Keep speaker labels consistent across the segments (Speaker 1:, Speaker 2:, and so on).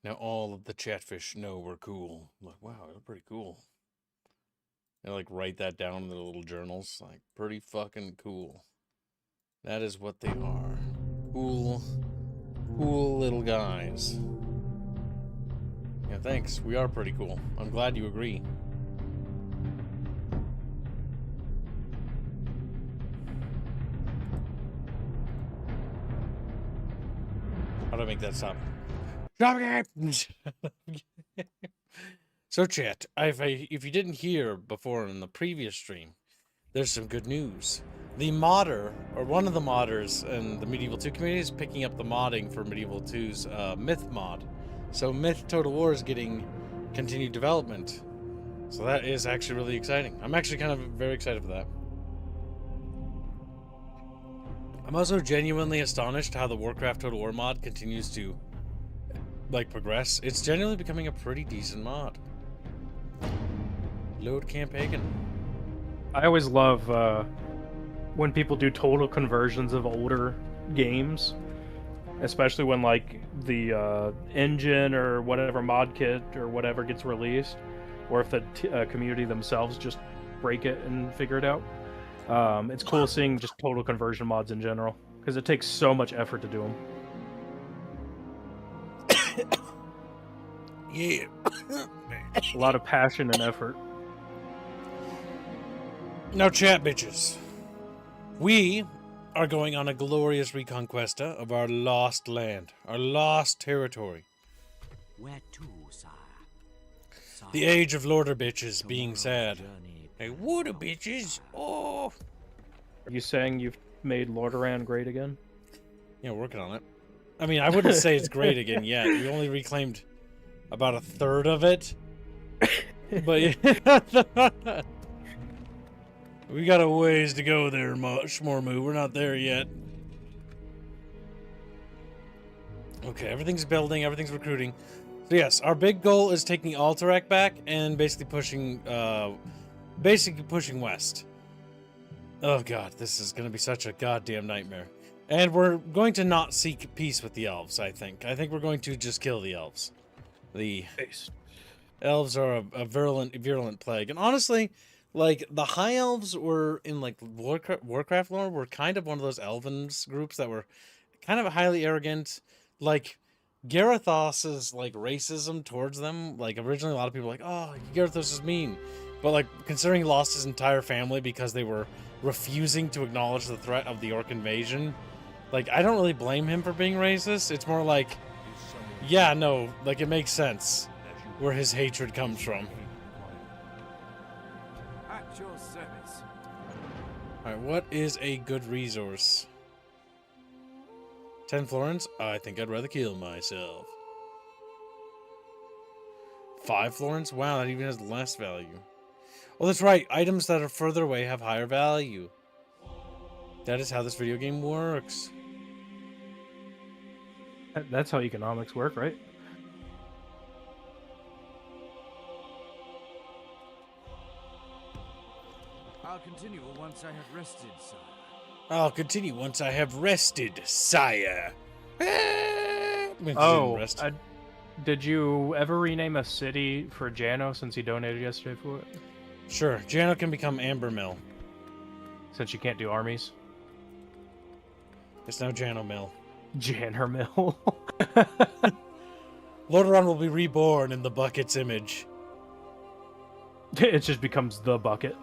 Speaker 1: Now all of the chatfish know we're cool. I'm like, wow, they're pretty cool. They like write that down in their little journals. Like, pretty fucking cool. That is what they are. Cool, cool little guys. Yeah, thanks. We are pretty cool. I'm glad you agree. How do I make that stop? So, chat, if you didn't hear before in the previous stream, there's some good news. The modder, or one of the modders in the Medieval 2 community, is picking up the modding for Medieval 2's Myth mod. So Myth Total War is getting continued development. So that is actually really exciting. I'm actually kind of very excited for that. I'm also genuinely astonished how the WarCraft Total War mod continues to, like, progress. It's genuinely becoming a pretty decent mod. Load Camp Hagen.
Speaker 2: I always love when people do total conversions of older games, especially when like the engine or whatever mod kit or whatever gets released, or if the community themselves just break it and figure it out. It's cool seeing just total conversion mods in general, because it takes so much effort to do them.
Speaker 1: Yeah.
Speaker 2: A lot of passion and effort.
Speaker 1: Now, chat bitches, we are going on a glorious reconquesta of our lost land, our lost territory.
Speaker 3: Where to, sire?
Speaker 1: The age of Lorder bitches being sad. Hey, water bitches! Oh!
Speaker 2: Are you saying you've made Lordaeron great again?
Speaker 1: Yeah, working on it. I mean, I wouldn't say it's great again yet. We only reclaimed about a third of it. But yeah. We got a ways to go there, Shmormu. We're not there yet. Okay, everything's building, everything's recruiting. So yes, our big goal is taking Alterac back and basically pushing west. Oh god, this is gonna be such a goddamn nightmare. And we're going to not seek peace with the elves, I think. I think we're going to just kill the elves. The elves are a virulent plague. And honestly, like, the High Elves were in, like, Warcraft lore, were kind of one of those Elvens groups that were kind of highly arrogant. Like, Garithos's, like, racism towards them, like, originally a lot of people were like, oh, Garithos is mean. But, like, considering he lost his entire family because they were refusing to acknowledge the threat of the Orc invasion, like, I don't really blame him for being racist. It's more like, yeah, no, like, it makes sense where his hatred comes from.
Speaker 3: At your service.
Speaker 1: Alright, what is a good resource? 10 florins? I think I'd rather kill myself. 5 florins? Wow, that even has less value. Oh, that's right. Items that are further away have higher value. That is how this video game works.
Speaker 2: That's how economics work, right?
Speaker 3: I'll continue once I have rested, sire.
Speaker 1: I'll continue once I have rested, sire.
Speaker 2: Oh, did you ever rename a city for Jano since he donated yesterday for it?
Speaker 1: Sure, Jano can become Amber Mill.
Speaker 2: Since you can't do armies?
Speaker 1: It's now Jano Mill.
Speaker 2: Janner Mill.
Speaker 1: Lordaeron will be reborn in the bucket's image.
Speaker 2: It just becomes the bucket.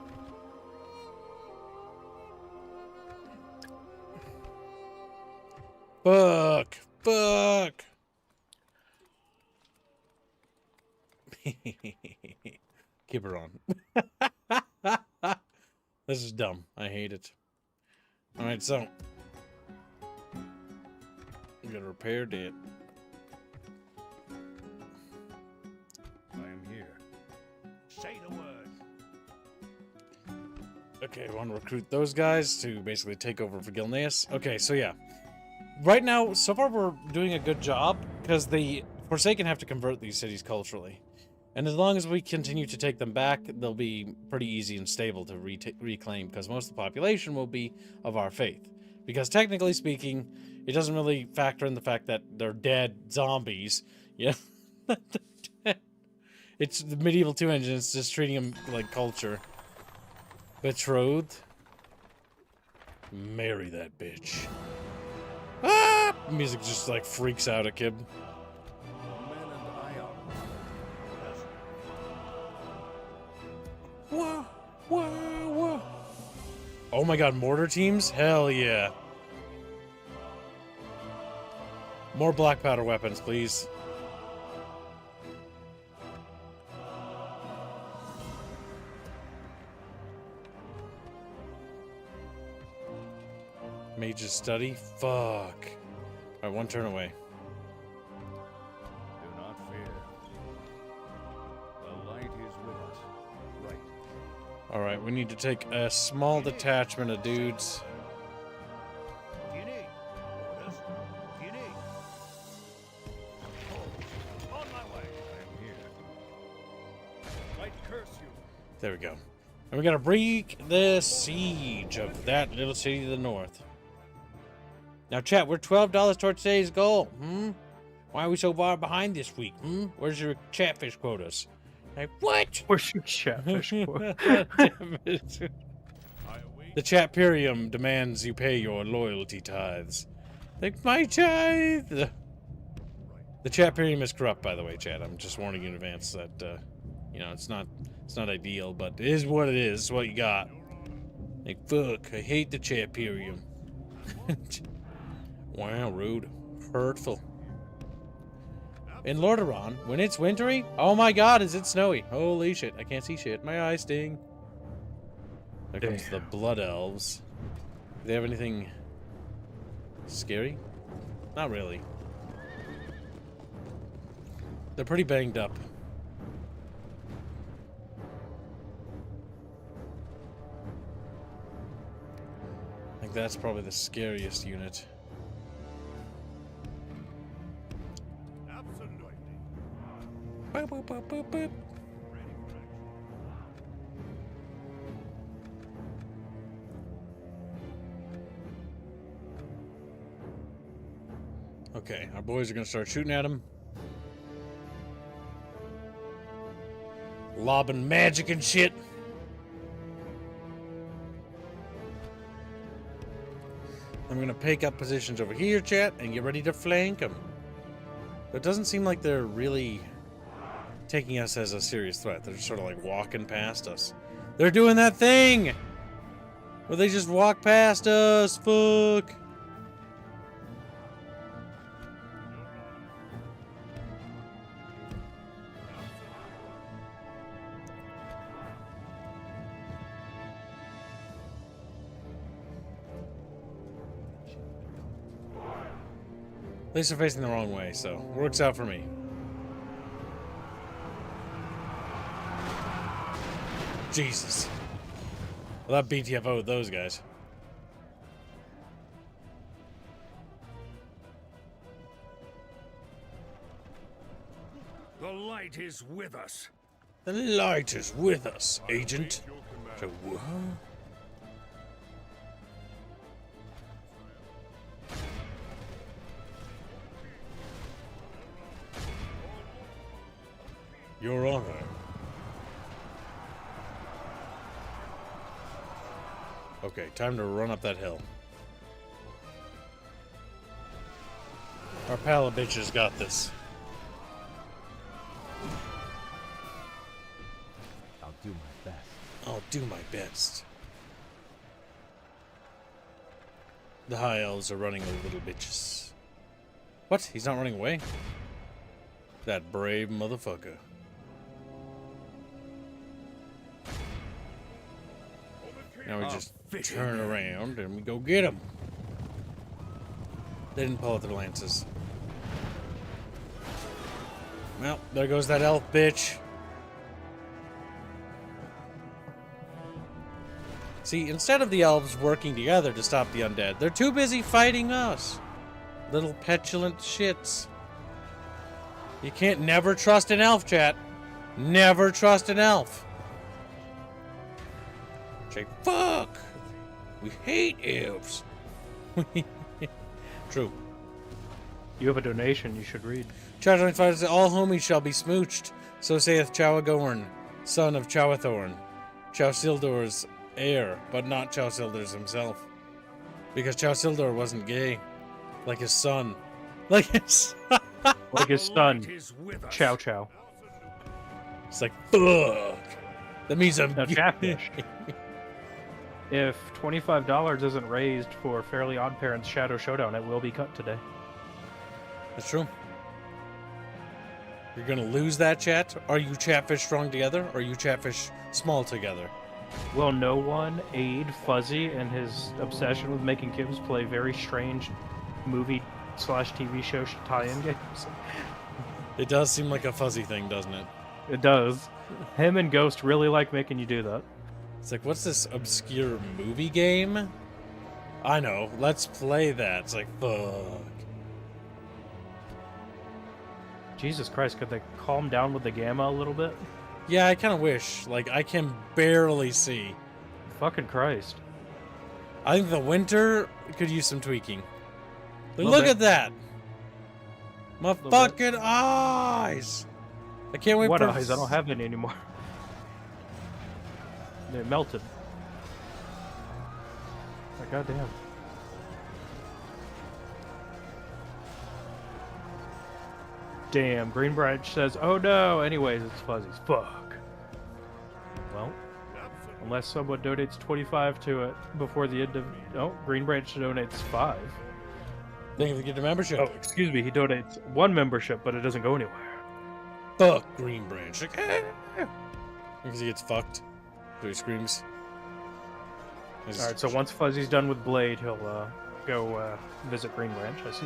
Speaker 1: Fuck! Keep her on. This is dumb. I hate it. Alright, so. We gotta repair it.
Speaker 3: I am here. Say the word.
Speaker 1: Okay, I want to recruit those guys to basically take over for Gilneas. Okay, so yeah. Right now, so far we're doing a good job, because the Forsaken have to convert these cities culturally. And as long as we continue to take them back, they'll be pretty easy and stable to reclaim, because most of the population will be of our faith. Because technically speaking, it doesn't really factor in the fact that they're dead zombies. Yeah. It's the medieval 2 engine. It's just treating him like culture. Betrothed. Marry that bitch. Ah! Music just like freaks out a kid. Whoa, whoa, whoa. Oh my god, mortar teams? Hell yeah. More black powder weapons, please. Mage's study? Fuck. Alright, one turn away.
Speaker 3: Do not fear. The light is with us. Right.
Speaker 1: Alright, we need to take a small detachment of dudes.
Speaker 3: Do you need orders? Do you need? Oh, on my way. I am here. Might curse you.
Speaker 1: There we go. And we gotta break the siege of that little city to the north. Now, chat, we're $12 towards today's goal. Why are we so far behind this week? Where's your chatfish quotas? Like, what?
Speaker 2: Where's your chatfish?
Speaker 1: Damn it. The Chatperium demands you pay your loyalty tithes. Like, my tithe! The Chatperium is corrupt, by the way, chat. I'm just warning you in advance that, you know, it's not ideal, but it is what it is. It's what you got. Like, fuck, I hate the Chatperium. Wow, rude. Hurtful. In Lordaeron, when it's wintry, oh my god, is it snowy? Holy shit, I can't see shit. My eyes sting. There comes the Blood Elves. Do they have anything scary? Not really. They're pretty banged up. I think that's probably the scariest unit. Boop, boop, boop, boop, boop. Okay, our boys are gonna start shooting at him. Lobbing magic and shit. I'm gonna pick up positions over here, chat, and get ready to flank them. But it doesn't seem like they're really taking us as a serious threat. They're just sort of like walking past us. They're doing that thing where they just walk past us. Fuck. At least they're facing the wrong way, so works out for me. Jesus. Well, that BTFO'd those guys.
Speaker 3: The light is with us.
Speaker 1: The light is with us, Agent. So, what? Your Honor. Okay, time to run up that hill. Our pal of bitches got this.
Speaker 4: I'll do my best.
Speaker 1: I'll do my best. The high elves are running like little bitches. What? He's not running away? That brave motherfucker. Now we just turn around and we go get him. They didn't pull out their lances. Well, there goes that elf bitch. See, instead of the elves working together to stop the undead, they're too busy fighting us. Little petulant shits. You can't never trust an elf, chat. Never trust an elf. Say, fuck! We hate elves. True.
Speaker 2: You have a donation you should read.
Speaker 1: Chow 25 says, all homies shall be smooched. So saith Chowagorn, son of Chowathorn. Chowsildor's heir, but not Chowsildor's himself. Because Chowsildor wasn't gay. Like his son. Like his
Speaker 2: Like his son,
Speaker 3: Is with us.
Speaker 2: Chow Chow.
Speaker 1: It's like, fuck. That means I'm
Speaker 2: Now,
Speaker 1: gay.
Speaker 2: Chatfish. If $25 isn't raised for Fairly Odd Parents Shadow Showdown, it will be cut today.
Speaker 1: That's true. You're gonna lose that, chat? Are you Chatfish strong together, or are you Chatfish small together?
Speaker 2: Will no one aid Fuzzy in his obsession with making kids play very strange movie/TV show tie-in games?
Speaker 1: It does seem like a fuzzy thing, doesn't it?
Speaker 2: It does. Him and Ghost really like making you do that.
Speaker 1: It's like, what's this obscure movie game? I know. Let's play that. It's like, fuck.
Speaker 2: Jesus Christ, could they calm down with the gamma a little bit?
Speaker 1: Yeah, I kind of wish. Like, I can barely see.
Speaker 2: Fucking Christ.
Speaker 1: I think the winter could use some tweaking. But
Speaker 2: Little
Speaker 1: look
Speaker 2: bit.
Speaker 1: at that! My
Speaker 2: Little bit.
Speaker 1: fucking eyes! I can't wait
Speaker 2: What
Speaker 1: for...
Speaker 2: eyes? I don't have any anymore. They're melted. Like, goddamn. Damn, Green Branch says, oh no! Anyways, it's Fuzzy's. Fuck. Well, unless someone donates 25 to it before the end of... Oh, Green Branch donates 5.
Speaker 1: Thank you for getting a membership.
Speaker 2: Oh, excuse me, he donates 1 membership, but it doesn't go anywhere.
Speaker 1: Fuck Green Branch. Like, because he gets fucked. So he screams.
Speaker 2: Alright, so once Fuzzy's done with Blade, he'll go visit Green Branch. I see.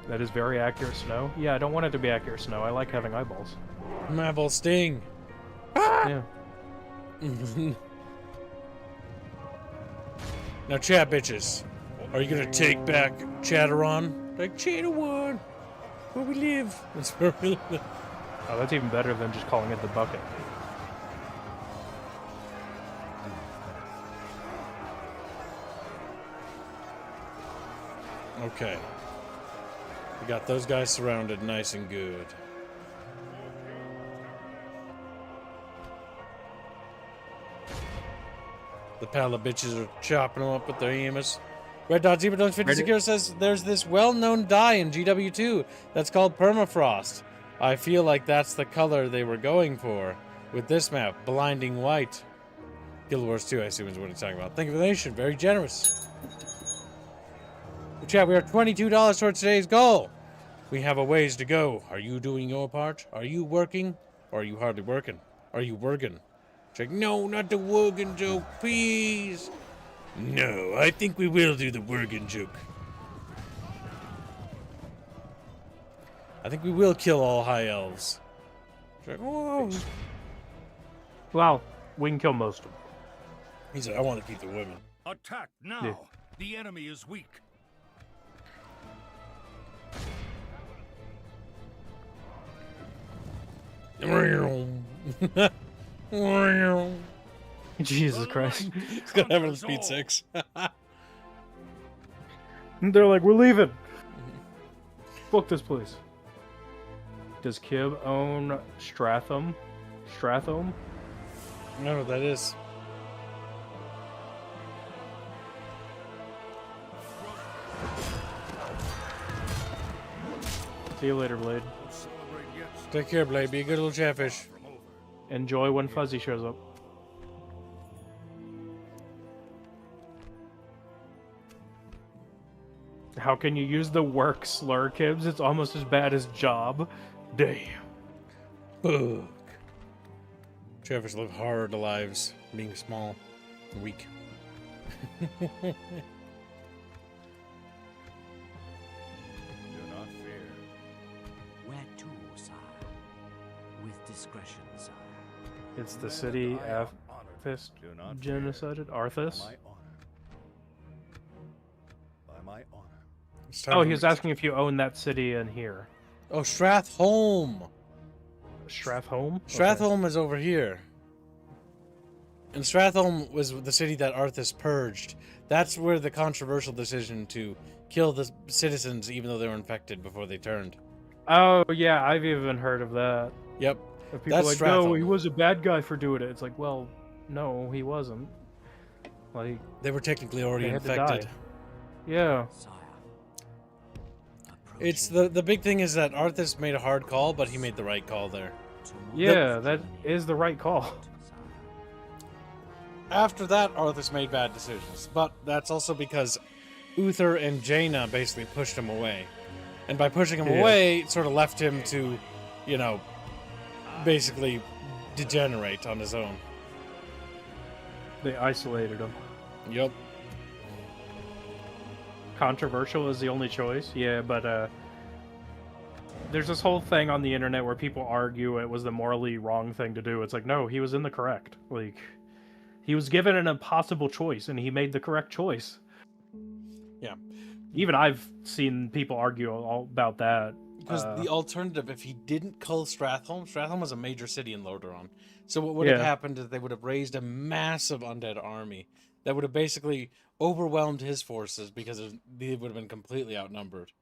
Speaker 2: That is very accurate snow. Yeah, I don't want it to be accurate snow. I like having eyeballs.
Speaker 1: Marble sting.
Speaker 2: Yeah.
Speaker 1: Now, chat bitches. Are you gonna take back Chatteron? Like, Chatteron, where we live. That's where we live.
Speaker 2: Oh, that's even better than just calling it the bucket.
Speaker 1: Okay. We got those guys surrounded nice and good. The pile of bitches are chopping them up with their hammers. Red Dot Zebra Don't 50 Secure says there's this well-known dye in GW2 that's called permafrost. I feel like that's the color they were going for with this map, blinding white. Guild Wars 2, I assume is what he's talking about. Thank you for the donation, very generous. Chat, we are $22 towards today's goal. We have a ways to go. Are you doing your part? Are you working? Or are you hardly working? Are you working? Check. No, not the working joke, please. No, I think we will do the working joke. I think we will kill all high elves. Check. Oh.
Speaker 2: Well, we can kill most of them.
Speaker 1: He said, I want to keep the women.
Speaker 3: Attack now.
Speaker 2: Yeah.
Speaker 3: The enemy is weak.
Speaker 2: Jesus Christ.
Speaker 1: It's gonna have it on speed 6.
Speaker 2: They're like, we're leaving. Book this, please. Does Kib own Stratham? Stratham?
Speaker 1: I don't know what that is.
Speaker 2: See you later, Blade.
Speaker 3: Celebrate yet.
Speaker 1: Take care, Blade. Be a good little chatfish.
Speaker 3: From over.
Speaker 2: Enjoy when Fuzzy shows up. How can you use the work slur, Kibs? It's almost as bad as job. Damn.
Speaker 1: Fuck. Chatfish live hard lives, being small and weak.
Speaker 3: Do not fear.
Speaker 5: Where to, sire? With discretion, sire.
Speaker 2: It's the city
Speaker 3: I am honored.
Speaker 2: Arthas
Speaker 3: Do not fear.
Speaker 2: genocided? Arthas?
Speaker 3: By my honor. By my honor.
Speaker 1: It's time
Speaker 2: Oh,
Speaker 1: to
Speaker 2: he was
Speaker 1: mix.
Speaker 2: asking if you own that city in here.
Speaker 1: Oh, Strathholm.
Speaker 2: Strathholm? Okay.
Speaker 1: Strathholm is over here. And Stratholme was the city that Arthas purged. That's where the controversial decision to kill the citizens, even though they were infected, before they turned.
Speaker 2: Oh yeah, I've even heard of that.
Speaker 1: Yep.
Speaker 2: If people
Speaker 1: That's
Speaker 2: are like, no,
Speaker 1: Stratholme.
Speaker 2: he was a bad guy for doing it. It's like, well, no, he wasn't. Like,
Speaker 1: They were technically already
Speaker 2: they had to
Speaker 1: infected.
Speaker 2: die. Yeah.
Speaker 5: Sire.
Speaker 1: It's the big thing is that Arthas made a hard call, but he made the right call there.
Speaker 2: Yeah, that is the right call.
Speaker 1: After that, Arthas made bad decisions, but that's also because Uther and Jaina basically pushed him away. And by pushing him away, it sort of left him to, you know, basically degenerate on his own.
Speaker 2: They isolated him.
Speaker 1: Yep.
Speaker 2: Controversial is the only choice. Yeah, but there's this whole thing on the internet where people argue it was the morally wrong thing to do. It's like, no, he was in the correct. Like, he was given an impossible choice, and he made the correct choice.
Speaker 1: Yeah.
Speaker 2: Even I've seen people argue all about that.
Speaker 1: Because the alternative, if he didn't cull Stratholme, Stratholme was a major city in Lordaeron. So what would have happened is they would have raised a massive undead army that would have basically overwhelmed his forces because they would have been completely outnumbered.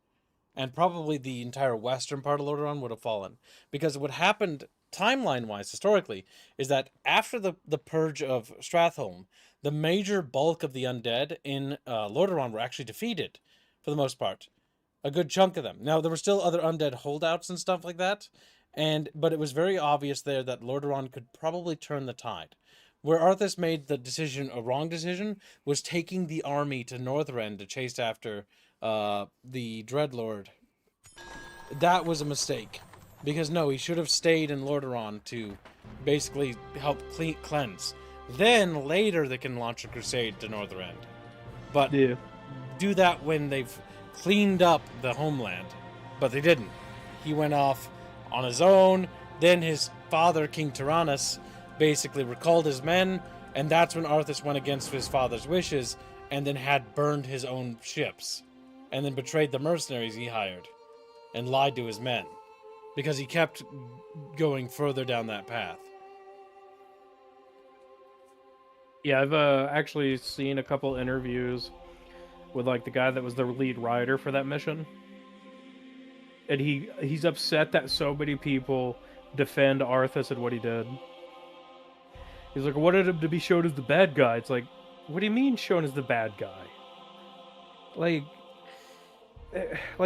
Speaker 1: And probably the entire western part of Lordaeron would have fallen. Because what happened, timeline-wise, historically, is that after the purge of Stratholme, the major bulk of the undead in Lordaeron were actually defeated, for the most part. A good chunk of them. Now, there were still other undead holdouts and stuff like that, but it was very obvious there that Lordaeron could probably turn the tide. Where Arthas made the decision, a wrong decision, was taking the army to Northrend to chase after the Dreadlord. That was a mistake. Because no, he should have stayed in Lordaeron to basically help cleanse. Then, later, they can launch a crusade to Northrend. But do that when they've cleaned up the homeland. But they didn't. He went off on his own. Then his father, King Tyrannus, basically recalled his men, and that's when Arthas went against his father's wishes and then had burned his own ships and then betrayed the mercenaries he hired and lied to his men because he kept going further down that path.
Speaker 2: Yeah, I've actually seen a couple interviews with like the guy that was the lead writer for that mission, and he's upset that so many people defend Arthas and what he did. He's like, I wanted him to be shown as the bad guy. It's like, what do you mean shown as the bad guy? Like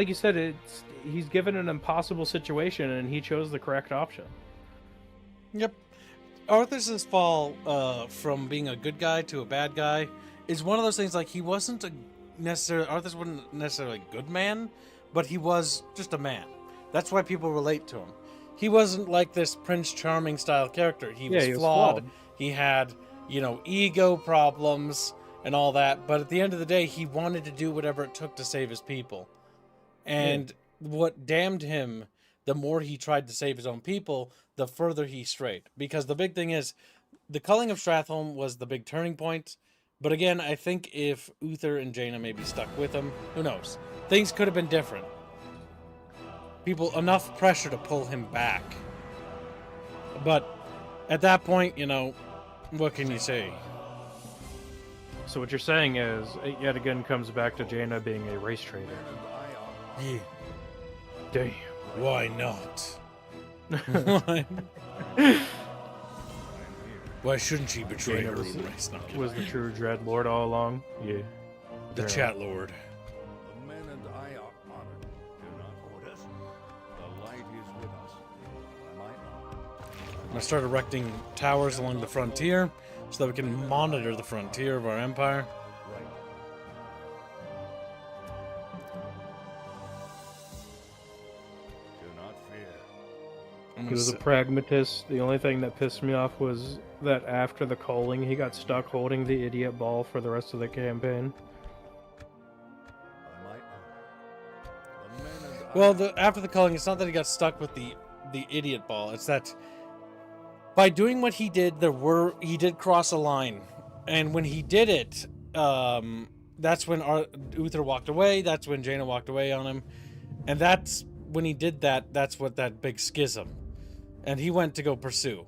Speaker 2: you said, he's given an impossible situation and he chose the correct option.
Speaker 1: Yep. Arthas's fall from being a good guy to a bad guy is one of those things, like, he wasn't Arthas wasn't necessarily a good man, but he was just a man. That's why people relate to him. He wasn't like this Prince Charming style character. He was flawed. He had, ego problems and all that. But at the end of the day, he wanted to do whatever it took to save his people. And what damned him, the more he tried to save his own people, the further he strayed. Because the big thing is, the culling of Stratholme was the big turning point. But again, I think if Uther and Jaina maybe stuck with him, who knows? Things could have been different. Enough pressure to pull him back. But at that point, what can you say?
Speaker 2: So what you're saying is, it yet again comes back to Jaina being a race traitor.
Speaker 1: Yeah.
Speaker 2: Damn.
Speaker 1: Why not? Why shouldn't she betray her own race?
Speaker 2: Was the true Dreadlord all along? Yeah.
Speaker 1: The Chat Lord.
Speaker 3: The men and I are honored. Do not orders. The light is with us. Am I not?
Speaker 1: I'm gonna start erecting towers along the frontier so that we can monitor the frontier of our empire.
Speaker 3: Right. Do not fear.
Speaker 2: He was a pragmatist. The only thing that pissed me off was that after the culling, he got stuck holding the idiot ball for the rest of the campaign.
Speaker 3: I might not. The men and
Speaker 1: Well, after the culling, it's not that he got stuck with the idiot ball. It's that by doing what he did, he did cross a line, and when he did it, that's when Uther walked away. That's when Jaina walked away on him, and that's when he did that. That's what that big schism, and he went to go pursue.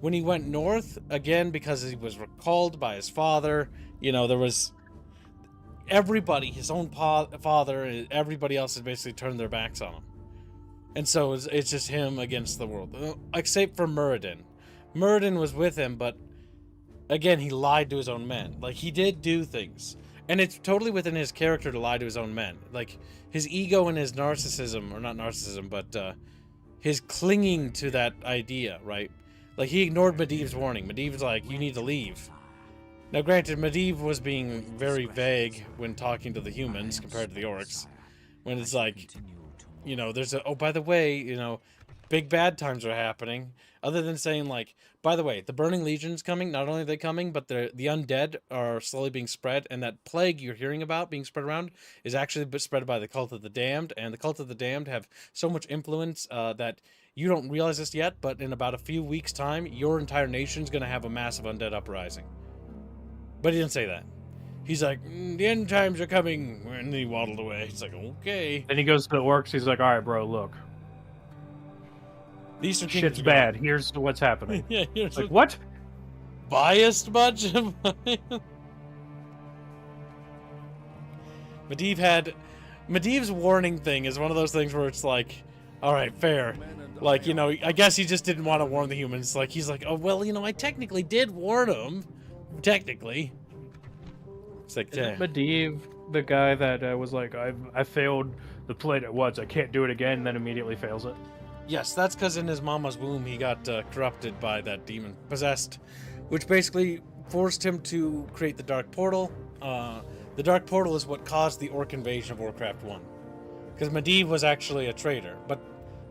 Speaker 1: When he went north, again, because he was recalled by his father, you know, there was everybody, his own father, and everybody else had basically turned their backs on him. And so it's just him against the world. Except for Muradin. Muradin was with him, but again, he lied to his own men. Like, he did do things. And it's totally within his character to lie to his own men. Like, his ego and his narcissism, or not narcissism, but his clinging to that idea, right? Like, he ignored Medivh's warning. Medivh's like, you need to leave. Now, granted, Medivh was being very vague when talking to the humans compared to the orcs. When it's like, you know, there's a, oh, by the way, you know, big bad times are happening. Other than saying, like, by the way, the Burning Legion's coming. Not only are they coming, but the undead are slowly being spread. And that plague you're hearing about being spread around is actually spread by the Cult of the Damned. And the Cult of the Damned have so much influence that you don't realize this yet. But in about a few weeks' time, your entire nation's going to have a massive undead uprising. But he didn't say that. He's like, the end times are coming. And then he waddled away. It's like, okay.
Speaker 2: Then he goes to the orcs. He's like, all right, bro, look.
Speaker 1: The Eastern
Speaker 2: Shit's
Speaker 1: Kingdoms are
Speaker 2: bad.
Speaker 1: gone.
Speaker 2: Here's what's happening.
Speaker 1: Yeah, here's
Speaker 2: Like, what?
Speaker 1: Biased much? Medivh's warning thing is one of those things where it's like, all right, fair. Like, you know, I guess he just didn't want to warn the humans. Like, he's like, oh, well, you know, I technically did warn them. Technically. It's like,
Speaker 2: Isn't Medivh the guy that was like, I failed the planet once, I can't do it again, and then immediately fails it?
Speaker 1: yes, that's because in his mama's womb he got corrupted by that demon, possessed, which basically forced him to create the Dark Portal. The Dark Portal is what caused the orc invasion of Warcraft 1. Because Medivh was actually a traitor, but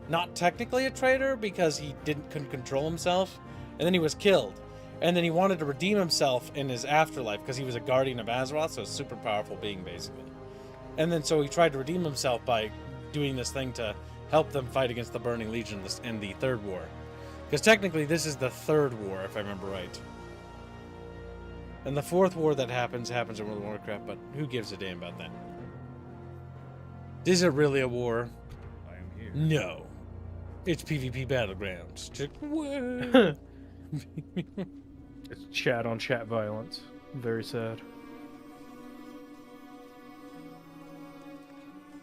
Speaker 1: not technically a traitor because he couldn't control himself, and then he was killed. And then he wanted to redeem himself in his afterlife because he was a guardian of Azeroth, so a super powerful being, basically. And then so he tried to redeem himself by doing this thing to help them fight against the Burning Legion in the Third War. Because technically this is the Third War, if I remember right. And the Fourth War that happens in World of Warcraft, but who gives a damn about that? Is it really a war?
Speaker 3: I am here.
Speaker 1: No. It's PvP Battlegrounds.
Speaker 2: It's chat on chat violence. Very sad.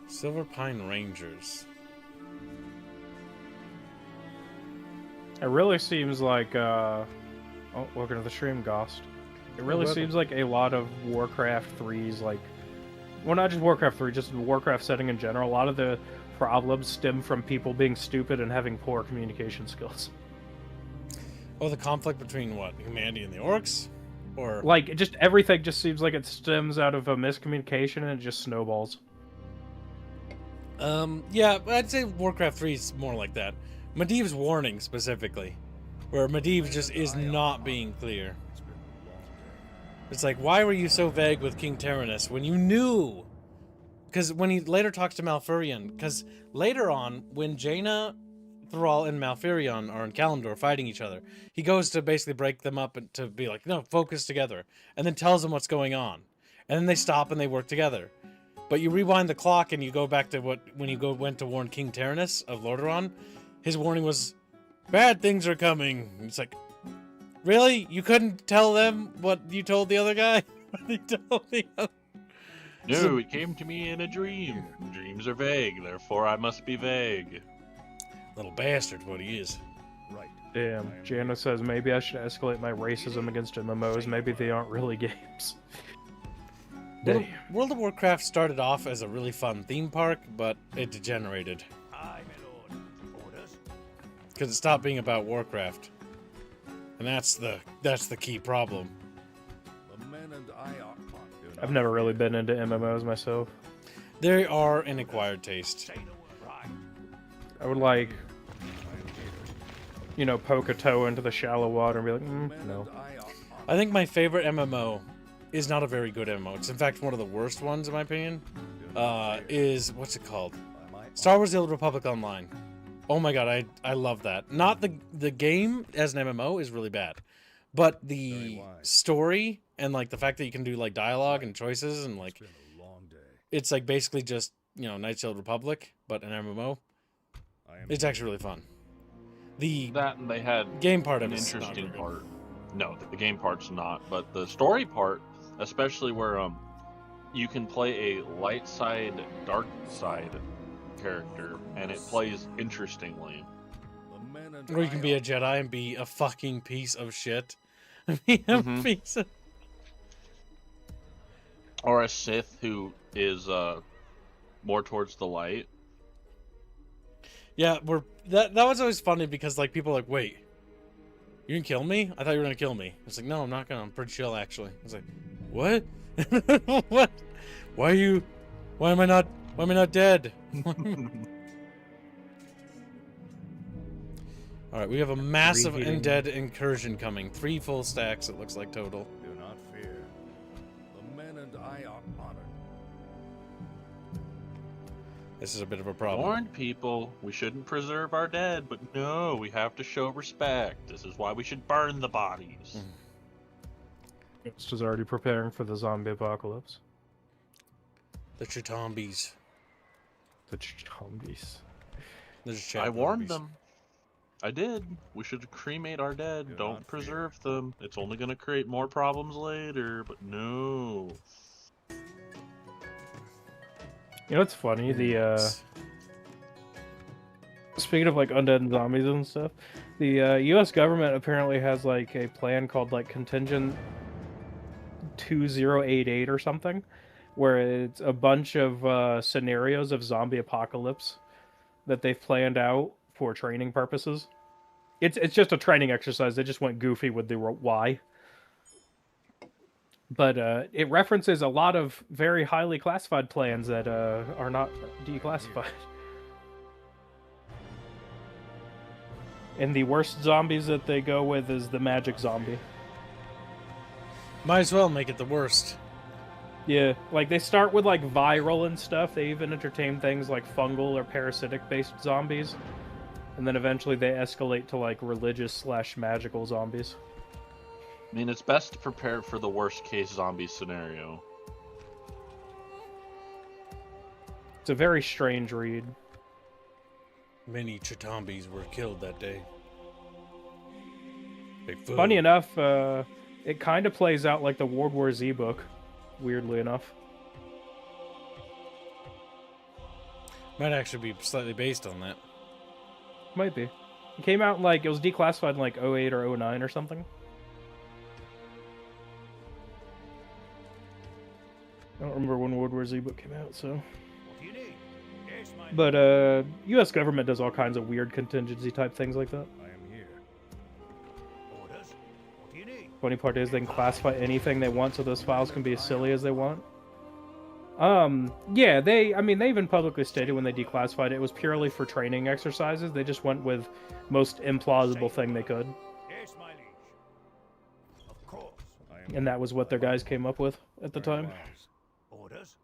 Speaker 1: Silver Pine Rangers.
Speaker 2: It really seems like, oh, welcome to the stream, Ghost. It really seems like a lot of Warcraft 3's, like, well, not just Warcraft 3, just the Warcraft setting in general, a lot of the problems stem from people being stupid and having poor communication skills.
Speaker 1: Oh, the conflict between what? Humanity and the orcs? Or
Speaker 2: Like, just everything just seems like it stems out of a miscommunication and it just snowballs.
Speaker 1: yeah, I'd say Warcraft 3 is more like that. Medivh's warning specifically, where Medivh just is not being clear. It's like, why were you so vague with King Tyrannus when you knew? Because when he later talks to Malfurion, because later on, when Jaina, Thrall, and Malfurion are in Kalimdor fighting each other, he goes to basically break them up and to be like, no, focus together, and then tells them what's going on. And then they stop and they work together. But you rewind the clock and you go back to when you went to warn King Tyrannus of Lordaeron, his warning was, bad things are coming. It's like, really? You couldn't tell them what you told the other guy? He told the other...
Speaker 6: No, it came to me in a dream. Dreams are vague, therefore I must be vague.
Speaker 1: Little bastard, what he is.
Speaker 3: Right.
Speaker 2: Damn, Jana says maybe I should escalate my racism against MMOs. Maybe they aren't really games.
Speaker 1: World of Warcraft started off as a really fun theme park, but it degenerated.
Speaker 3: Aye, my lord. Orders?
Speaker 1: Because it stopped being about Warcraft. And that's the key problem.
Speaker 3: The men and I are
Speaker 2: I've never really been into MMOs myself.
Speaker 1: They are an acquired taste.
Speaker 2: I would like, you know, poke a toe into the shallow water and be like, no.
Speaker 1: I think my favorite MMO is not a very good MMO. It's in fact one of the worst ones in my opinion. Is, what's it called? Star Wars The Old Republic Online. Oh my god, I love that. Not the game as an MMO is really bad. But the story and like the fact that you can do like dialogue and choices and like it's like basically just, you know, Knights of the Old Republic, but an MMO. It's actually really fun.
Speaker 6: That and they had
Speaker 1: game part of
Speaker 6: an
Speaker 1: it is not
Speaker 6: interesting
Speaker 1: very good.
Speaker 6: part. No, the game part's not, but the story part, especially where you can play a light side, dark side character, and it plays interestingly.
Speaker 3: The men and
Speaker 1: Or you can be
Speaker 3: I
Speaker 1: a Jedi and be a fucking piece of shit. Be a
Speaker 6: Mhm.
Speaker 1: piece of...
Speaker 6: Or a Sith who is more towards the light.
Speaker 1: Yeah, that was always funny because like people are like, wait, you can kill me? I thought you were gonna kill me. It's like, no, I'm not gonna. I'm pretty chill actually. I was like, what? What? Why am I not dead? All right, we have a massive
Speaker 2: Reheating.
Speaker 1: undead incursion coming. 3 full stacks, it looks like total.
Speaker 3: do not fear. The men and I are honored.
Speaker 1: This is a bit of a problem.
Speaker 6: Warned people, we shouldn't preserve our dead, but no, we have to show respect. This is why we should burn the bodies.
Speaker 2: Ghost is already preparing for the zombie apocalypse.
Speaker 1: The Chitombies.
Speaker 2: The zombies.
Speaker 1: There's
Speaker 6: I warned
Speaker 1: Chatbros.
Speaker 6: them. I did. We should cremate our dead.
Speaker 3: Do
Speaker 6: Don't
Speaker 3: not
Speaker 6: preserve them. It's only going to create more problems later, but no.
Speaker 2: You know what's funny? The speaking of like undead and zombies and stuff, the U.S. government apparently has like a plan called like Contingent 2088 or something, where it's a bunch of scenarios of zombie apocalypse that they've planned out for training purposes. It's just a training exercise. They just went goofy with the why. But it references a lot of very highly classified plans that are not declassified. And the worst zombies that they go with is the magic zombie.
Speaker 1: Might as well make it the worst.
Speaker 2: Yeah, like they start with like viral and stuff. They even entertain things like fungal or parasitic based zombies. And then eventually they escalate to like religious / magical zombies.
Speaker 6: I mean, it's best to prepare for the worst case zombie scenario.
Speaker 2: It's a very strange read.
Speaker 1: Many Chitombies were killed that day. Big fool.
Speaker 2: Funny enough, it kind of plays out like the World War Z book, weirdly enough.
Speaker 1: Might actually be slightly based on that.
Speaker 2: Might be. It came out like, it was declassified in like 08 or 09 or something. I don't remember when World War Z book came out, so.
Speaker 3: What do you need? Yes, my
Speaker 2: But U.S. government does all kinds of weird contingency type things like that.
Speaker 3: I am here. Orders? What do you need?
Speaker 2: Funny part is they can classify anything they want, so those files can be as silly as they want. Yeah, they even publicly stated when they declassified it, it was purely for training exercises. They just went with most implausible thing they could,
Speaker 3: Yes, my liege. Of course. I am
Speaker 2: and that was what their guys came up with at the
Speaker 3: very
Speaker 2: time.
Speaker 3: wise. Orders?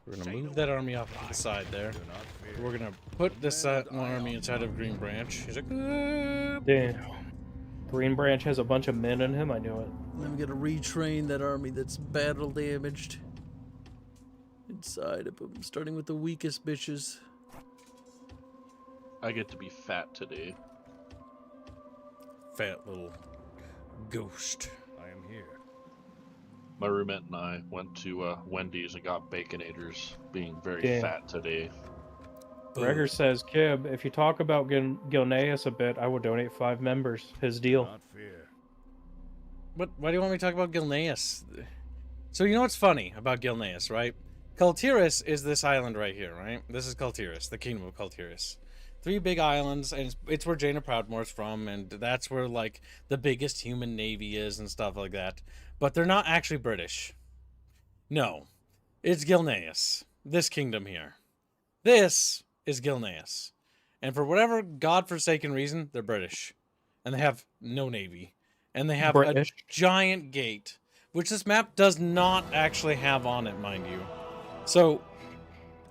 Speaker 1: We're gonna move that army off to the side there.
Speaker 3: Do not fear.
Speaker 1: We're gonna put this one army inside of Green Branch. He's like,
Speaker 2: Damn. Green Branch has a bunch of men in him, I knew it.
Speaker 1: then we gotta retrain that army that's battle damaged. Inside of them, starting with the weakest bitches.
Speaker 6: I get to be fat today.
Speaker 1: Fat little ghost.
Speaker 3: I am here.
Speaker 6: My roommate and I went to Wendy's and got Baconators, being very
Speaker 2: Damn.
Speaker 6: fat today.
Speaker 2: Gregor says, Kib, if you talk about Gilneas a bit, I will donate 5 members. His
Speaker 3: Do
Speaker 2: deal.
Speaker 3: not fear.
Speaker 1: What? Why do you want me to talk about Gilneas? So you know what's funny about Gilneas, right? Kultiris is this island right here, right? This is Kultiris, the kingdom of Kultiris. 3 big islands, and it's where Jaina Proudmoore's from, and that's where like the biggest human navy is and stuff like that. But they're not actually British. No, it's Gilneas, this kingdom here. This is Gilneas, and for whatever godforsaken reason, they're British, and they have no navy, and they have
Speaker 2: British.
Speaker 1: a giant gate, which this map does not actually have on it, mind you. So,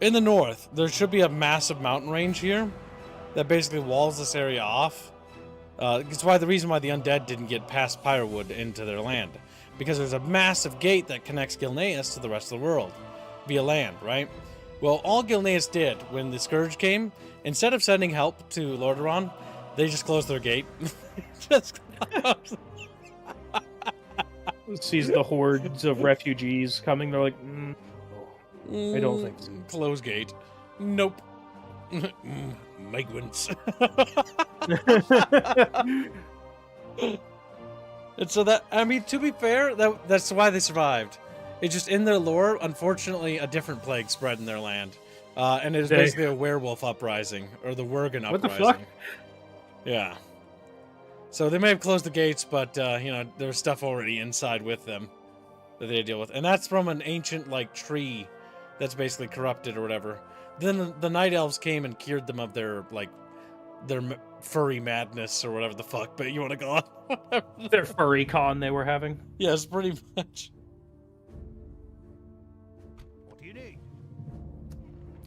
Speaker 1: in the north, there should be a massive mountain range here that basically walls this area off. It's why the reason why the undead didn't get past Pyrewood into their land, because there's a massive gate that connects Gilneas to the rest of the world via land, right? Well, all Gilneas did when the Scourge came, instead of sending help to Lordaeron, they just closed their gate. Just
Speaker 2: Sees the hordes of refugees coming. They're like, I don't think so.
Speaker 1: Close gate. Nope. Migrants. And so that, I mean, to be fair, that's why they survived. It's just in their lore, unfortunately, a different plague spread in their land. And it was basically a werewolf uprising, or the Worgen uprising.
Speaker 2: What the fuck?
Speaker 1: Yeah. So they may have closed the gates, but, you know, there was stuff already inside with them that they had to deal with. And that's from an ancient, like, tree that's basically corrupted or whatever. Then the Night Elves came and cured them of their, like, their furry madness or whatever the fuck, but you want to call it.
Speaker 2: Their furry con they were having.
Speaker 1: Yes, pretty much.
Speaker 3: What do you need?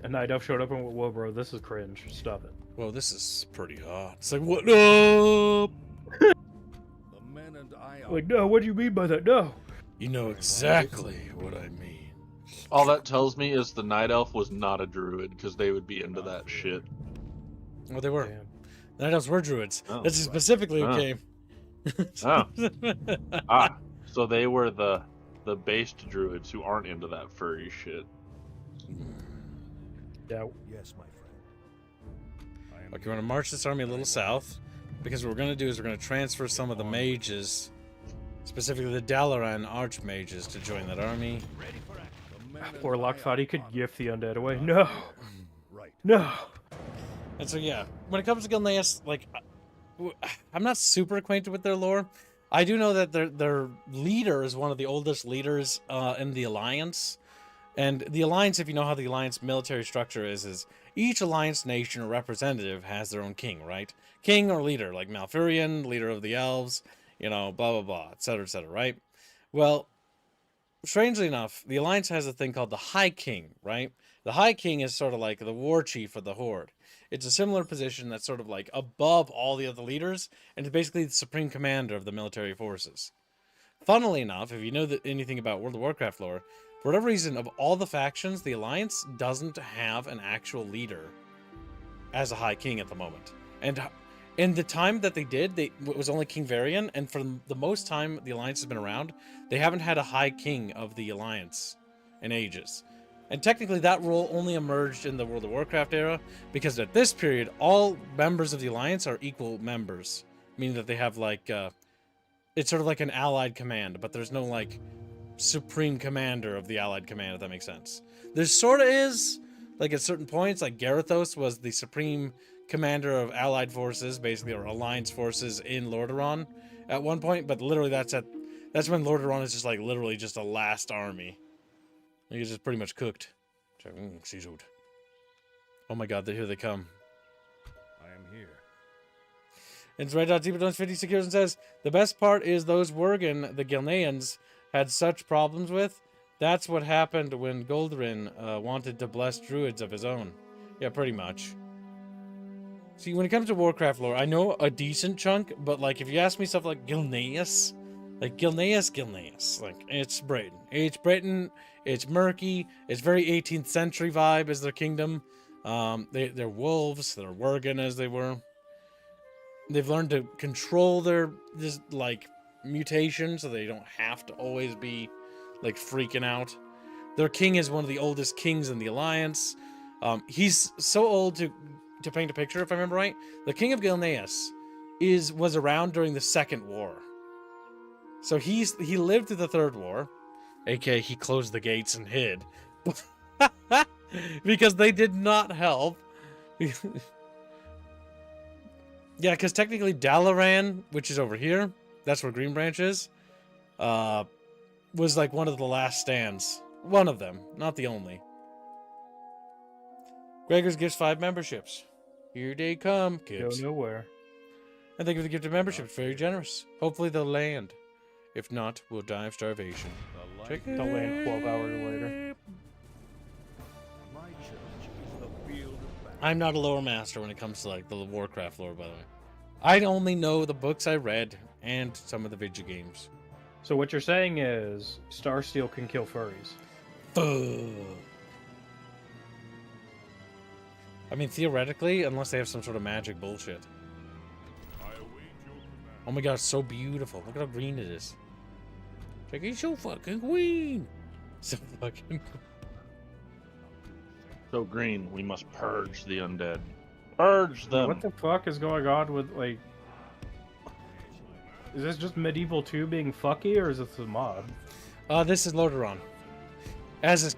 Speaker 2: A night elf showed up and went, whoa, bro, this is cringe. Stop it.
Speaker 1: Whoa, this is pretty hot. It's like, what up?
Speaker 3: The men and I are
Speaker 2: Like, no, what do you mean by that? No.
Speaker 1: You know exactly what I mean.
Speaker 6: All that tells me is the Night Elf was not a druid, because they would be into that shit.
Speaker 1: Well, they were.
Speaker 2: Damn.
Speaker 1: The Night Elves were druids.
Speaker 6: Oh,
Speaker 1: That's specifically who
Speaker 6: Oh.
Speaker 1: came.
Speaker 6: Oh. So they were the based druids who aren't into that furry shit.
Speaker 2: Yeah.
Speaker 3: Yes, my friend. I am
Speaker 1: Okay, we're going to march this army a little south, because what we're going to do is we're going to transfer some of the mages, specifically the Dalaran archmages, to join that army.
Speaker 3: ready for action. The men and
Speaker 2: Warlock
Speaker 3: I
Speaker 2: thought he
Speaker 3: are
Speaker 2: could
Speaker 3: on
Speaker 2: gift the undead away. No.
Speaker 3: Right.
Speaker 2: No.
Speaker 1: And so, yeah, when it comes to Gilneas, like, I'm not super acquainted with their lore. I do know that their leader is one of the oldest leaders in the Alliance. And the Alliance, if you know how the Alliance military structure is each Alliance nation or representative has their own king, right? King or leader, like Malfurion, leader of the Elves, you know, blah, blah, blah, etc., right? Well, strangely enough, the Alliance has a thing called the High King, right? The High King is sort of like the war chief of the Horde. It's a similar position that's sort of like above all the other leaders, and it's basically the supreme commander of the military forces. Funnily enough, if you know anything about World of Warcraft lore, for whatever reason, of all the factions, the Alliance doesn't have an actual leader as a High King at the moment. And in the time that they did, it was only King Varian, and for the most time the Alliance has been around, they haven't had a High King of the Alliance in ages. And technically that role only emerged in the World of Warcraft era, because at this period, all members of the Alliance are equal members, meaning that they have like, it's sort of like an allied command, but there's no like supreme commander of the allied command, if that makes sense. There sort of is, like at certain points, like Garithos was the supreme commander of allied forces, basically, or alliance forces in Lordaeron at one point, but literally that's when Lordaeron is just like literally just a last army. He's just pretty much cooked. Seafood. Oh my god, here they come.
Speaker 3: I am here.
Speaker 1: And Red Dot Deeper Dones 56 years and says, the best part is those Worgen, the Gilneans, had such problems with. That's what happened when Goldarin wanted to bless druids of his own. Yeah, pretty much. See, when it comes to Warcraft lore, I know a decent chunk, but like if you ask me stuff like Gilneas, like Gilneas, like it's Britain, it's murky, it's very 18th century vibe as their kingdom. They're wolves, they're Worgen as they were. They've learned to control their like mutation, so they don't have to always be like freaking out. Their king is one of the oldest kings in the Alliance. He's so old to paint a picture, if I remember right. The king of Gilneas was around during the Second War. So he lived through the Third War, aka he closed the gates and hid. Because they did not help. Yeah, because technically Dalaran, which is over here, that's where Green Branch is, was like one of the last stands. One of them, not the only. Gregor's gives 5 memberships. Here they come,
Speaker 2: Go
Speaker 1: kids.
Speaker 2: nowhere.
Speaker 1: And thank you for the gift of membership. It's very generous. Hopefully they'll land. If not, we'll die of starvation.
Speaker 3: The light
Speaker 1: Check
Speaker 2: They'll land 12 hours later.
Speaker 3: My church is the field of battle.
Speaker 1: I'm not a lore master when it comes to like the Warcraft lore, by the way. I only know the books I read and some of the video games.
Speaker 2: So what you're saying is Starsteel can kill furries.
Speaker 1: Fuck. I mean, theoretically, unless they have some sort of magic bullshit. Oh my god, it's so beautiful. Look at how green it is. It's like, it's so fucking green. So fucking...
Speaker 6: So green, we must purge the undead. Purge them!
Speaker 2: What the fuck is going on with, like... Is this just Medieval 2 being fucky, or is this a mod?
Speaker 1: This is Lordaeron. As is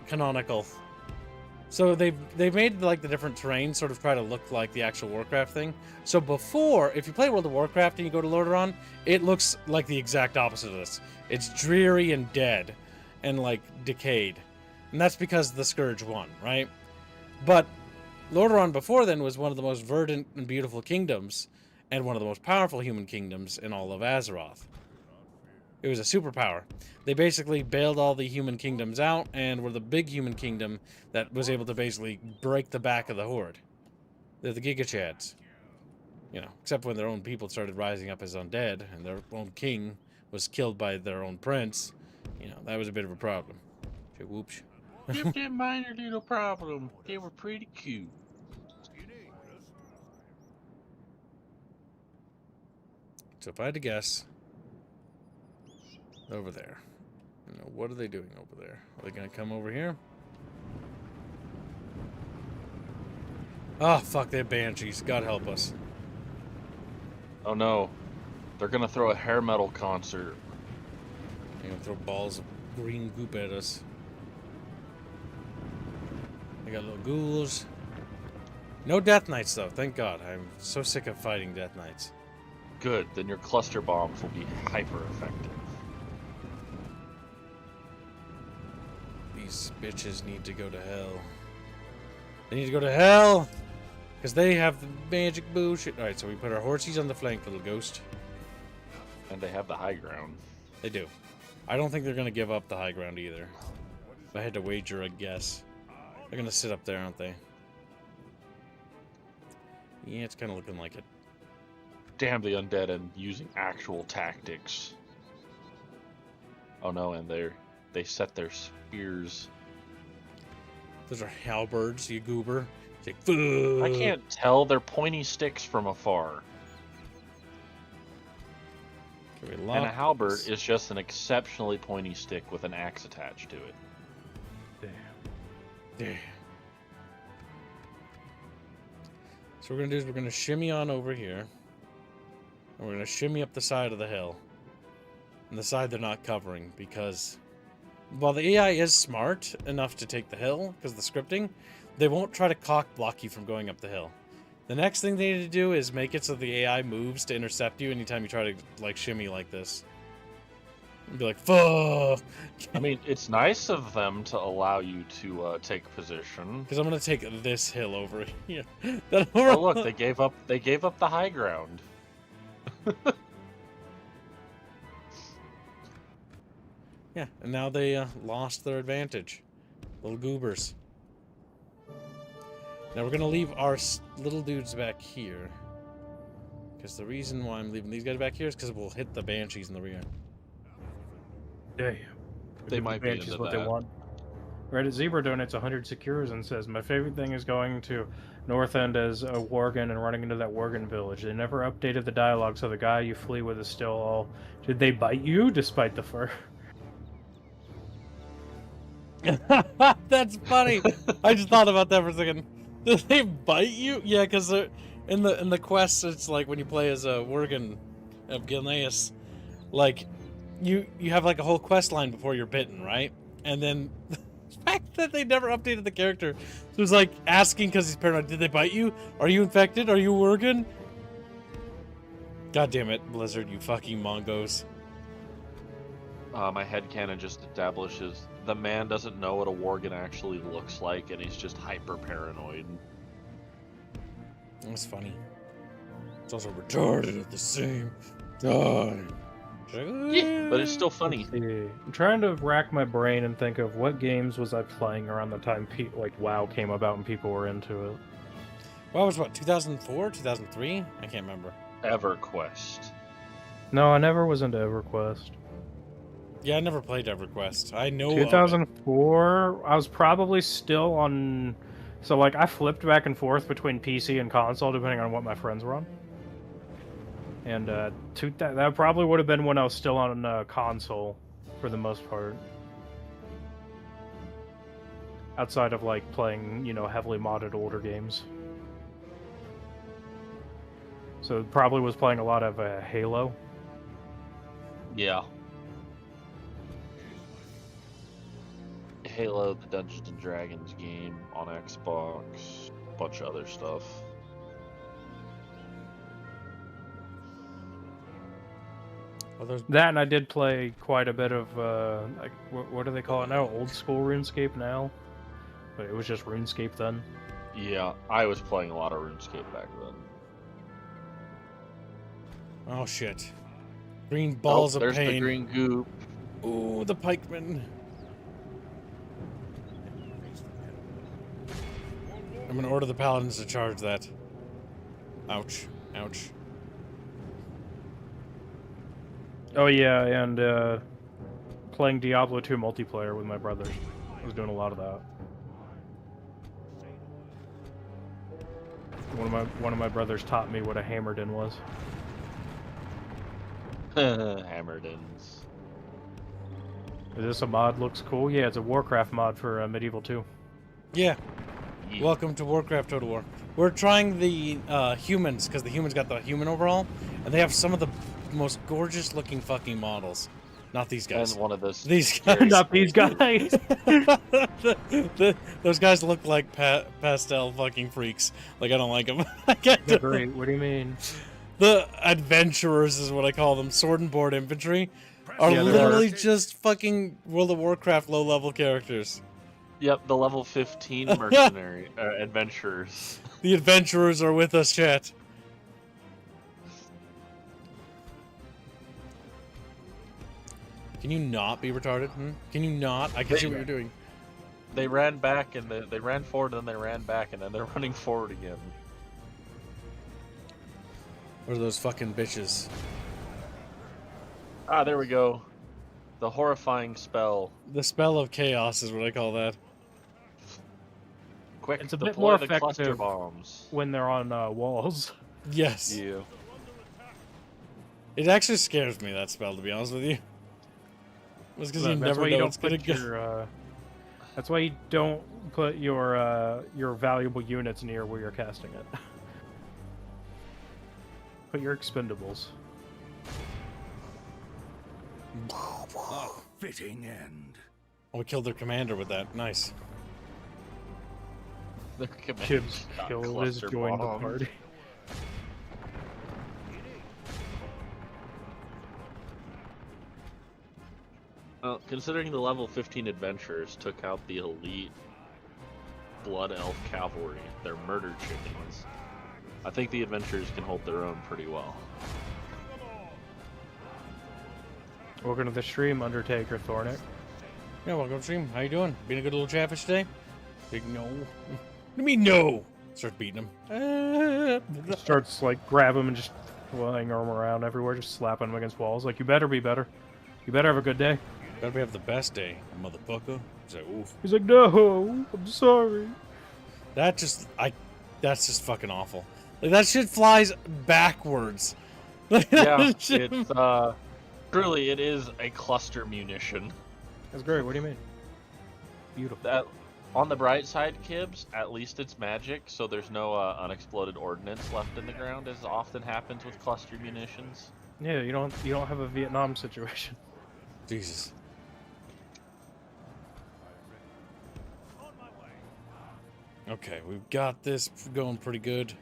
Speaker 1: canonical. So they've made like the different terrains sort of try to look like the actual Warcraft thing. So before, if you play World of Warcraft and you go to Lordaeron, it looks like the exact opposite of this. It's dreary and dead and like decayed. And that's because the Scourge won, right? But Lordaeron before then was one of the most verdant and beautiful kingdoms and one of the most powerful human kingdoms in all of Azeroth. It was a superpower. They basically bailed all the human kingdoms out and were the big human kingdom that was able to basically break the back of the Horde. They're the Giga Chads. You know, except when their own people started rising up as undead and their own king was killed by their own prince. You know, that was a bit of a problem. Whoops.
Speaker 6: Just a minor little problem. They were pretty cute.
Speaker 1: So if I had to guess, over there. You know, what are they doing over there? Are they gonna come over here? Oh fuck, they have banshees. God help us.
Speaker 6: Oh no. They're gonna throw a hair metal concert.
Speaker 1: They're gonna throw balls of green goop at us. They got little ghouls. No death knights though, thank God. I'm so sick of fighting death knights.
Speaker 6: Good, then your cluster bombs will be hyper effective.
Speaker 1: These bitches need to go to hell. They need to go to hell! Because they have the magic bullshit. Alright, so we put our horsies on the flank, little ghost.
Speaker 6: And they have the high ground.
Speaker 1: They do. I don't think they're going to give up the high ground either. If I had to wager a guess. They're going to sit up there, aren't they? Yeah, it's kind of looking like it.
Speaker 6: Damn the undead and using actual tactics. Oh no, and they set their spears.
Speaker 1: Those are halberds, you goober. It's like, fuck.
Speaker 6: I can't tell. They're pointy sticks from afar.
Speaker 1: Okay,
Speaker 6: And a halberd is just an exceptionally pointy stick with an axe attached to it.
Speaker 1: Damn. So what we're going to do is we're going to shimmy on over here. And we're going to shimmy up the side of the hill. And the side they're not covering because... while the AI is smart enough to take the hill, because of the scripting, they won't try to cock block you from going up the hill. The next thing they need to do is make it so the AI moves to intercept you anytime you try to, like, shimmy like this. And be like, fuck!
Speaker 6: I mean, it's nice of them to allow you to take position.
Speaker 1: Because I'm going to take this hill over here.
Speaker 6: Oh look, they gave up the high ground.
Speaker 1: Yeah, and now they lost their advantage. Little goobers. Now we're going to leave our little dudes back here. Because the reason why I'm leaving these guys back here is because we'll hit the banshees in the rear.
Speaker 2: Damn.
Speaker 6: They might be into
Speaker 2: what
Speaker 6: that.
Speaker 2: they want. Reddit Zebra donates 100 secures and says, my favorite thing is going to North End as a Worgen and running into that Worgen village. They never updated the dialogue, so the guy you flee with is still all... Did they bite you despite the fur?
Speaker 1: That's funny. I just thought about that for a second. Did they bite you? Yeah, because in the quests, it's like when you play as a Worgen of Gilneas, like you have like a whole quest line before you're bitten, right? And then the fact that they never updated the character, so it's like asking because he's paranoid. Did they bite you? Are you infected? Are you Worgen? God damn it, Blizzard, you fucking Mongos.
Speaker 6: My headcanon just establishes the man doesn't know what a Worgen actually looks like, and he's just hyper paranoid.
Speaker 1: That's funny. It's also retarded at the same time.
Speaker 6: Yeah, but it's still funny.
Speaker 2: I'm trying to rack my brain and think of what games was I playing around the time like WoW came about and people were into it.
Speaker 1: WoW was what, 2004, 2003? I can't remember.
Speaker 6: EverQuest.
Speaker 2: No, I never was into EverQuest.
Speaker 1: Yeah, I never played EverQuest. I know
Speaker 2: 2004, I was probably still on So like I flipped back and forth between PC and console depending on what my friends were on. And that probably would have been when I was still on console for the most part. Outside of like playing, heavily modded older games. So probably was playing a lot of Halo.
Speaker 6: Yeah. Halo, the Dungeons and Dragons game on Xbox, a bunch of other stuff.
Speaker 1: Well,
Speaker 2: that, and I did play quite a bit of, like, what do they call it now? Old school RuneScape now? But it was just RuneScape then.
Speaker 6: Yeah, I was playing a lot of RuneScape back then.
Speaker 1: Oh shit. Green balls of
Speaker 6: there's
Speaker 1: pain.
Speaker 6: The green goop.
Speaker 1: Ooh, the pikeman. I'm gonna order the paladins to charge that. Ouch. Ouch.
Speaker 2: Oh yeah, and playing Diablo 2 multiplayer with my brothers. I was doing a lot of that. One of my brothers taught me what a Hammerdin was.
Speaker 6: Hammerdins.
Speaker 2: Is this a mod? Looks cool. Yeah, it's a WarCraft mod for Medieval 2.
Speaker 1: Yeah.
Speaker 6: Yeah.
Speaker 1: Welcome to WarCraft Total War. We're trying the humans, because the humans got the human overall, and they have some of the most gorgeous looking fucking models. Not these guys.
Speaker 6: And one of those.
Speaker 1: These guys.
Speaker 2: Not these guys.
Speaker 1: Those guys look like pastel fucking freaks. Like, I don't like them. I can't do
Speaker 2: Great. What do you mean?
Speaker 1: The adventurers is what I call them. Sword and board infantry are
Speaker 2: Yeah, they
Speaker 1: literally just fucking World of Warcraft low-level characters.
Speaker 6: Yep, the level 15 mercenary adventurers.
Speaker 1: The adventurers are with us, chat. Can you not be retarded? Can you not? I can see what you're doing.
Speaker 6: They ran back and they ran forward and then they ran back and then they're running forward again.
Speaker 1: What are those fucking bitches?
Speaker 6: Ah, there we go. The horrifying spell.
Speaker 1: The spell of chaos is what I call that.
Speaker 6: Quick,
Speaker 2: It's a
Speaker 6: deploy
Speaker 2: bit more
Speaker 6: the cluster
Speaker 2: effective
Speaker 6: bombs.
Speaker 2: when they're on walls.
Speaker 1: Yes.
Speaker 6: Yeah.
Speaker 1: It actually scares me, that spell, to be honest with you. It's because you never know it's gonna go.
Speaker 2: That's why you don't put your valuable units near where you're casting it. Put your expendables.
Speaker 3: A fitting end.
Speaker 1: Oh, we killed their commander with that. Nice.
Speaker 6: The commander's
Speaker 2: Chibs
Speaker 6: got
Speaker 2: killed his
Speaker 6: cluster
Speaker 2: joined the
Speaker 6: bombs.
Speaker 2: party.
Speaker 6: Well, considering the level 15 adventurers took out the elite Blood Elf Cavalry, their murder chickens, I think the adventurers can hold their own pretty well.
Speaker 2: Welcome to the stream, Undertaker Thornick.
Speaker 1: Yeah, welcome to stream. How you doing? Being a good little chatfish today? Big no. What do you mean no? Start beating him.
Speaker 2: Starts like grab him and just flying him around everywhere, just slapping him against walls. Like, you better be better. You better have a good day.
Speaker 1: Better have the best day, motherfucker. He's like, oof.
Speaker 2: He's like, no, I'm sorry.
Speaker 1: That's just fucking awful. Like, that shit flies backwards.
Speaker 6: Yeah, it's truly it is a cluster munition.
Speaker 2: That's great. What do you mean? Beautiful.
Speaker 6: That on the bright side, Kibbs, at least it's magic, so there's no unexploded ordnance left in the ground, as often happens with cluster munitions.
Speaker 2: Yeah, you don't have a Vietnam situation.
Speaker 1: Jesus. Okay, we've got this going pretty good.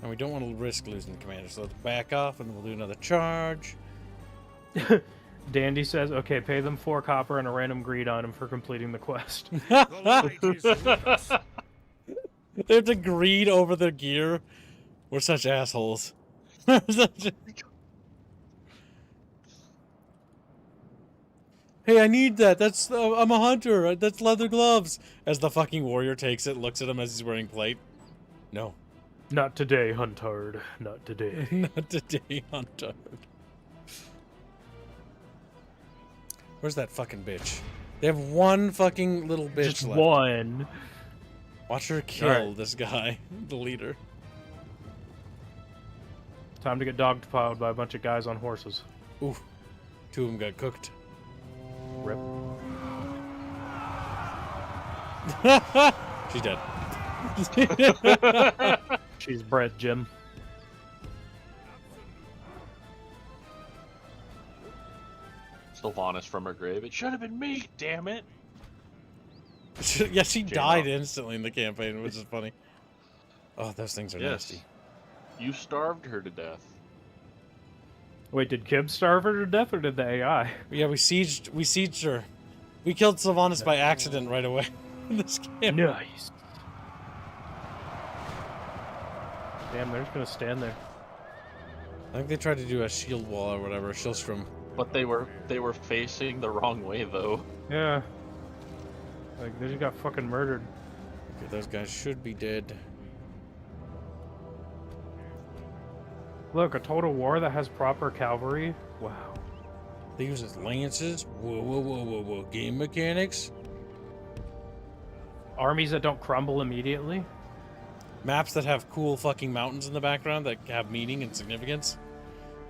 Speaker 1: And we don't want to risk losing the commander, so let's back off and we'll do another charge.
Speaker 2: Dandy says, okay, pay them 4 copper and a random greed item for completing the quest.
Speaker 3: The light is with us.
Speaker 1: They have to greed over their gear. We're such assholes. Hey, I need that. That's I'm a hunter. That's leather gloves. As the fucking warrior takes it, looks at him as he's wearing plate. No.
Speaker 2: Not today, Huntard. Not today.
Speaker 1: Not today, hunter. Where's that fucking bitch? They have one fucking little bitch
Speaker 2: Just
Speaker 1: left.
Speaker 2: one.
Speaker 1: Watch her kill
Speaker 2: Alright.
Speaker 1: this guy, the leader.
Speaker 2: Time to get dogpiled by a bunch of guys on horses.
Speaker 1: Ooh, 2 of them got cooked.
Speaker 2: Rip.
Speaker 1: She's dead.
Speaker 2: She's bred, Jim.
Speaker 6: Sylvanas from her grave. It should have been me, damn it.
Speaker 1: Yeah, she
Speaker 6: Jane
Speaker 1: died
Speaker 6: off.
Speaker 1: instantly in the campaign, which is funny. Oh, those things are
Speaker 6: Yes.
Speaker 1: nasty.
Speaker 6: You starved her to death.
Speaker 2: Wait, did Kib starve her to death or did the AI?
Speaker 1: Yeah, we sieged her. We killed Sylvanas by accident right away in this game.
Speaker 2: Nice. Damn, they're just gonna stand there.
Speaker 1: I think they tried to do a shield wall or whatever, a shieldstrom.
Speaker 6: But they were facing the wrong way though.
Speaker 2: Yeah. Like, they just got fucking murdered.
Speaker 1: Okay, those guys should be dead.
Speaker 2: Look, a total war that has proper cavalry. Wow.
Speaker 1: They use as lances. Whoa, whoa, whoa, whoa, whoa. Game mechanics.
Speaker 2: Armies that don't crumble immediately.
Speaker 1: Maps that have cool fucking mountains in the background that have meaning and significance.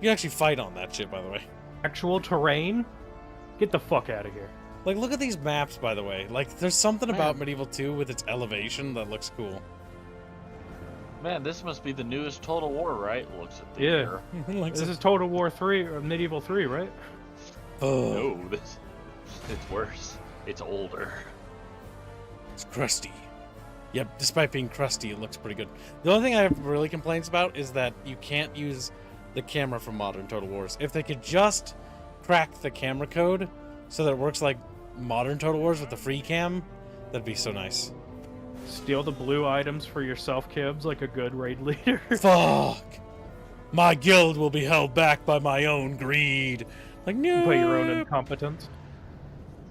Speaker 1: You can actually fight on that shit, by the way.
Speaker 2: Actual terrain? Get the fuck out of here.
Speaker 1: Like, look at these maps, by the way. Like, there's something about
Speaker 6: Man.
Speaker 1: Medieval 2 with its elevation that looks cool.
Speaker 6: Man, this must be the newest Total War, right? Looks at the
Speaker 2: Yeah.
Speaker 6: year.
Speaker 1: Like,
Speaker 2: This is Total War 3, or Medieval 3, right?
Speaker 1: oh,
Speaker 6: No, it's worse. It's older.
Speaker 1: it's crusty. Yep, despite being crusty, it looks pretty good. The only thing I have really complaints about is that you can't use the camera from modern Total Wars. If they could just crack the camera code so that it works like modern Total Wars with the free cam, that'd be so nice.
Speaker 2: Steal the blue items for yourself, Kibs, like a good raid leader.
Speaker 1: Fuck! My guild will be held back by my own greed. Like, no.
Speaker 2: By your own incompetence.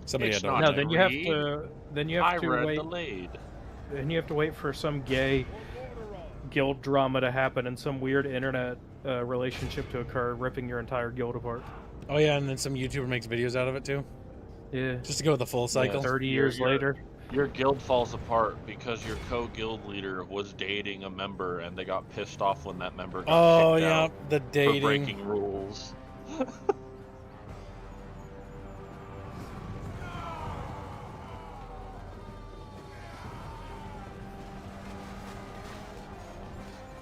Speaker 1: Somebody
Speaker 6: It's
Speaker 1: had to.
Speaker 6: not
Speaker 2: No,
Speaker 6: a
Speaker 2: then you have
Speaker 6: read.
Speaker 2: to. Then you
Speaker 6: I
Speaker 2: have to
Speaker 6: read
Speaker 2: wait.
Speaker 6: the lead.
Speaker 2: Then you have to wait for some gay guild drama to happen and some weird internet relationship to occur, ripping your entire guild apart.
Speaker 1: Oh yeah, and then some YouTuber makes videos out of it too,
Speaker 2: Yeah.
Speaker 1: just to go with the full cycle.
Speaker 2: 30
Speaker 6: You're-
Speaker 2: years
Speaker 6: you're-
Speaker 2: later.
Speaker 6: Your guild falls apart because your co-guild leader was dating a member and they got pissed off when that member got
Speaker 1: Oh
Speaker 6: kicked
Speaker 1: yeah,
Speaker 6: out
Speaker 1: the
Speaker 6: for
Speaker 1: dating.
Speaker 6: breaking rules.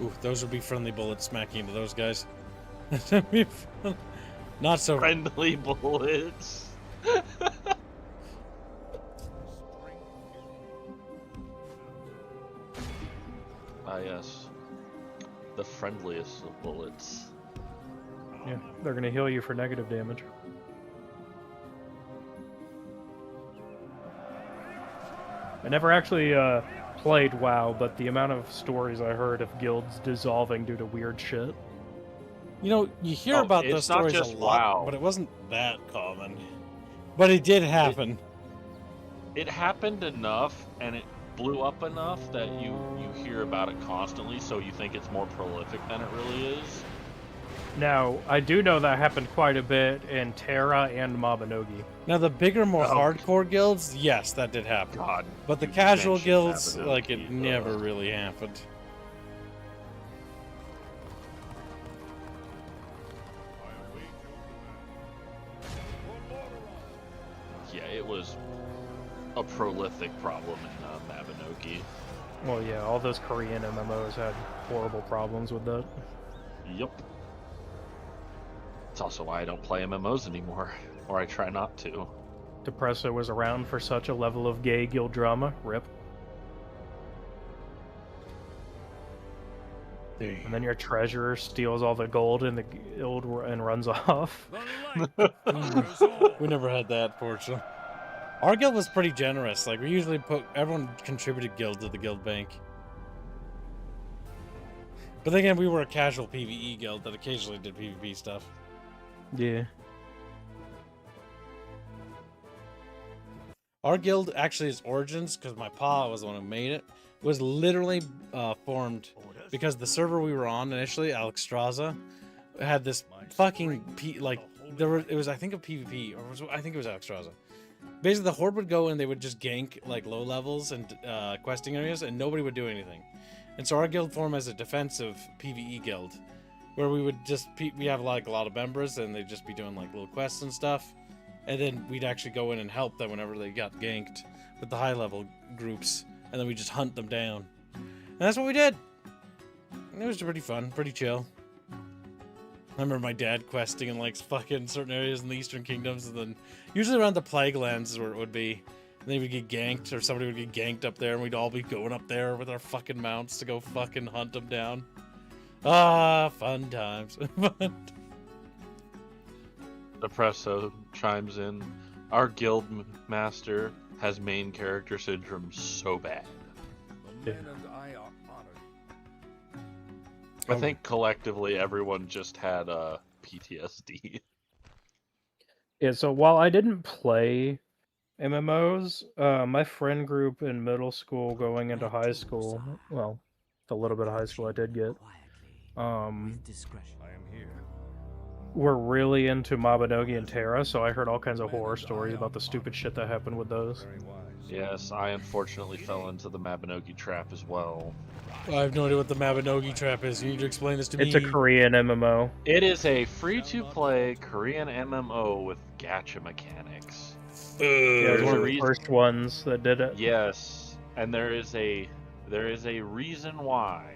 Speaker 1: Ooh, those would be friendly bullets smacking into those guys. That'd be fun. Not so.
Speaker 6: Friendly bullets. Ah yes. The friendliest of bullets.
Speaker 2: Yeah, they're gonna heal you for negative damage. I never actually played WoW, but the amount of stories I heard of guilds dissolving due to weird shit.
Speaker 1: You know, you hear
Speaker 6: Oh,
Speaker 1: about those
Speaker 6: it's not
Speaker 1: stories a
Speaker 6: just
Speaker 1: lot,
Speaker 6: WoW.
Speaker 1: but it wasn't that common. But it did happen.
Speaker 6: It happened enough and it blew up enough that you hear about it constantly, so you think it's more prolific than it really is.
Speaker 2: Now, I do know that happened quite a bit in Terra and Mabinogi.
Speaker 1: Now the bigger, more
Speaker 6: Oh.
Speaker 1: hardcore guilds, yes, that did happen.
Speaker 6: God.
Speaker 1: But the
Speaker 6: you
Speaker 1: casual
Speaker 6: mentioned
Speaker 1: guilds,
Speaker 6: Mabinogi,
Speaker 1: like, it never
Speaker 6: ugh.
Speaker 1: really happened.
Speaker 6: Yeah, it was a prolific problem in Mabinogi.
Speaker 2: Well, yeah, all those Korean MMOs had horrible problems with that.
Speaker 6: Yep. It's also why I don't play MMOs anymore, or I try not to.
Speaker 2: Depresso was around for such a level of gay guild drama. Rip. And then your treasurer steals all the gold in the guild and runs off.
Speaker 3: The light is all.
Speaker 1: We never had that, fortunately. Our guild was pretty generous. Like, we usually put everyone contributed guild to the guild bank. But then again, we were a casual PvE guild that occasionally did PvP stuff.
Speaker 2: Yeah.
Speaker 1: Our guild, actually, its origins, because my pa was the one who made it, was literally formed because the server we were on initially, Alexstrasza, had this fucking it was I think a PvP, or I think it was Alexstrasza. basically the horde would go and they would just gank like low levels and questing areas, and nobody would do anything. And so our guild formed as a defensive PvE guild, where we would just we have like a lot of members, and they'd just be doing like little quests and stuff, and then we'd actually go in and help them whenever they got ganked with the high level groups, and then we just hunt them down. And that's what we did. And it was pretty fun, pretty chill. I remember my dad questing in like fucking certain areas in the Eastern Kingdoms, and then usually around the Plague Lands is where it would be. And then we'd get ganked, or somebody would get ganked up there, and we'd all be going up there with our fucking mounts to go fucking hunt them down. Ah, fun times.
Speaker 6: Depresso chimes in. Our guild master has main character syndrome so bad.
Speaker 3: The men and I are honored.
Speaker 6: I think collectively everyone just had PTSD.
Speaker 2: Yeah, so while I didn't play MMOs, my friend group in middle school going into high school, well, the little bit of high school I did get,
Speaker 5: With discretion.
Speaker 3: I am here.
Speaker 2: were really into Mabinogi and Terra, so I heard all kinds of horror stories about the stupid shit that happened with those.
Speaker 3: Very wise.
Speaker 6: Yes, I unfortunately fell into the Mabinogi trap as well.
Speaker 1: I have no idea what the Mabinogi trap is. You need to explain this to me.
Speaker 2: It's a Korean MMO.
Speaker 6: It is a free-to-play Korean MMO with gacha mechanics.
Speaker 2: Yeah, it was one of the
Speaker 6: reason-
Speaker 2: first ones that did it.
Speaker 6: Yes, and there is a reason why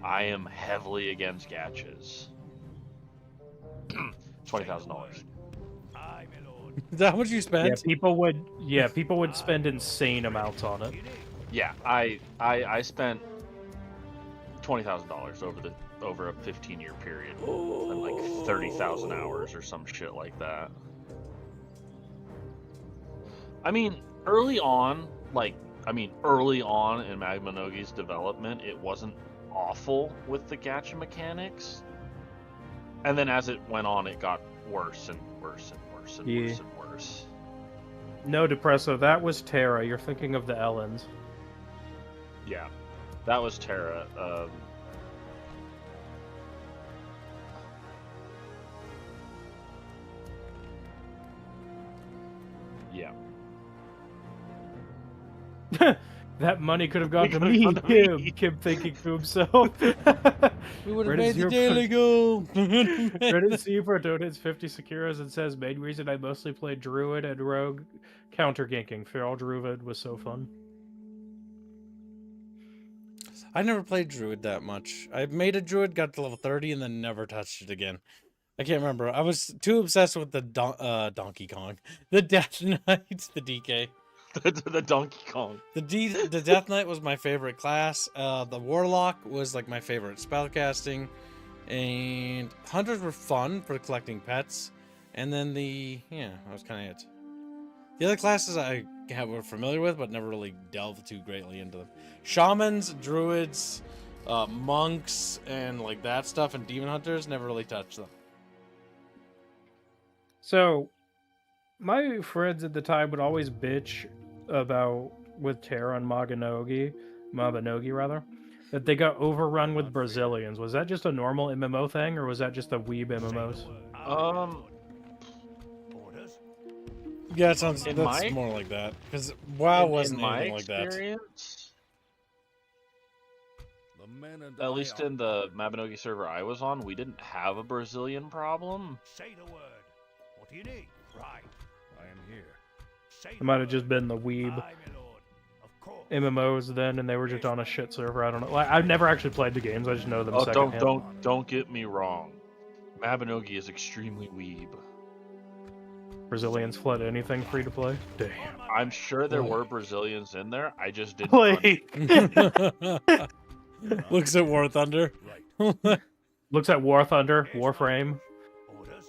Speaker 6: I am heavily against gachas. $20,000.
Speaker 3: I, my lord.
Speaker 1: Is that how much you
Speaker 2: Yeah,
Speaker 1: spent?
Speaker 2: people would spend insane amounts on it.
Speaker 6: Yeah, I spent $20,000 over a 15-year period, and like 30,000 hours or some shit like that. I mean, early on in Mabinogi's development, it wasn't awful with the gacha mechanics. And then as it went on, it got worse and worse and worse and worse and worse.
Speaker 2: No, Depresso, that was Terra. You're thinking of the Ellens.
Speaker 6: Yeah, that was Terra. Yeah.
Speaker 2: That money could have gone to
Speaker 6: could've
Speaker 2: me,
Speaker 6: gone to
Speaker 2: Kim.
Speaker 6: me.
Speaker 2: Kim thinking to himself.
Speaker 1: We would have
Speaker 2: Where
Speaker 1: made
Speaker 2: does
Speaker 1: the
Speaker 2: your
Speaker 1: daily go.
Speaker 2: Reddit Super donates 50 Securas and says, main reason I mostly played Druid and Rogue counter ganking. Feral Druid was so fun.
Speaker 1: I never played Druid that much. I made a Druid, got to level 30, and then never touched it again. I can't remember. I was too obsessed with the Donkey Kong. The Death Knight, the DK.
Speaker 6: the Donkey Kong.
Speaker 1: The Death Knight was my favorite class. The Warlock was like my favorite spellcasting. And Hunters were fun for collecting pets. And then that was kind of it. The other classes I were familiar with, but never really delved too greatly into them. Shamans, Druids, Monks, and like that stuff, and Demon Hunters, never really touched them.
Speaker 2: So, my friends at the time would always bitch about, with Terra and Mabinogi rather, that they got overrun with Brazilians. Was that just a normal MMO thing, or was that just the weeb MMOs?
Speaker 3: Orders.
Speaker 1: Yeah, it sounds
Speaker 6: In
Speaker 1: that's
Speaker 6: my-
Speaker 1: more like that. Because WoW wasn't
Speaker 6: in my
Speaker 1: anything like that.
Speaker 6: experience,
Speaker 3: The men and
Speaker 6: at
Speaker 3: I
Speaker 6: least
Speaker 3: are
Speaker 6: in the Mabinogi server I was on, we didn't have a Brazilian problem.
Speaker 3: Say the word. What do you need? Right. I am here. Say
Speaker 2: It might have just been the weeb
Speaker 3: Aye, my lord. Of course.
Speaker 2: MMOs then, and they were just on a shit server. I don't know. Like, I've never actually played the games. I just know them
Speaker 6: Oh,
Speaker 2: secondhand.
Speaker 6: don't get me wrong. Mabinogi is extremely weeb.
Speaker 2: Brazilians flood anything free to play. Damn.
Speaker 6: I'm sure there were Brazilians in there. I just didn't.
Speaker 2: Play.
Speaker 1: Looks at War Thunder.
Speaker 3: Right.
Speaker 2: Looks at War Thunder, Warframe.
Speaker 3: Orders.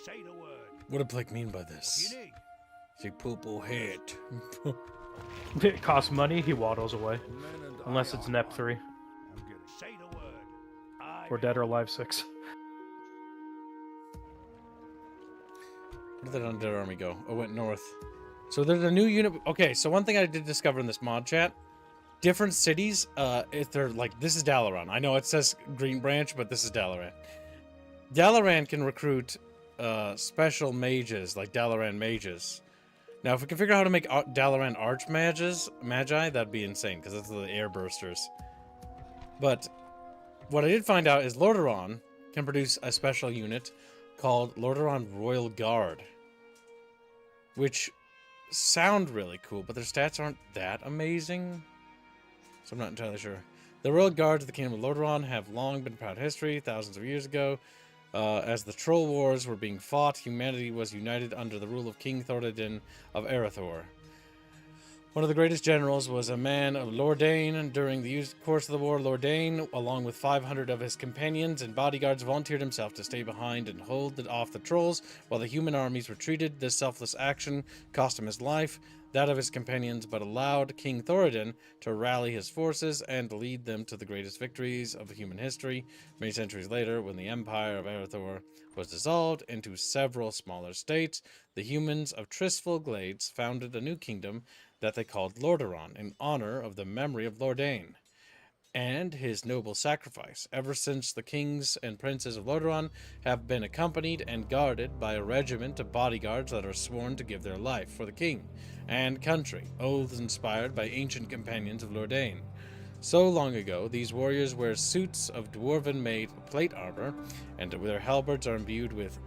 Speaker 3: Say the word.
Speaker 1: What did Blake mean by
Speaker 3: What do
Speaker 1: this?
Speaker 3: you need?
Speaker 1: Say purple hat.
Speaker 2: It costs money, he waddles away.
Speaker 3: The men and
Speaker 2: Unless
Speaker 3: I
Speaker 2: it's
Speaker 3: are
Speaker 2: NEP 3
Speaker 3: honored. I'm good. Say the word. Aye,
Speaker 2: or
Speaker 3: my
Speaker 2: Dead or
Speaker 3: lord.
Speaker 2: Alive 6.
Speaker 1: Where did that Undead Army go? Oh, it went north. So there's a new unit. Okay, so one thing I did discover in this mod chat, different cities, if they're like, this is Dalaran. I know it says Green Branch, but this is Dalaran. Dalaran can recruit special mages, like Dalaran mages. Now, if we can figure out how to make Dalaran Magi, that'd be insane, because that's the air bursters. But what I did find out is Lordaeron can produce a special unit called Lordaeron Royal Guard, which sound really cool, but their stats aren't that amazing, so I'm not entirely sure. The Royal Guards of the Kingdom of Lordaeron have long been proud history. Thousands of years ago, as the Troll Wars were being fought, humanity was united under the rule of King Thoradin of Erethdor. One of the greatest generals was a man of Lordain. During the course of the war, Lordain, along with 500 of his companions and bodyguards, volunteered himself to stay behind and hold off the trolls while the human armies retreated. This selfless action cost him his life, that of his companions, but allowed King Thoradin to rally his forces and lead them to the greatest victories of human history. Many centuries later, when the Empire of Erethdor was dissolved into several smaller states, the humans of Tristful Glades founded a new kingdom that they called Lordaeron, in honor of the memory of Lordain and his noble sacrifice. Ever since, the kings and princes of Lordaeron have been accompanied and guarded by a regiment of bodyguards that are sworn to give their life for the king and country, oaths inspired by ancient companions of Lordain. So long ago, these warriors wear suits of dwarven-made plate armor, and their halberds are imbued with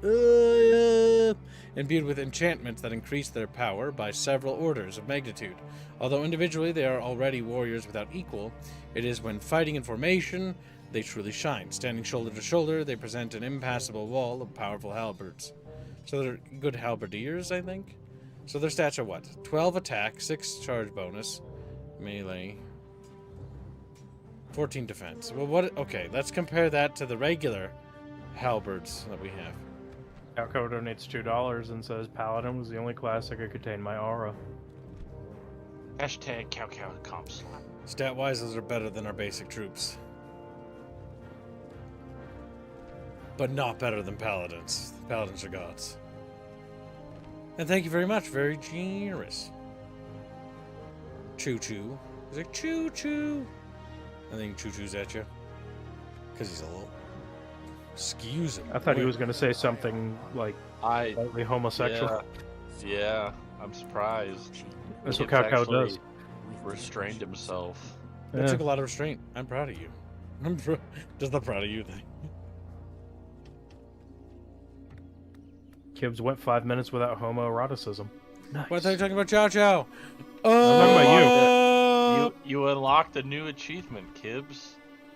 Speaker 1: enchantments that increase their power by several orders of magnitude. Although individually they are already warriors without equal, it is when fighting in formation they truly shine. Standing shoulder to shoulder, they present an impassable wall of powerful halberds. So they're good halberdiers, I think? So their stats are what? 12 attack, 6 charge bonus, melee, 14 defense. Well, what? Okay, let's compare that to the regular halberds that we have.
Speaker 2: Calco donates $2 and says Paladin was the only class that could contain my aura.
Speaker 6: Hashtag cow comp slot.
Speaker 1: Stat-wise, those are better than our basic troops. But not better than paladins. Paladins are gods. And thank you very much. Very generous. Choo-choo. He's like, choo-choo. I think choo-choo's at you. Because he's a little... Excuse him.
Speaker 2: I thought he was going to say something like slightly homosexual.
Speaker 6: Yeah, I'm surprised.
Speaker 2: That's what
Speaker 6: Gibbs
Speaker 2: Calco
Speaker 6: actually
Speaker 2: does.
Speaker 6: restrained himself.
Speaker 1: That took a lot of restraint. I'm proud of you. I'm just not proud of you thing.
Speaker 2: Kibbs went 5 minutes without homoeroticism. Nice.
Speaker 1: What are you talking about, Chow Chow?
Speaker 2: I'm talking about you.
Speaker 6: You unlocked a new achievement, Kibbs.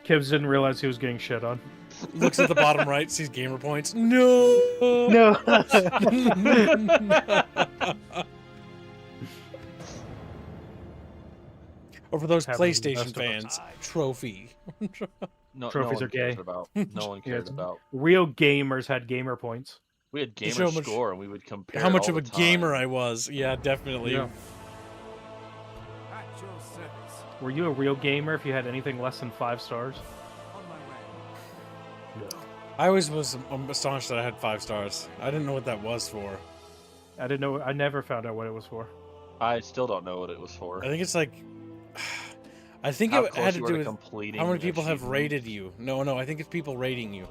Speaker 2: Kibbs didn't realize he was getting shit on.
Speaker 1: Looks at the bottom right, sees gamer points. No!
Speaker 2: No!
Speaker 1: Or for those
Speaker 2: Having the
Speaker 1: PlayStation
Speaker 2: best of
Speaker 1: fans, trophy.
Speaker 6: No,
Speaker 2: Trophies
Speaker 6: no
Speaker 2: are gay.
Speaker 6: No one cared about.
Speaker 2: Real gamers had gamer points.
Speaker 6: We had gamer
Speaker 1: show much-
Speaker 6: score, and we would compare
Speaker 1: How much
Speaker 6: all
Speaker 1: of a
Speaker 6: the time.
Speaker 1: gamer I was. Yeah, definitely.
Speaker 2: Yeah.
Speaker 3: At your service.
Speaker 2: Were you a real gamer if you had anything less than 5 stars?
Speaker 3: On my way.
Speaker 2: No.
Speaker 1: I always was astonished that I had 5 stars. I didn't know what that was for.
Speaker 2: I didn't know. I never found out what it was for.
Speaker 6: I still don't know what it was for.
Speaker 1: I think it's like... I think
Speaker 6: How
Speaker 1: it
Speaker 6: close
Speaker 1: had to
Speaker 6: you were
Speaker 1: do
Speaker 6: to
Speaker 1: with
Speaker 6: completing
Speaker 1: how many
Speaker 6: the
Speaker 1: people have
Speaker 6: achievement.
Speaker 1: rated you. No, I think it's people rating you.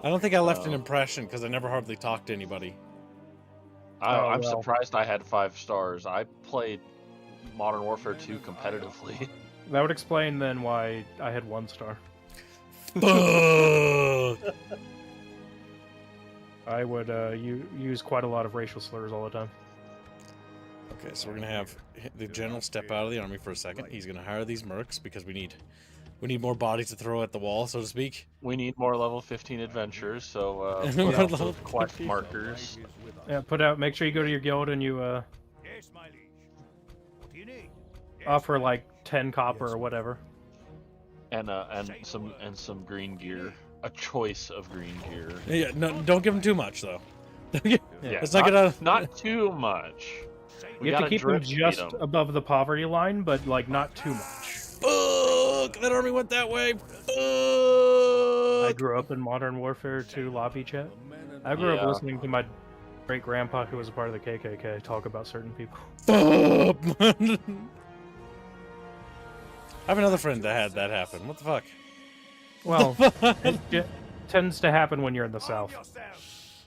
Speaker 1: I don't think I left an impression because I never hardly talked to anybody.
Speaker 6: I'm
Speaker 2: well.
Speaker 6: surprised I had 5 stars. I played Modern Warfare 2 competitively.
Speaker 2: That would explain then why I had 1 star.
Speaker 1: Fuck!
Speaker 2: I would use quite a lot of racial slurs all the time.
Speaker 1: Okay, so we're gonna have the general step out of the army for a second. He's gonna hire these mercs because we need more bodies to throw at the wall, so to speak.
Speaker 6: We need more level 15 adventures, so
Speaker 1: More
Speaker 6: put out
Speaker 1: level
Speaker 6: those quest
Speaker 1: 15.
Speaker 6: markers.
Speaker 2: Yeah, put out. Make sure you go to your guild and you
Speaker 3: Yes, my liege. What do you need? Yes,
Speaker 2: offer like 10 copper or whatever.
Speaker 6: And some green gear. A choice of green gear.
Speaker 1: Yeah, no, don't give him too much though.
Speaker 6: Yeah,
Speaker 1: Let's not get out.
Speaker 6: not too much. We
Speaker 2: You have to
Speaker 6: gotta
Speaker 2: keep them
Speaker 6: drip feed
Speaker 2: just
Speaker 6: 'em.
Speaker 2: above the poverty line, but like not too much.
Speaker 1: Fuck! That army went that way.
Speaker 2: I
Speaker 1: Fuck!
Speaker 2: grew up in Modern Warfare 2 lobby chat. I grew up
Speaker 6: Yeah.
Speaker 2: listening to my great grandpa, who was a part of the KKK, talk about certain people.
Speaker 1: Fuck! I have another friend that had that happen. What the fuck?
Speaker 2: Well, it tends to happen when you're in the South.
Speaker 3: yourself.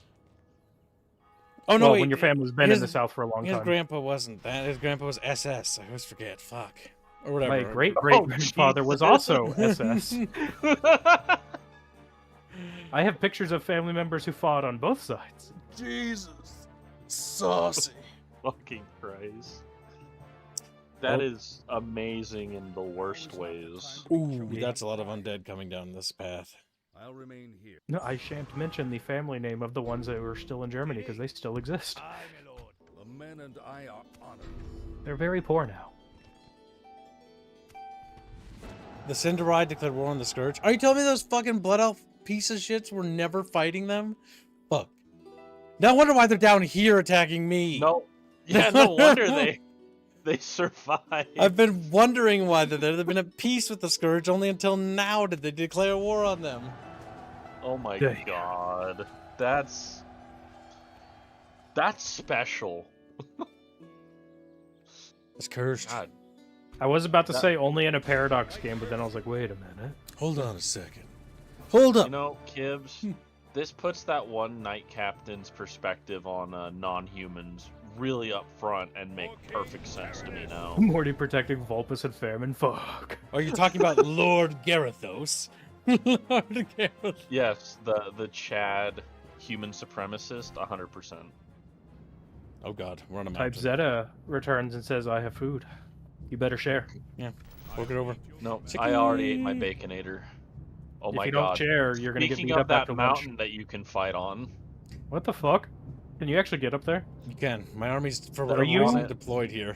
Speaker 1: Oh no,
Speaker 2: well,
Speaker 1: wait,
Speaker 2: when your family's been in
Speaker 1: his-
Speaker 2: the South for a long
Speaker 1: His
Speaker 2: time.
Speaker 1: grandpa wasn't that. His grandpa was SS. I always forget. Fuck. Or whatever.
Speaker 2: My great
Speaker 6: Oh,
Speaker 2: great grandfather was
Speaker 6: Jesus.
Speaker 2: also SS. I have pictures of family members who fought on both sides.
Speaker 1: Jesus. Saucy.
Speaker 6: Fucking Christ. That
Speaker 1: Oh.
Speaker 6: is amazing in the worst ways.
Speaker 1: Ooh, that's a lot of undead coming down this path.
Speaker 3: I'll remain here.
Speaker 2: No, I shan't mention the family name of the ones that were still in Germany because they still exist.
Speaker 3: Aye, my lord. The men and I are honored.
Speaker 2: They're very poor now.
Speaker 1: The Cinderide declared war on the Scourge. Are you telling me those fucking Blood Elf piece of shits were never fighting them? Fuck. Now I wonder why they're down here attacking me.
Speaker 6: No. Yeah, no wonder they survived.
Speaker 1: I've been wondering why they're there. They've been at peace with the Scourge. Only until now did they declare war on them.
Speaker 6: Oh my
Speaker 2: Dang.
Speaker 6: god. That's special.
Speaker 1: It's cursed.
Speaker 6: God.
Speaker 2: I was about to say only in a Paradox game, but then I was like, wait a minute.
Speaker 1: Hold on a second. Hold up.
Speaker 6: You know, Kibbs, this puts that one knight captain's perspective on non-humans really up front and make perfect sense to me now.
Speaker 2: Morty protecting Vulpus and Famine. Fuck.
Speaker 1: Are you talking about Lord Garethos? Lord Garethos.
Speaker 6: Yes, the Chad human supremacist, 100%.
Speaker 1: Oh god, we're on a
Speaker 2: Type
Speaker 1: mountain.
Speaker 2: Zeta returns and says, I have food. You better share.
Speaker 1: Work it over.
Speaker 6: No,
Speaker 1: Chicken.
Speaker 6: I already ate my baconator. Oh
Speaker 2: If
Speaker 6: my
Speaker 2: you don't
Speaker 6: god.
Speaker 2: share, you're gonna get
Speaker 6: Speaking
Speaker 2: beat
Speaker 6: of
Speaker 2: up
Speaker 6: that
Speaker 2: after
Speaker 6: mountain
Speaker 2: lunch.
Speaker 6: that you can fight on,
Speaker 2: What the fuck? Can you actually get up there?
Speaker 1: You can. My army's for
Speaker 2: Are
Speaker 1: whatever
Speaker 2: you-
Speaker 1: reason deployed here.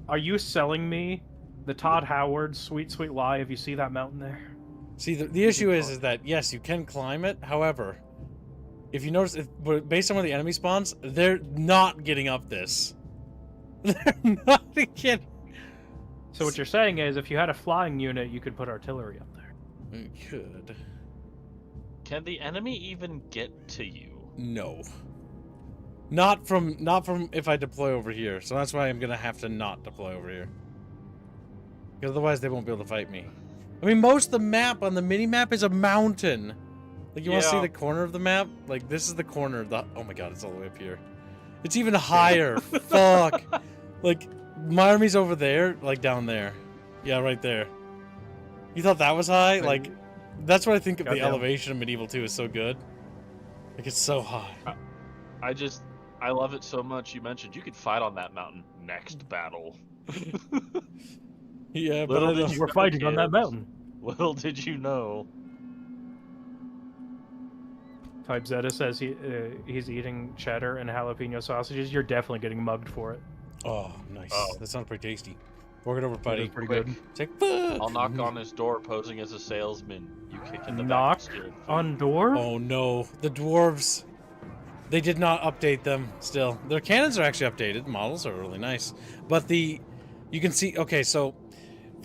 Speaker 2: Are you selling me the Todd Howard sweet, sweet lie if you see that mountain there?
Speaker 1: See, the issue is that, yes, you can climb it. However, if you notice, but based on where the enemy spawns, they're not getting up this. They're not getting...
Speaker 2: So what you're saying is if you had a flying unit, you could put artillery up there.
Speaker 1: You could.
Speaker 6: can the enemy even get to you?
Speaker 1: No. Not from if I deploy over here. So that's why I'm gonna have to not deploy over here. Because otherwise they won't be able to fight me. I mean, most of the map on the mini-map is a mountain. Like, you want to see
Speaker 6: Yeah.
Speaker 1: the corner of the map? Like, this is the corner of the... Oh my god, it's all the way up here. It's even higher. Fuck. Like, my army's over there, like down there. Yeah, right there. You thought that was high? Like, that's what I think of the
Speaker 2: Goddamn.
Speaker 1: elevation of Medieval 2 is so good. Like, it's so high.
Speaker 6: I love it so much. You mentioned you could fight on that mountain next battle.
Speaker 1: Yeah, but
Speaker 6: Little
Speaker 1: I
Speaker 6: did
Speaker 1: don't...
Speaker 6: you
Speaker 2: We're fighting on that
Speaker 6: kids.
Speaker 2: mountain.
Speaker 6: Little did you know.
Speaker 2: Type Zeta says he's eating cheddar and jalapeno sausages. You're definitely getting mugged for it.
Speaker 1: Oh, nice.
Speaker 6: Oh.
Speaker 1: That sounds pretty tasty. Work it over, buddy.
Speaker 2: Pretty
Speaker 6: Quick,
Speaker 2: good.
Speaker 1: It's like, fuck!
Speaker 6: I'll knock on his door posing as a salesman. You kick in the
Speaker 2: Knock
Speaker 6: back. and steal food.
Speaker 2: on door?
Speaker 1: Oh no, the dwarves. They did not update them still. Their cannons are actually updated. Models are really nice. But you can see, okay, so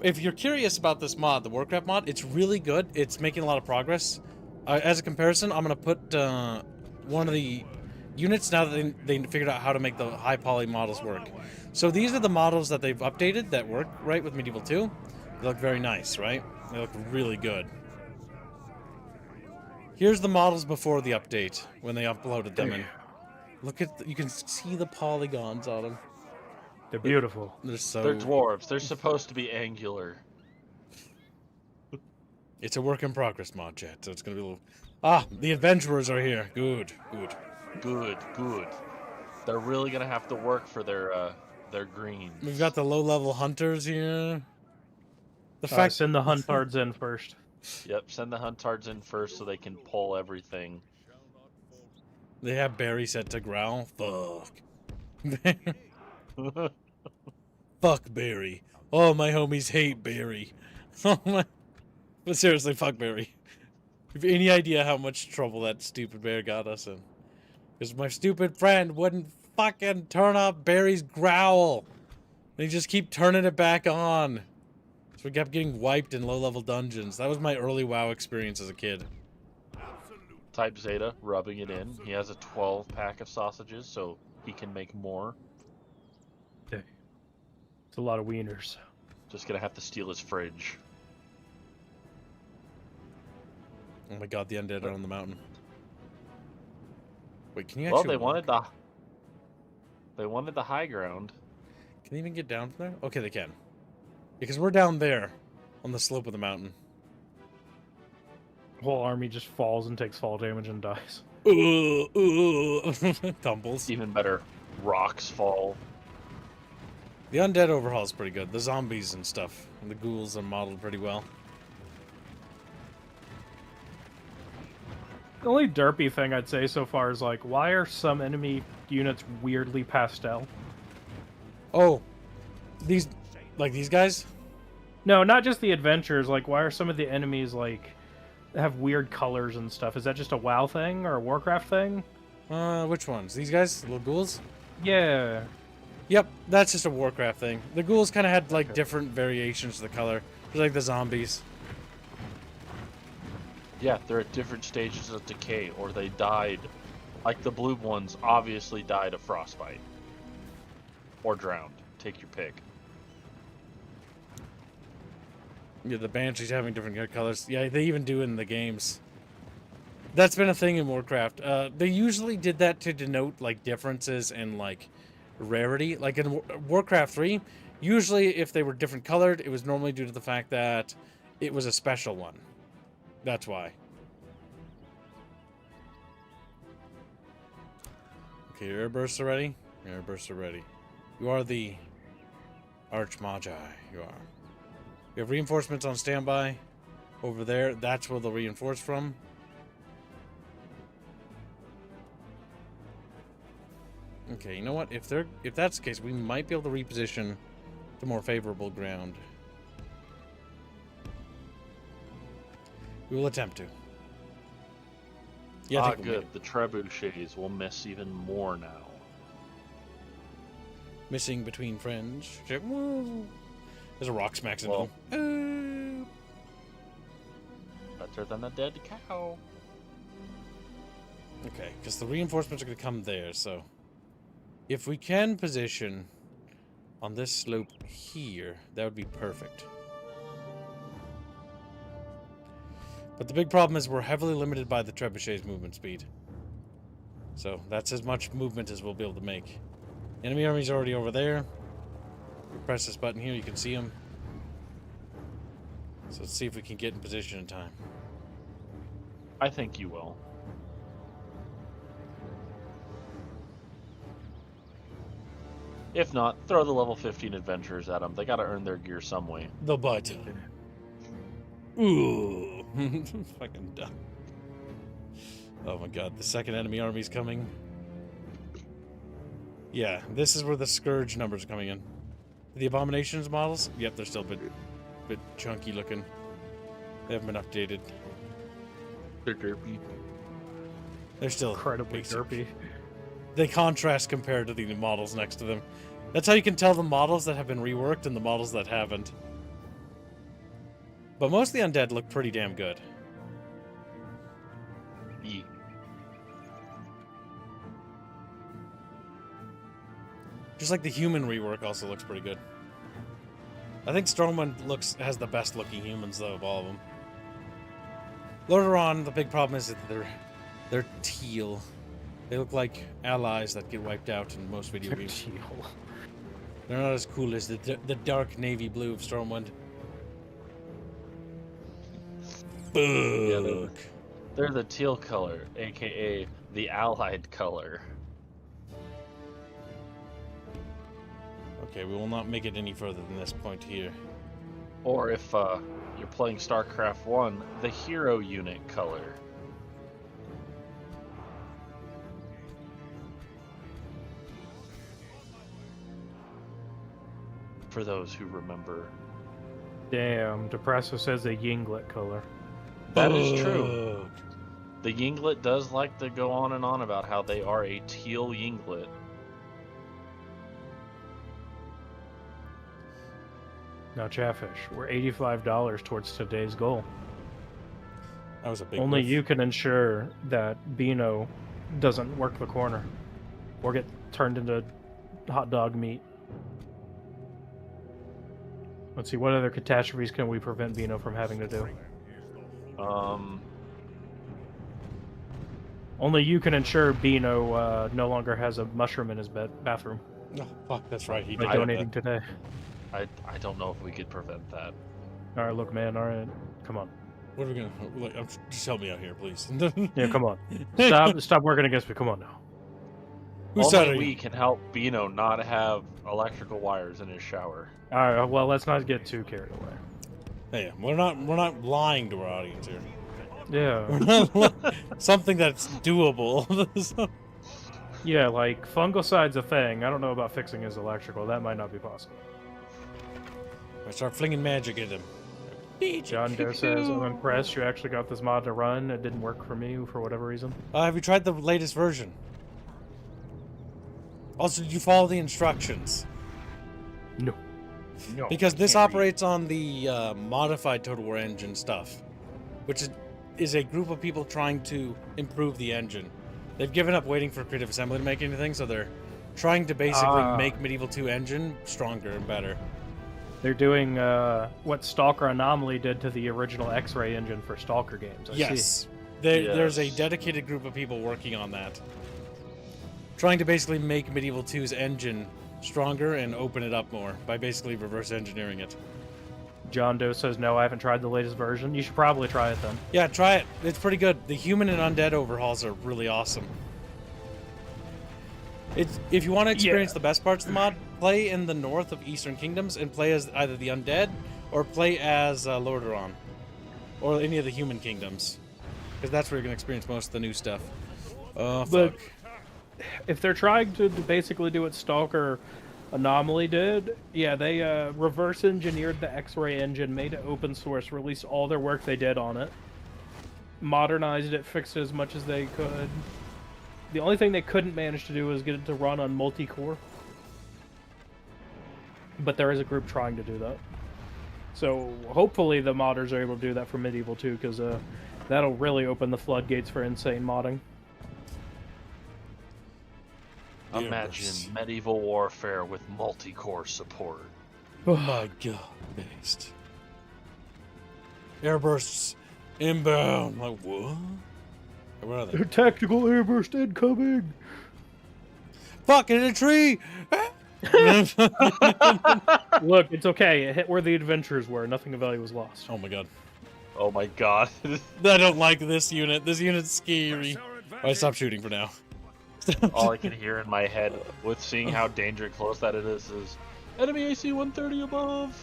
Speaker 1: if you're curious about this mod, the WarCraft mod, it's really good. It's making a lot of progress. As a comparison, I'm going to put one of the units now that they figured out how to make the high poly models work. So these are the models that they've updated that work right with Medieval 2. They look very nice, right? They look really good. Here's the models before the update, when they uploaded them in. Look at, you can see the polygons on them.
Speaker 2: They're beautiful.
Speaker 1: They're so...
Speaker 6: They're dwarves. They're supposed to be angular.
Speaker 1: It's a work in progress mod, chat, so it's gonna be a little... Ah, the adventurers are here. Good, good.
Speaker 6: Good, good. They're really gonna have to work for their greens.
Speaker 1: We've got the low-level hunters here. The fact...
Speaker 2: Send the huntards in first.
Speaker 6: Yep, send the huntards in first so they can pull everything.
Speaker 1: They have Barry set to growl. Fuck. Fuck Barry. Oh, my homies hate Barry. Oh my... But seriously, fuck Barry. Have you any idea how much trouble that stupid bear got us in? Because my stupid friend wouldn't fucking turn off Barry's growl. They just keep turning it back on. So we kept getting wiped in low-level dungeons. That was my early WoW experience as a kid.
Speaker 6: Type Zeta, rubbing it in. He has a 12-pack of sausages, so he can make more.
Speaker 2: It's a lot of wieners.
Speaker 6: Just gonna have to steal his fridge.
Speaker 1: Oh my god, the undead are on the mountain. Wait, can you
Speaker 6: Well,
Speaker 1: actually...
Speaker 6: they wanted the They wanted the high ground.
Speaker 1: Can they even get down from there? Okay, they can. Because we're down there on the slope of the mountain.
Speaker 2: Whole army just falls and takes fall damage and dies.
Speaker 1: Tumbles.
Speaker 6: Even better, rocks fall.
Speaker 1: The undead overhaul is pretty good. The zombies and stuff. And the ghouls are modeled pretty well.
Speaker 2: The only derpy thing I'd say so far is, like, why are some enemy units weirdly pastel?
Speaker 1: Oh, these guys?
Speaker 2: No, not just the adventurers. Like, why are some of the enemies, like, have weird colors and stuff? Is that just a WoW thing or a WarCraft thing?
Speaker 1: Which ones? These guys? The little ghouls?
Speaker 2: Yeah.
Speaker 1: Yep, that's just a WarCraft thing. The ghouls kind of had, like, different variations of the color. Just like the zombies.
Speaker 6: Yeah, they're at different stages of decay, or they died. Like the blue ones obviously died of frostbite. Or drowned. Take your pick.
Speaker 1: Yeah, the banshees having different colors. Yeah, they even do it in the games. That's been a thing in Warcraft. They usually did that to denote, like, differences in, like, rarity. Like in Warcraft 3, usually if they were different colored, it was normally due to the fact that it was a special one. That's why. Okay, your air bursts are ready. Your air bursts are ready. You are the Archmagi. You are. You have reinforcements on standby. Over there, that's where they'll reinforce from. Okay, you know what? If that's the case, we might be able to reposition to more favorable ground. We will attempt to. Yeah, I think
Speaker 6: good. The trebuchets will miss even more now.
Speaker 1: Missing between friends. Woo. There's a rock smacks into
Speaker 6: Well,
Speaker 1: them.
Speaker 6: better than a dead cow.
Speaker 1: Okay, because the reinforcements are going to come there, so... If we can position on this slope here, that would be perfect. But the big problem is we're heavily limited by the trebuchet's movement speed. So that's as much movement as we'll be able to make. Enemy army's already over there. We press this button here, you can see them. So let's see if we can get in position in time.
Speaker 6: I think you will. If not, throw the level 15 adventurers at them. They gotta earn their gear some way.
Speaker 1: The butt. Ooh. Fucking dumb. Oh my god, the second enemy army's coming. Yeah, this is where the Scourge numbers are coming in. The Abominations models? Yep, they're still a bit chunky looking. They haven't been updated.
Speaker 6: They're derpy.
Speaker 1: They're still
Speaker 2: Incredibly
Speaker 1: basic.
Speaker 2: derpy.
Speaker 1: They contrast compared to the models next to them. That's how you can tell the models that have been reworked and the models that haven't. But most of the undead look pretty damn good.
Speaker 6: Yeah.
Speaker 1: Just like the human rework also looks pretty good. I think Strongman has the best looking humans though of all of them. Lordaeron, the big problem is that they're teal. They look like allies that get wiped out in most video games. They're not as cool as the dark navy blue of Stormwind.
Speaker 6: Yeah, they're the teal color, aka the allied color.
Speaker 1: Okay, we will not make it any further than this point here.
Speaker 6: Or if you're playing StarCraft 1, the hero unit color. For those who remember.
Speaker 2: Damn, Depresso says a Yinglet color.
Speaker 6: That is true. The Yinglet does like to go on and on about how they are a teal Yinglet.
Speaker 2: Now, Chatfish, we're $85 towards today's goal.
Speaker 1: That was a big
Speaker 2: Only
Speaker 1: whiff.
Speaker 2: you can ensure that Beano doesn't work the corner or get turned into hot dog meat. Let's see, what other catastrophes can we prevent Beano from having to do? Only you can ensure Beano no longer has a mushroom in his bathroom.
Speaker 1: Oh, fuck, that's right. He
Speaker 2: By
Speaker 1: did
Speaker 2: donating today.
Speaker 6: I don't know if we could prevent that.
Speaker 2: All right, look, man. All right, come on.
Speaker 1: What are we gonna? Like, just help me out here, please.
Speaker 2: Yeah, come on. Stop working against me. Come on now.
Speaker 1: Who's that?
Speaker 6: Only we can help Bino not have electrical wires in his shower.
Speaker 2: All right, well, let's not get too carried away.
Speaker 1: Hey, we're not lying to our audience here.
Speaker 2: Yeah.
Speaker 1: We're not something that's doable.
Speaker 2: Yeah, like fungicide's a thing. I don't know about fixing his electrical. That might not be possible.
Speaker 1: I start flinging magic at him.
Speaker 2: John Doe says, I'm impressed you actually got this mod to run. It didn't work for me for whatever reason.
Speaker 1: Have you tried the latest version? Also, did you follow the instructions?
Speaker 2: No.
Speaker 1: Because this operates on the modified Total War engine stuff, which is a group of people trying to improve the engine. They've given up waiting for Creative Assembly to make anything, so they're trying to basically make Medieval 2 engine stronger and better.
Speaker 2: They're doing what Stalker Anomaly did to the original X-Ray engine for Stalker games. I see.
Speaker 1: There's a dedicated group of people working on that. Trying to basically make Medieval 2's engine stronger and open it up more by basically reverse engineering it.
Speaker 2: John Doe says, no, I haven't tried the latest version. You should probably try it then.
Speaker 1: Yeah, try it. It's pretty good. The human and undead overhauls are really awesome. If you want to experience the best parts of the mod, play in the north of Eastern Kingdoms and play as either the undead or play as Lordaeron or any of the human kingdoms, because that's where you're going to experience most of the new stuff. Oh, fuck.
Speaker 2: If they're trying to basically do what Stalker Anomaly did, yeah, they reverse engineered the X-Ray engine, made it open source, released all their work they did on it, modernized it, fixed it as much as they could. The only thing they couldn't manage to do was get it to run on multi-core. But there is a group trying to do that. So hopefully the modders are able to do that for Medieval 2, because that'll really open the floodgates for insane modding.
Speaker 6: Imagine medieval warfare with multi-core support.
Speaker 1: Oh my god, based. Airbursts inbound. Like, what? Where are they?
Speaker 2: Tactical airburst incoming!
Speaker 1: Fuck, in a tree!
Speaker 2: Look, it's okay. It hit where the adventurers were. Nothing of value was lost.
Speaker 1: Oh my god.
Speaker 6: Oh my god.
Speaker 1: I don't like this unit. This unit's scary. Alright, stop shooting for now.
Speaker 6: All I can hear in my head with seeing how dangerous close that it is enemy AC 130 above.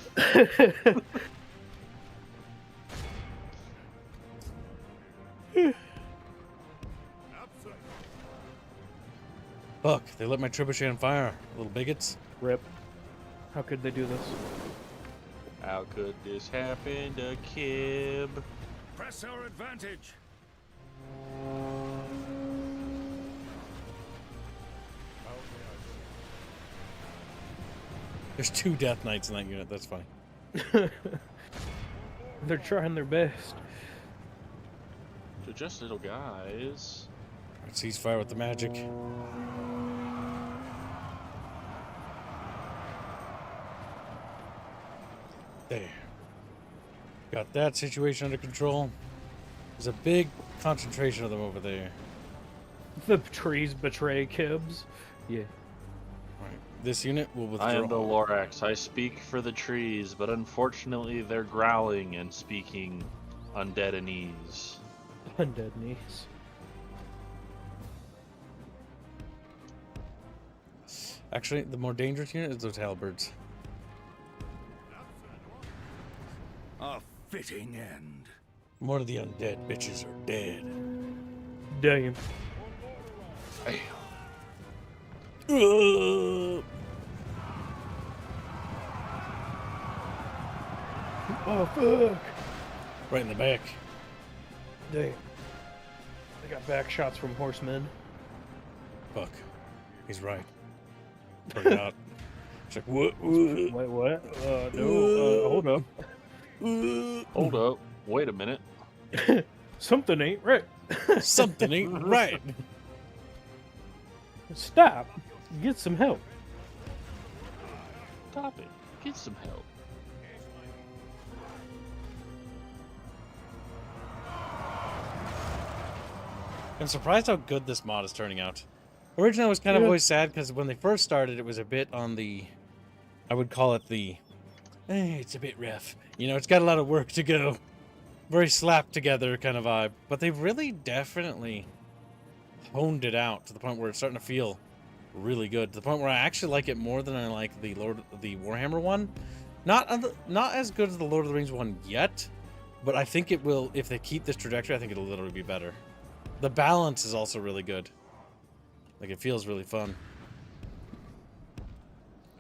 Speaker 1: Fuck, they lit my trebuchet on fire. Little bigots.
Speaker 2: Rip. How could they do this?
Speaker 6: How could this happen to Kib?
Speaker 3: Press our advantage.
Speaker 1: There's 2 Death Knights in that unit, that's funny.
Speaker 2: They're trying their best.
Speaker 6: They're just little guys.
Speaker 1: Alright, ceasefire with the magic. There. Got that situation under control. There's a big concentration of them over there.
Speaker 2: The trees betray Kibs. Yeah.
Speaker 1: Alright, this unit will withdraw.
Speaker 6: I am the Lorax. I speak for the trees, but unfortunately they're growling and speaking undeadanese.
Speaker 2: Undead knees.
Speaker 1: Actually, the more dangerous unit is those halberds.
Speaker 3: A fitting end.
Speaker 1: More of the undead bitches are dead.
Speaker 2: Damn. Oh, fuck.
Speaker 1: Right in the back.
Speaker 2: Damn. They got back shots from horsemen.
Speaker 1: Fuck. He's right. Forgot. It's like, what?
Speaker 2: Wait, what? No, hold up.
Speaker 6: Hold up. Wait a minute.
Speaker 2: Something ain't right.
Speaker 1: Something ain't right.
Speaker 2: Stop. Get some help.
Speaker 6: Stop it. Get some help.
Speaker 1: I'm surprised how good this mod is turning out. Originally, I was kind of
Speaker 2: Yeah.
Speaker 1: always sad because when they first started, it was a bit on the, I would call it the, it's a bit rough. You know, it's got a lot of work to go. Very slapped together kind of vibe. But they've really definitely honed it out to the point where it's starting to feel really good. To the point where I actually like it more than I like the Warhammer one. Not as good as the Lord of the Rings one yet, but I think it will, if they keep this trajectory, I think it'll literally be better. The balance is also really good. Like, it feels really fun.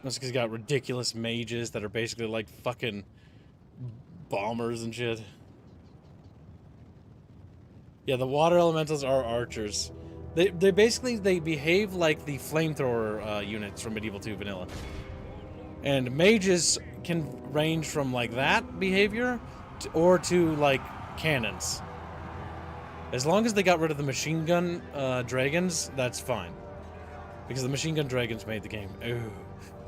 Speaker 1: That's because you got ridiculous mages that are basically like fucking bombers and shit. Yeah, the water elementals are archers. They basically, they behave like the flamethrower units from Medieval 2 Vanilla. And mages can range from like that behavior or to like cannons. As long as they got rid of the machine gun dragons, that's fine. Because the machine gun dragons made the game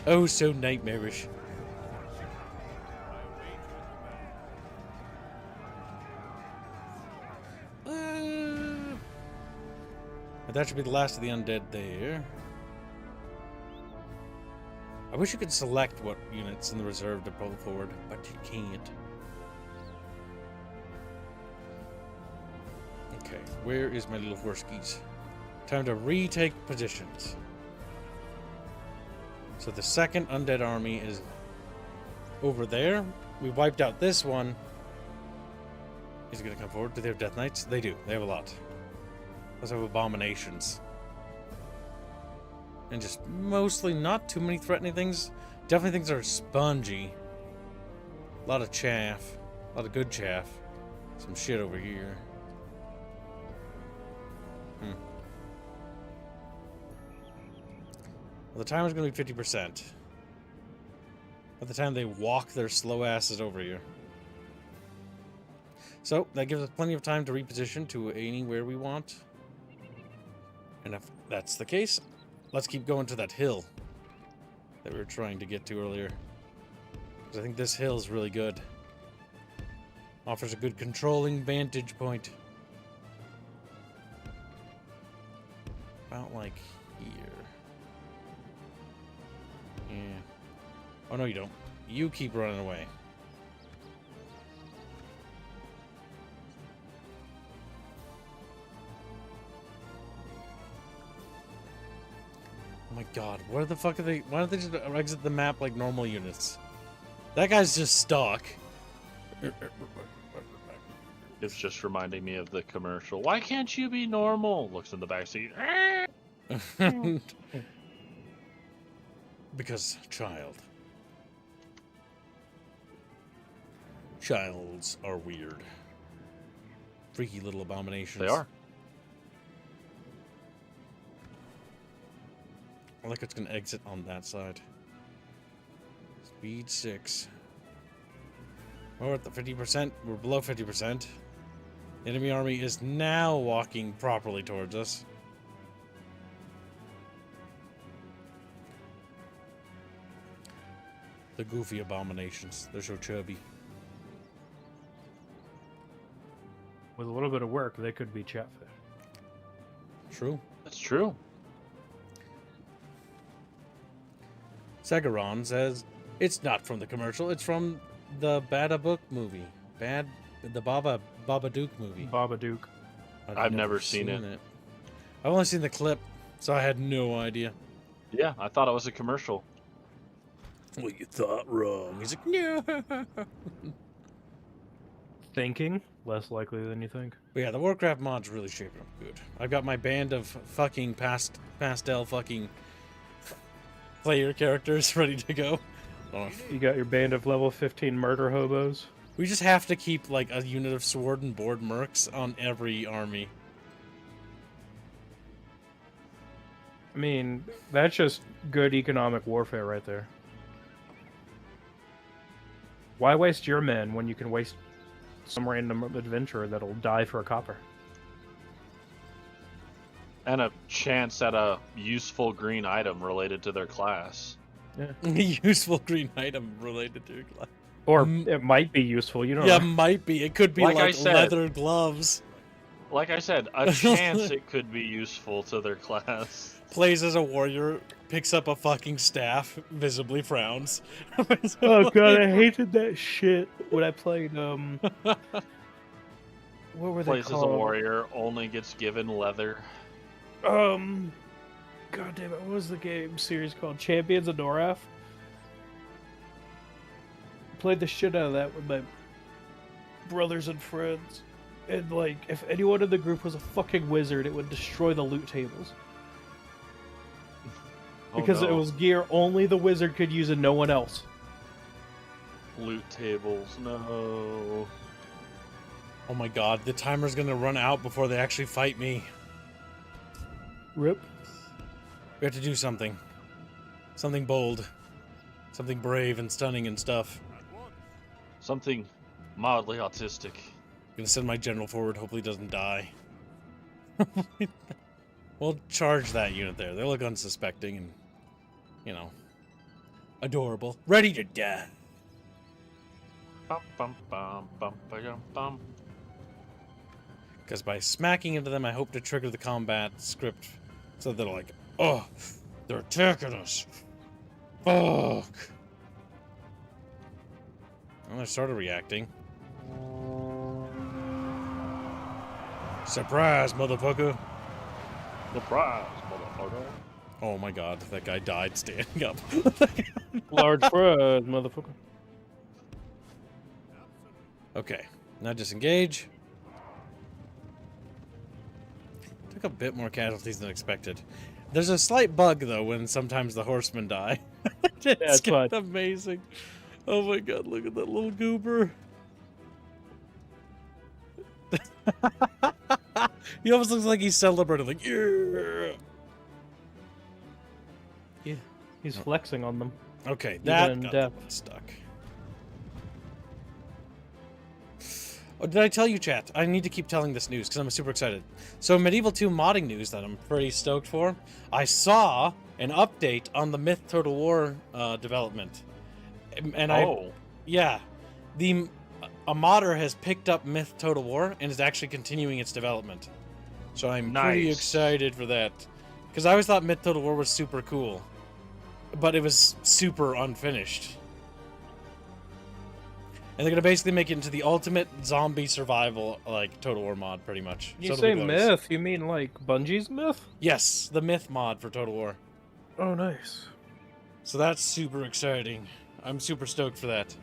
Speaker 1: oh so nightmarish. But that should be the last of the undead there. I wish you could select what units in the reserve to pull forward, but you can't. Okay, where is my little horskies? Time to retake positions. So the second undead army is over there. We wiped out this one. Is it going to come forward? Do they have Death Knights? They do. They have a lot. Let's have abominations. And just mostly not too many threatening things. Definitely things that are spongy. A lot of chaff. A lot of good chaff. Some shit over here. Well, the timer's going to be 50%. By the time they walk their slow asses over here. So, that gives us plenty of time to reposition to anywhere we want. And if that's the case, let's keep going to that hill that we were trying to get to earlier. Because I think this hill is really good. Offers a good controlling vantage point. About like here. Yeah. Oh, no, you don't. You keep running away. Oh my god, what the fuck are they? Why don't they just exit the map like normal units? That guy's just stuck.
Speaker 6: It's just reminding me of the commercial. Why can't you be normal? Looks in the backseat.
Speaker 1: Because child. Childs are weird. Freaky little abominations.
Speaker 6: They are.
Speaker 1: I like it's gonna exit on that side. Speed 6. We're at the 50%. We're below 50%. The enemy army is now walking properly towards us. The goofy abominations. They're so chubby.
Speaker 2: With a little bit of work, they could be chatfish.
Speaker 1: True.
Speaker 6: That's true.
Speaker 1: Segaron says, it's not from the commercial, it's from the Badabook movie. The Babadook movie.
Speaker 2: Babadook.
Speaker 6: I've never seen it.
Speaker 1: I've only seen the clip, so I had no idea.
Speaker 6: Yeah, I thought it was a commercial.
Speaker 1: Well, you thought wrong. He's like, no.
Speaker 2: Thinking? Less likely than you think.
Speaker 1: But yeah, the WarCraft mod's really shaping up good. I've got my band of fucking pastel fucking player characters ready to go.
Speaker 2: You got your band of level 15 murder hobos.
Speaker 1: We just have to keep like a unit of sword and board mercs on every army.
Speaker 2: I mean, that's just good economic warfare right there. Why waste your men when you can waste some random adventurer that'll die for a copper?
Speaker 6: And a chance at a useful green item related to their class.
Speaker 2: Yeah.
Speaker 1: Useful green item related to your class.
Speaker 2: Or it might be useful, you don't
Speaker 1: Yeah,
Speaker 2: know.
Speaker 1: might be. It could be
Speaker 6: Like I
Speaker 1: like
Speaker 6: said.
Speaker 1: leather gloves.
Speaker 6: Like I said, a chance it could be useful to their class.
Speaker 1: plays as a warrior, picks up a fucking staff, visibly frowns.
Speaker 2: Oh god, I hated that shit when I played what were they
Speaker 6: Plays as a
Speaker 2: called?
Speaker 6: warrior, only gets given leather.
Speaker 2: God damn it, what was the game series called? Champions of Noraf? Played the shit out of that with my brothers and friends. And like, if anyone in the group was a fucking wizard, it would destroy the loot tables. Because it was gear only the wizard could use and no one else.
Speaker 6: Loot tables, no.
Speaker 1: Oh my god, the timer's gonna run out before they actually fight me.
Speaker 2: Rip.
Speaker 1: We have to do something. Something bold. Something brave and stunning and stuff.
Speaker 6: Something mildly autistic.
Speaker 1: Gonna send my general forward, hopefully he doesn't die. We'll charge that unit there. They look unsuspecting and, you know, adorable. Ready to death.
Speaker 6: Bum, bum, bum, bum, ba-dum, bum.
Speaker 1: Because by smacking into them, I hope to trigger the combat script so they're like, oh, they're attacking us. Fuck. Well, they started reacting. Surprise, motherfucker.
Speaker 6: Surprise, motherfucker.
Speaker 1: Oh my god, that guy died standing up.
Speaker 2: Large prize, motherfucker.
Speaker 1: Okay, now disengage. Took a bit more casualties than expected. There's a slight bug, though, when sometimes the horsemen die. It's
Speaker 2: fine.
Speaker 1: amazing. Oh my god, look at that little goober. He almost looks like he's celebrating, like, yeah.
Speaker 2: Yeah, he's flexing on them.
Speaker 1: Okay,
Speaker 2: Even
Speaker 1: that
Speaker 2: in
Speaker 1: got
Speaker 2: death.
Speaker 1: the one stuck. Oh, did I tell you, chat? I need to keep telling this news because I'm super excited. So, Medieval 2 modding news that I'm pretty stoked for. I saw an update on the Myth Total War development. And yeah, a modder has picked up Myth Total War and is actually continuing its development. So I'm pretty excited for that. Because I always thought Myth Total War was super cool. But it was super unfinished. And they're going to basically make it into the ultimate zombie survival, like, Total War mod, pretty much.
Speaker 2: You say myth, you mean like Bungie's myth?
Speaker 1: Yes, the myth mod for Total War.
Speaker 2: Oh, nice.
Speaker 1: So that's super exciting. I'm super stoked for that.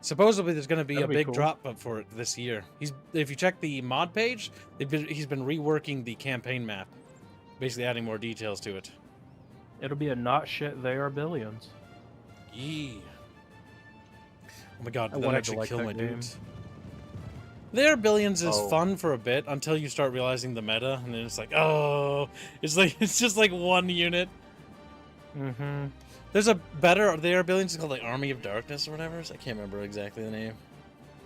Speaker 1: Supposedly there's going to be
Speaker 2: That'd
Speaker 1: a
Speaker 2: be
Speaker 1: big
Speaker 2: cool.
Speaker 1: drop up for it this year. If you check the mod page, he's been reworking the campaign map. Basically adding more details to it.
Speaker 2: It'll be a not shit, they are billions.
Speaker 1: Yee. Oh my god,
Speaker 2: I
Speaker 1: did that
Speaker 2: wanted to
Speaker 1: actually
Speaker 2: like
Speaker 1: kill
Speaker 2: that
Speaker 1: my
Speaker 2: game.
Speaker 1: dudes? There Billions is
Speaker 6: Oh.
Speaker 1: fun for a bit until you start realizing the meta, and then it's like, oh, it's just like one unit.
Speaker 2: Mm-hmm.
Speaker 1: There's a better, There Billions is called like Army of Darkness or whatever. So I can't remember exactly the name.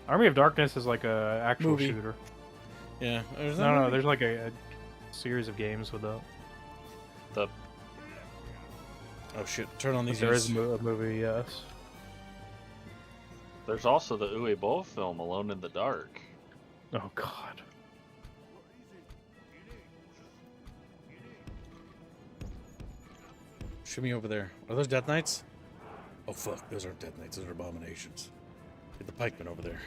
Speaker 2: Army of Darkness is like a actual
Speaker 1: Movie.
Speaker 2: shooter.
Speaker 1: Yeah. Is that
Speaker 2: No,
Speaker 1: movie?
Speaker 2: there's like a series of games with that.
Speaker 6: The
Speaker 1: Oh shit! Turn on
Speaker 2: But
Speaker 1: these.
Speaker 2: there is
Speaker 1: units.
Speaker 2: a movie, yes.
Speaker 6: There's also the Uwe Boll film, Alone in the Dark.
Speaker 2: Oh god.
Speaker 1: Shoot me over there. Are those Death Knights? Oh fuck! Those aren't Death Knights. Those are abominations. Get the pikemen over there.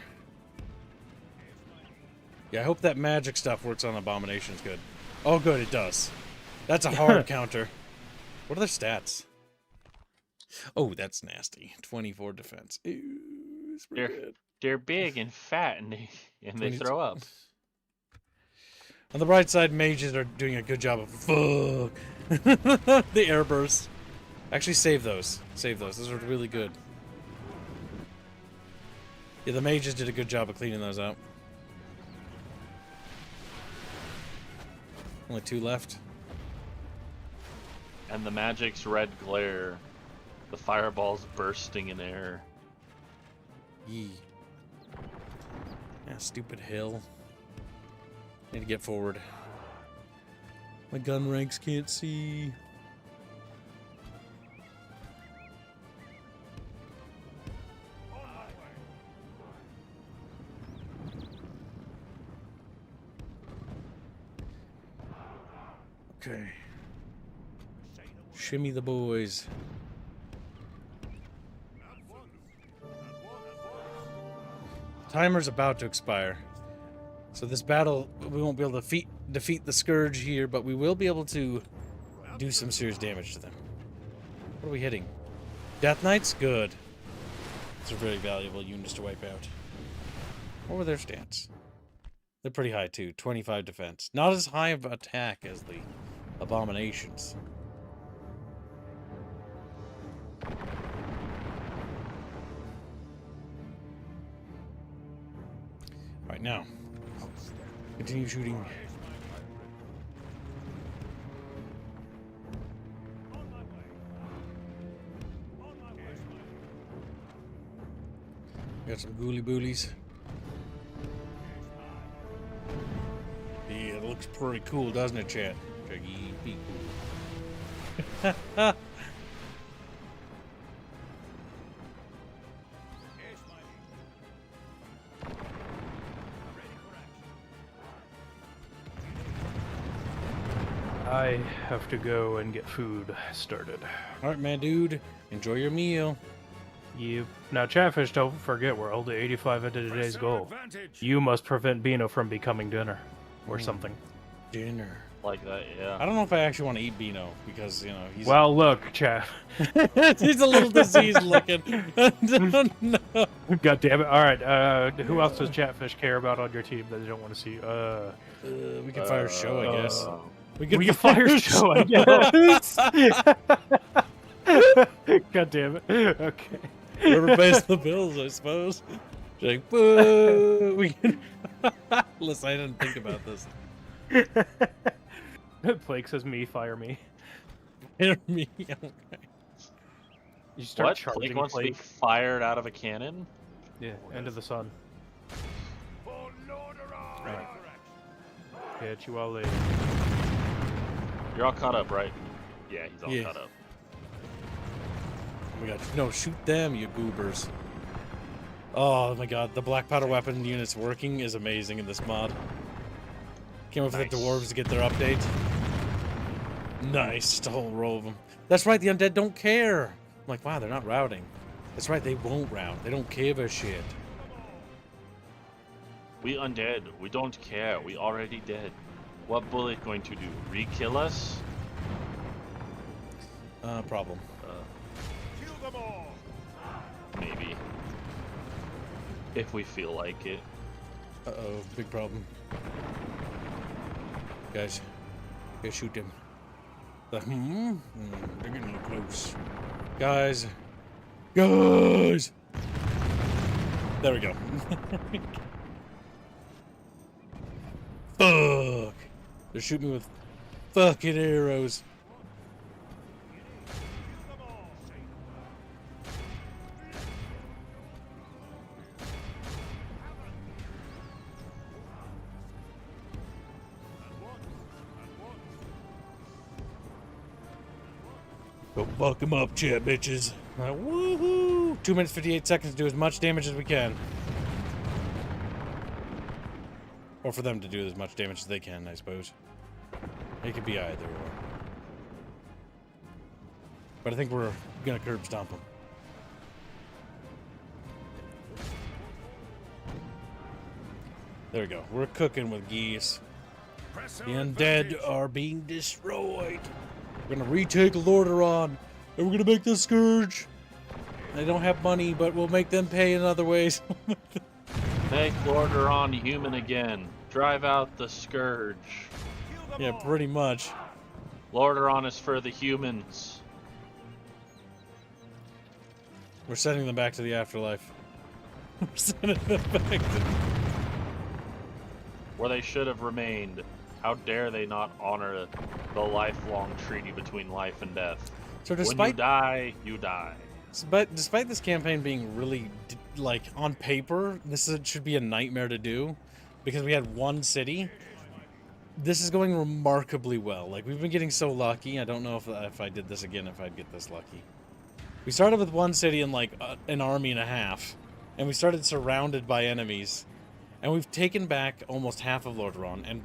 Speaker 1: Yeah, I hope that magic stuff works on abominations good. Oh, good, it does. That's a hard counter. What are their stats? Oh, that's nasty. 24 defense. Ew, it's pretty good.
Speaker 6: They're big and fat, and they
Speaker 1: 20
Speaker 6: throw up.
Speaker 1: On the bright side, mages are doing a good job of fuck the air bursts. Actually, save those. Save those. Those are really good. Yeah, the mages did a good job of cleaning those out. Only 2 left.
Speaker 6: And the magic's red glare, the fireballs bursting in air.
Speaker 1: Yee. Yeah, stupid hill. Need to get forward. My gun ranks can't see. Okay. Shimmy the boys. Timer's about to expire. So this battle, we won't be able to defeat the Scourge here, but we will be able to do some serious damage to them. What are we hitting? Death Knights? Good. These are very valuable units to wipe out. What were their stats? They're pretty high too. 25 defense. Not as high of attack as the Abominations. Alright, now. Continue shooting. Got some ghoulie boolies. Yeah, it looks pretty cool, doesn't it, chat? Juggy, be cool.
Speaker 2: I have to go and get food started.
Speaker 1: Alright, man, dude. Enjoy your meal.
Speaker 2: You now, Chatfish, don't forget we're only 85 into today's goal. You must prevent Beano from becoming dinner, or something.
Speaker 1: Dinner.
Speaker 6: Like that, yeah.
Speaker 1: I don't know if I actually want to eat Beano because he's
Speaker 2: Well, look, Chaff.
Speaker 1: he's a little diseased looking. No.
Speaker 2: God damn it! All right, who else does Chatfish care about on your team that they don't want to see?
Speaker 1: We can fire Show, I guess.
Speaker 2: We can fire Show, I guess. God damn it! Okay.
Speaker 1: Whoever pays the bills, I suppose. Like, boo! We can... Listen, I didn't think about this.
Speaker 2: Blake says, "Me, fire me."
Speaker 1: Fire me. Okay.
Speaker 2: You start
Speaker 6: What?
Speaker 2: charging
Speaker 6: Blake wants to be
Speaker 2: Blake.
Speaker 6: fired out of a cannon?
Speaker 2: Yeah, end of the sun. Right. Catch you all later.
Speaker 6: You're all caught up, right? Yeah, he's all
Speaker 1: Yeah.
Speaker 6: caught up.
Speaker 1: Oh my god, no, shoot them, you goobers. Oh my god, the black powder weapon units working is amazing in this mod. Can't wait for the dwarves to get their update. Nice, just a whole row of them. That's right, the undead don't care. I'm like, wow, they're not routing. That's right, they won't rout. They don't give a shit.
Speaker 6: We undead. We don't care. We already dead. What bullet going to do? Re-kill us?
Speaker 1: Problem.
Speaker 6: Maybe. If we feel like it.
Speaker 1: Uh-oh, big problem. Guys, shoot him. They're getting a little close. Guys. Guys! There we go. Fuck! They're shooting me with fucking arrows. Go fuck him up, chat bitches. Woohoo! 2 minutes 58 seconds to do as much damage as we can. Or for them to do as much damage as they can, I suppose. It could be either or. But I think we're gonna curb stomp them. There we go. We're cooking with geese. The undead are being destroyed. We're gonna retake Lordaeron, and we're gonna make the Scourge. They don't have money, but we'll make them pay in other ways.
Speaker 6: Make Lordaeron human again. Drive out the Scourge.
Speaker 1: Yeah, pretty much.
Speaker 6: Lordaeron is for the humans.
Speaker 1: We're sending them back to the afterlife. We're sending them back to...
Speaker 6: Where they should have remained. How dare they not honor the lifelong treaty between life and death?
Speaker 1: So
Speaker 6: When you die, you die.
Speaker 1: But despite this campaign being really, like, on paper, should be a nightmare to do, because we had one city. This is going remarkably well. Like, we've been getting so lucky. I don't know if I did this again, if I'd get this lucky. We started with one city and, like, an army and a half, and we started surrounded by enemies, and we've taken back almost half of Lordaeron, and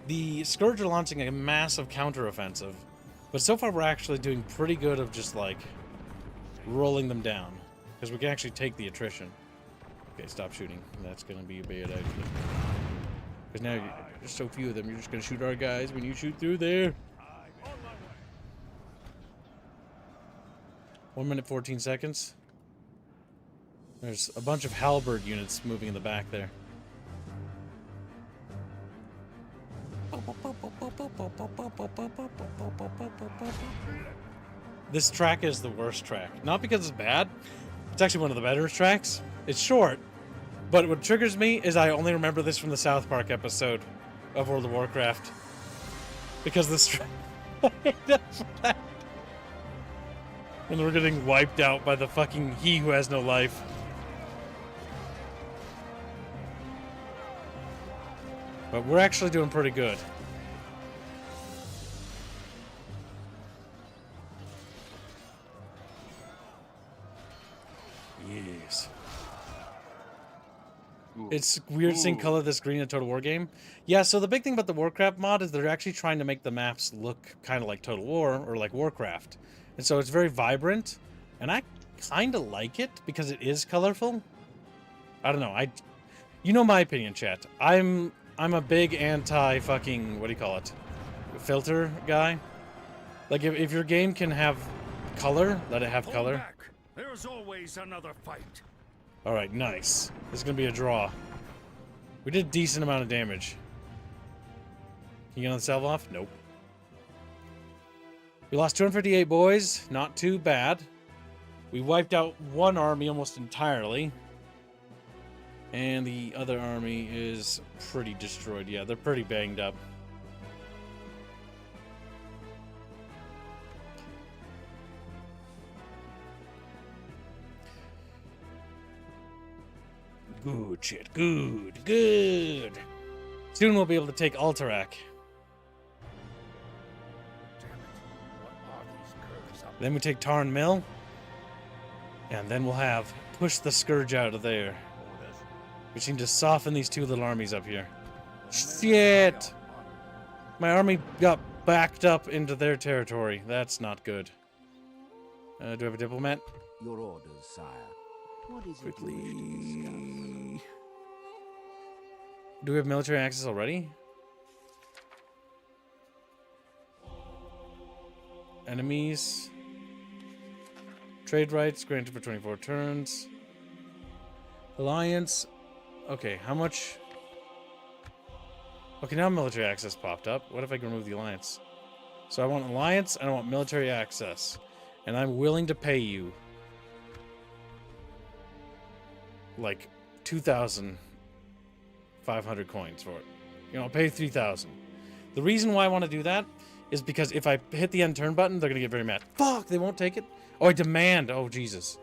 Speaker 1: the Scourge are launching a massive counteroffensive But so far, we're actually doing pretty good of just, like, rolling them down. Because we can actually take the attrition. Okay, stop shooting. That's going to be a bad idea. Because now there's so few of them, you're just going to shoot our guys when you shoot through there. 1 minute, 14 seconds. There's a bunch of halberd units moving in the back there. This track is the worst track. Not because it's bad. It's actually one of the better tracks. It's short. But what triggers me is I only remember this from the South Park episode of World of Warcraft. Because this track... And we're getting wiped out by the fucking he who has no life. But we're actually doing pretty good. Yes.
Speaker 6: Ooh.
Speaker 1: It's weird seeing color this green in a Total War game. Yeah, so the big thing about the Warcraft mod is they're actually trying to make the maps look kind of like Total War or like Warcraft. And so it's very vibrant, and I kind of like it because it is colorful. I don't know. You know my opinion, chat. I'm a big anti-fucking, what do you call it? Filter guy. Like, if your game can have color, let it have color.
Speaker 3: Back. There's always another fight.
Speaker 1: All right, nice. This is going to be a draw. We did a decent amount of damage. Can you get on the salve off? Nope. We lost 258 boys. Not too bad. We wiped out one army almost entirely. And the other army is pretty destroyed. Yeah, they're pretty banged up. Good shit. Good. Good. Soon we'll be able to take Alterac. Then we take Tarn Mill. And then we'll have push the Scourge out of there. We seem to soften these two little armies up here. Shit! My army got backed up into their territory. That's not good. Do I have a diplomat?
Speaker 5: Your orders, sire. What is
Speaker 1: Quickly.
Speaker 5: it you wish to discuss?
Speaker 1: Do we have military access already? Enemies. Trade rights granted for 24 turns. Alliance. Okay, how much? Okay, now military access popped up. What if I can remove the alliance? So I want alliance and I want military access. And I'm willing to pay you like 2,500 coins for it. You know, I'll pay 3,000. The reason why I want to do that is because if I hit the end turn button, they're going to get very mad. Fuck, they won't take it? Oh, I demand. Oh, Jesus.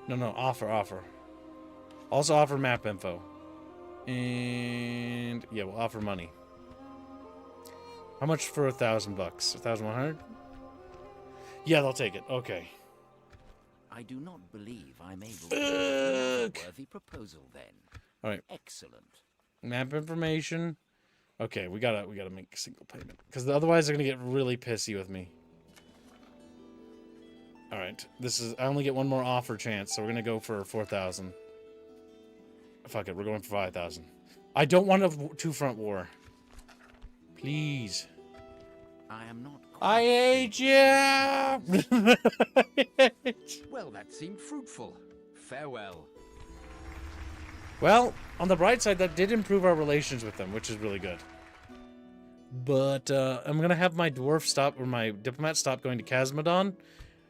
Speaker 1: No, offer. Also offer map info. And yeah, we'll offer money. How much for 1,000 bucks? 1,100? Yeah, they'll take it. Okay.
Speaker 5: I do not believe I'm able to make a worthy proposal then.
Speaker 1: All right.
Speaker 5: Excellent.
Speaker 1: Map information. Okay, we gotta make a single payment because otherwise they're gonna get really pissy with me. All right, I only get one more offer chance, so we're gonna go for 4,000. Fuck it, we're going for 5,000. I don't want a two-front war. Please.
Speaker 5: I am not.
Speaker 1: I hate you.
Speaker 7: Well, that seemed fruitful. Farewell.
Speaker 1: Well, on the bright side, that did improve our relations with them, which is really good. But I'm gonna have my dwarf stop, or my diplomat stop going to Casmodon.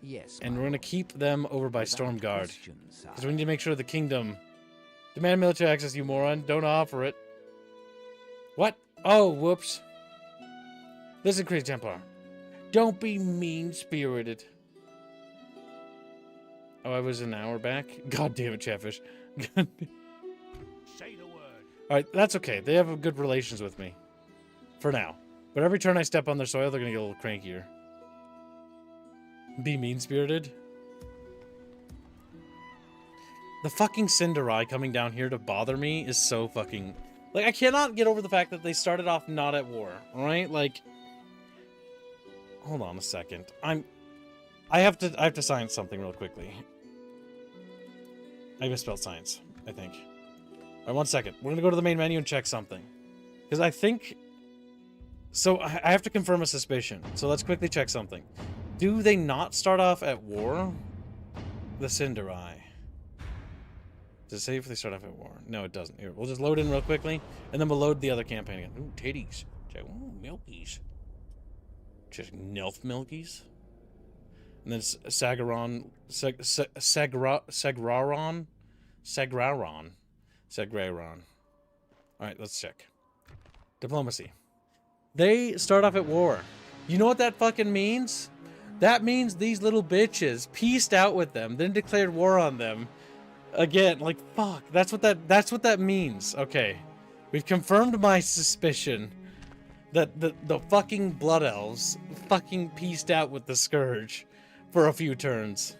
Speaker 5: Yes.
Speaker 1: And we're going to keep them over by
Speaker 5: Without
Speaker 1: Stormguard.
Speaker 5: question, sire.
Speaker 1: Because we need to make sure the kingdom... Demand military access, you moron. Don't offer it. What? Oh, whoops. Listen, Crazy Templar. Don't be mean-spirited. Oh, I was an hour back? God damn it, Chatfish.
Speaker 3: Say the word.
Speaker 1: Alright, that's okay. They have good relations with me. For now. But every turn I step on their soil, they're going to get a little crankier. Be mean-spirited. The fucking Cinderai coming down here to bother me is so fucking... Like, I cannot get over the fact that they started off not at war, alright? Like... hold on a second. I have to science something real quickly. I misspelled science, I think. All right, 1 second. We're gonna go to the main menu and check something, because I think. So I have to confirm a suspicion. So let's quickly check something. Do they not start off at war? The Cinderai. Does it say if they start off at war? No, it doesn't. Here, we'll just load in real quickly, and then we'll load the other campaign again. Ooh, titties. Check. Ooh, milkies. Just Nelf milkies. And then Sagaron. Segraron. Alright, let's check. Diplomacy. They start off at war. You know what that fucking means? That means these little bitches pieced out with them, then declared war on them. Again, like, fuck. That's what that means. Okay. We've confirmed my suspicion that the fucking Blood Elves fucking pieced out with the Scourge for a few turns.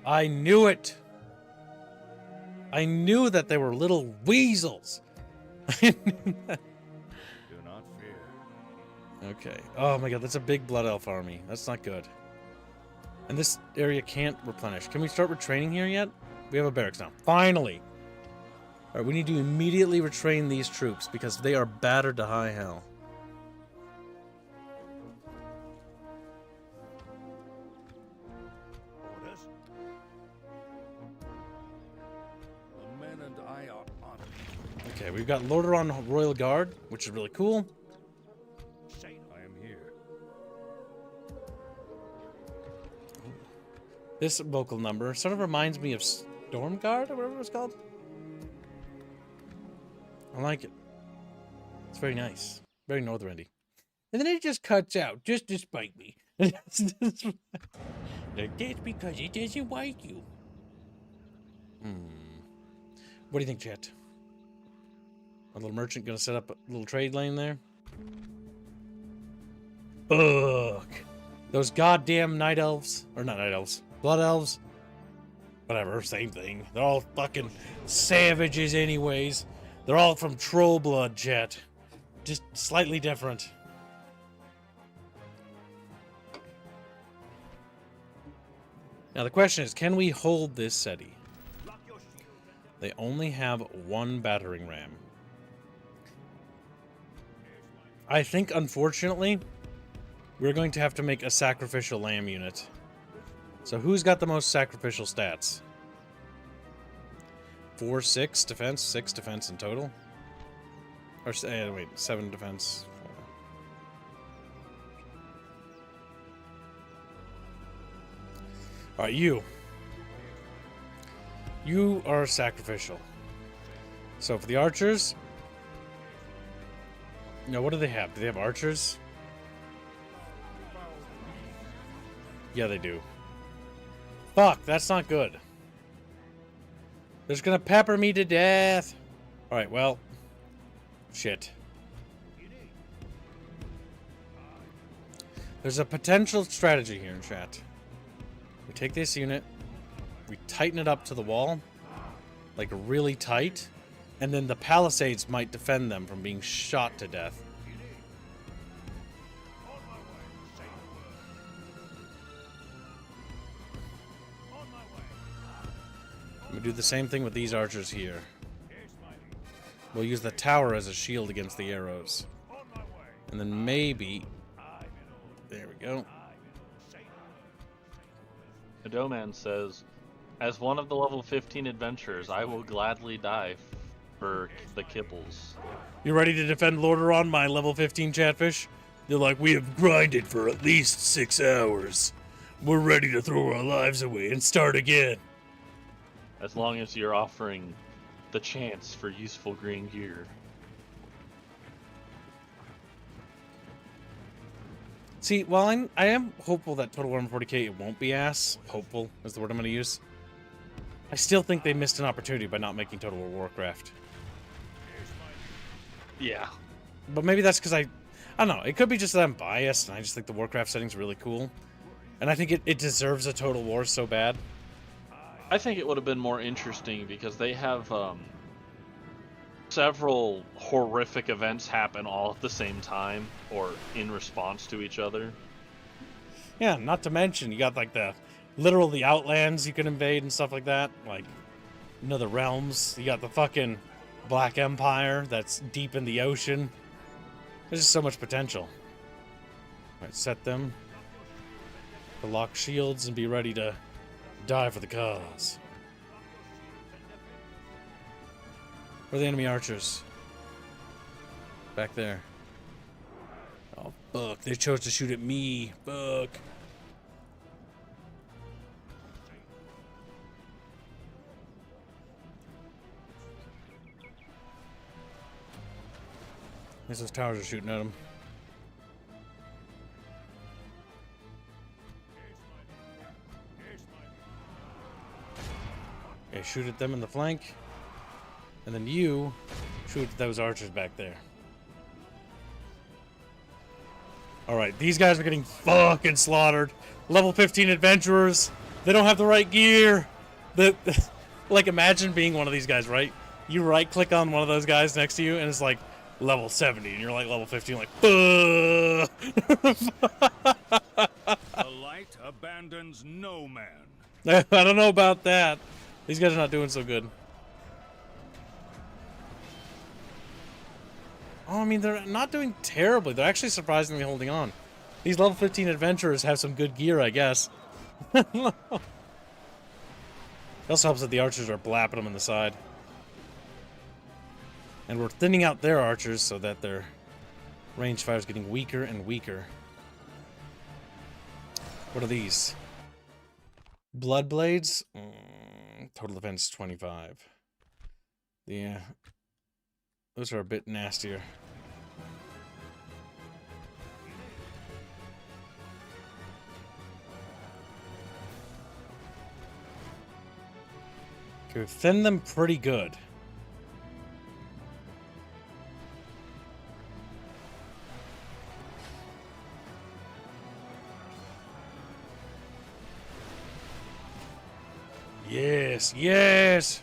Speaker 1: I knew it. I knew that they were little weasels. I knew that.
Speaker 3: Do not fear.
Speaker 1: Okay. Oh my god, that's a big Blood Elf army. That's not good. And this area can't replenish. Can we start retraining here yet? We have a barracks now. Finally! Alright, we need to immediately retrain these troops because they are battered to high hell.
Speaker 3: Orders? The men and I are honored.
Speaker 1: Okay, we've got Lordaeron Royal Guard, which is really cool.
Speaker 3: Say I am here.
Speaker 1: This vocal number sort of reminds me of Storm Guard or whatever it's called. I like it. It's very nice. Very Northern-y. And then it just cuts out, just to spite me. That's because it doesn't like you. What do you think, chat? A little merchant gonna set up a little trade lane there? Ugh. Those goddamn night elves. Or not night elves. Blood elves. Whatever, same thing. They're all fucking savages anyways. They're all from troll blood, chat. Just slightly different. Now the question is, can we hold this city? They only have one battering ram. I think, unfortunately, we're going to have to make a sacrificial lamb unit. So who's got the most sacrificial stats? 4, 6 defense, 6 defense in total. Or wait, 7 defense. All right, you. You are sacrificial. So for the archers, no, what do they have? Do they have archers? Yeah, they do. Fuck, that's not good. They're just gonna pepper me to death. Alright, well. Shit. There's a potential strategy here in chat. We take this unit, we tighten it up to the wall, like really tight, and then the palisades might defend them from being shot to death. We do the same thing with these archers here. We'll use the tower as a shield against the arrows. And then maybe... There we go.
Speaker 6: The Doman says, as one of the level 15 adventurers, I will gladly die for the kibbles.
Speaker 1: You ready to defend Lordaeron, my level 15 chatfish? They're like, we have grinded for at least 6 hours. We're ready to throw our lives away and start again.
Speaker 6: As long as you're offering the chance for useful green gear.
Speaker 1: See, while I am hopeful that Total War 40k it won't be ass, hopeful is the word I'm going to use, I still think they missed an opportunity by not making Total War Warcraft.
Speaker 6: Yeah.
Speaker 1: But maybe that's because I don't know, it could be just that I'm biased and I just think the Warcraft setting's really cool. And I think it deserves a Total War so bad.
Speaker 6: several horrific events happen all at the same time or in response to each other.
Speaker 1: Yeah, not to mention you got like the outlands you can invade and stuff like that. Like, you know, the realms. You got the fucking Black Empire that's deep in the ocean. There's just so much potential. Alright, set them to lock shields and be ready to die for the cause. Where are the enemy archers? Back there. Oh, fuck. They chose to shoot at me. Fuck. I guess those towers are shooting at them. Okay, shoot at them in the flank. And then you shoot at those archers back there. Alright, these guys are getting fucking slaughtered. Level 15 adventurers. They don't have the right gear. Like, imagine being one of these guys, right? You right-click on one of those guys next to you, and it's like level 70, and you're like level 15, like,
Speaker 3: The light abandons no man.
Speaker 1: I don't know about that. These guys are not doing so good. Oh, I mean, they're not doing terribly. They're actually surprisingly holding on. These level 15 adventurers have some good gear, I guess. It also helps that the archers are blapping them in the side. And we're thinning out their archers so that their range fire is getting weaker and weaker. What are these? Blood blades? Total defense 25. Yeah. Those are a bit nastier. Okay, we've thinned them pretty good. Yes, yes!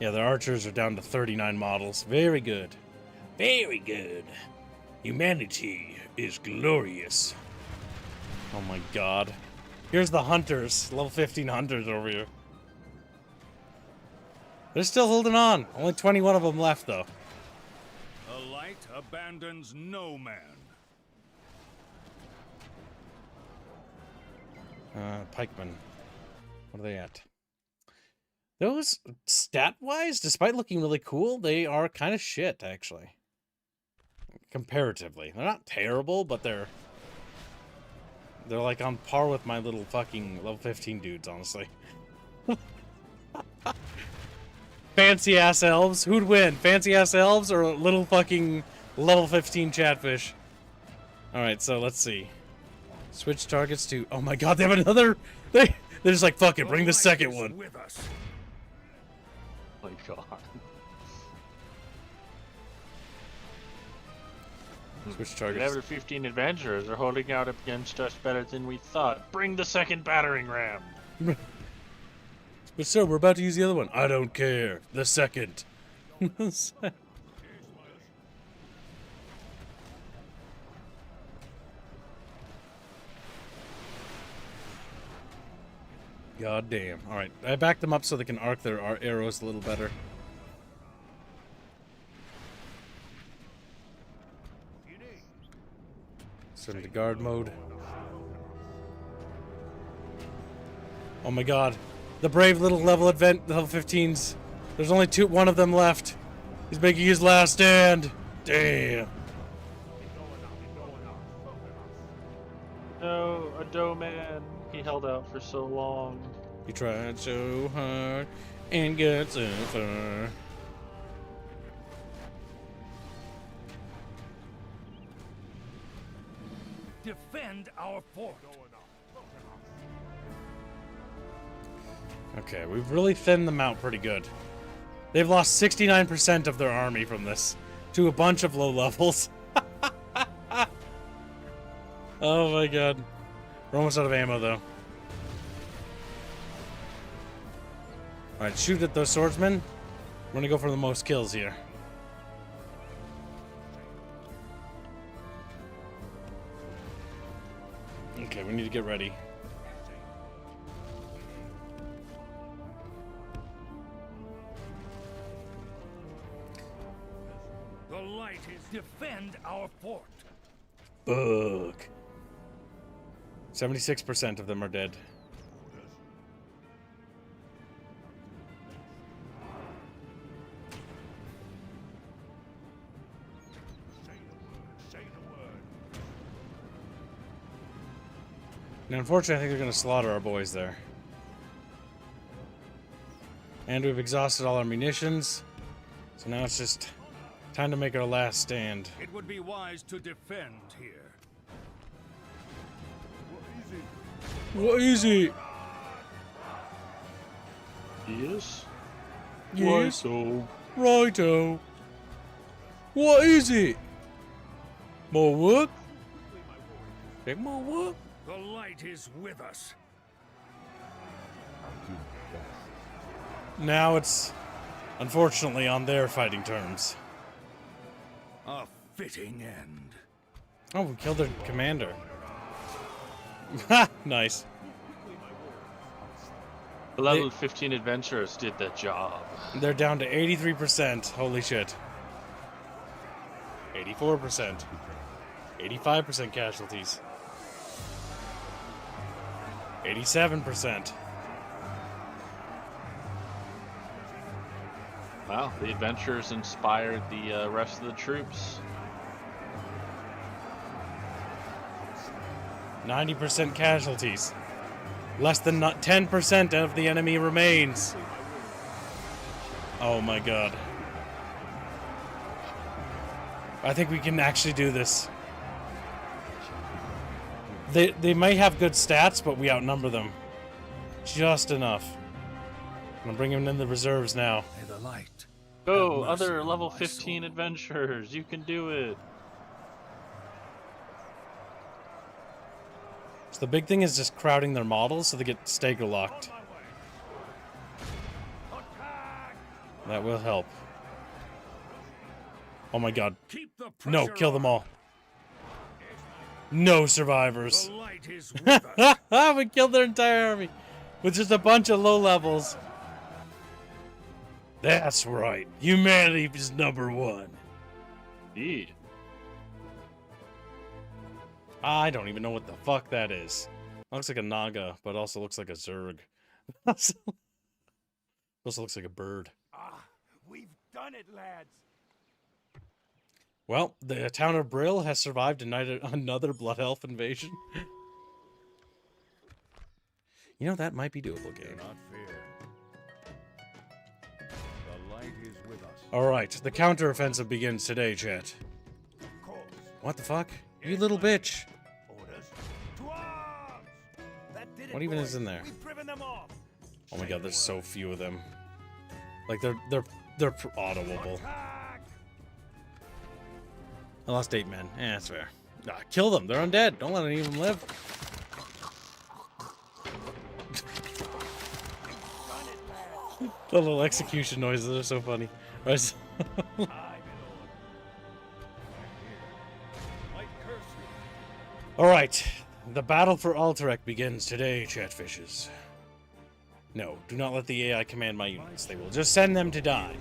Speaker 1: Yeah, the archers are down to 39 models. Very good. Very good. Humanity is glorious. Oh my god. Here's the hunters. Level 15 hunters over here. They're still holding on. Only 21 of them left, though.
Speaker 3: The light abandons no man.
Speaker 1: Pikemen. What are they at? Those, stat-wise, despite looking really cool, they are kind of shit, actually. Comparatively. They're not terrible, but they're like on par with my little fucking level 15 dudes, honestly. Fancy-ass elves? Who'd win? Fancy-ass elves or little fucking level 15 chatfish? Alright, so let's see. Switch targets to... Oh my god, they have another... They're just like, fuck it, bring the second one.
Speaker 3: With us.
Speaker 6: Oh my god.
Speaker 1: Switch targets.
Speaker 6: Level 15 adventurers are holding out against us better than we thought. Bring the second battering ram.
Speaker 1: But sir, we're about to use the other one. I don't care. The second. God damn. Alright, I backed them up so they can arc their arrows a little better. Set into guard mode. Oh my god. The brave little level 15s. There's only one of them left. He's making his last stand. Damn.
Speaker 6: No, a dough man. He held out for so long.
Speaker 1: He tried so hard and got so far.
Speaker 3: Defend our fort.
Speaker 1: Okay, we've really thinned them out pretty good. They've lost 69% of their army from this to a bunch of low levels. Oh my god. We're almost out of ammo though. Alright, shoot at those swordsmen. We're gonna go for the most kills here. Okay, we need to get ready.
Speaker 3: The light is defend our fort.
Speaker 1: Fuck. 76% of them are dead. And unfortunately, I think they're going to slaughter our boys there. And we've exhausted all our munitions. So now it's just time to make our last stand.
Speaker 3: It would be wise to defend here.
Speaker 1: What is it?
Speaker 6: Yes.
Speaker 1: Yes.
Speaker 6: Why so?
Speaker 1: Righto. What is it? More work? Take more work?
Speaker 3: The light is with us.
Speaker 4: I'll do my best.
Speaker 1: Now it's unfortunately on their fighting terms.
Speaker 3: A fitting end.
Speaker 1: Oh, we killed their commander. Ha! Nice.
Speaker 6: The level 15 adventurers did the job.
Speaker 1: They're down to 83%. Holy shit. 84%. 85% casualties. 87%.
Speaker 6: Wow, the adventurers inspired the rest of the troops.
Speaker 1: 90% casualties. Less than 10% of the enemy remains. Oh my god. I think we can actually do this. They may have good stats, but we outnumber them. Just enough. I'm gonna bring them in the reserves now.
Speaker 3: May the light.
Speaker 6: Go,
Speaker 3: Have mercy
Speaker 6: other
Speaker 3: on
Speaker 6: level
Speaker 3: my
Speaker 6: 15
Speaker 3: soul.
Speaker 6: adventurers, you can do it.
Speaker 1: So the big thing is just crowding their models so they get stagger locked. That will help. Oh my god.
Speaker 3: Keep the
Speaker 1: No,
Speaker 3: pressure
Speaker 1: kill them
Speaker 3: on.
Speaker 1: all. No survivors.
Speaker 3: The light is with us.
Speaker 1: We killed their entire army with just a bunch of low levels. That's right. Humanity is number one.
Speaker 6: Yeah.
Speaker 1: I don't even know what the fuck that is. Looks like a naga, but also looks like a zerg. Also looks like a bird.
Speaker 3: We've done it, lads.
Speaker 1: Well, the town of Brill has survived another Blood Elf invasion. You know, that might be doable,
Speaker 3: Do
Speaker 1: game.
Speaker 3: not fear. The light is with us.
Speaker 1: Alright, the counteroffensive begins today, chat.
Speaker 3: Of course.
Speaker 1: What the fuck? You little bitch.
Speaker 3: Orders. To arms! That did it,
Speaker 1: What even
Speaker 3: boys.
Speaker 1: is in there?
Speaker 3: We've driven them off.
Speaker 1: Oh my god, there's so few of them. Like, they're autoable.
Speaker 3: Attack!
Speaker 1: I lost 8 men. Eh, that's fair. Ah, kill them. They're undead. Don't let any of them live. The little execution noises are so funny. Right. Alright. The battle for Alterac begins today, chatfishes. No, do not let the AI command my units. They will just send them to die.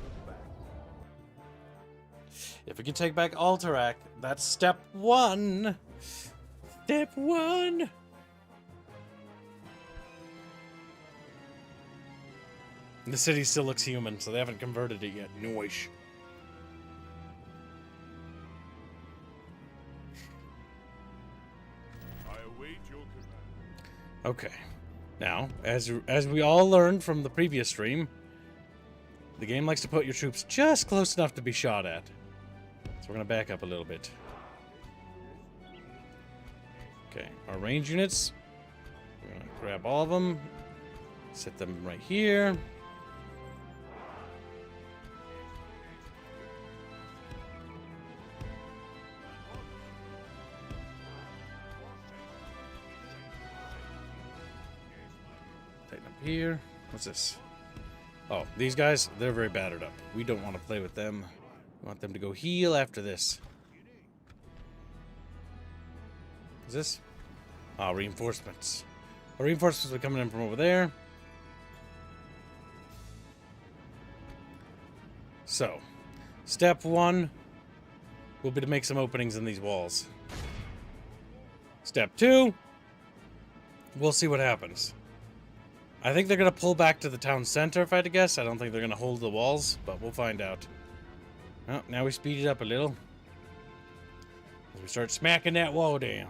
Speaker 1: If we can take back Alterac, that's step 1. Step 1. The city still looks human, so they haven't converted it yet. Noish.
Speaker 3: I await your command.
Speaker 1: Okay. Now, as we all learned from the previous stream, the game likes to put your troops just close enough to be shot at. So we're going to back up a little bit. Okay, our range units. We're going to grab all of them. Set them right here. Tighten up here. What's this? Oh, these guys, they're very battered up. We don't want to play with them. We want them to go heal after this. Is this? Ah, reinforcements. Our reinforcements are coming in from over there. So, step 1 will be to make some openings in these walls. Step 2, we'll see what happens. I think they're going to pull back to the town center, if I had to guess. I don't think they're going to hold the walls, but we'll find out. Well, now we speed it up a little. As we start smacking that wall down.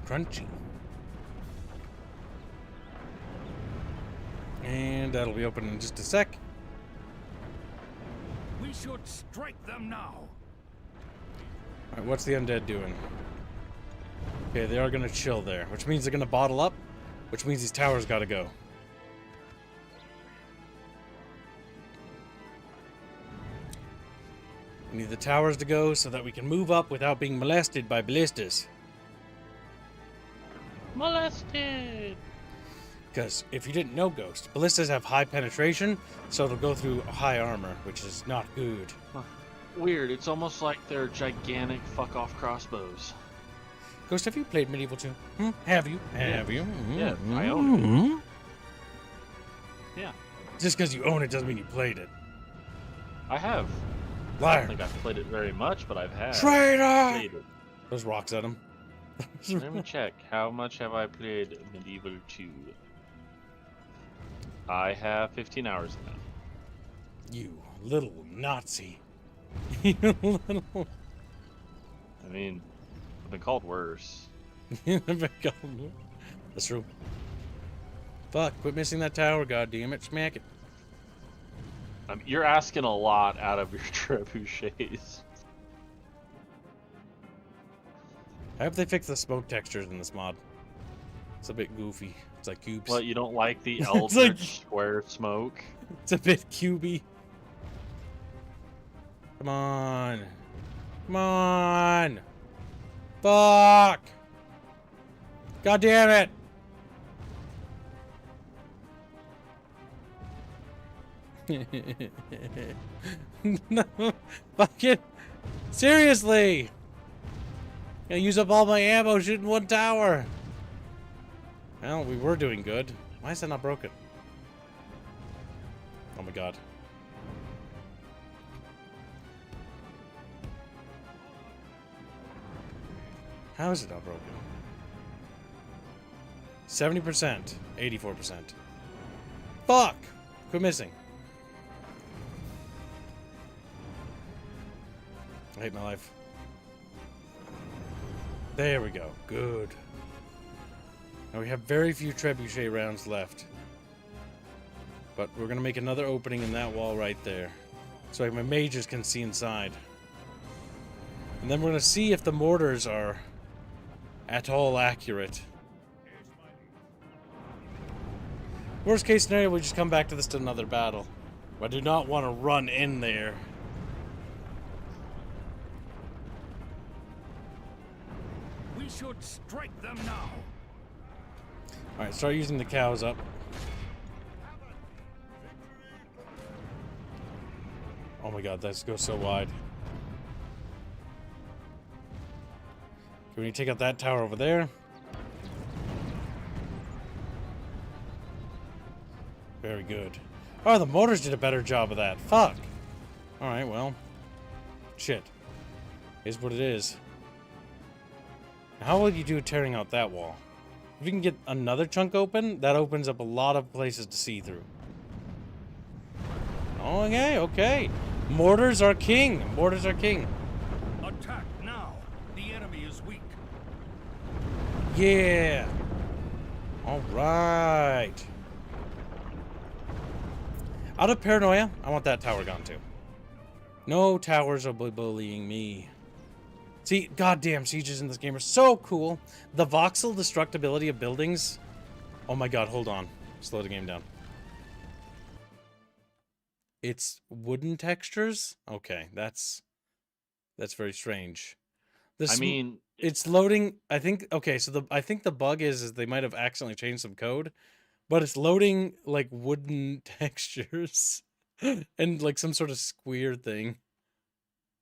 Speaker 1: Crunchy. And that'll be open in just a sec.
Speaker 3: We should strike them now.
Speaker 1: Alright, what's the undead doing? Okay, they are going to chill there, which means they're going to bottle up, which means these towers got to go. We need the towers to go so that we can move up without being molested by ballistas.
Speaker 6: Molested!
Speaker 1: Because if you didn't know, Ghost, ballistas have high penetration, so it'll go through high armor, which is not good.
Speaker 6: Weird, it's almost like they're gigantic fuck-off crossbows.
Speaker 1: Ghost, have you played Medieval 2? Have you? Have you?
Speaker 6: Yeah, I own it. Yeah.
Speaker 1: Just because you own it doesn't mean you played it.
Speaker 6: I have. I
Speaker 1: Liar.
Speaker 6: don't think I've played it very much, but I've had.
Speaker 1: Traitor!
Speaker 6: Played it.
Speaker 1: There's rocks at him.
Speaker 6: Let me check. How much have I played Medieval 2? I have 15 hours in that.
Speaker 1: You little Nazi. You little...
Speaker 6: I mean, I've been called worse.
Speaker 1: That's true. Fuck, quit missing that tower, goddammit. Smack it.
Speaker 6: You're asking a lot out of your trebuchets.
Speaker 1: I hope they fix the smoke textures in this mod. It's a bit goofy. It's like cubes.
Speaker 6: What, you don't like the
Speaker 1: It's
Speaker 6: eldritch
Speaker 1: like-
Speaker 6: square smoke?
Speaker 1: It's a bit cubey. Come on. Come on. Fuck. God damn it. No, fucking seriously. Gonna use up all my ammo shooting one tower. Well, we were doing good. Why is that not broken? Oh my god. How is it not broken? 70%, 84%. Fuck! Quit missing. I hate my life. There we go. Good. Now we have very few trebuchet rounds left. But we're going to make another opening in that wall right there. So my mages can see inside. And then we're going to see if the mortars are at all accurate. Worst case scenario, we just come back to this to another battle. I do not want to run in there.
Speaker 3: We should strike them now.
Speaker 1: Alright, start using the cows up. Oh my god, that goes so wide. Can we take out that tower over there? Very good. Oh, the mortars did a better job of that. Fuck. Alright, well. Shit. Is what it is. How will you do tearing out that wall? If you can get another chunk open, that opens up a lot of places to see through. Okay, okay. Mortars are king. Mortars are king.
Speaker 3: Attack now. The enemy is weak.
Speaker 1: Yeah. All right. Out of paranoia, I want that tower gone too. No towers are bullying me. See, goddamn sieges in this game are so cool. The voxel destructibility of buildings. Oh my god, hold on. Slow the game down. It's wooden textures? Okay, that's very strange.
Speaker 6: I mean,
Speaker 1: It's loading. I think. Okay, so I think the bug is they might have accidentally changed some code, but it's loading like wooden textures and like some sort of square thing.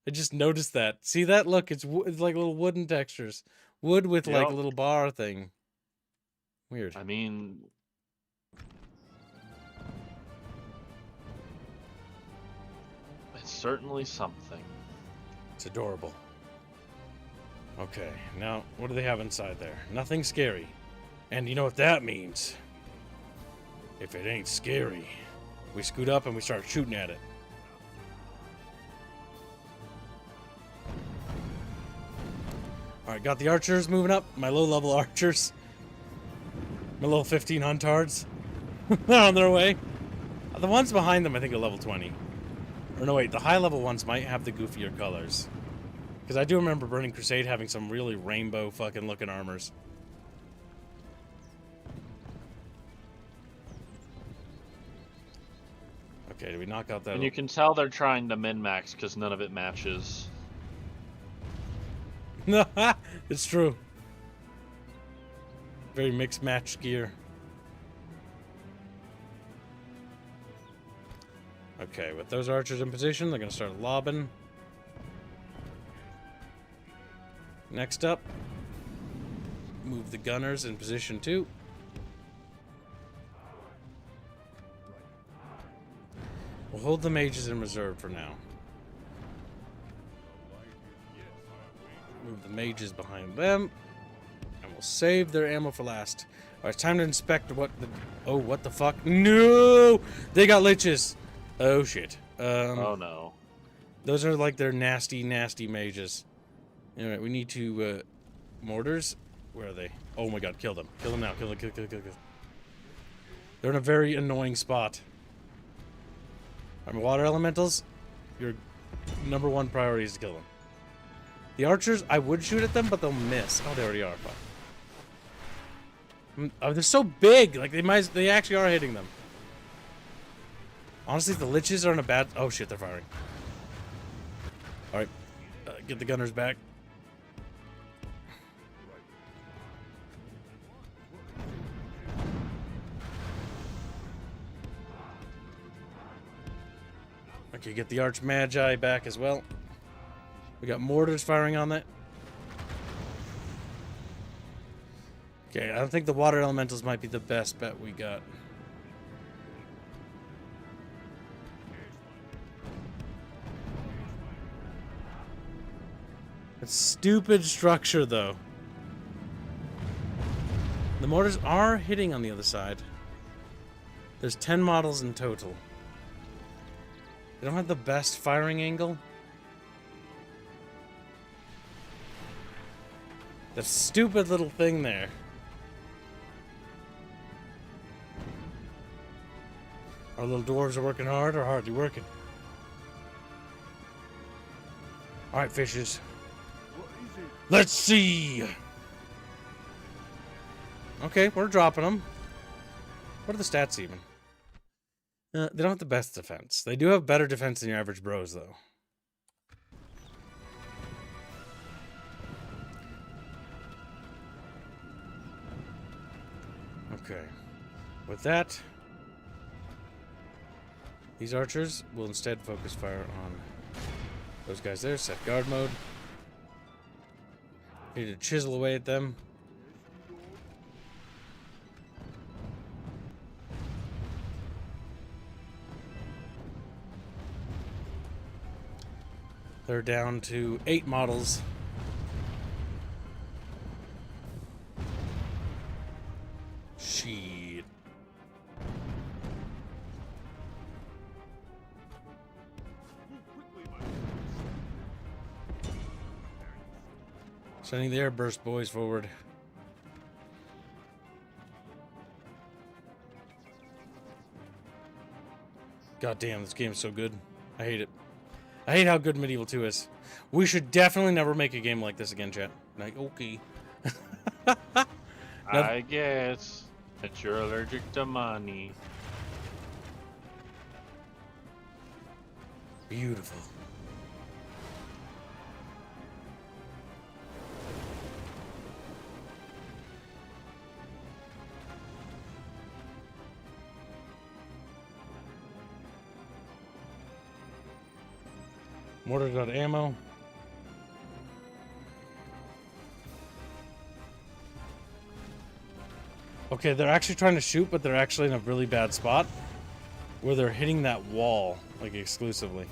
Speaker 1: I just noticed that. See that? Look, it's like little wooden textures, wood with like a
Speaker 6: Yep.
Speaker 1: little bar thing. Weird.
Speaker 6: I mean, it's certainly something.
Speaker 1: It's adorable. Okay, now what do they have inside there? Nothing scary. And you know what that means? If it ain't scary, we scoot up and we start shooting at it. Alright, got the archers moving up. My low-level archers. My little 15 huntards. They're on their way. The ones behind them I think are level 20. Or no, wait, the high-level ones might have the goofier colors. Because I do remember Burning Crusade having some really rainbow fucking looking armors. Okay, do we knock out that?
Speaker 6: And you can tell they're trying to min-max because none of it matches.
Speaker 1: It's true. Very mixed match gear. Okay, with those archers in position, they're going to start lobbing. Next up, move the gunners in position too. We'll hold the mages in reserve for now. Move the mages behind them. And we'll save their ammo for last. Alright, it's time to inspect what the... Oh, what the fuck? No! They got liches! Oh, shit.
Speaker 6: Oh, no.
Speaker 1: Those are like their nasty, nasty mages. Alright, we need to, mortars? Where are they? Oh my god, kill them. Kill them now. Kill them, kill. They're in a very annoying spot. Alright, water elementals, your number one priority is to kill them. The archers, I would shoot at them, but they'll miss. Oh, they already are. Fuck. Oh, they're so big. Like, they actually are hitting them. Honestly, the liches are in a bad... Oh, shit, they're firing. Alright. Get the gunners back. Okay, get the Arch Magi back as well. We got mortars firing on that. Okay, I don't think the water elementals might be the best bet we got. It's stupid structure, though. The mortars are hitting on the other side. There's 10 models in total. They don't have the best firing angle. That stupid little thing there. Our little dwarves are working hard or hardly working. Alright, fishes. Let's see! Okay, we're dropping them. What are the stats even? They don't have the best defense. They do have better defense than your average bros, though. Okay. With that, these archers will instead focus fire on those guys there. Set guard mode. Need to chisel away at them. They're down to 8 models. Shit. Sending the airburst boys forward. God damn, this game's so good. I hate it. I hate how good Medieval 2 is. We should definitely never make a game like this again, chat. Like, okay.
Speaker 6: I guess that you're allergic to money.
Speaker 1: Beautiful. Mortar got ammo. Okay, they're actually trying to shoot, but they're actually in a really bad spot where they're hitting that wall, like, exclusively.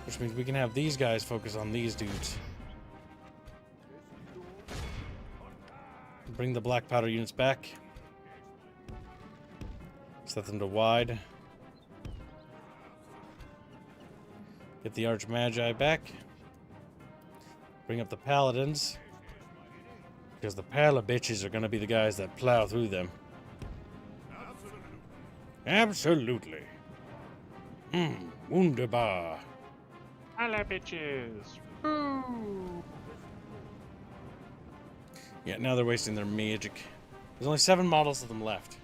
Speaker 1: Which means we can have these guys focus on these dudes. Bring the black powder units back. Set them to wide. Get the Arch Magi back. Bring up the Paladins. Because the Pala bitches are going to be the guys that plow through them. Absolutely. Wunderbar.
Speaker 6: Pala bitches.
Speaker 1: Yeah, now they're wasting their magic. There's only 7 models of them left.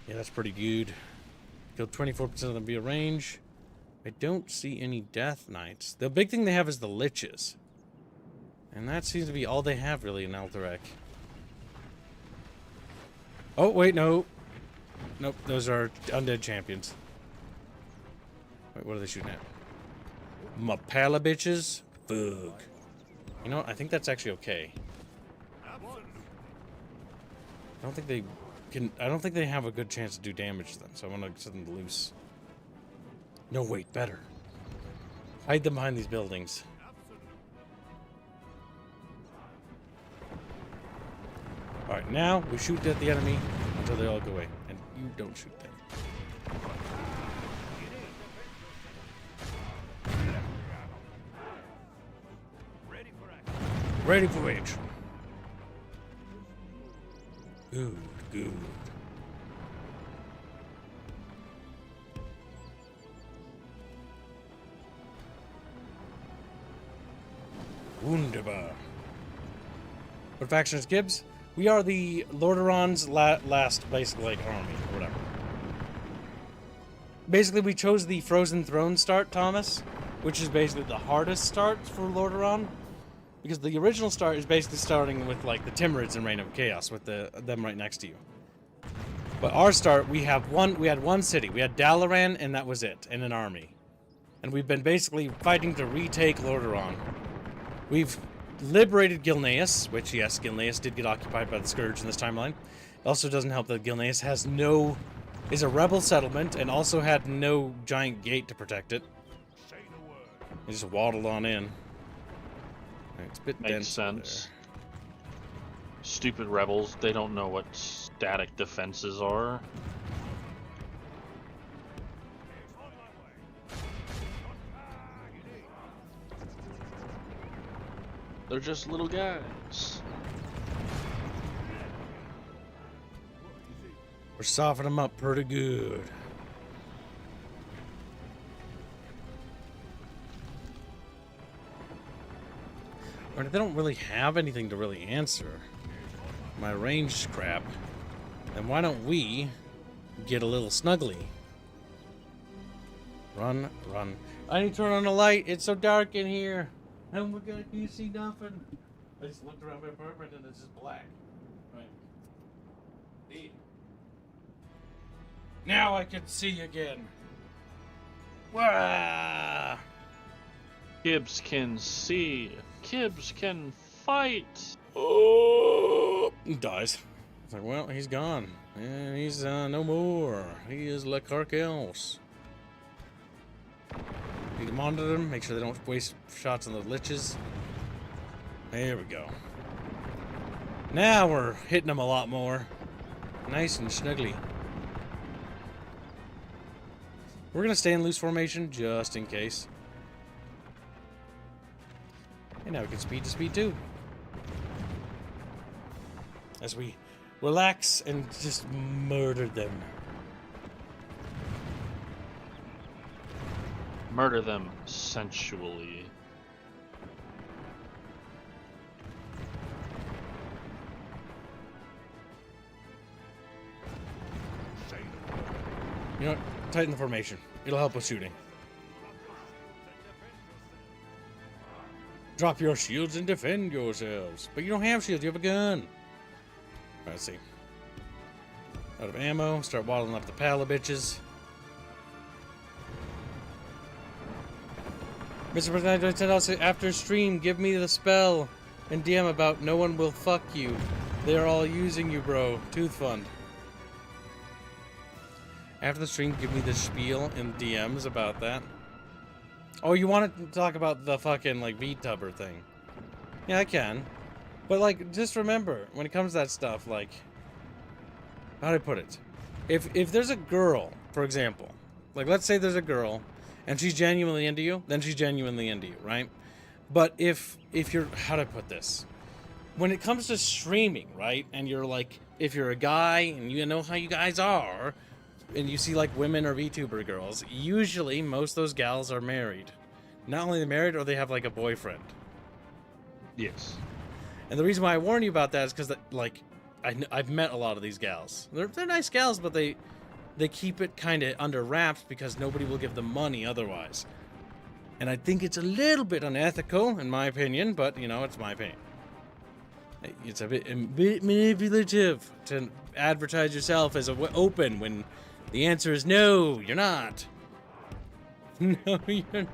Speaker 1: Yeah, that's pretty good. Killed 24% of them via range. I don't see any Death Knights. The big thing they have is the Liches. And that seems to be all they have, really, in Alterac. Oh, wait, no. Nope, those are undead champions. Wait, what are they shooting at? Mapala bitches? Bug. You know what? I think that's actually okay. I don't think they can... I don't think they have a good chance to do damage to them, so I'm gonna set them loose. No, wait, better. Hide them behind these buildings. Alright, now we shoot at the enemy until they all go away. And you don't shoot them. Ready for action. Good, good. Wunderbar. What faction is Gibbs? We are the Lordaeron's last, basically, like, army, or whatever. Basically, we chose the Frozen Throne start, Thomas, which is basically the hardest start for Lordaeron. Because the original start is basically starting with, like, the Timurids and Reign of Chaos, with them right next to you. But our start, we had one city. We had Dalaran, and that was it, and an army. And we've been basically fighting to retake Lordaeron. We've liberated Gilneas, which, yes, Gilneas did get occupied by the Scourge in this timeline. It also doesn't help that Gilneas is a rebel settlement and also had no giant gate to protect it. They just waddled on in. It's a bit
Speaker 6: Makes
Speaker 1: dense
Speaker 6: sense. Stupid rebels, they don't know what static defenses are. They're just little guys.
Speaker 1: We're softening them up pretty good. Or they don't really have anything to really answer my ranged crap. Then why don't we get a little snuggly? Run, run. I need to turn on the light. It's so dark in here. Oh my god, can you see nothing? I just looked around my apartment and it's just black. Right. Neat. Now I can see again. Wah!
Speaker 6: Gibbs can see. Gibbs can fight.
Speaker 1: Oh, he dies. It's like, well, he's gone. Yeah, he's no more. He is like Carcels. Need to monitor them, make sure they don't waste shots on the liches. There we go. Now we're hitting them a lot more. Nice and snuggly. We're gonna stay in loose formation just in case. And now we can speed to speed too. As we relax and just murder them.
Speaker 6: Murder them sensually.
Speaker 1: You know what? Tighten the formation. It'll help with shooting. Drop your shields and defend yourselves. But you don't have shields, you have a gun. Alright, let's see. Out of ammo. Start waddling up the pile of bitches. Mr. President, after stream, give me the spell and DM about no one will fuck you. They are all using you, bro. Tooth Fund. After the stream, give me the spiel in DMs about that. Oh, you want to talk about the fucking, like, VTuber thing? Yeah, I can. But, like, just remember, when it comes to that stuff, like... How do I put it? If there's a girl, for example... Like, let's say there's a girl, and she's genuinely into you, then she's genuinely into you, right? But if you're... How do I put this? When it comes to streaming, right? And you're, like... If you're a guy, and you know how you guys are... And you see, like, women or VTuber girls, usually most of those gals are married. Not only they're married, or they have, like, a boyfriend.
Speaker 6: Yes.
Speaker 1: And the reason why I warn you about that is because, like, I've met a lot of these gals. They're nice gals, but they keep it kind of under wraps because nobody will give them money otherwise. And I think it's a little bit unethical, in my opinion, but, you know, it's my opinion. It's a bit manipulative to advertise yourself as open when the answer is no, you're not. No, you're not.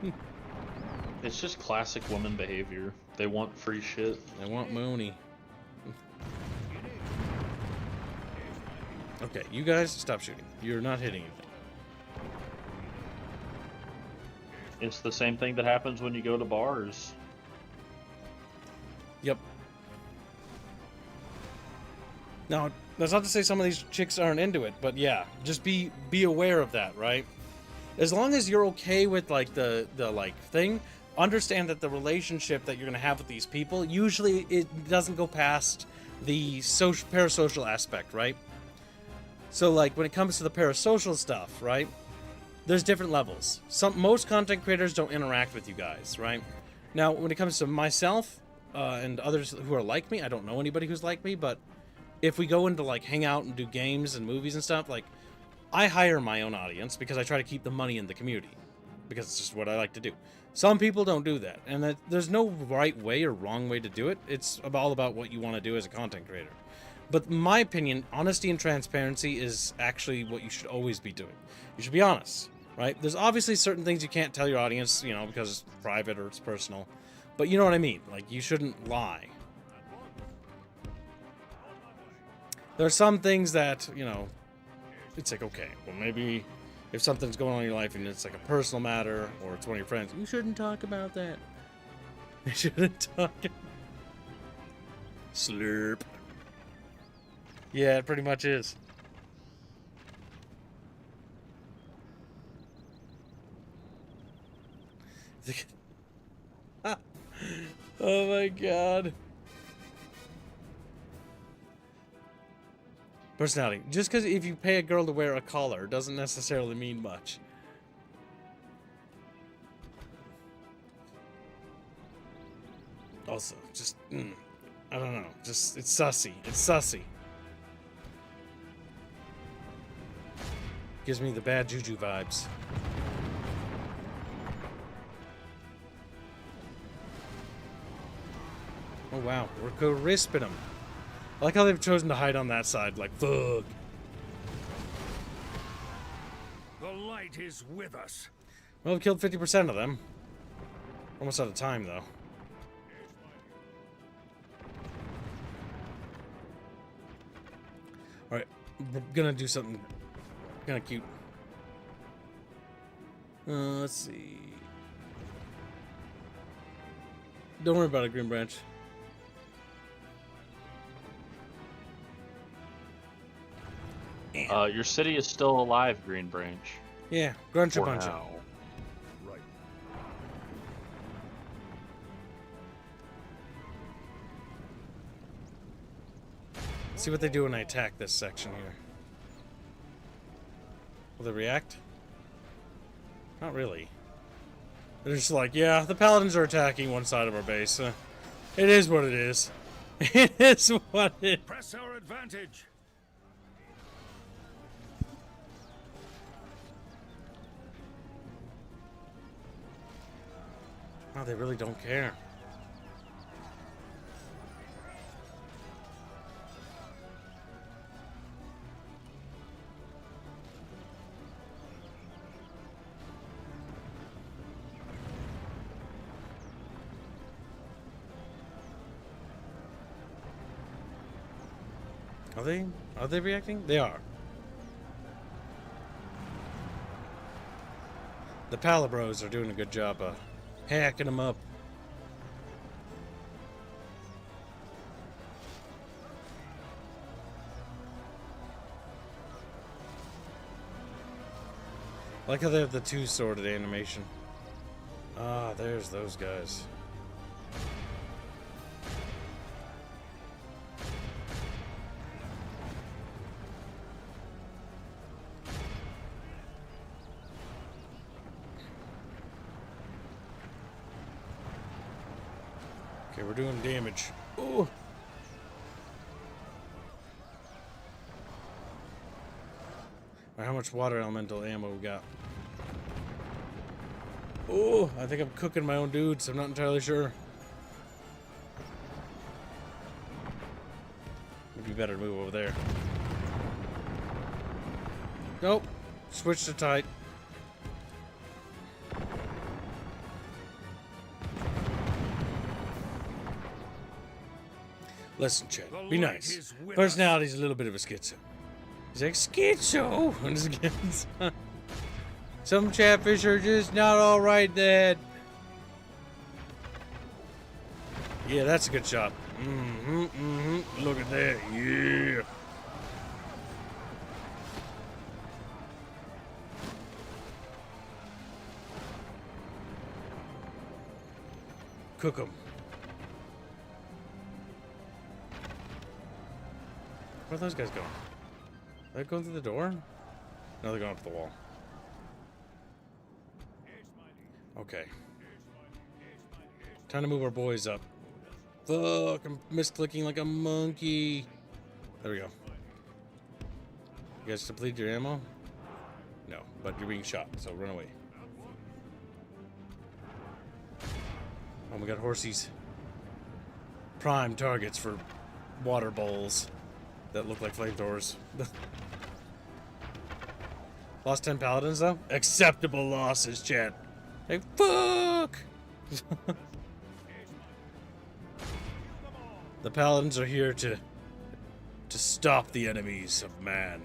Speaker 6: It's just classic woman behavior. They want free shit.
Speaker 1: They want money. Okay, you guys, stop shooting. You're not hitting anything.
Speaker 6: It's the same thing that happens when you go to bars.
Speaker 1: Yep. Now, that's not to say some of these chicks aren't into it, but yeah, just be aware of that, right? As long as you're okay with, like, the like, thing, understand that the relationship that you're gonna have with these people, usually it doesn't go past the parasocial aspect, right? So, like, when it comes to the parasocial stuff, right, there's different levels. Most content creators don't interact with you guys, right? Now, when it comes to myself and others who are like me, I don't know anybody who's like me, but if we go into, like, hang out and do games and movies and stuff, like, I hire my own audience because I try to keep the money in the community. Because it's just what I like to do. Some people don't do that. And there's no right way or wrong way to do it. It's all about what you want to do as a content creator. But in my opinion, honesty and transparency is actually what you should always be doing. You should be honest, right? There's obviously certain things you can't tell your audience, you know, because it's private or it's personal. But you know what I mean. Like, you shouldn't lie. There are some things that, you know, it's like, okay, well, maybe if something's going on in your life and it's like a personal matter or it's one of your friends, you shouldn't talk about that. You shouldn't talk. Slurp. Yeah, it pretty much is. Oh my god. Personality. Just because if you pay a girl to wear a collar doesn't necessarily mean much. Also, just, I don't know. Just, it's sussy. It's sussy. Gives me the bad juju vibes. Oh wow, we're risping them. I like how they've chosen to hide on that side, like, fuck.
Speaker 3: The light is with us.
Speaker 1: Well, we've killed 50% of them. Almost out of time, though. Alright, we're gonna do something kind of cute. Let's see. Don't worry about it, Green Branch.
Speaker 6: Your city is still alive, Green Branch.
Speaker 1: Yeah, grunch a
Speaker 6: For
Speaker 1: bunch.
Speaker 6: now.
Speaker 3: Right.
Speaker 1: See what they do when I attack this section here. Will they react? Not really. They're just like, yeah, the paladins are attacking one side of our base. It is what it is. It is what it is.
Speaker 3: Press our advantage.
Speaker 1: Oh, they really don't care. Are they reacting? They are. The Palabros are doing a good job of hacking them up. I like how they have the two-sworded animation. Ah, there's those guys. Okay, we're doing damage. Ooh. How much water elemental ammo we got? Oh, I think I'm cooking my own dudes. I'm not entirely sure. Would be better to move over there. Nope. Switch to tight. Listen, Chad. Be nice. Personality's a little bit of a schizo. He's like, schizo! And his kids. Some chatfish are just not alright, Dad. Yeah, that's a good shot. Look at that. Yeah. Cook 'em. Where are those guys going? Are they going through the door? No, they're going up the wall. Okay. Time to move our boys up. Fuck, I'm misclicking like a monkey. There we go. You guys depleted your ammo? No, but you're being shot, so run away. Oh, we got horsies. Prime targets for water bowls that look like flamethrowers. Lost 10 paladins, though? Acceptable losses, chat. Hey, fuck! The paladins are here to stop the enemies of man.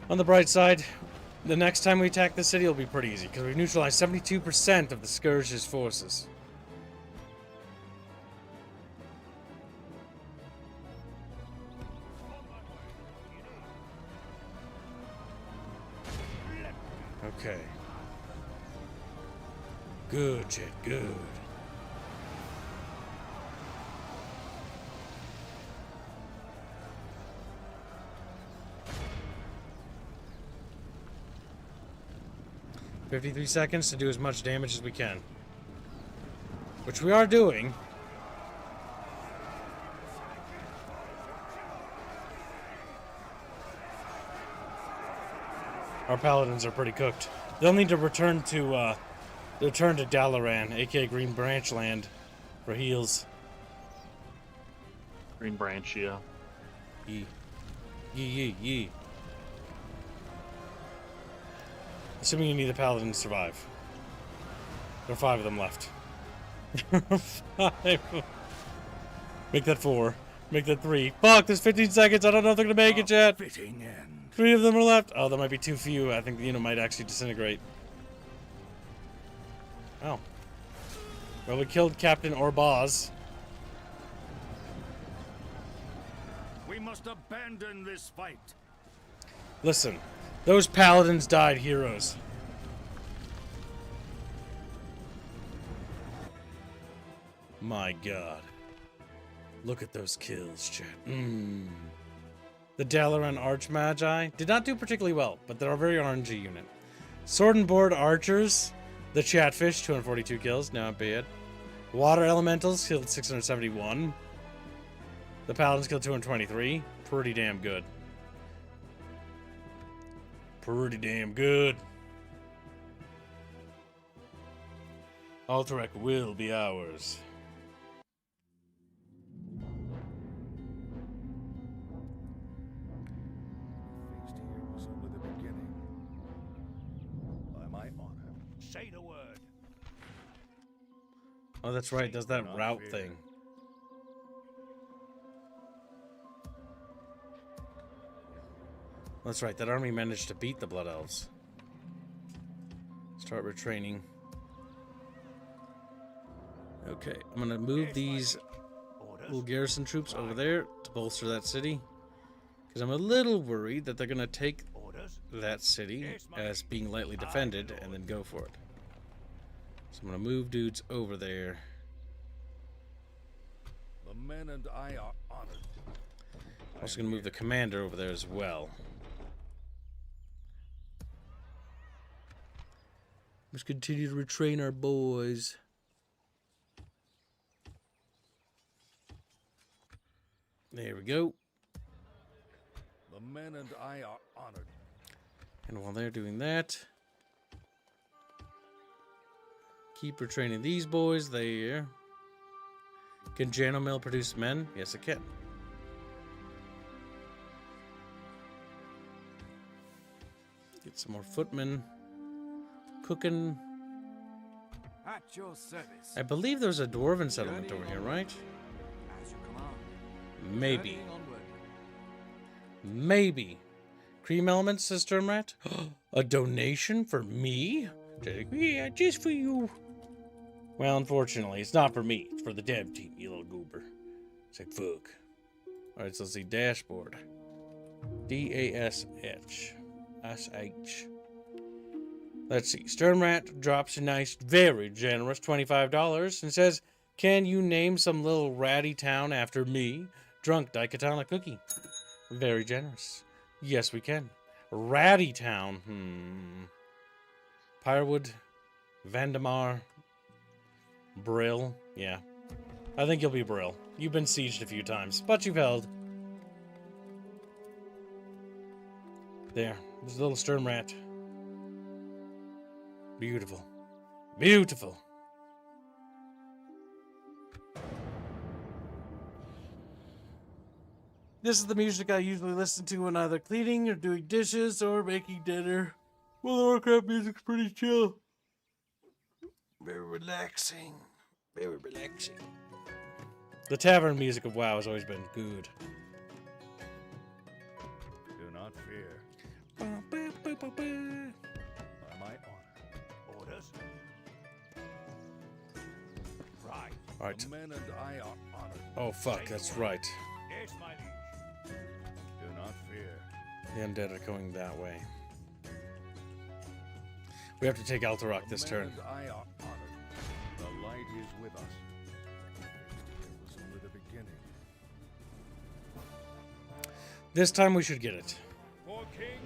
Speaker 1: On the bright side, the next time we attack the city will be pretty easy, because we've neutralized 72% of the Scourge's forces. Okay. Good, Chet, good. $53 seconds to do as much damage as we can. Which we are doing. Our paladins are pretty cooked. They'll need to return to Dalaran, aka Green Branch Land, for heals.
Speaker 6: Green Branch, yeah.
Speaker 1: Yee. Yee, yee, yee. Assuming any of the paladins survive. There are 5 of them left. 5. Make that 4. Make that 3. Fuck, there's 15 seconds. I don't know if they're gonna make it yet. 3 of them are left. Oh, that might be too few. I think the unit might actually disintegrate. Oh. Well, we killed Captain Orbaz.
Speaker 3: We must abandon this fight.
Speaker 1: Listen, those paladins died heroes. My god. Look at those kills, chat. The Dalaran Archmagi did not do particularly well, but they're a very RNG unit. Sword and Board Archers, the Chatfish, 242 kills, not bad. Water Elementals killed 671. The Paladins killed 223, pretty damn good. pretty damn good. Alterac will be ours.
Speaker 3: Feast here was only the beginning. By my honor, say the word.
Speaker 1: Oh, that's right. Does that route thing. That's right. That army managed to beat the Blood Elves. Start retraining. Okay, I'm gonna move these little garrison troops over there to bolster that city. Because I'm a little worried that they're gonna take that city as being lightly defended and then go for it. So I'm gonna move dudes over there.
Speaker 3: The men and I are honored.
Speaker 1: I'm also gonna move the commander over there as well. Let's continue to retrain our boys. There we go.
Speaker 3: The men and I are honored.
Speaker 1: And while they're doing that, keep retraining these boys there. Can Janomel produce men? Yes, it can. Get some more footmen cooking.
Speaker 7: At your service.
Speaker 1: I believe there's a dwarven settlement over here, right?
Speaker 7: As you command.
Speaker 1: Maybe.
Speaker 7: Journeying onward.
Speaker 1: Maybe. Cream Elements, says Sternrat. A donation for me? Yeah, just for you. Well, unfortunately, it's not for me. It's for the dev team, you little goober. It's like, fuck. Alright, so let's see. Dashboard. D-A-S-H. S-H. Let's see. Sternrat drops a nice, very generous $25 and says, can you name some little ratty town after me? Drunk Daikatana Cookie. Very generous. Yes, we can. Ratty Town. Pyrewood. Vandemar. Brill. Yeah. I think you'll be Brill. You've been sieged a few times, but you've held. There. There's a little Sternrat. Beautiful. Beautiful. This is the music I usually listen to when either cleaning or doing dishes or making dinner. Well, the WarCraft music's pretty chill. Very relaxing. Very relaxing. The tavern music of WoW has always been good.
Speaker 3: Do not fear. By my honor. Orders? Right.
Speaker 1: Alright.
Speaker 3: The men and I are honored.
Speaker 1: Oh, fuck, that's right.
Speaker 3: Yes, my liege. Do not fear.
Speaker 1: The undead are going that way. We have to take Alterac this turn.
Speaker 3: The men and I are honored. The light is with us. It was only the beginning.
Speaker 1: This time we should get it.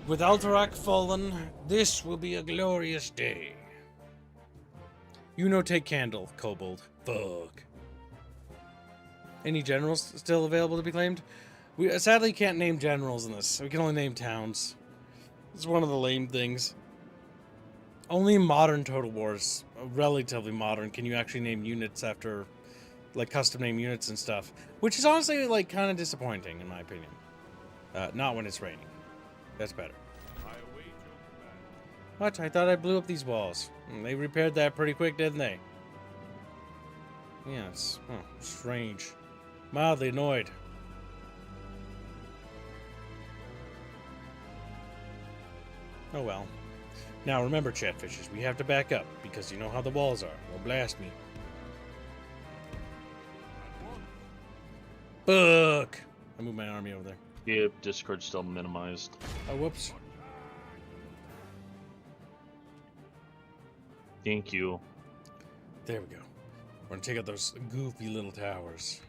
Speaker 1: With Alterac fallen, this will be a glorious day. You know, take Candle, Kobold. Fuck. Any generals still available to be claimed? We sadly can't name generals in this. We can only name towns. It's one of the lame things. Only modern Total Wars, relatively modern, can you actually name units after, like, custom name units and stuff. Which is honestly, like, kind of disappointing, in my opinion. Not when it's raining. That's better. What? I thought I blew up these walls. They repaired that pretty quick, didn't they? Yeah, it's strange. Mildly annoyed. Oh well. Now remember, Chatfishes, we have to back up, because you know how the walls are. They'll blast me. Fuck! I moved my army over there.
Speaker 6: Yeah, Discord's still minimized.
Speaker 1: Oh, whoops.
Speaker 6: Thank you.
Speaker 1: There we go. We're gonna take out those goofy little towers.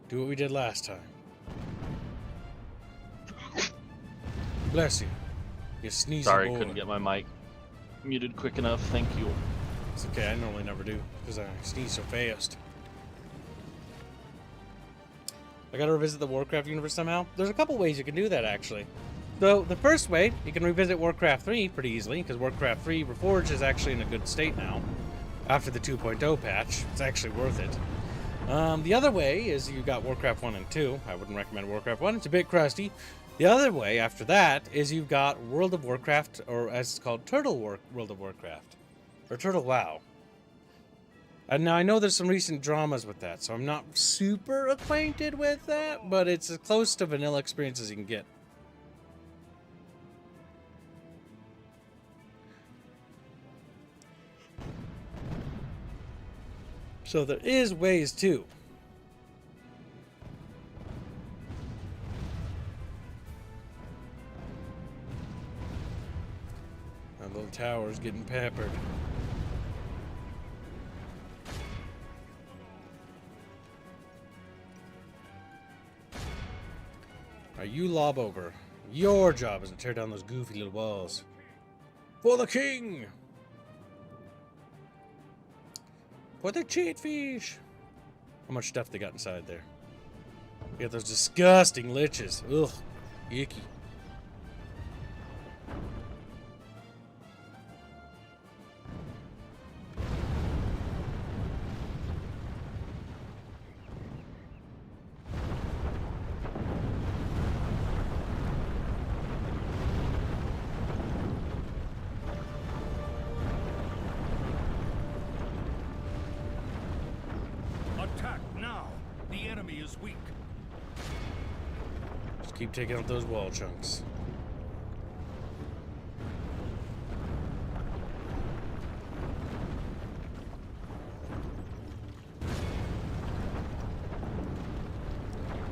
Speaker 1: Do what we did last time. Bless you. You sneeze.
Speaker 6: Sorry, couldn't get my mic muted quick enough. Thank you.
Speaker 1: It's okay, I normally never do, because I sneeze so fast. I gotta revisit the WarCraft universe somehow. There's a couple ways you can do that, actually. Though the first way, you can revisit WarCraft 3 pretty easily, because WarCraft 3 Reforged is actually in a good state now. After the 2.0 patch, it's actually worth it. The other way is you got WarCraft 1 and 2. I wouldn't recommend WarCraft 1, it's a bit crusty. The other way after that is you've got World of Warcraft, or as it's called, World of Warcraft. Or Turtle WoW. And now I know there's some recent dramas with that, so I'm not super acquainted with that, but it's as close to vanilla experience as you can get. So there is ways too. That little tower's getting peppered. Are you lob over? Your job is to tear down those goofy little walls. For the king! For the chatfish! How much stuff they got inside there? You got those disgusting liches. Ugh. Icky.
Speaker 3: Attack now! The enemy is weak.
Speaker 1: Just keep taking out those wall chunks.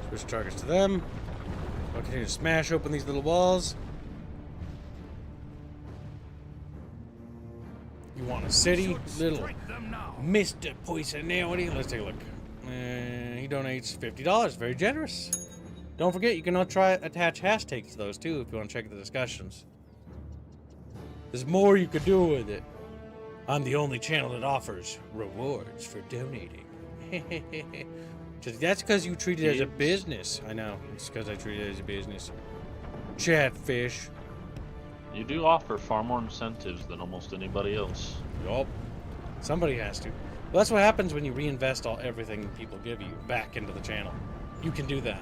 Speaker 1: Switch targets to them. I'll continue to smash open these little walls. You want a city? Little Mr. Poisonality. Let's take a look. He donates $50. Very generous. Don't forget, you can now try attach hashtags to those too if you want to check the discussions. There's more you could do with it. I'm the only channel that offers rewards for donating. That's because you treat it as a business. I know. It's because I treat it as a business. Chatfish.
Speaker 6: You do offer far more incentives than almost anybody else.
Speaker 1: Yup. Somebody has to. Well, that's what happens when you reinvest everything people give you back into the channel. You can do that.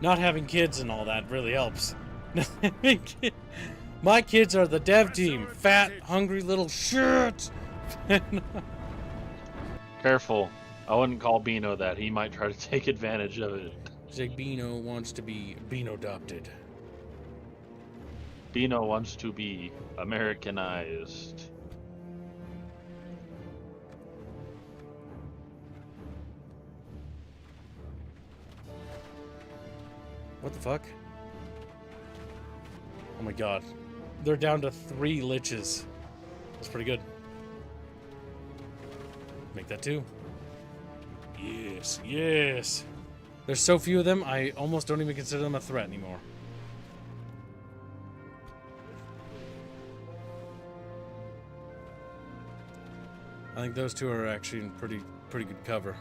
Speaker 1: Not having kids and all that really helps. My kids are the dev team. Fat, hungry little shit.
Speaker 6: Careful. I wouldn't call Beano that. He might try to take advantage of it.
Speaker 1: Say Beano wants to be Beano-adopted.
Speaker 6: Beano wants to be Americanized.
Speaker 1: What the fuck? Oh my god. They're down to 3 liches. That's pretty good. Make that 2. Yes, yes. There's so few of them, I almost don't even consider them a threat anymore. I think those two are actually in pretty good cover.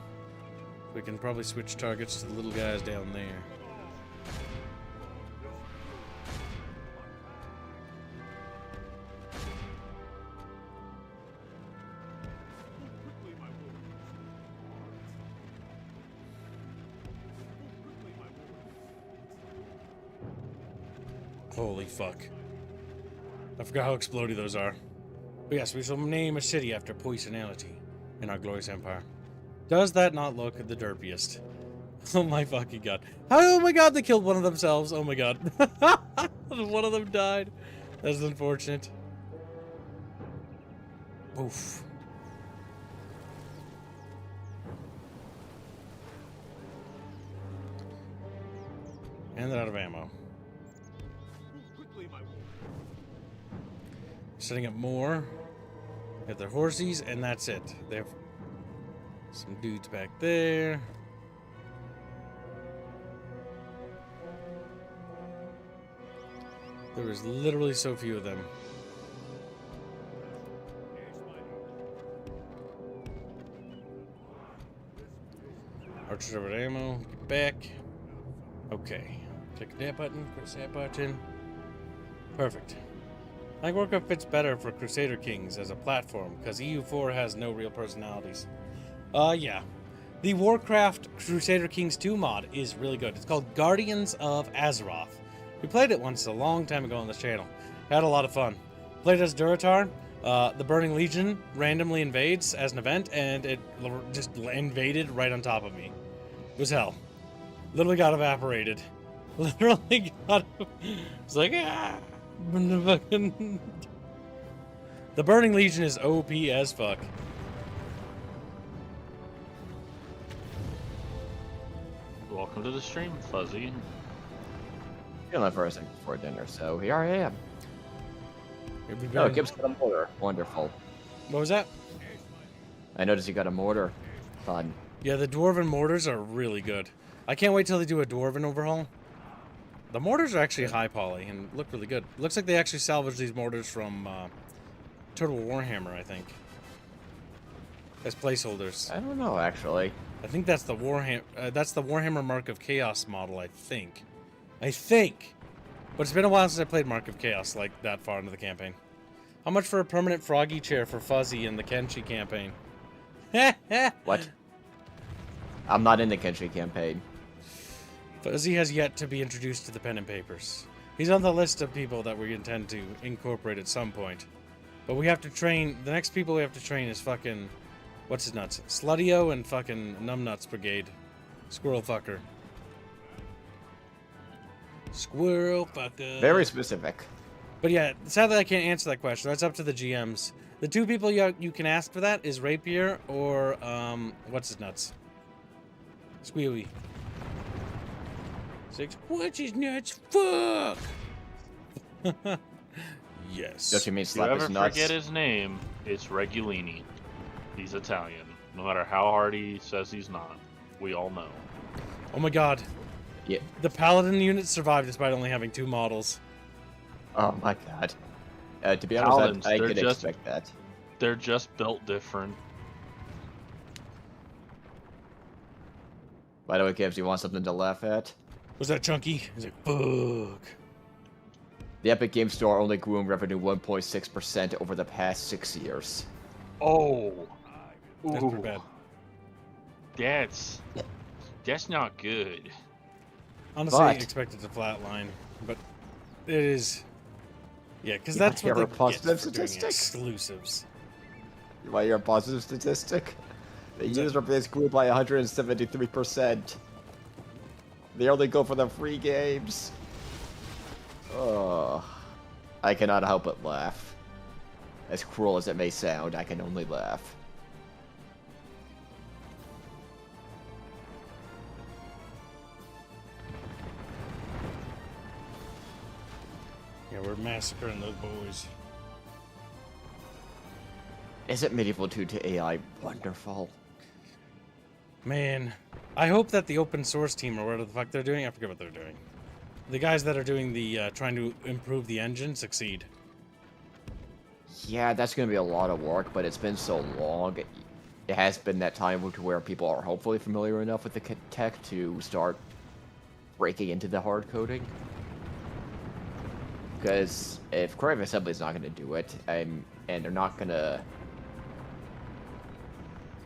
Speaker 1: We can probably switch targets to the little guys down there. Holy fuck. I forgot how explodey those are. But yes, we shall name a city after poisonality in our glorious empire. Does that not look the derpiest? Oh my fucking god. Oh my god, they killed one of themselves. Oh my god. One of them died. That's unfortunate. Oof. And they're out of ammo. Setting up more. Got their horsies, and that's it. They have some dudes back there. There is literally so few of them. Archer over ammo. Get back. Okay. Click that button, press that button. Perfect. I think Warcraft fits better for Crusader Kings as a platform, because EU4 has no real personalities. Yeah. The Warcraft Crusader Kings 2 mod is really good. It's called Guardians of Azeroth. We played it once a long time ago on this channel. Had a lot of fun. Played as Durotar. The Burning Legion randomly invades as an event, and it just invaded right on top of me. It was hell. Literally got evaporated. Literally got... It's like, ah! The Burning Legion is OP as fuck.
Speaker 6: Welcome to the stream, Fuzzy.
Speaker 4: You know, for a second before dinner, so here I am.
Speaker 1: It'd be
Speaker 4: Oh,
Speaker 1: very-
Speaker 4: Gibbs got a mortar. Wonderful.
Speaker 1: What was that?
Speaker 4: I noticed you got a mortar. Fun.
Speaker 1: Yeah, the Dwarven mortars are really good. I can't wait till they do a Dwarven overhaul. The mortars are actually high poly and look really good. Looks like they actually salvaged these mortars from Total Warhammer, I think. As placeholders.
Speaker 4: I don't know, actually.
Speaker 1: I think that's the Warhammer Mark of Chaos model, I think. I think! But it's been a while since I played Mark of Chaos like that far into the campaign. How much for a permanent froggy chair for Fuzzy in the Kenshi campaign?
Speaker 4: What? I'm not in the Kenshi campaign.
Speaker 1: Fuzzy has yet to be introduced to the pen and papers. He's on the list of people that we intend to incorporate at some point. But we have to train... The next people we have to train is fucking... What's his nuts? Slutio and fucking Numbnuts Brigade. Squirrel fucker. Squirrel fucker.
Speaker 4: Very specific.
Speaker 1: But yeah, sadly I can't answer that question. That's up to the GMs. The two people you can ask for that is Rapier or, what's his nuts? Squealy. Six, what's his nuts? Fuck! Yes.
Speaker 4: Don't you mean
Speaker 6: If you
Speaker 4: slap
Speaker 6: ever
Speaker 4: his nuts?
Speaker 6: forget his name, it's Regulini. He's Italian. No matter how hard he says he's not, we all know.
Speaker 1: Oh my god.
Speaker 4: Yeah.
Speaker 1: The Paladin unit survived despite only having 2 models.
Speaker 4: Oh my god. To be honest,
Speaker 6: Paladins,
Speaker 4: I
Speaker 6: they're
Speaker 4: could
Speaker 6: just-
Speaker 4: expect that.
Speaker 6: They're just built different.
Speaker 4: By the way, Gibbs, you want something to laugh at?
Speaker 1: Was that Chunky? He's like, fuck.
Speaker 4: The Epic Game Store only grew in revenue 1.6% over the past 6 years.
Speaker 6: Oh,
Speaker 1: That's pretty bad.
Speaker 6: That's not good.
Speaker 1: Honestly, I
Speaker 4: But-
Speaker 1: expected to flatline, but it is... Yeah, because
Speaker 4: You
Speaker 1: that's
Speaker 4: wanna
Speaker 1: what
Speaker 4: hear
Speaker 1: they
Speaker 4: a positive
Speaker 1: get for doing
Speaker 4: statistic?
Speaker 1: exclusives.
Speaker 4: You want your positive statistic? The
Speaker 1: What's that?
Speaker 4: user base grew by 173%. They only go for the free games. Oh, I cannot help but laugh. As cruel as it may sound, I can only laugh.
Speaker 1: Yeah, we're massacring those boys.
Speaker 4: Isn't Medieval 2 to AI wonderful?
Speaker 1: Man, I hope that the open source team or whatever the fuck they're doing, I forget what they're doing. The guys that are doing the, trying to improve the engine succeed.
Speaker 4: Yeah, that's going to be a lot of work, but it's been so long. It has been that time to where people are hopefully familiar enough with the tech to start breaking into the hard coding. Because if Creative Assembly is not going to do it, and they're not going to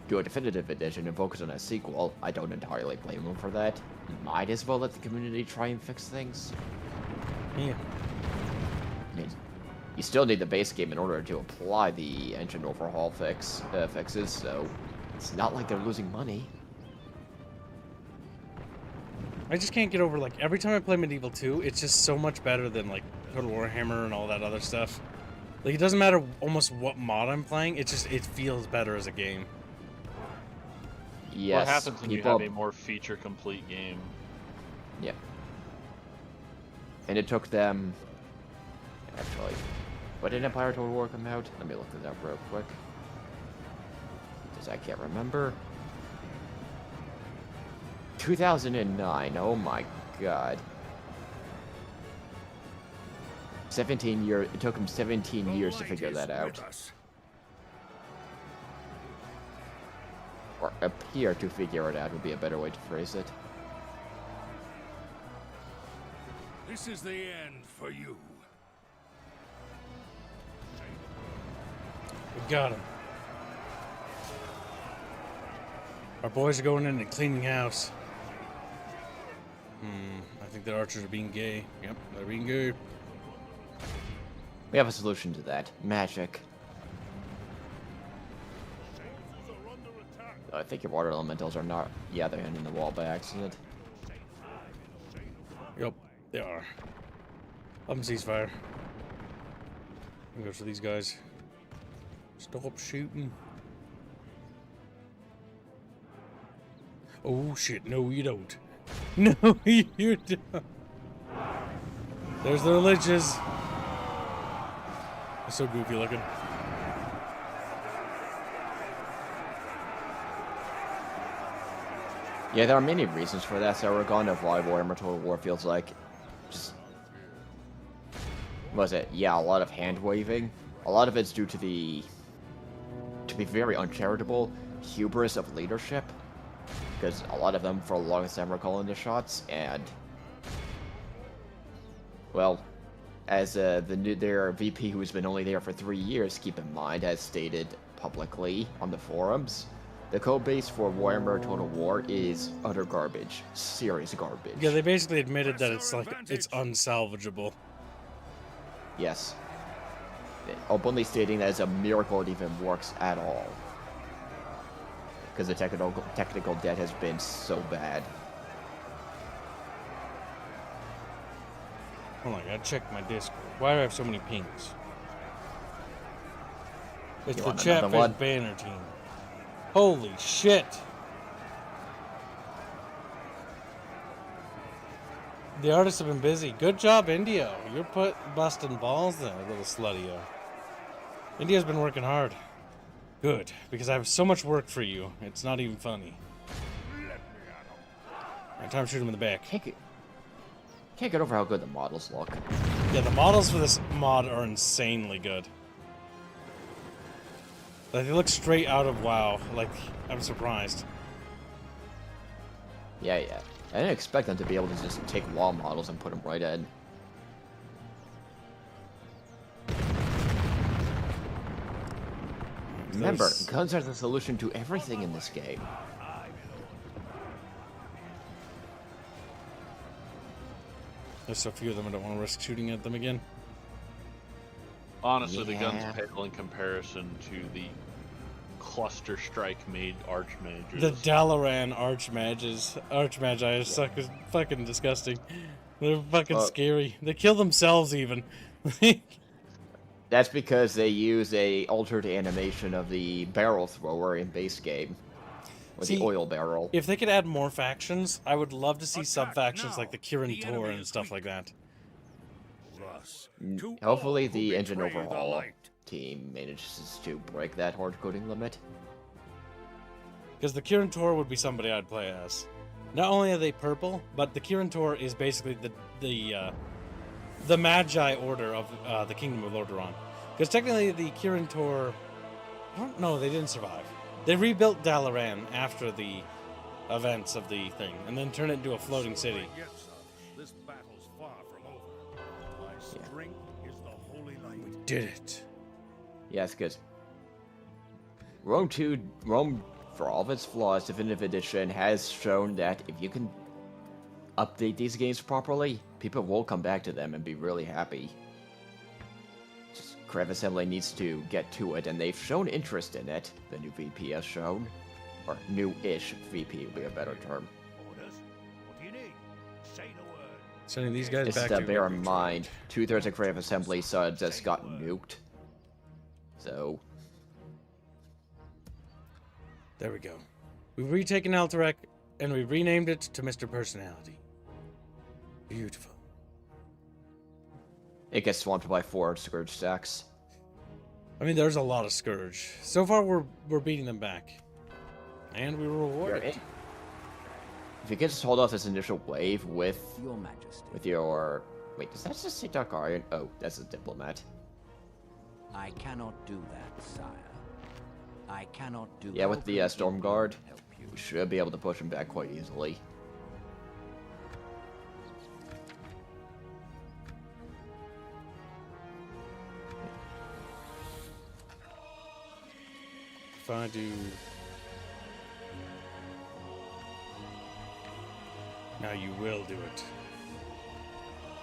Speaker 4: do a definitive edition and focus on a sequel, I don't entirely blame them for that. You might as well let the community try and fix things.
Speaker 1: Yeah.
Speaker 4: I mean, you still need the base game in order to apply the engine overhaul fixes, so it's not like they're losing money.
Speaker 1: I just can't get over, like, every time I play Medieval 2, it's just so much better than, like, Total Warhammer and all that other stuff. Like, it doesn't matter almost what mod I'm playing, it feels better as a game.
Speaker 4: Yes,
Speaker 6: What happens when you
Speaker 4: people-
Speaker 6: have a more feature-complete game?
Speaker 4: Yeah. And it took them... Actually, when did Empire Total War come out? Let me look it up real quick. Because I can't remember. 2009, oh my god. 17 years, it took them 17 years to figure that out. Or appear to figure it out would be a better way to phrase it.
Speaker 3: This is the end for you.
Speaker 1: We got him. Our boys are going in and cleaning house. I think the archers are being gay. Yep, they're being gay.
Speaker 4: We have a solution to that. Magic. I think your water elementals are not... Yeah, they're hitting the wall by accident.
Speaker 1: Yep, they are. Up and ceasefire. I'm go for these guys. Stop shooting. Oh shit, no you don't. No you don't. There's the religious. They're so goofy looking.
Speaker 4: Yeah, there are many reasons for that, Aragon, of why Warhammer Total War feels like just... Was it? Yeah, a lot of hand-waving. A lot of it's due to the... to be very uncharitable hubris of leadership. Because a lot of them, for the longest time, were calling the shots, and... Well, as their VP, who's been only there for 3 years, keep in mind, has stated publicly on the forums, the code base for Warhammer Total War is utter garbage. Serious garbage.
Speaker 1: Yeah, they basically admitted that it's like, it's unsalvageable.
Speaker 4: Yes. Openly stating that it's a miracle it even works at all. Because the technical debt has been so bad.
Speaker 1: Hold on, I gotta check my Discord. Why do I have so many pings? It's
Speaker 4: You
Speaker 1: the
Speaker 4: want another
Speaker 1: Chatfish
Speaker 4: one?
Speaker 1: banner team. Holy shit! The artists have been busy. Good job, Indio. You're busting balls there, little slutty-o. India's been working hard. Good, because I have so much work for you. It's not even funny. Alright, time to shoot him in the back.
Speaker 4: Can't get over how good the models look.
Speaker 1: Yeah, the models for this mod are insanely good. Like, they look straight out of WoW. Like, I'm surprised.
Speaker 4: Yeah. I didn't expect them to be able to just take WoW models and put them right in. Remember, guns are the solution to everything in this game.
Speaker 1: There's so few of them, I don't want to risk shooting at them again.
Speaker 6: Honestly, the guns
Speaker 4: Yeah.
Speaker 6: pale in comparison to the cluster strike made archmages.
Speaker 1: The Dalaran Archmagi suck is fucking disgusting. They're fucking scary. They kill themselves even.
Speaker 4: That's because they use a altered animation of the barrel thrower in base game. With
Speaker 1: See,
Speaker 4: the oil barrel.
Speaker 1: If they could add more factions, I would love to see sub-factions like the Kirin Tor and stuff like that.
Speaker 3: Thus,
Speaker 4: Hopefully the engine overhaul team manages to break that hard coding limit.
Speaker 1: Because the Kirin Tor would be somebody I'd play as. Not only are they purple, but the Kirin Tor is basically the Magi order of the Kingdom of Lordaeron. Because technically the Kirin Tor... I don't know, they didn't survive. They rebuilt Dalaran after the events of the thing, and then turned it into a floating city.
Speaker 3: This battle's far from over. My strength is the holy light.
Speaker 1: Did it.
Speaker 4: Yes, because Rome, for all of its flaws, Definitive Edition has shown that if you can update these games properly, people will come back to them and be really happy. Just Crev Assembly needs to get to it, and they've shown interest in it. The new VP has shown. Or new-ish VP would be a better term.
Speaker 3: Orders? What do you need? Say the word.
Speaker 1: Sending these guys
Speaker 4: Just
Speaker 1: back
Speaker 4: to
Speaker 1: to
Speaker 4: bear in mind, 2/3 of Creative Assembly subs just got nuked. So...
Speaker 1: There we go. We've retaken Alterac, and we renamed it to Mr. Personality. Beautiful.
Speaker 4: It gets swamped by 4 Scourge stacks.
Speaker 1: I mean, there's a lot of Scourge. So far, we're beating them back. And we were rewarded.
Speaker 4: If you can just hold off this initial wave with
Speaker 5: Your Majesty.
Speaker 4: your... Wait, does that just say Dark Iron? Oh, that's a diplomat.
Speaker 5: I cannot do that, sire. I cannot do
Speaker 4: Yeah, with the Storm Guard,
Speaker 5: help you.
Speaker 4: we should be able to push him back quite easily.
Speaker 1: if I do... Now you will do it.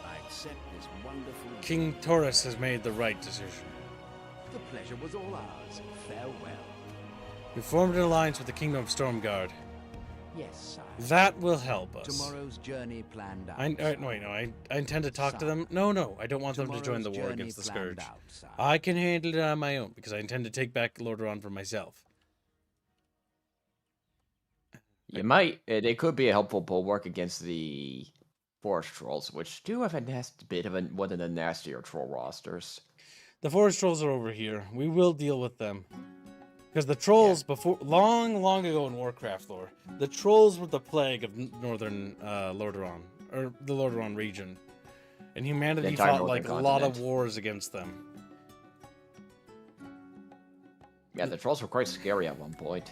Speaker 5: I accept this wonderful...
Speaker 1: King Taurus has made the right decision.
Speaker 5: The pleasure was all ours. Farewell.
Speaker 1: We formed an alliance with the Kingdom of Stormguard.
Speaker 5: Yes, sire.
Speaker 1: That will help us.
Speaker 5: Tomorrow's journey planned out.
Speaker 1: I intend to talk to them. No, I don't want them to join the war against the Scourge. I can handle it on my own, because I intend to take back Lordaeron for myself.
Speaker 4: You might. They could be a helpful bulwark against the forest trolls, which do have a bit of one of the nastier troll rosters.
Speaker 1: The forest trolls are over here. We will deal with them. Because the trolls, before long ago in WarCraft lore, the trolls were the plague of northern Lordaeron, or the Lordaeron region. And humanity fought like a lot of wars against them.
Speaker 4: Yeah, the trolls were quite scary at one point.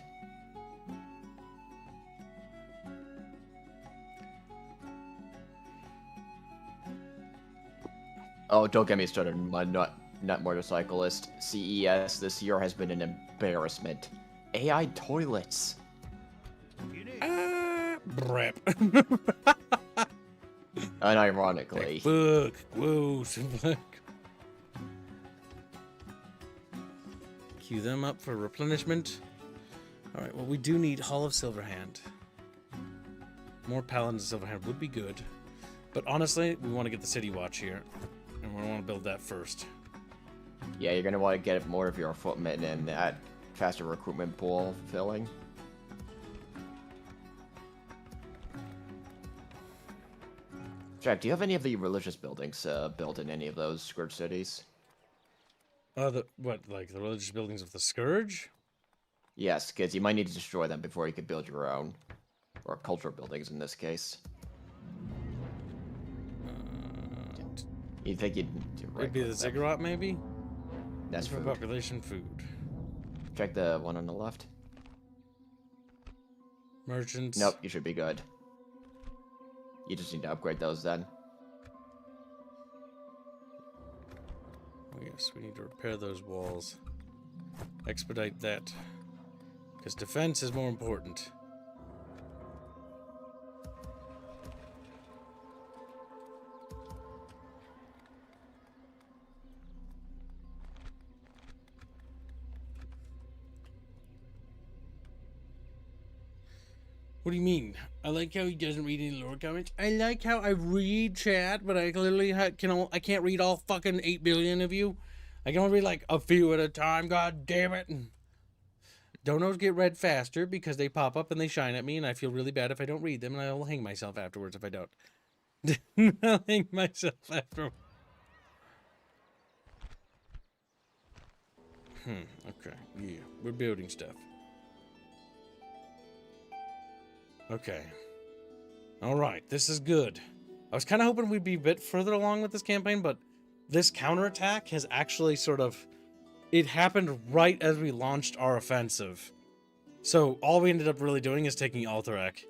Speaker 4: Oh, don't get me started, my nut motorcyclist. CES this year has been an embarrassment. AI toilets.
Speaker 1: Brep.
Speaker 4: Unironically.
Speaker 1: Book. Whoa. Queue them up for replenishment. Alright, well, we do need Hall of Silverhand. More Paladins of Silverhand would be good. But honestly, we want to get the City Watch here. And we want to build that first.
Speaker 4: Yeah, you're going to want to get more of your footmen and that faster recruitment pool filling. Jack, do you have any of the religious buildings built in any of those Scourge cities?
Speaker 1: Like the religious buildings of the Scourge?
Speaker 4: Yes, because you might need to destroy them before you can build your own. Or cultural buildings in this case. You think you'd do right?
Speaker 1: Maybe the Ziggurat, maybe?
Speaker 4: That's
Speaker 1: for
Speaker 4: food.
Speaker 1: population food.
Speaker 4: Check the one on the left.
Speaker 1: Merchants.
Speaker 4: Nope, you should be good. You just need to upgrade those then.
Speaker 1: Oh yes, we need to repair those walls. Expedite that. Because defense is more important. What do you mean? I like how he doesn't read any lore comments. I like how I read chat, but I clearly I can't read all fucking 8 billion of you. I can only read like a few at a time. God damn it! Donos get read faster because they pop up and they shine at me, and I feel really bad if I don't read them, and I will hang myself afterwards if I don't. I'll hang myself afterwards. Okay. Yeah, we're building stuff. Okay. Alright, this is good. I was kind of hoping we'd be a bit further along with this campaign, but this counterattack has actually sort of... It happened right as we launched our offensive. So all we ended up really doing is taking Alterac.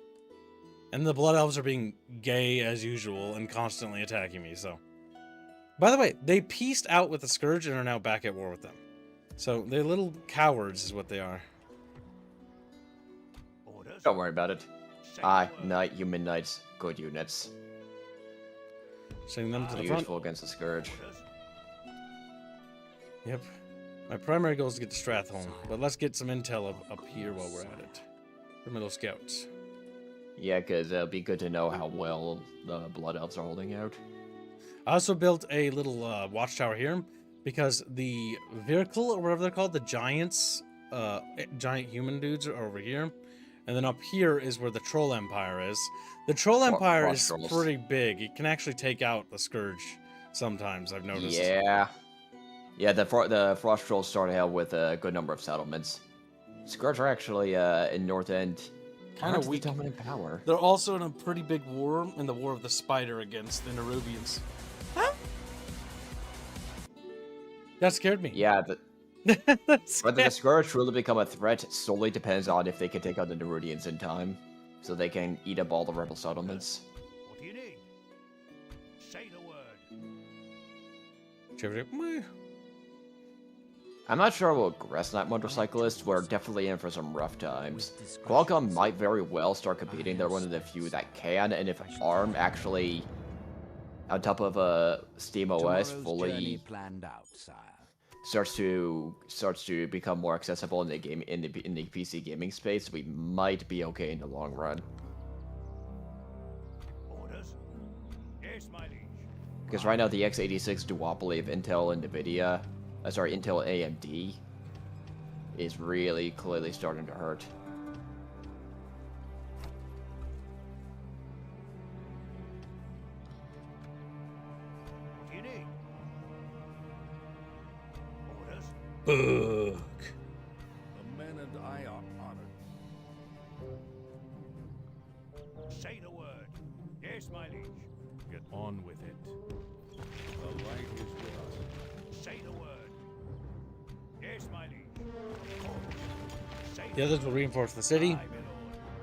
Speaker 1: And the Blood Elves are being gay as usual and constantly attacking me, so... By the way, they pieced out with the Scourge and are now back at war with them. So they're little cowards is what they are.
Speaker 4: Don't worry about it. Aye, Knight, Human Knights, good units.
Speaker 1: Sending them to the front.
Speaker 4: Useful against the Scourge.
Speaker 1: Yep. My primary goal is to get to Stratholme, but let's get some intel up here while we're at it. For middle scouts.
Speaker 4: Yeah, because it'll be good to know how well the Blood Elves are holding out.
Speaker 1: I also built a little watchtower here, because the vehicle, or whatever they're called, the giants, giant human dudes are over here. And then up here is where the Troll Empire is. The Troll Empire is pretty big. It can actually take out the Scourge sometimes, I've noticed.
Speaker 4: Yeah. Yeah, the Frost Trolls started out with a good number of settlements. Scourge are actually in North End
Speaker 1: kind of weak.
Speaker 4: Dominant power.
Speaker 1: They're also in a pretty big war, in the War of the Spider against the Nerubians. Huh? That scared me.
Speaker 4: Yeah, whether the Scourge truly become a threat solely depends on if they can take out the Nerudians in time, so they can eat up all the rebel settlements.
Speaker 3: What do you need? Say the word.
Speaker 4: I'm not sure we'll progress that motorcyclists. We're definitely in for some rough times. Qualcomm might very well start competing. They're one of the few that can, and if ARM actually, on top of Steam OS, fully
Speaker 7: planned out, sire.
Speaker 4: starts to become more accessible in the PC gaming space, we might be okay in the long run.
Speaker 3: Orders? Yes, my liege.
Speaker 4: Because right now the x86 duopoly of Intel and Nvidia, Intel and AMD, is really clearly starting to hurt.
Speaker 3: What do you need? Orders?
Speaker 1: Fuck.
Speaker 3: The men and I are honored. Say the word. Yes, my liege. Get on with it. The light is with us. Say the word. Yes, my liege. Say
Speaker 1: The others will reinforce the city.
Speaker 3: Aye, my lord.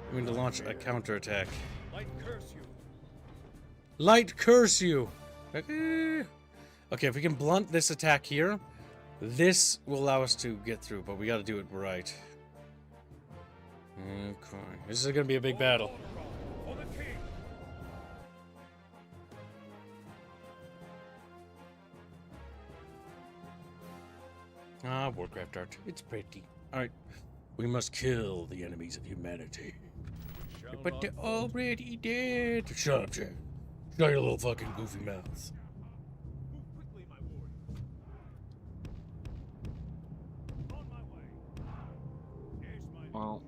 Speaker 1: I'm going to launch a counterattack.
Speaker 3: Light curse you.
Speaker 1: Light curse you! Okay, if we can blunt this attack here, this will allow us to get through, but we gotta do it right. Okay. This is gonna be a big battle.
Speaker 3: For the king.
Speaker 1: Ah, WarCraft art. It's pretty. Alright. We must kill the enemies of humanity.
Speaker 3: Shall
Speaker 1: But
Speaker 3: not
Speaker 1: they're
Speaker 3: fall.
Speaker 1: already dead. Shut up, Jay. Shut your little fucking goofy mouth.
Speaker 3: Move quickly, my lord. On my way. Yes, my liege.
Speaker 6: Well,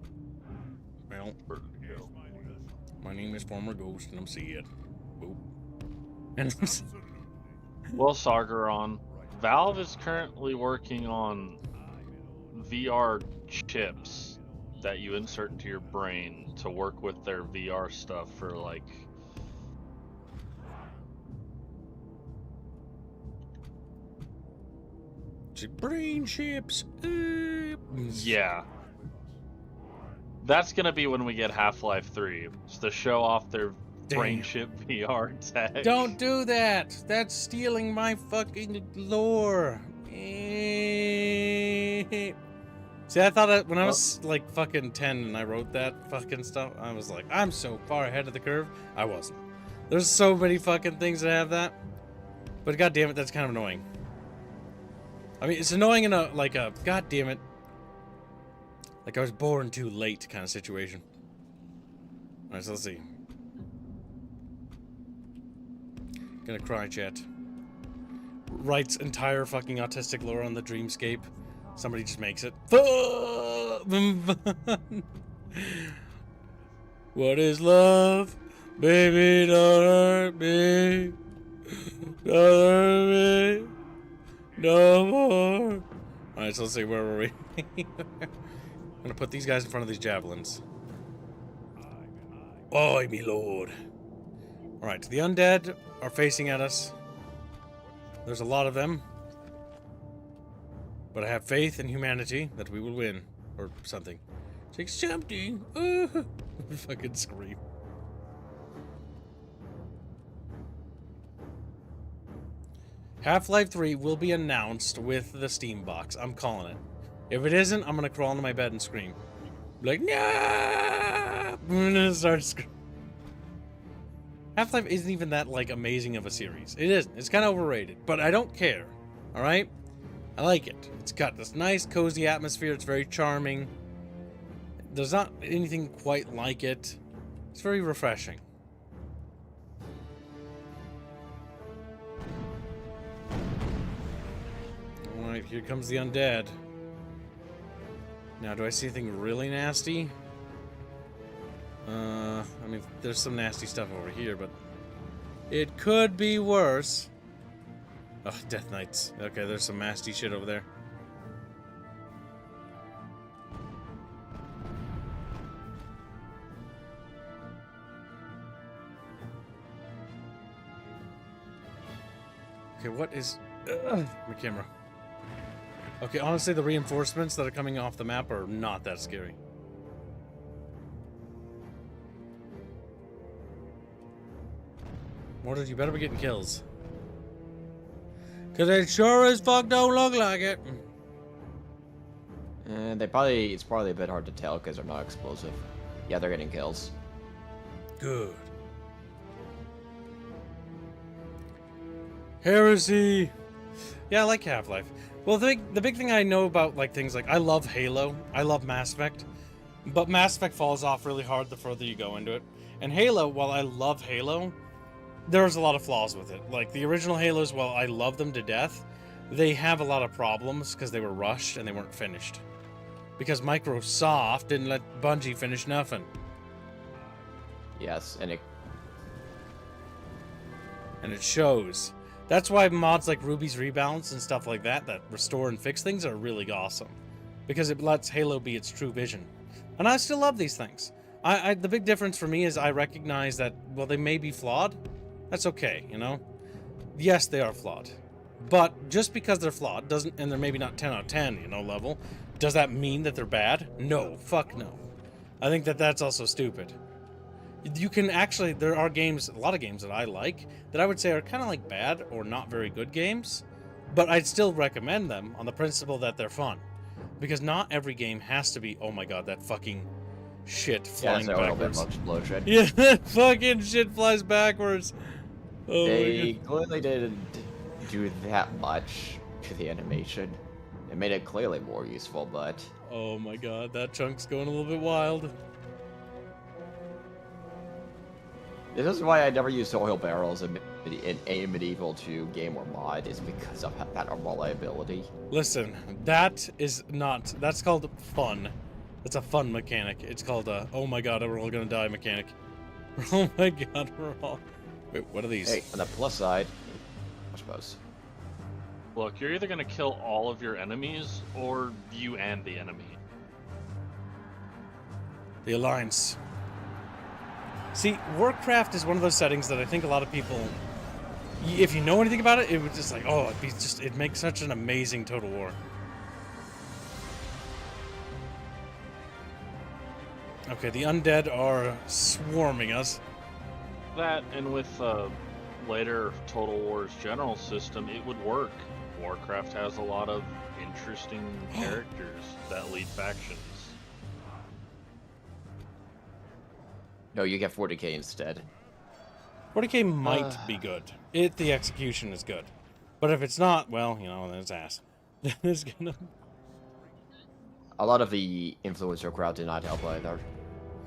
Speaker 1: Well,
Speaker 6: where did it
Speaker 3: Yes,
Speaker 6: go?
Speaker 3: my liege.
Speaker 1: my name is Former Ghost, and I'm seeing. Boop. And
Speaker 6: Well, Sargeron, Valve is currently working on VR chips that you insert into your brain to work with their VR stuff for like
Speaker 1: brain chips.
Speaker 6: yeah. That's gonna be when we get Half-Life 3. It's to show off their brain
Speaker 1: Damn.
Speaker 6: chip VR tech.
Speaker 1: Don't do that. That's stealing my fucking lore. See, I thought when I was like fucking 10 and I wrote that fucking stuff, I was like, I'm so far ahead of the curve. I wasn't. There's so many fucking things that have that. But god damn it, that's kind of annoying. I mean, it's annoying in a, like a, god damn it. Like I was born too late kind of situation. Alright, so let's see. Gonna cry, chat. Writes entire fucking autistic lore on the dreamscape. Somebody just makes it. What is love? Baby, don't hurt me. Don't hurt me. No more. Alright, so let's see, where were we? I'm gonna put these guys in front of these javelins. Aye, me lord. Alright, the undead are facing at us. There's a lot of them. But I have faith in humanity that we will win. Or something. Take something. Fucking scream. Half-Life 3 will be announced with the Steam box. I'm calling it. If it isn't, I'm gonna crawl into my bed and scream. Be like, no! And then start screaming. Half-Life isn't even that, like, amazing of a series. It isn't. It's kind of overrated. But I don't care. Alright? I like it. It's got this nice, cozy atmosphere. It's very charming. There's not anything quite like it. It's very refreshing. Alright, here comes the undead. Now, do I see anything really nasty? I mean, there's some nasty stuff over here, but it could be worse. Oh, Death Knights. Okay, there's some nasty shit over there. Okay, what is... my camera. Okay, honestly, the reinforcements that are coming off the map are not that scary. Mortars, you better be getting kills. Because it sure as fuck don't look like it.
Speaker 4: It's probably a bit hard to tell because they're not explosive. Yeah, they're getting kills.
Speaker 1: Good. Heresy. Yeah, I like Half-Life. Well, the big thing I know about like things like I love Halo, I love Mass Effect, but Mass Effect falls off really hard the further you go into it. And Halo, while I love Halo, there's a lot of flaws with it. Like the original Halos, while I love them to death, they have a lot of problems because they were rushed and they weren't finished. Because Microsoft didn't let Bungie finish nothing.
Speaker 4: Yes, and
Speaker 1: it shows. That's why mods like Ruby's Rebalance and stuff like that restore and fix things are really awesome. Because it lets Halo be its true vision. And I still love these things. The big difference for me is I recognize that, well, they may be flawed. That's okay, you know? Yes, they are flawed. But just because they're flawed doesn't, and they're maybe not 10 out of 10, you know, level, does that mean that they're bad? No, fuck no. I think that that's also stupid. You can actually, there are games, a lot of games that I like, that I would say are kind of like bad or not very good games, but I'd still recommend them on the principle that they're fun. Because not every game has to be, oh my god, that fucking shit flying backwards.
Speaker 4: Explosion.
Speaker 1: Yeah, that fucking shit flies backwards. Oh
Speaker 4: They clearly didn't do that much to the animation. It made it clearly more useful, but...
Speaker 1: Oh my god, that chunk's going a little bit wild.
Speaker 4: This is why I never used oil barrels in a Medieval 2 game or mod, is because of that reliability.
Speaker 1: Listen, that is not... That's called fun. It's a fun mechanic. It's called a, oh my god, we're all gonna die mechanic. Oh my god, we're all... Wait, what are these?
Speaker 4: Hey, on the plus side, I suppose.
Speaker 6: Look, you're either gonna kill all of your enemies, or you and the enemy.
Speaker 1: The Alliance. See, WarCraft is one of those settings that I think a lot of people, if you know anything about it, it would just like, oh, it makes such an amazing Total War. Okay, the undead are swarming us.
Speaker 6: That, and with later Total War's general system, it would work. WarCraft has a lot of interesting characters that lead factions.
Speaker 4: No, you get 40k instead.
Speaker 1: 40k might be good. The execution is good. But if it's not, well, you know, then it's ass. Then it's gonna...
Speaker 4: A lot of the influencer crowd did not help either.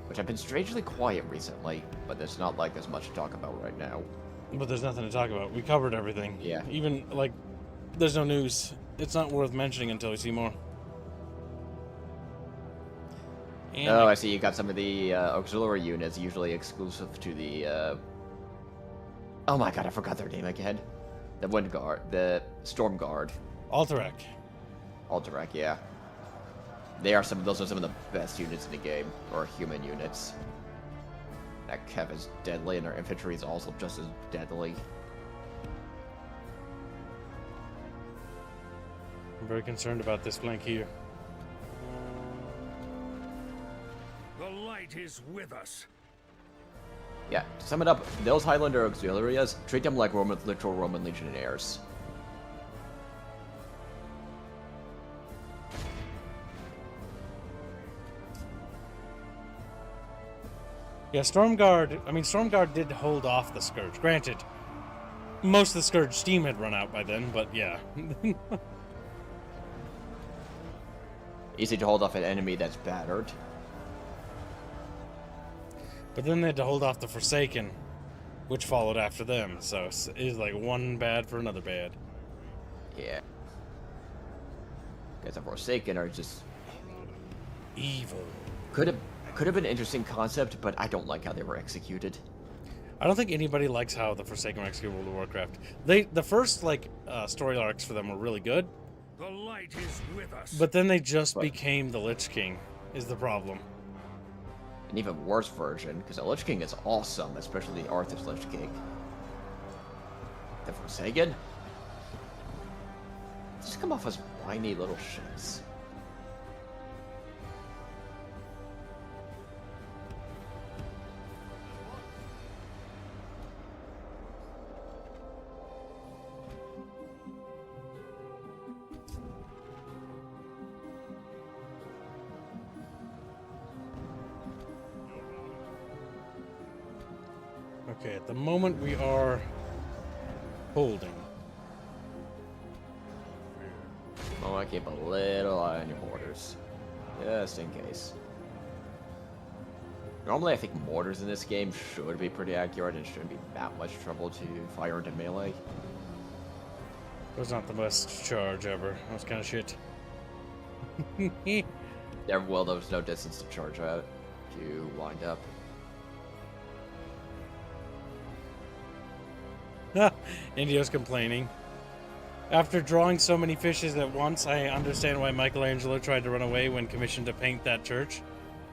Speaker 4: Which have been strangely quiet recently, but there's not like there's much to talk about right now.
Speaker 1: But there's nothing to talk about. We covered everything.
Speaker 4: Yeah.
Speaker 1: Even, like, there's no news. It's not worth mentioning until we see more. And
Speaker 4: Oh, I see you got some of the auxiliary units, usually exclusive to the... Oh my god, I forgot their name again. The Wind Guard, the Storm Guard.
Speaker 1: Alterac.
Speaker 4: Alterac, yeah. Those are some of the best units in the game, or human units. That Kev is deadly, and their infantry is also just as deadly.
Speaker 1: I'm very concerned about this flank here.
Speaker 3: The light is with us.
Speaker 4: Yeah, to sum it up, those Highlander auxiliaries, treat them like literal Roman legionnaires.
Speaker 1: Yeah, Stormguard did hold off the Scourge. Granted, most of the Scourge steam had run out by then, but yeah.
Speaker 4: Easy to hold off an enemy that's battered.
Speaker 1: But then they had to hold off the Forsaken, which followed after them, so it was like one bad for another bad.
Speaker 4: Yeah. Guys, the Forsaken are just...
Speaker 1: Evil.
Speaker 4: Could have been an interesting concept, but I don't like how they were executed.
Speaker 1: I don't think anybody likes how the Forsaken were executed in World of Warcraft. The first, like, story arcs for them were really good.
Speaker 3: The light is with us.
Speaker 1: But then they just became the Lich King, is the problem.
Speaker 4: An even worse version, because the Lich King is awesome, especially the Arthur's Lich King. The Forsaken? Just come off as whiny little shits.
Speaker 1: Okay, at the moment we are holding.
Speaker 4: Oh, I keep a little eye on your mortars. Just in case. Normally I think mortars in this game should be pretty accurate and shouldn't be that much trouble to fire into melee.
Speaker 1: It was not the best charge ever. That was kind of shit.
Speaker 4: There was no distance to charge out if you wind up.
Speaker 1: Indio's complaining. After drawing so many fishes at once, I understand why Michelangelo tried to run away when commissioned to paint that church.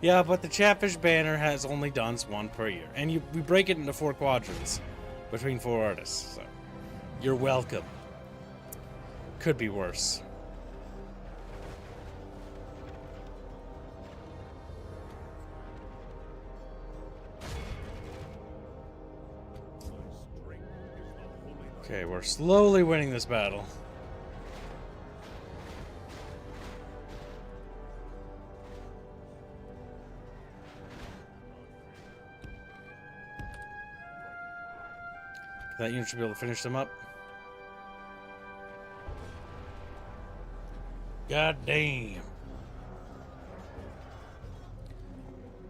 Speaker 1: Yeah, but the Chatfish banner has only done one per year, and we break it into 4 quadrants between 4 artists. So you're welcome. Could be worse. Okay, we're slowly winning this battle. That unit should be able to finish them up. God damn.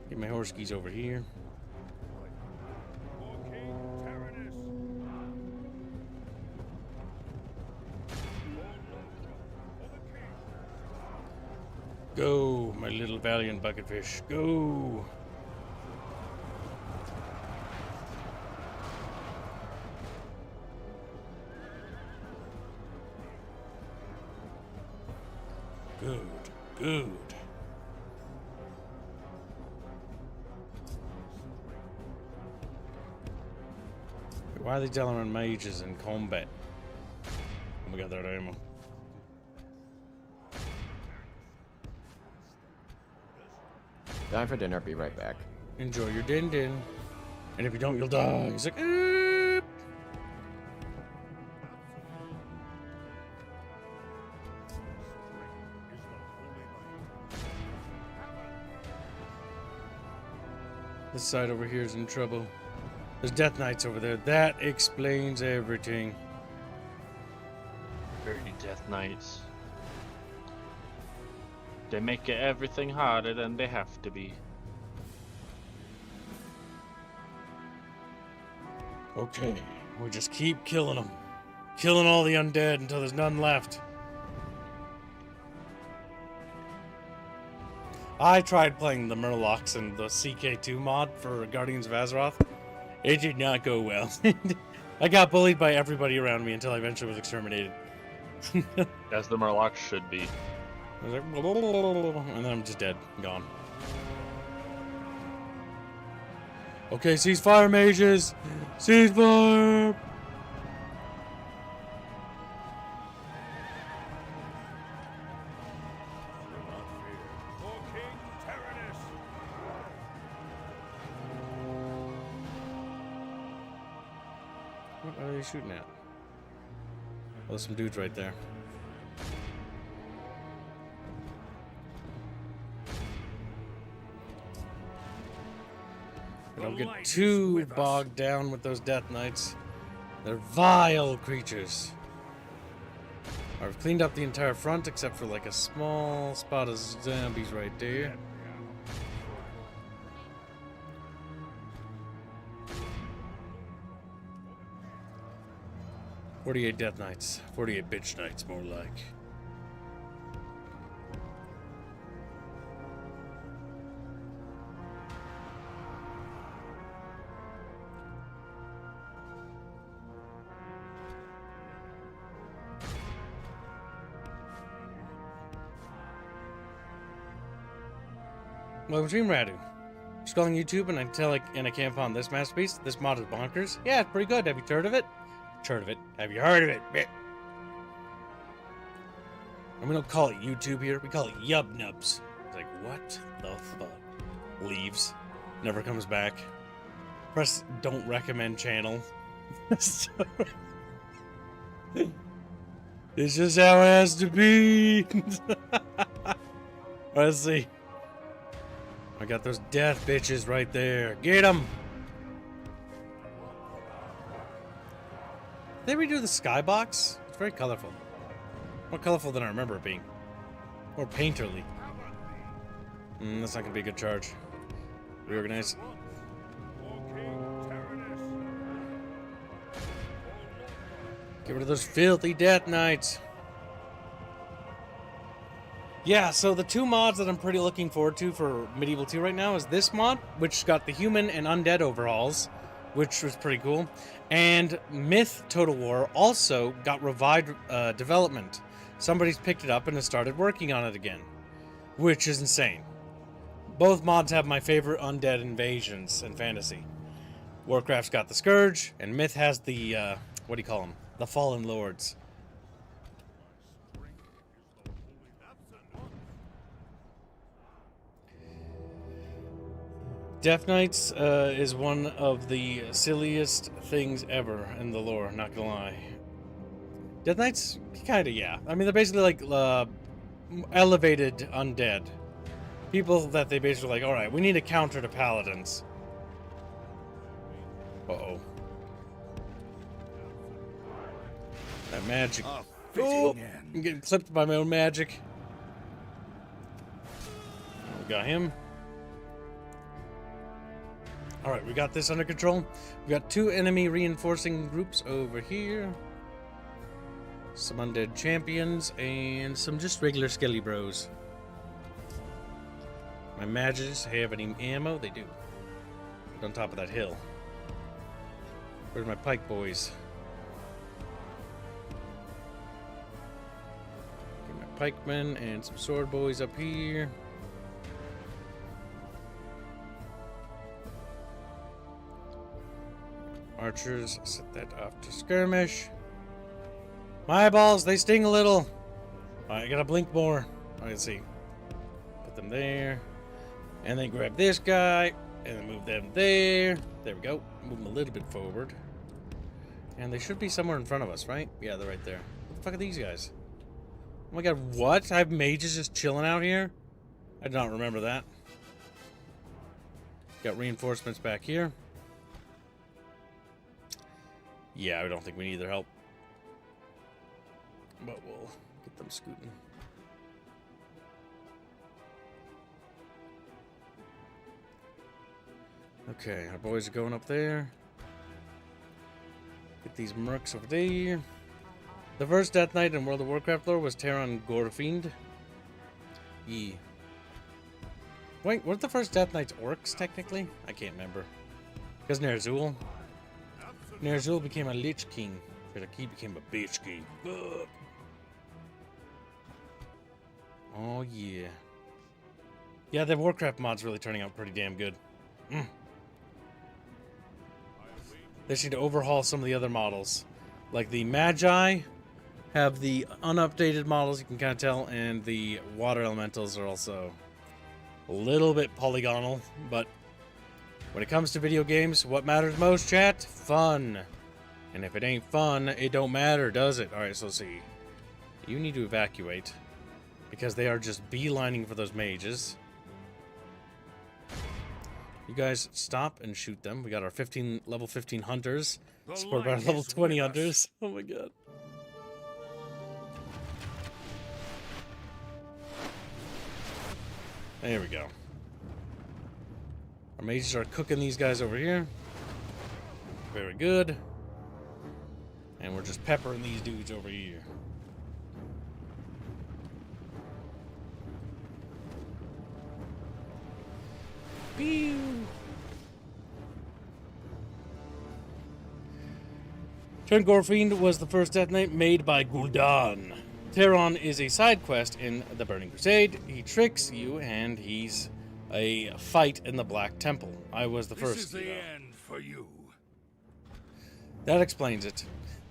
Speaker 1: Get my horse skis over here. Go, my little valiant bucketfish. Go. Good, good. Why are they telling on mages in combat? Oh my god, they're out of ammo.
Speaker 4: Time for dinner, be right back.
Speaker 1: Enjoy your din-din. And if you don't, you'll die. He's like, This side over here is in trouble. There's Death Knights over there. That explains everything.
Speaker 6: Dirty Death Knights. They make everything harder than they have to be.
Speaker 1: Okay, we just keep killing them. Killing all the undead until there's none left. I tried playing the Murlocs and the CK2 mod for Guardians of Azeroth. It did not go well. I got bullied by everybody around me until I eventually was exterminated.
Speaker 6: As the Murlocs should be.
Speaker 1: I was like, and then I'm just dead, gone. Okay, ceasefire, mages! Ceasefire! What are they shooting at? Oh, there's some dudes right there. But don't get too bogged down with those Death Knights. They're vile creatures. I've cleaned up the entire front except for like a small spot of zombies right there. "48 Death Knights. 48 bitch knights, more like." Welcome to Stream Radu. Scrolling YouTube and I tell like in a camp on this masterpiece. This mod is bonkers. Yeah, it's pretty good. Have you heard of it? Heard of it? Have you heard of it? And we don't call it YouTube here. We call it Yub Nubs. It's like, what the fuck? Leaves. Never comes back. Press don't recommend channel. It's just how it has to be. Let's see. I got those death bitches right there. Get them. Did they redo the skybox? It's very colorful. More colorful than I remember it being. More painterly. That's not gonna be a good charge. Reorganize. Get rid of those filthy Death Knights. Yeah, so the two mods that I'm pretty looking forward to for Medieval 2 right now is this mod, which got the human and undead overhauls, which was pretty cool. And Myth Total War also got revived development. Somebody's picked it up and has started working on it again, which is insane. Both mods have my favorite undead invasions in fantasy. WarCraft's got the Scourge, and Myth has the, what do you call them? The Fallen Lords. Death Knights is one of the silliest things ever in the lore, not gonna lie. Death Knights, kinda, yeah. I mean, they're basically like elevated undead. People that they basically like, alright, we need a counter to paladins. Uh-oh. That magic. Oh, I'm getting clipped by my own magic. We got him. Alright, we got this under control. We got two enemy reinforcing groups over here. Some undead champions and some just regular skelly bros. My mages have any ammo? They do. On top of that hill. Where's my pike boys? Get my pikemen and some sword boys up here. Archers, set that off to skirmish. My eyeballs, they sting a little. Alright, I gotta blink more. I can see. Put them there. And then grab this guy. And then move them there. There we go. Move them a little bit forward. And they should be somewhere in front of us, right? Yeah, they're right there. What the fuck are these guys? Oh my god, what? I have mages just chilling out here? I do not remember that. Got reinforcements back here. Yeah, I don't think we need their help. But we'll get them scooting. Okay, our boys are going up there. Get these mercs over there. The first Death Knight in World of Warcraft lore was Terran Gorfiend. Yeah. Wait, weren't the first Death Knights orcs, technically? I can't remember. Because Ner'zhul. Ner'zhul became a Lich King. He became a bitch king. Ugh. Oh, yeah. Yeah, the Warcraft mod's really turning out pretty damn good. They should overhaul some of the other models. Like the Magi have the unupdated models, you can kind of tell, and the Water Elementals are also a little bit polygonal, but when it comes to video games, what matters most, chat? Fun. And if it ain't fun, it don't matter, does it? Alright, so let's see. You need to evacuate. Because they are just beelining for those mages. You guys stop and shoot them. We got our level 15 hunters. Supported by our level 20 hunters. Oh my god. There we go. Our mages are cooking these guys over here. Very good. And we're just peppering these dudes over here. Pew! Terran Gorfiend was the first Death Knight made by Gul'dan. Terran is a side quest in the Burning Crusade. He tricks you, and he's a fight in the Black Temple. I was the first. This is the end for you. That explains it.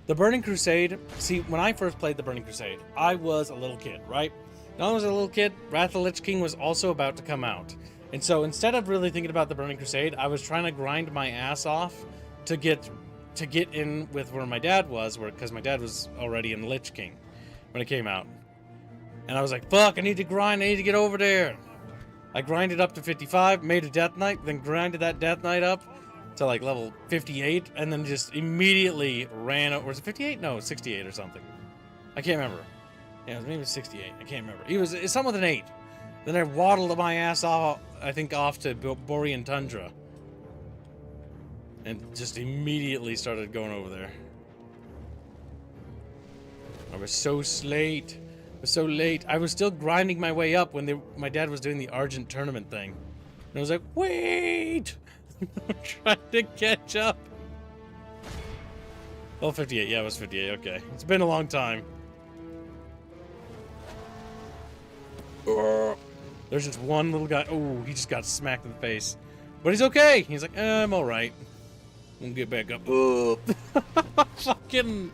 Speaker 1: The Burning Crusade. See, when I first played the Burning Crusade, I was a little kid, right? When I was a little kid, Wrath of the Lich King was also about to come out. And so instead of really thinking about the Burning Crusade, I was trying to grind my ass off to get in with where my dad was, because my dad was already in Lich King when it came out. And I was like, fuck, I need to grind, I need to get over there. I grinded up to 55, made a Death Knight, then grinded that Death Knight up, to like level 58, and then just immediately ran over. Was it 58? No, 68 or something. I can't remember. Yeah, maybe it was 68. I can't remember. It's something with an 8. Then I waddled my ass off, I think, off to Borean Tundra. And just immediately started going over there. I was so late. I was so late. I was still grinding my way up when my dad was doing the Argent tournament thing. And I was like, wait! I'm trying to catch up. Oh, 58. Yeah, it was 58. Okay. It's been a long time. There's just one little guy. Oh, he just got smacked in the face. But he's okay. He's like, I'm alright. We'll get back up. Oh. Fucking...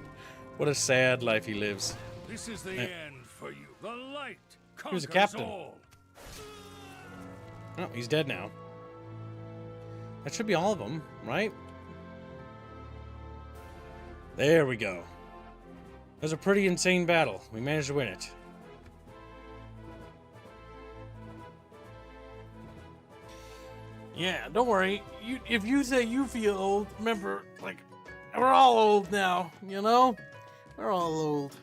Speaker 1: What a sad life he lives.
Speaker 3: This is the end for you. The light
Speaker 1: He was a
Speaker 3: conquers
Speaker 1: captain.
Speaker 3: all.
Speaker 1: Oh, he's dead now. That should be all of them, right? There we go. That was a pretty insane battle. We managed to win it. Yeah, don't worry. If you say you feel old, remember, like, we're all old now, you know? We're all old.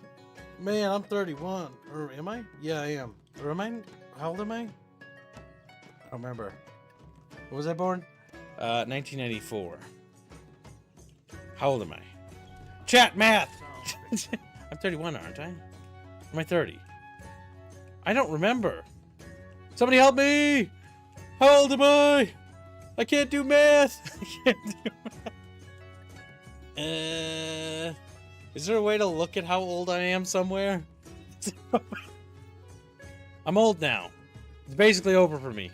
Speaker 1: Man, I'm 31. Or am I? Yeah, I am. Or am I? How old am I? I don't remember. What was I born? 1994. How old am I? Chat, math! I'm 31, aren't I? Am I 30? I don't remember. Somebody help me! How old am I? I can't do math! I can't do math. Is there a way to look at how old I am somewhere? I'm old now. It's basically over for me.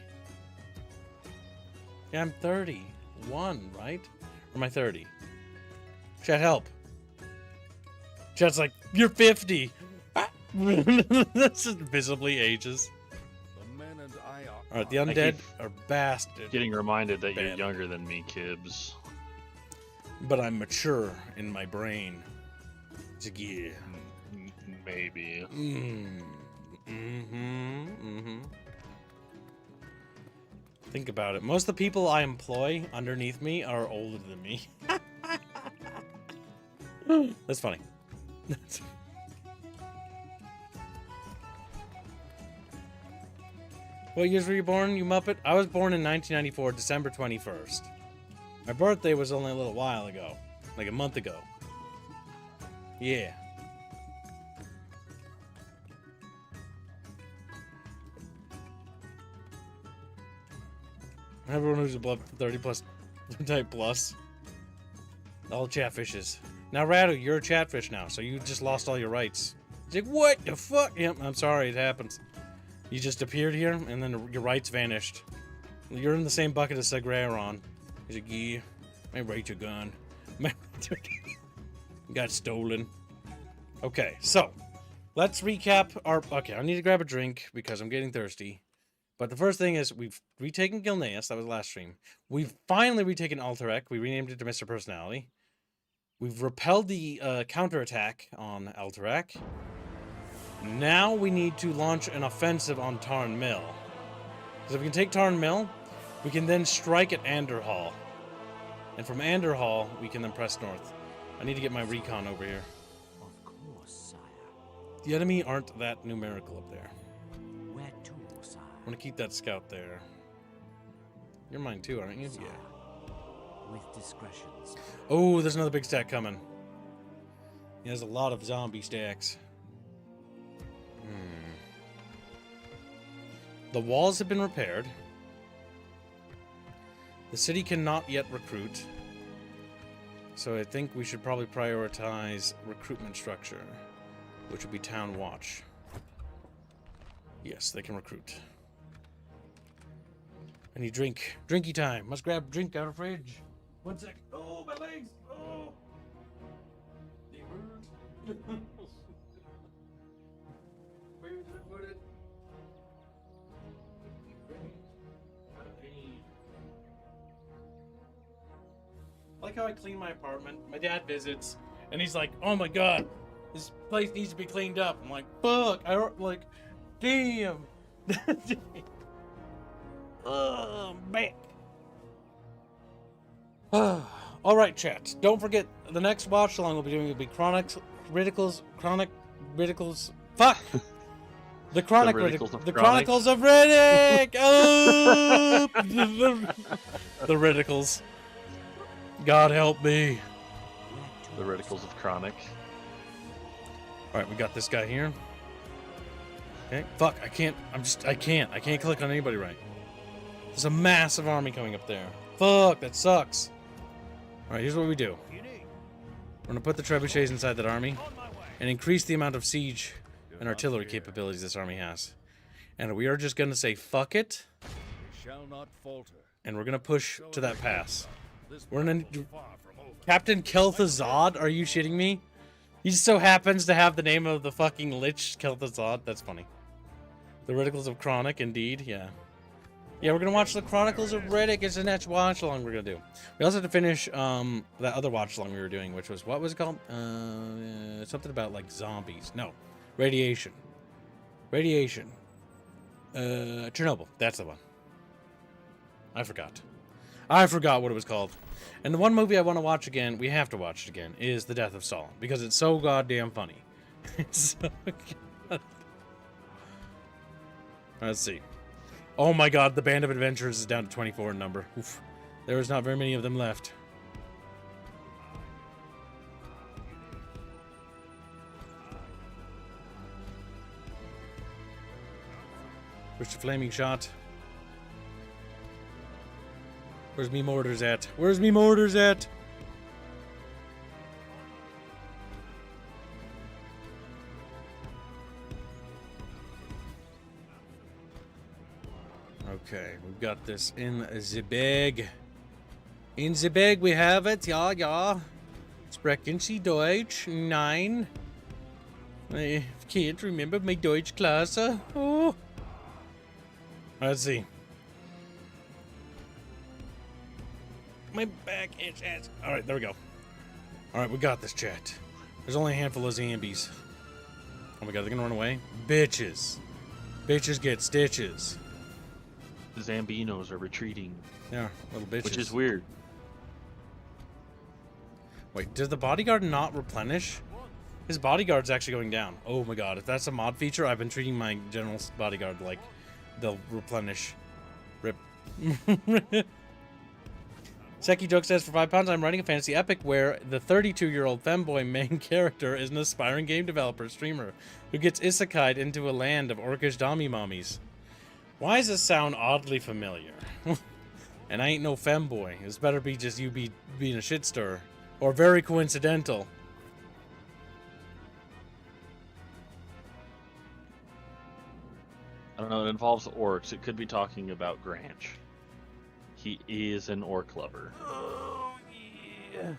Speaker 1: Yeah, I'm 31, right? Or am I 30? Chat, help. Chat's like, you're 50. This is visibly ages.
Speaker 3: The men and I are.
Speaker 1: Alright, the undead are bastard.
Speaker 6: Getting reminded that you're
Speaker 1: Bad.
Speaker 6: younger than me, Kibbs.
Speaker 1: But I'm mature in my brain. It's like, yeah.
Speaker 6: Maybe.
Speaker 1: Think about it. Most of the people I employ underneath me are older than me. That's funny. What years were you born, you Muppet? I was born in 1994, December 21st. My birthday was only a little while ago. Like a month ago. Yeah. Everyone who's above 30 plus type plus. All chatfishes. Now, Radu, you're a chatfish now, so you just lost all your rights. He's like, what the fuck? Yep, I'm sorry, it happens. You just appeared here, and then your rights vanished. You're in the same bucket as Segreron. He's like, yeah, my rights are gone. My rights are got stolen. Okay, so let's recap our... Okay, I need to grab a drink because I'm getting thirsty. But the first thing is we've retaken Gilneas. That was the last stream. We've finally retaken Alterac. We renamed it to Mr. Personality. We've repelled the counterattack on Alterac. Now we need to launch an offensive on Tarn Mill. Because if we can take Tarn Mill, we can then strike at Andorhal. And from Andorhal, we can then press north. I need to get my recon over here.
Speaker 5: Of course, sire.
Speaker 1: The enemy aren't that numerical up there.
Speaker 5: Where to, sire?
Speaker 1: I'm gonna keep that scout there. You're mine too, aren't you? Yeah.
Speaker 5: With discretion, sire.
Speaker 1: Oh, there's another big stack coming. Yeah, there's a lot of zombie stacks. The walls have been repaired. The city cannot yet recruit. So I think we should probably prioritize recruitment structure, which would be Town Watch. Yes, they can recruit. I need drink. Drinky time. Must grab drink out of fridge. 1 sec. Oh, my legs. Oh. They hurt. Where did I put it? I like how I clean my apartment. My dad visits, and he's like, "Oh my god, this place needs to be cleaned up." I'm like, "Fuck!" I don't like, damn. Oh man. All right, chat. Don't forget the next watch along we'll be doing will be Chronic Ridicules. Fuck. The Chronicles of Riddick. Oh, the Ridicles. God help me.
Speaker 6: The Ridicles of Chronic.
Speaker 1: All right, we got this guy here. Okay. Fuck. I can't click on anybody right. There's a massive army coming up there. Fuck. That sucks. All right. Here's what we do. We're gonna put the trebuchets inside that army and increase the amount of siege and artillery capabilities this army has. And we are just gonna say fuck it. And we're gonna push to that pass. We're gonna Captain Kel'Thuzad? Are you shitting me? He just so happens to have the name of the fucking Lich Kel'Thuzad. That's funny. The Ridicles of Chronic, indeed. Yeah. Yeah, we're gonna watch the Chronicles of Riddick. It's the next watch along we're gonna do. We also have to finish that other watch along we were doing, which was, what was it called? Something about like zombies. No, radiation. Radiation. Chernobyl. That's the one. I forgot what it was called. And the one movie I want to watch again, we have to watch it again, is The Death of Stalin, because it's so goddamn funny. It's so good. Let's see. Oh my god, the Band of Adventurers is down to 24 in number. Oof. There is not very many of them left. Push the flaming shot. Where's me mortars at? Where's me mortars at? Okay, we've got this in the bag. In the bag we have it, ja. Sprechen Sie Deutsch? Nein. I can't remember my Deutsch class. Oh. Let's see. My back itches. Alright, there we go. Alright, we got this, chat. There's only a handful of zombies. Oh my god, they're gonna run away? Bitches. Bitches get stitches.
Speaker 6: The Zambinos are retreating.
Speaker 1: Yeah, little bitches.
Speaker 6: Which is weird.
Speaker 1: Wait, does the bodyguard not replenish? His bodyguard's actually going down. Oh my god, if that's a mod feature, I've been treating my general's bodyguard like they'll replenish. Rip. Seki Joke says, for £5, I'm writing a fantasy epic where the 32-year-old femboy main character is an aspiring game developer streamer who gets isekai'd into a land of orcish dami mommies. Why does this sound oddly familiar? And I ain't no femboy. This better be just you being a shit stirrer. Or very coincidental.
Speaker 6: I don't know, it involves orcs. It could be talking about Granch. He is an orc lover.
Speaker 1: Oh, yeah.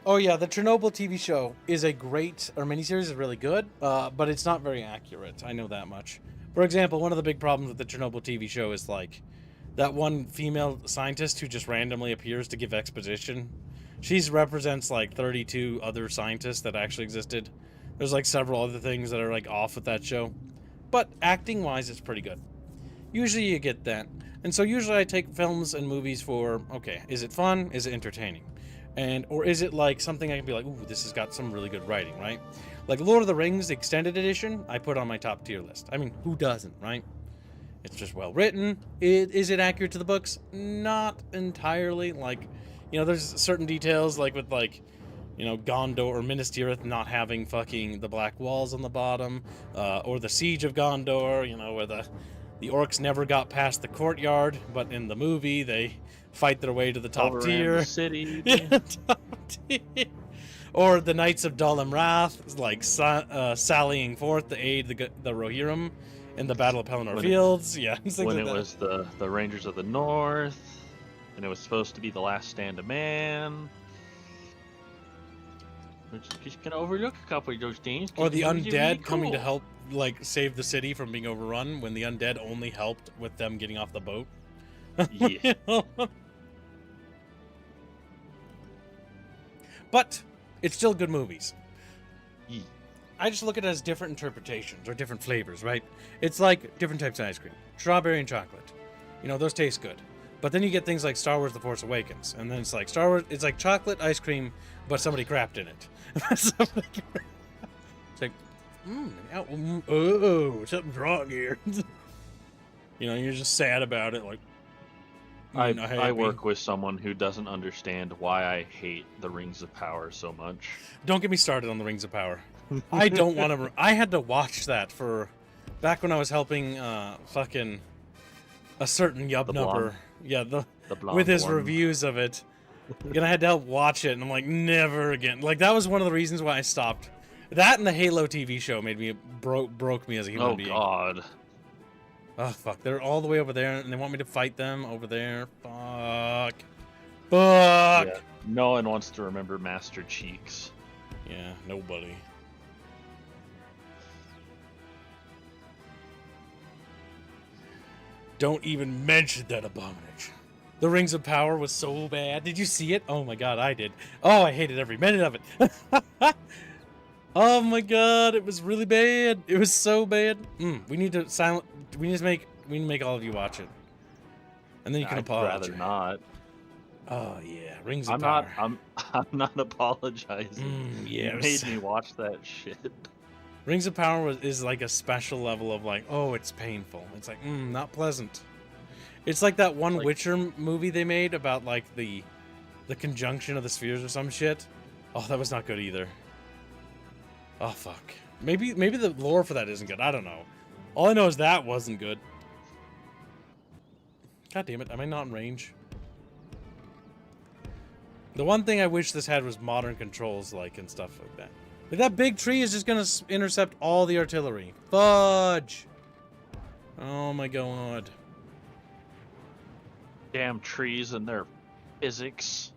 Speaker 1: Oh, yeah, the Chernobyl TV show is a great, or miniseries is really good, but it's not very accurate. I know that much. For example, one of the big problems with the Chernobyl TV show is, like, that one female scientist who just randomly appears to give exposition. She represents, like, 32 other scientists that actually existed. There's, like, several other things that are, like, off with that show. But acting-wise, it's pretty good. Usually you get that. And so usually I take films and movies for, okay, is it fun? Is it entertaining? Or is it like something I can be like, ooh, this has got some really good writing, right? Like Lord of the Rings Extended Edition, I put on my top tier list. I mean, who doesn't, right? It's just well written. Is it accurate to the books? Not entirely. Like, you know, there's certain details, like with like, you know, Gondor or Minas Tirith not having fucking the black walls on the bottom, or the Siege of Gondor, you know, where the orcs never got past the courtyard, but in the movie they fight their way to the top tier.
Speaker 6: The city.
Speaker 1: Yeah, top tier. Or the Knights of Dol Amroth, like sallying forth to aid the Rohirrim in the Battle of Pelennor Fields. Yeah,
Speaker 6: when it was the Rangers of the North, and it was supposed to be the last stand of man. We're just gonna overlook a couple of those things.
Speaker 1: Or the undead
Speaker 6: really
Speaker 1: coming to help, like, save the city from being overrun when the undead only helped with them getting off the boat.
Speaker 6: Yeah.
Speaker 1: But it's still good movies.
Speaker 6: Yeah.
Speaker 1: I just look at it as different interpretations or different flavors, right? It's like different types of ice cream. Strawberry and chocolate. You know, those taste good. But then you get things like Star Wars: The Force Awakens, and then it's like Star Wars. It's like chocolate ice cream, but somebody crapped in it. It's like, oh, something's wrong here. You know, you're just sad about it. Like,
Speaker 6: I work with someone who doesn't understand why I hate the Rings of Power so much.
Speaker 1: Don't get me started on the Rings of Power. I don't want to. I had to watch that for back when I was helping fucking a certain yub nubber. Yeah, the with his
Speaker 6: one.
Speaker 1: reviews of it. And I had to help watch it, and I'm like, never again. Like, that was one of the reasons why I stopped. That and the Halo TV show made me broke me as a human being.
Speaker 6: Oh God.
Speaker 1: Oh fuck! They're all the way over there, and they want me to fight them over there. Fuck. Fuck.
Speaker 6: Yeah, no one wants to remember Master Cheeks.
Speaker 1: Yeah, nobody. Don't even mention that abomination. The Rings of Power was so bad. Did you see it? Oh my god, I did. Oh, I hated every minute of it. Oh my god, it was really bad. It was so bad. We need to We need to make all of you watch it, and then you can apologize.
Speaker 6: I'd rather not.
Speaker 1: Oh yeah, Rings of Power.
Speaker 6: I'm not apologizing.
Speaker 1: Yeah,
Speaker 6: you made me watch that shit.
Speaker 1: Rings of Power is like a special level of like, oh, it's painful. It's like, not pleasant. It's like that one Witcher movie they made about like the conjunction of the spheres or some shit. Oh, that was not good either. Oh fuck. Maybe the lore for that isn't good. I don't know. All I know is that wasn't good. God damn it, am I not in range? The one thing I wish this had was modern controls, like, and stuff like that. Like, that big tree is just gonna intercept all the artillery. Fudge! Oh my god.
Speaker 6: Damn trees and their physics.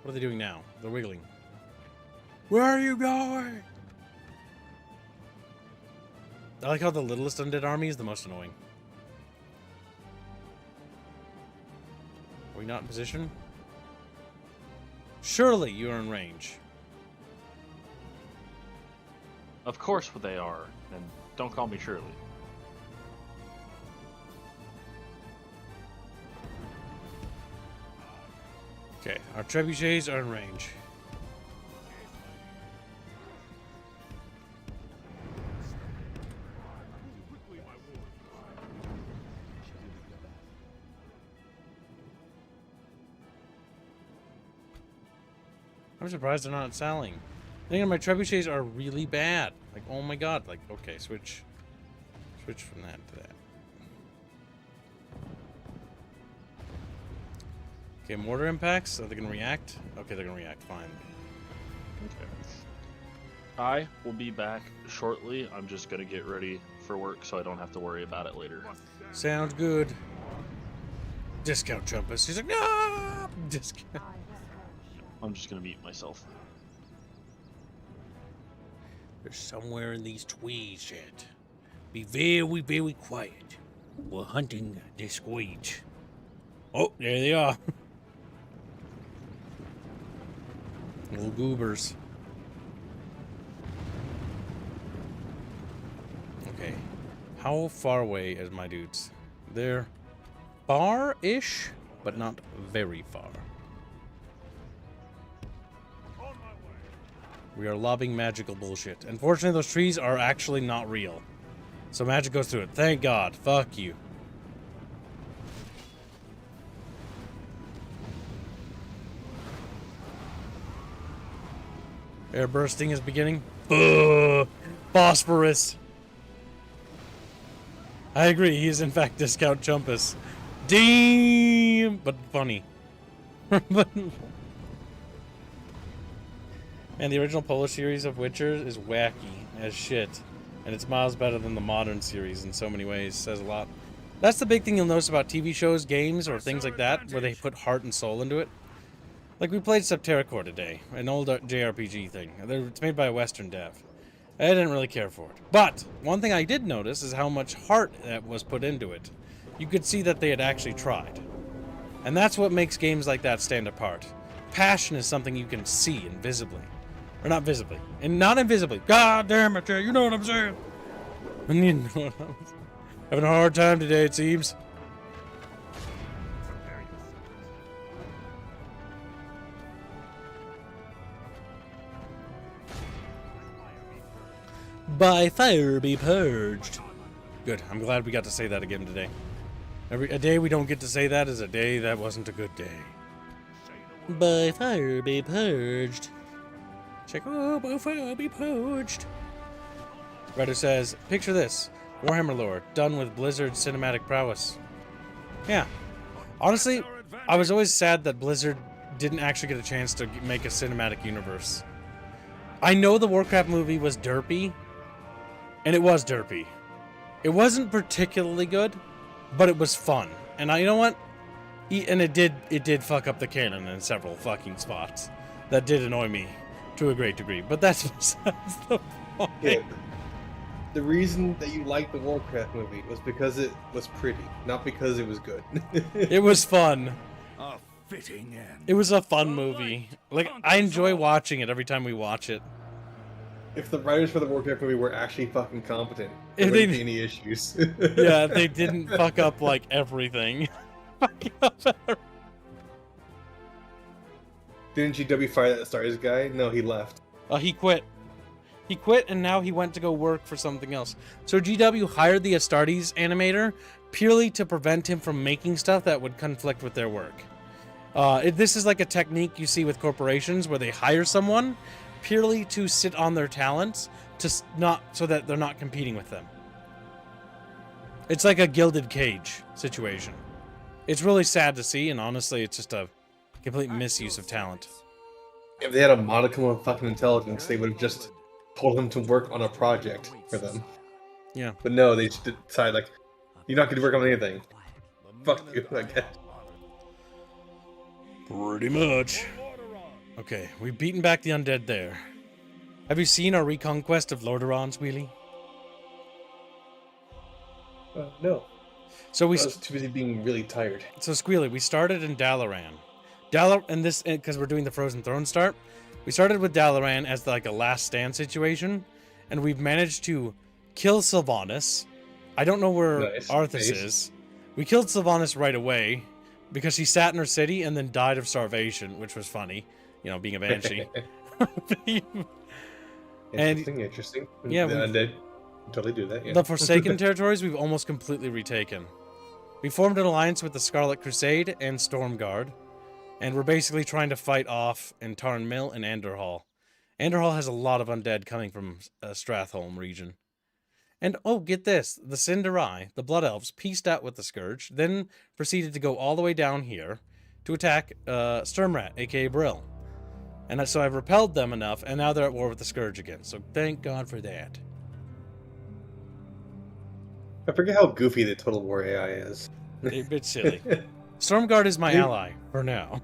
Speaker 1: What are they doing now? They're wiggling. Where are you going? I like how the littlest undead army is the most annoying. Are we not in position? Surely you are in range.
Speaker 6: Of course they are, and don't call me Shirley.
Speaker 1: Okay, our trebuchets are in range. I'm surprised they're not selling. Thinking my trebuchets are really bad. Like, oh my god. Like, okay, switch from that to that. Okay, mortar impacts. Are they gonna react? Okay, they're gonna react. Fine.
Speaker 6: Okay. I will be back shortly. I'm just gonna get ready for work so I don't have to worry about it later.
Speaker 1: Sounds good. Discount Trumpus. He's like, no! Discount.
Speaker 6: I'm just gonna mute myself.
Speaker 1: They're somewhere in these trees yet. Be very, very quiet. We're hunting the squeech. Oh, there they are. Little goobers. Okay. How far away is my dudes? They're far-ish, but not very far. We are lobbing magical bullshit. Unfortunately, those trees are actually not real. So magic goes through it. Thank God. Fuck you. Air bursting is beginning. Phosphorus. I agree. He is in fact Discount Chumpus. Damn, but funny. And the original Polish series of Witcher is wacky as shit. And it's miles better than the modern series in so many ways. Says a lot. That's the big thing you'll notice about TV shows, games, or things like that, where they put heart and soul into it. Like, we played Subterracor today, an old JRPG thing. It's made by a Western dev. I didn't really care for it. But, one thing I did notice is how much heart that was put into it. You could see that they had actually tried. And that's what makes games like that stand apart. Passion is something you can see invisibly. Or not visibly. And not invisibly. God damn it, Jay, you know what I'm saying? And you know what I'm saying. Having a hard time today, it seems. By fire be purged. Good. I'm glad we got to say that again today. A day we don't get to say that is a day that wasn't a good day. By fire be purged. Check. Oh, by fire be purged. Redder says, picture this. Warhammer lore, done with Blizzard's cinematic prowess. Yeah. Honestly, I was always sad that Blizzard didn't actually get a chance to make a cinematic universe. I know the WarCraft movie was derpy, and it was derpy. It wasn't particularly good, but it was fun. And you know what? And it did fuck up the canon in several fucking spots. That did annoy me to a great degree. But that's besides the point.
Speaker 8: Yeah, the reason that you liked the Warcraft movie was because it was pretty, not because it was good.
Speaker 1: It was fun.
Speaker 3: A fitting end.
Speaker 1: It was a fun movie. Like, I enjoy watching it every time we watch it.
Speaker 8: If the writers for the Warcraft movie were actually fucking competent, there
Speaker 1: If
Speaker 8: wouldn't
Speaker 1: they-
Speaker 8: be any issues.
Speaker 1: Yeah, they didn't fuck up, like, everything.
Speaker 8: Didn't GW fire that Stars guy? No, he left.
Speaker 1: He quit. He quit, and now he went to go work for something else. So GW hired the Astartes animator purely to prevent him from making stuff that would conflict with their work. This is like a technique you see with corporations where they hire someone purely to sit on their talents so that they're not competing with them. It's like a gilded cage situation. It's really sad to see, and honestly, it's just a complete misuse of talent.
Speaker 8: If they had a modicum of fucking intelligence, they would have just told him to work on a project for them.
Speaker 1: Yeah.
Speaker 8: But no, they just decided, like, you're not going to work on anything. Fuck you, I guess.
Speaker 1: Pretty much. Okay, we've beaten back the undead there. Have you seen our reconquest of Lordorans, Wheelie?
Speaker 8: No.
Speaker 1: So
Speaker 8: I was too busy being really tired.
Speaker 1: So Squealy, we started in Dalaran. And this, because we're doing the Frozen Throne start, we started with Dalaran as like a last stand situation, and we've managed to kill Sylvanas. I don't know where
Speaker 8: Nice,
Speaker 1: Arthas
Speaker 8: nice.
Speaker 1: is. We killed Sylvanas right away because she sat in her city and then died of starvation, which was funny, you know, being a banshee.
Speaker 8: Interesting.
Speaker 1: Yeah,
Speaker 8: the undead totally do that. Yeah.
Speaker 1: The Forsaken territories we've almost completely retaken. We formed an alliance with the Scarlet Crusade and Stormguard, and we're basically trying to fight off in Tarn Mill and Andorhal. Andorhal has a lot of undead coming from Stratholme region. And oh, get this, the Cinderai, the Blood Elves, pieced out with the Scourge, then proceeded to go all the way down here to attack Sturmrat, aka Brill. And so I've repelled them enough, and now they're at war with the Scourge again, so thank God for that.
Speaker 8: I forget how goofy the Total War AI is.
Speaker 1: It's silly. Stormguard is my ally, for now.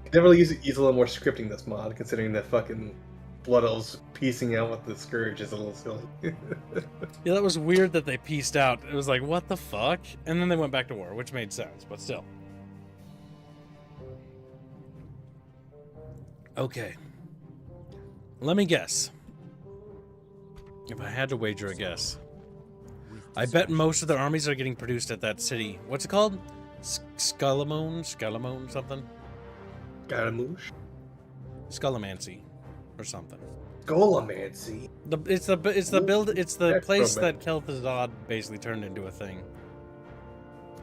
Speaker 8: Definitely use a little more scripting this mod, considering that fucking Blood Elves piecing out with the Scourge is a little silly.
Speaker 1: Yeah, that was weird that they pieced out. It was like, what the fuck? And then they went back to war, which made sense, but still. Okay. Let me guess. If I had to wager a guess. I bet most of the armies are getting produced at that city. What's it called? Sculamone something?
Speaker 8: Scaramouche?
Speaker 1: Scullamancy or something.
Speaker 8: Scolomancy.
Speaker 1: It's the place
Speaker 8: Necromancy.
Speaker 1: that Kel'Thuzad basically turned into a thing.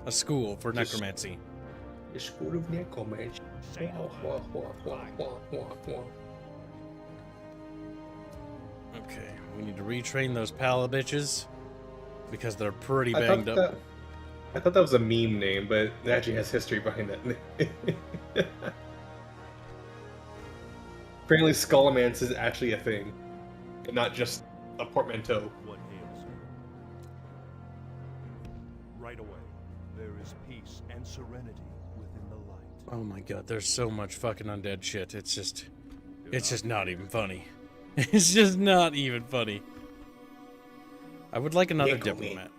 Speaker 1: A school for
Speaker 8: Just-
Speaker 1: necromancy.
Speaker 8: The School of Necromancy.
Speaker 1: Okay, we need to retrain those pala bitches because they're pretty
Speaker 8: I
Speaker 1: banged
Speaker 8: thought,
Speaker 1: up.
Speaker 8: I thought that was a meme name, but it actually has history behind that name. Apparently, Skullomance is actually a thing, and not just a portmanteau.
Speaker 3: What ails you? Right away, there is peace and serenity within the light.
Speaker 1: Oh my god, there's so much fucking undead shit. It's just not even funny. It's just not even funny. I would like another
Speaker 8: Tickle me.
Speaker 1: diplomat.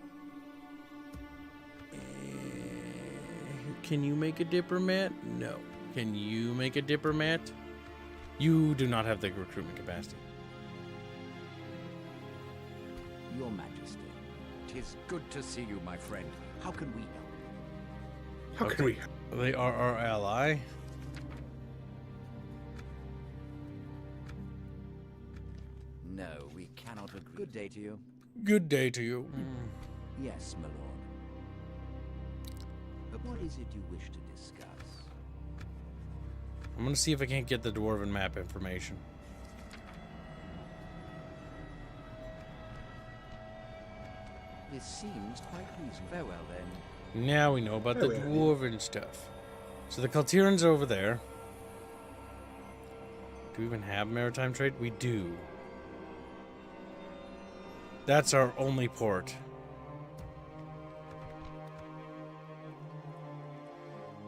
Speaker 1: Can you make a diplomat? No. Can you make a diplomat? You do not have the recruitment capacity.
Speaker 5: Your Majesty, 'tis good to see you, my friend. How can we help?
Speaker 8: How can we?
Speaker 1: They are our ally.
Speaker 5: No, we cannot agreed. Good day to you.
Speaker 1: Good day to you.
Speaker 5: Yes, my lord. What is it you wish to discuss?
Speaker 1: I'm gonna see if I can't get the dwarven map information.
Speaker 5: This seems quite reasonable. Very well, then.
Speaker 1: Now we know about the dwarven stuff. So the Kaltirans are over there. Do we even have maritime trade? We do. That's our only port.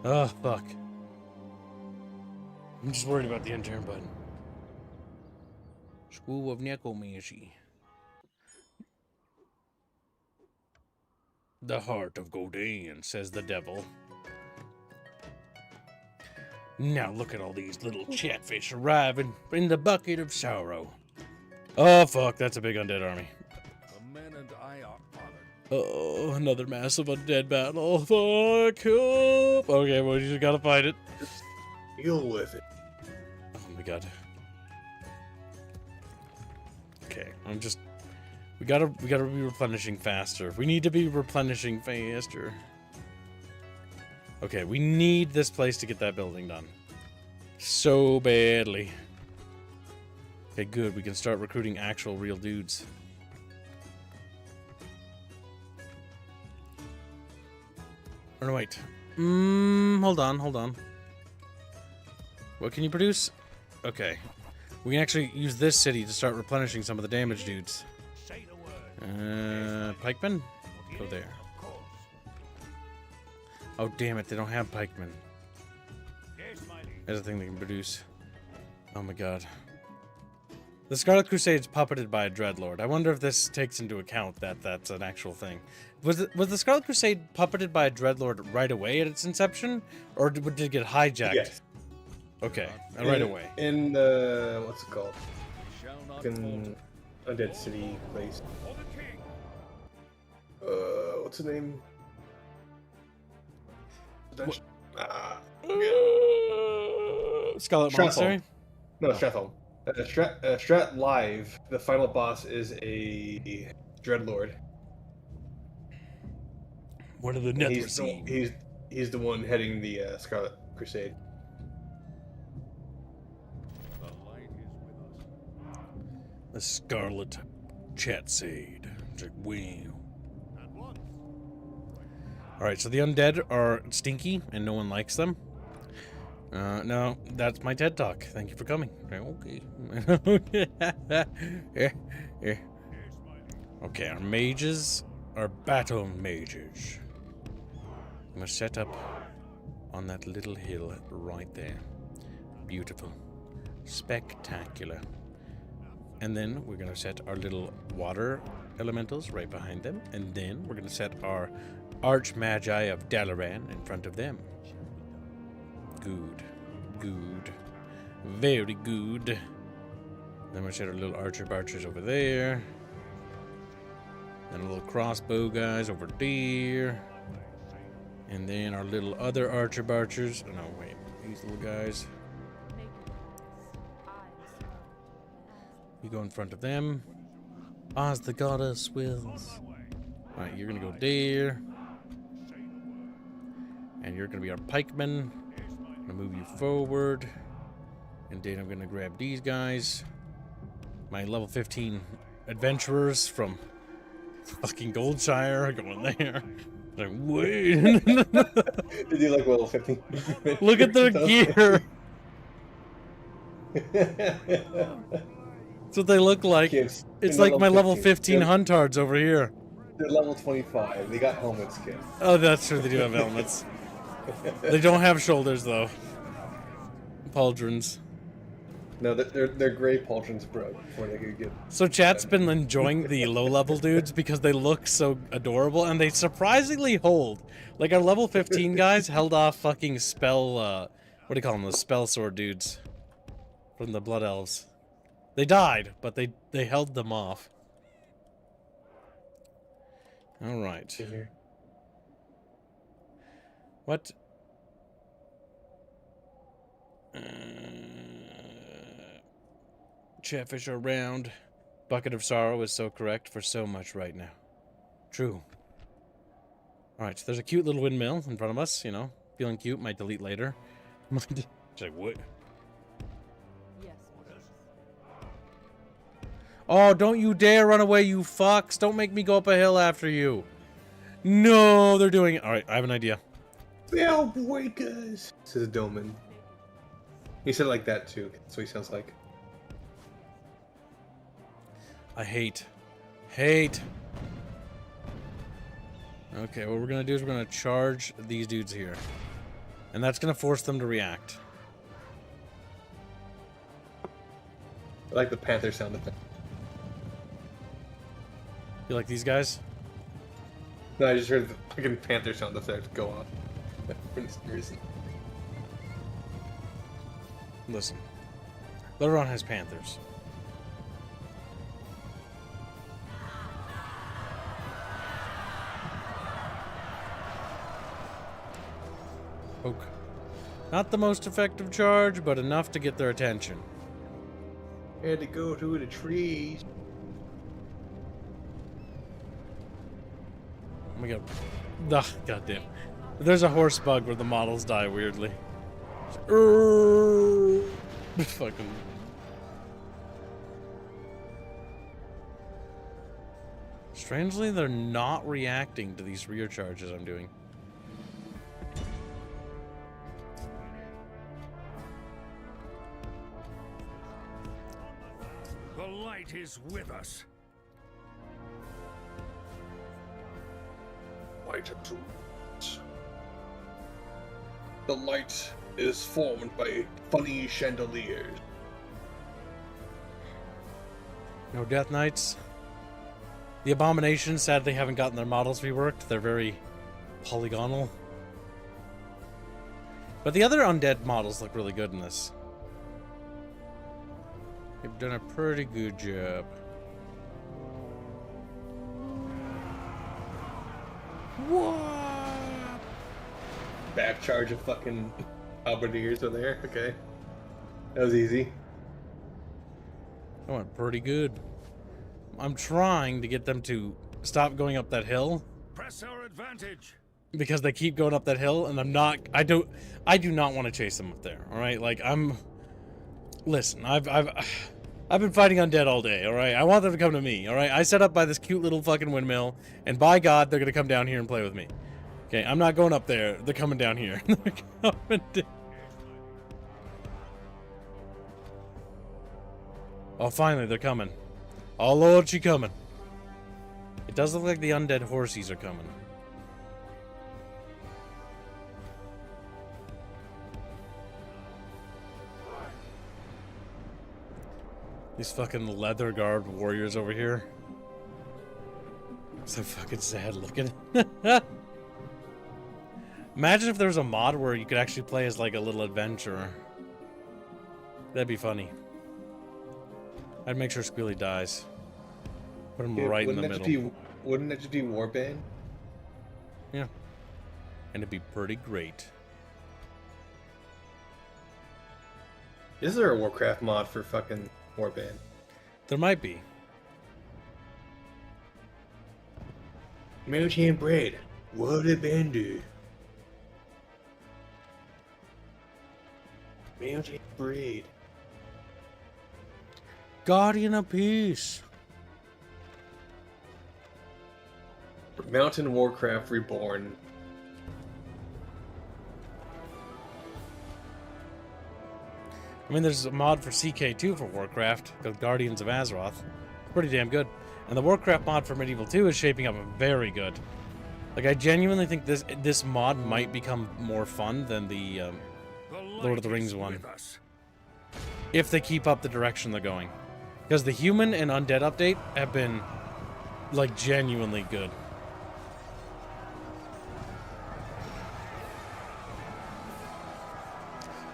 Speaker 1: Oh, fuck. I'm just worried about the intern button. School of Necromancy. The heart of Godin, says the devil. Now look at all these little chatfish arriving in the bucket of sorrow. Oh, fuck, that's a big undead army.
Speaker 3: The men and I are honored.
Speaker 1: Oh, another massive undead battle. Fuck. Oh. Okay, well, you just gotta fight it.
Speaker 8: Just deal with it.
Speaker 1: Oh my god. Okay, we gotta be replenishing faster. We need to be replenishing faster. Okay, we need this place to get that building done. So badly. Okay, good. We can start recruiting actual real dudes. Or no, wait. Hold on. What can you produce? Okay. We can actually use this city to start replenishing some of the damage dudes.
Speaker 3: Say the word.
Speaker 1: Pikemen? Go there.
Speaker 3: Of course.
Speaker 1: Oh, damn it. They don't have pikemen.
Speaker 3: Yes, my liege.
Speaker 1: There's a thing they can produce. Oh my god. The Scarlet Crusade's puppeted by a Dreadlord. I wonder if this takes into account that that's an actual thing. Was the Scarlet Crusade puppeted by a Dreadlord right away at its inception? Or did it get hijacked?
Speaker 8: Yes.
Speaker 1: Okay, right away.
Speaker 8: In the what's it called?
Speaker 3: Shall not
Speaker 8: Fucking Undead City place.
Speaker 3: for the king.
Speaker 8: What's the name?
Speaker 1: Scarlet
Speaker 8: Stratholm.
Speaker 1: Monastery?
Speaker 8: No, Stratholm. Strat Live. The final boss is a Dreadlord.
Speaker 1: One of the
Speaker 8: And
Speaker 1: Nethrisi.
Speaker 8: he's the one heading the Scarlet Crusade.
Speaker 3: The light is with us.
Speaker 1: The Scarlet Chatsade. It's like, wow.
Speaker 3: At once.
Speaker 1: Alright, so the undead are stinky and no one likes them. No, that's my TED Talk. Thank you for coming. Okay.
Speaker 3: Yes, my liege.
Speaker 1: Okay, our mages are battle mages. I'm gonna set up on that little hill right there. Beautiful. Spectacular. And then we're gonna set our little water elementals right behind them. And then we're gonna set our Archmagi of Dalaran in front of them. Good. Good. Very good. Then we're gonna set our little archers over there. And a little crossbow guys over there. And then our little other archers. Oh, no, wait. These little guys. You go in front of them. As the goddess wills. Alright, you're gonna go there. And you're gonna be our pikeman. I'm gonna move you forward. And then I'm gonna grab these guys. My level 15 adventurers from fucking Goldshire are going there. Like, wait.
Speaker 8: Did you like level 15?
Speaker 1: Look at their gear. That's what they look like.
Speaker 8: Kids,
Speaker 1: It's
Speaker 8: they're
Speaker 1: like my level
Speaker 8: 15.
Speaker 1: 15 Huntards over here.
Speaker 8: They're level 25. They got helmets, kid.
Speaker 1: Oh, that's true. They do have helmets. They don't have shoulders, though. Pauldrons.
Speaker 8: No, they're gray pauldrons, bro. Before they could get.
Speaker 1: So chat's been enjoying the low-level dudes because they look so adorable, and they surprisingly hold. Like, our level 15 guys held off fucking spell, what do you call them? The spell sword dudes from the Blood Elves. They died, but they held them off. Alright. What? Chatfish are around. Bucket of sorrow is so correct for so much right now. True. Alright, so there's a cute little windmill in front of us, you know. Feeling cute, might delete later. It's like, what? Oh, don't you dare run away, you fucks. Don't make me go up a hill after you. No, they're doing it. Alright, I have an idea.
Speaker 8: Spellbreakers, says Doman. He said it like that too, that's what he sounds like.
Speaker 1: I hate. Okay, what we're gonna do is we're gonna charge these dudes here. And that's gonna force them to react.
Speaker 8: I like the panther sound effect.
Speaker 1: You like these guys?
Speaker 8: No, I just heard the fucking panther sound effect go off. For some reason.
Speaker 1: Listen. Literon has panthers. Poke. Not the most effective charge, but enough to get their attention.
Speaker 8: Had to go through the trees.
Speaker 1: Oh my god. Ugh, goddamn. There's a horse bug where the models die weirdly. Fucking. Strangely, they're not reacting to these rear charges I'm doing.
Speaker 3: The light is with us.
Speaker 8: Light to the light is formed by funny chandeliers.
Speaker 1: No Death Knights. The Abominations sadly haven't gotten their models reworked. They're very polygonal. But the other undead models look really good in this. They've done a pretty good job. What?
Speaker 8: Back charge of fucking halberdiers are there. Okay. That was easy.
Speaker 1: That went pretty good. I'm trying to get them to stop going up that hill.
Speaker 3: Press our advantage.
Speaker 1: Because they keep going up that hill, and I do not want to chase them up there. All right, like listen, I've been fighting undead all day. All right, I want them to come to me. All right, I set up by this cute little fucking windmill, and by God, they're gonna come down here and play with me. Okay, I'm not going up there. They're coming down here. They're coming down. Oh, finally, they're coming. Oh, Lord, she coming. It does look like the undead horsies are coming. These fucking leather-garbed warriors over here. So fucking sad looking. Imagine if there was a mod where you could actually play as like a little adventurer. That'd be funny. I'd make sure Squealy dies. Put him right in the middle.
Speaker 8: Wouldn't that just be Warband?
Speaker 1: Yeah. And it'd be pretty great.
Speaker 8: Is there a Warcraft mod for fucking Warband?
Speaker 1: There might be.
Speaker 8: Mountain bread. What a bandu. Mountain bread.
Speaker 1: Guardian of Peace.
Speaker 8: Mountain Warcraft Reborn.
Speaker 1: I mean, there's a mod for CK2 for Warcraft, called Guardians of Azeroth. Pretty damn good. And the Warcraft mod for Medieval 2 is shaping up very good. Like, I genuinely think this mod might become more fun than the Lord of the Rings one. If they keep up the direction they're going. Because the human and undead update have been, like, genuinely good.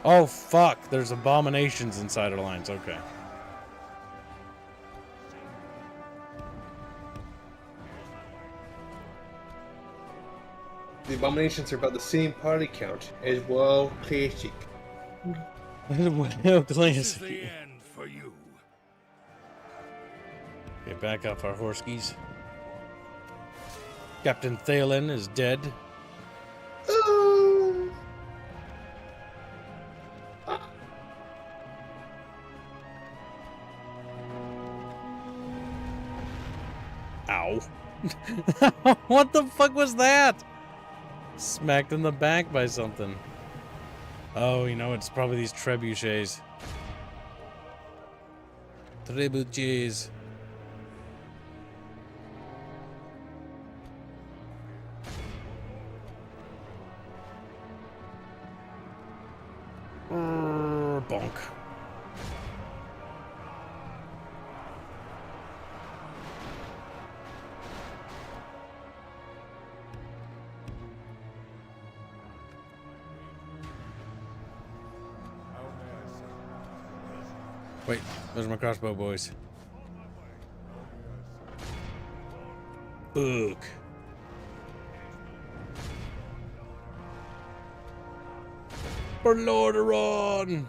Speaker 1: Oh, fuck. There's abominations inside our lines. Okay.
Speaker 8: The abominations are about the same party count as WoW Classic.
Speaker 1: WoW
Speaker 3: This is the
Speaker 1: Classic.
Speaker 3: end for you.
Speaker 1: Okay, back off our horskies. Captain Thalen is dead. Ow. What the fuck was that? Smacked in the back by something. Oh, you know, it's probably these trebuchets. Trebuchets. Bonk. Wait, there's my crossbow boys. Book. For Lordaeron!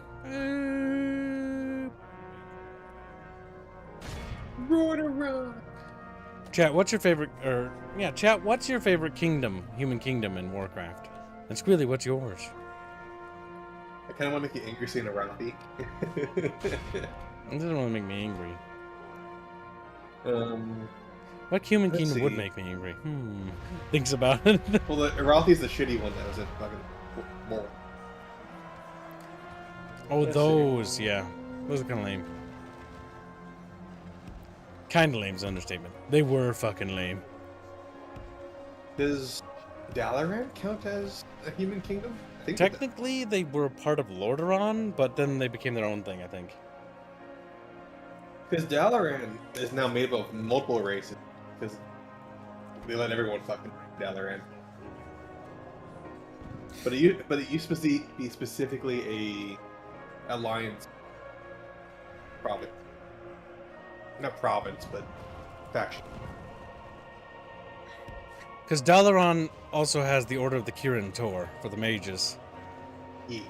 Speaker 8: Lordaeron!
Speaker 1: Chat, what's your favorite, chat, what's your favorite kingdom, human kingdom in Warcraft? And Squealy, what's yours?
Speaker 8: I kind of want to make you angry seeing a Ralphie.
Speaker 1: It doesn't really make me angry. What human
Speaker 8: let's
Speaker 1: kingdom would
Speaker 8: see.
Speaker 1: make me angry? Thinks about it.
Speaker 8: Well, Ralphie's the shitty one that was in fucking more.
Speaker 1: Oh,
Speaker 8: Let's
Speaker 1: those, yeah. Those are kind of lame. Kind of lame is an understatement. They were fucking lame.
Speaker 8: Does Dalaran count as a human kingdom? I think
Speaker 1: Technically, they were part of Lordaeron, but then they became their own thing, I think.
Speaker 8: because Dalaran is now made up of multiple races. Because they let everyone fucking Dalaran. But it used to be specifically a alliance province. Not province, but faction.
Speaker 1: Because Dalaran also has the Order of the Kirin Tor for the mages.
Speaker 8: E.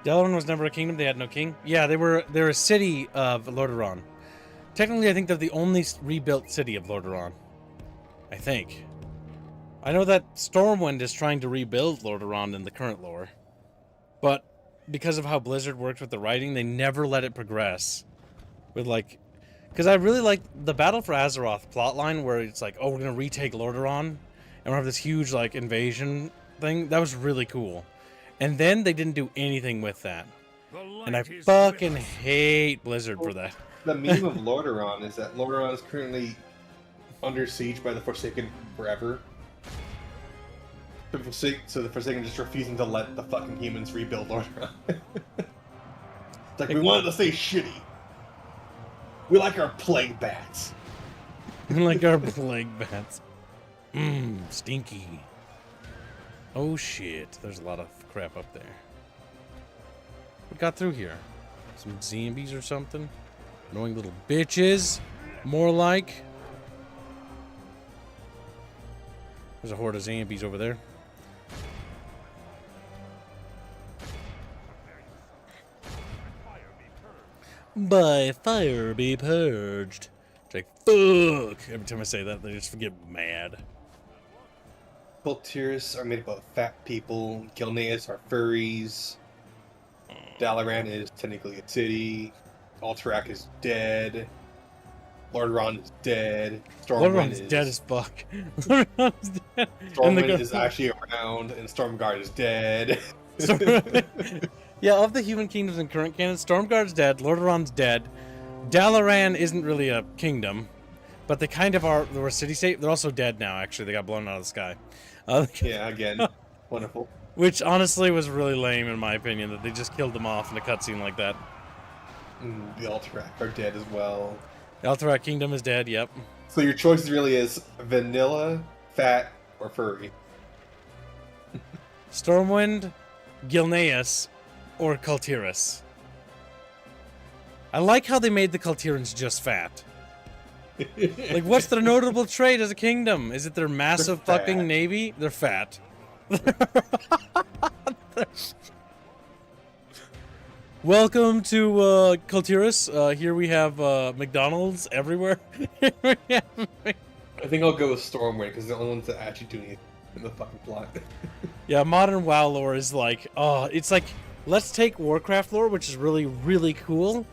Speaker 1: Dalaran was never a kingdom, they had no king. Yeah, they're a city of Lordaeron. Technically, I think they're the only rebuilt city of Lordaeron. I think. I know that Stormwind is trying to rebuild Lordaeron in the current lore. But because of how Blizzard worked with the writing, they never let it progress. With like... Because I really like the Battle for Azeroth plotline where it's like, oh, we're going to retake Lordaeron. And we'll have this huge like invasion thing. That was really cool. And then they didn't do anything with that. And I fucking hate Blizzard for that.
Speaker 8: The meme of Lordaeron is that Lordaeron is currently under siege by the Forsaken forever. So the Forsaken just refusing to let the fucking humans rebuild Lordaeron. It's like, we wanted to stay shitty. We like our plague bats.
Speaker 1: Like our plague bats. Stinky. Oh shit, there's a lot of crap up there. What got through here? Some zombies or something? Annoying little bitches. More like. There's a horde of zombies over there. By fire be purged. It's like, fuck! Every time I say that, they just get mad.
Speaker 8: Cultists are made up of fat people. Gilneas are furries. Dalaran is technically a city. Alterac is dead. Lordaeron is dead.
Speaker 1: Lordaeron's dead as fuck. Lordaeron's dead.
Speaker 8: Stormwind is actually around, and Stormguard is dead.
Speaker 1: Yeah, of the human kingdoms in current canon, Stormguard's dead, Lordaeron's dead. Dalaran isn't really a kingdom, but they kind of are. They're a city-state. They're also dead now, actually. They got blown out of the sky.
Speaker 8: Yeah, again. Wonderful.
Speaker 1: Which, honestly, was really lame, in my opinion, that they just killed them off in a cutscene like that.
Speaker 8: The Alterac are dead as well.
Speaker 1: The Alterac Kingdom is dead, yep.
Speaker 8: So your choice really is vanilla, fat, or furry.
Speaker 1: Stormwind, Gilneas, or Kultiris. I like how they made the Kultirans just fat. Like, what's their notable trait as a kingdom? Is it their massive fucking navy? They're fat. Welcome to Kulturus. Here we have McDonald's everywhere.
Speaker 8: I think I'll go with Stormwind because the only ones that actually do anything in the fucking plot.
Speaker 1: Yeah, modern WoW lore is like, it's like, let's take WarCraft lore, which is really, really cool,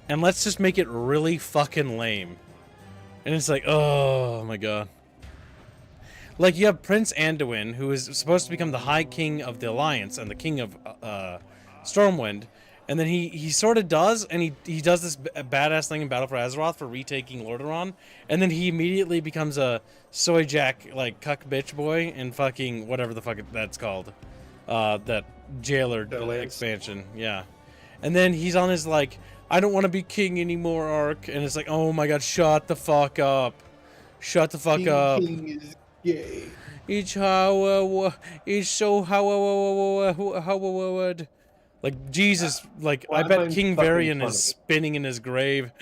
Speaker 1: and let's just make it really fucking lame. And it's like, oh my god. Like, you have Prince Anduin, who is supposed to become the High King of the Alliance and the King of Stormwind, and then he sort of does, and he does this badass thing in Battle for Azeroth for retaking Lordaeron, and then he immediately becomes a soy jack, like, cuck bitch boy in fucking whatever the fuck that's called. That jailer expansion, yeah. And then he's on his, like, I don't want to be king anymore arc, and it's like, oh my god, shut the fuck up. Shut the fuck up.
Speaker 8: King is gay.
Speaker 1: It's how, it's so how, like, Jesus, like,
Speaker 8: Well,
Speaker 1: I
Speaker 8: I
Speaker 1: bet
Speaker 8: find
Speaker 1: King
Speaker 8: fucking
Speaker 1: Varian
Speaker 8: funny.
Speaker 1: is spinning in his grave.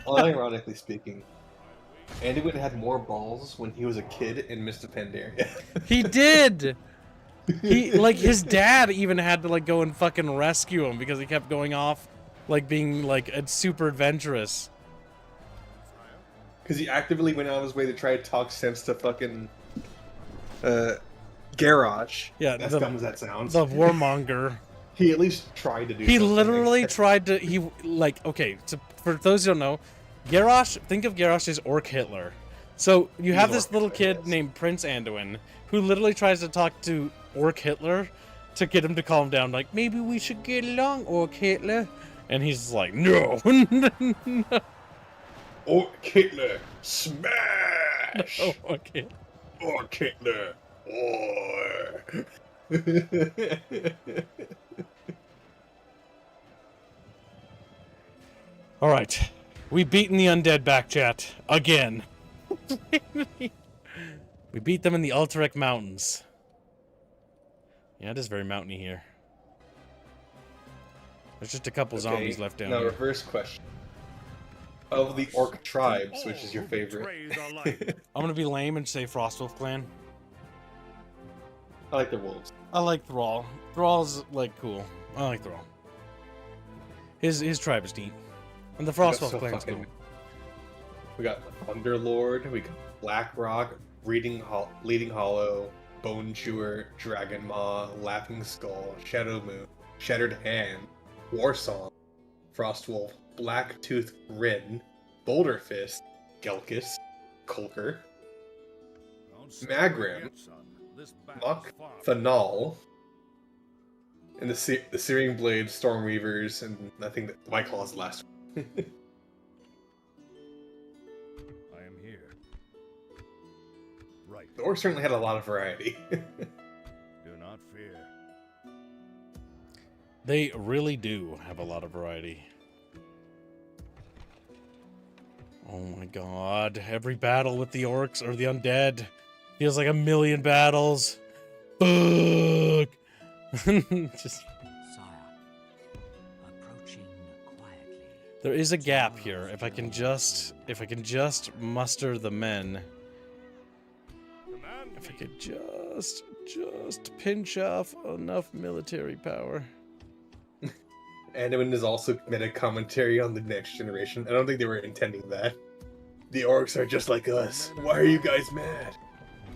Speaker 8: Unironically speaking, Anduin had more balls when he was a kid in Mist of Pandaria.
Speaker 1: He did! He, like, his dad even had to, like, go and fucking rescue him because he kept going off, like, being, like, super adventurous.
Speaker 8: Because he actively went out of his way to try to talk sense to fucking Garrosh.
Speaker 1: Yeah,
Speaker 8: as dumb as that sounds.
Speaker 1: The warmonger.
Speaker 8: He at least tried to do
Speaker 1: He
Speaker 8: something.
Speaker 1: literally tried to, okay, so for those who don't know, Garrosh, think of Garrosh as Orc Hitler. So you have this little kid named Prince Anduin who literally tries to talk to Orc Hitler to get him to calm down, like, maybe we should get along, Orc Hitler. And he's like, no.
Speaker 8: Orc Hitler, smash!
Speaker 1: Oh, okay.
Speaker 8: Orc Hitler, or.
Speaker 1: All right, we beaten the undead back, chat again. We beat them in the Ultarek Mountains. Yeah, it is very mountainy here. There's just a couple zombies left down
Speaker 8: now,
Speaker 1: here.
Speaker 8: reverse question. Of the orc tribes, which is your favorite?
Speaker 1: I'm gonna be lame and say Frostwolf Clan.
Speaker 8: I like the wolves.
Speaker 1: I like Thrall. Thrall's like cool. I like Thrall. His tribe is neat, and the Frostwolf Clan's cool.
Speaker 8: We got Thunderlord, we got Blackrock, Leading Hollow, Bone Chewer, Dragon Maw, Laughing Skull, Shadow Moon, Shattered Hand, Warsong, Frostwolf, Blacktooth Grin, Boulder Fist, Gelkis, Kulker, Magrim, Muck, Fanal, and the Searing Blade, Stormweavers, and I think that White Claw is the last one.
Speaker 3: I am here. Right.
Speaker 8: The orcs certainly had a lot of variety.
Speaker 3: Do not fear.
Speaker 1: They really do have a lot of variety. Oh my god, every battle with the orcs or the undead feels like a million battles. Fuck! Just...
Speaker 5: Sire, approaching quietly.
Speaker 1: There is a gap here. If I can just muster the men. If I could just pinch off enough military power.
Speaker 8: Anduin has also made a commentary on the next generation. I don't think they were intending that. The orcs are just like us. Why are you guys mad?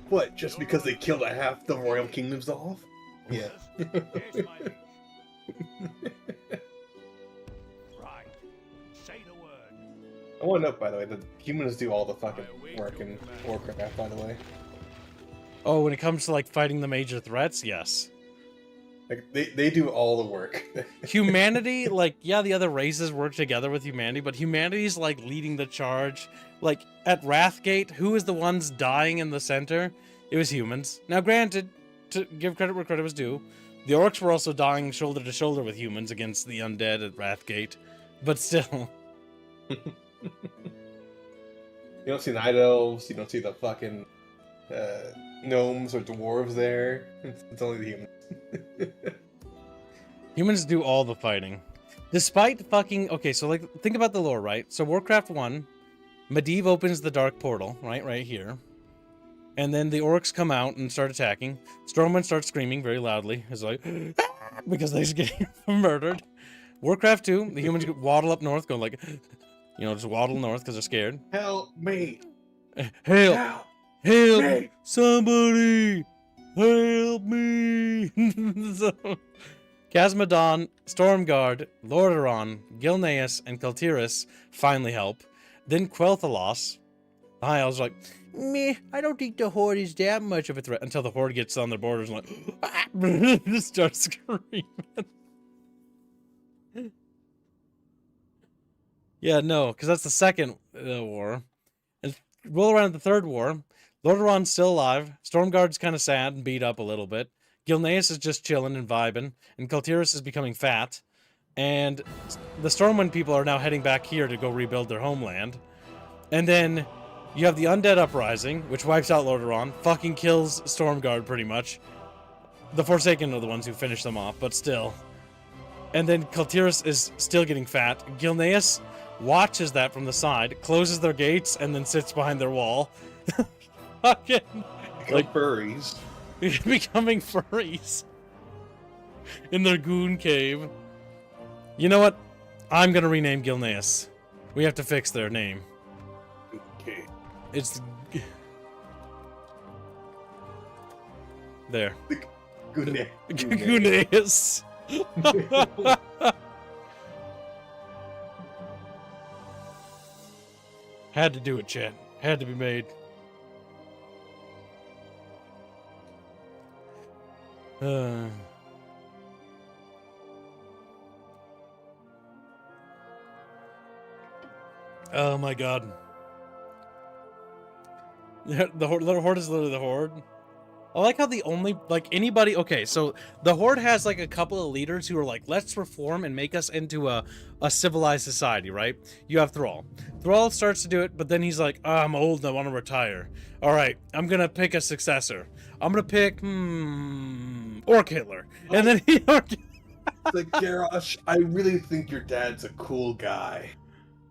Speaker 8: What, just because they killed half the royal kingdoms off? Yeah.
Speaker 3: Yes, my liege. Right. Say the word.
Speaker 8: I want to note, by the way, that humans do all the fucking work in WarCraft, by the way.
Speaker 1: Oh, when it comes to like fighting the major threats, yes.
Speaker 8: Like, they do all the work.
Speaker 1: Humanity, like, yeah, the other races work together with humanity, but humanity's like leading the charge. Like, at Wrathgate, who was the ones dying in the center? It was humans. Now, granted, to give credit where credit was due, the orcs were also dying shoulder to shoulder with humans against the undead at Wrathgate. But still.
Speaker 8: You don't see night elves, you don't see the fucking gnomes or dwarves there. It's only the humans.
Speaker 1: Humans do all the fighting. Despite fucking... Okay, so, like, think about the lore, right? So, Warcraft 1, Medivh opens the Dark Portal, right here. And then the orcs come out and start attacking. Stormwind starts screaming very loudly. It's like... because they're getting murdered. Warcraft 2, the humans waddle up north, going like, just waddle north because they're scared.
Speaker 8: Help me!
Speaker 1: Help!
Speaker 8: Help
Speaker 1: Help!
Speaker 8: me!
Speaker 1: Somebody! Help me! So, Casmadon, Stormguard, Lordaeron, Gilneas, and Kultiris finally help. Then Quel'Thalas. The High Elves are like, meh, I don't think the Horde is that much of a threat, until the Horde gets on their borders and like, just start screaming. Yeah, no, because that's the second war. And roll around the third war. Lordaeron's still alive. Stormguard's kind of sad and beat up a little bit. Gilneas is just chilling and vibing. And Kultiris is becoming fat. And the Stormwind people are now heading back here to go rebuild their homeland. And then you have the Undead Uprising, which wipes out Lordaeron. Fucking kills Stormguard, pretty much. The Forsaken are the ones who finish them off, but still. And then Kultiris is still getting fat. Gilneas watches that from the side, closes their gates, and then sits behind their wall. Fucking
Speaker 8: Like furries.
Speaker 1: becoming furries in their goon cave. You know what? I'm gonna rename Gilneas. We have to fix their name.
Speaker 8: Okay.
Speaker 1: It's there.
Speaker 8: Good name.
Speaker 1: Gilneas. Had to do it, chat. Had to be made. Oh my god. The Horde is literally the Horde. I like how the only, anybody, okay, so the Horde has, a couple of leaders who are like, let's reform and make us into a civilized society, right? You have Thrall. Thrall starts to do it, but then he's like, oh, I'm old and I want to retire. All right, I'm going to pick a successor. I'm going to pick, Orc Hitler. And then he...
Speaker 8: Like, Garrosh, I really think your dad's a cool guy.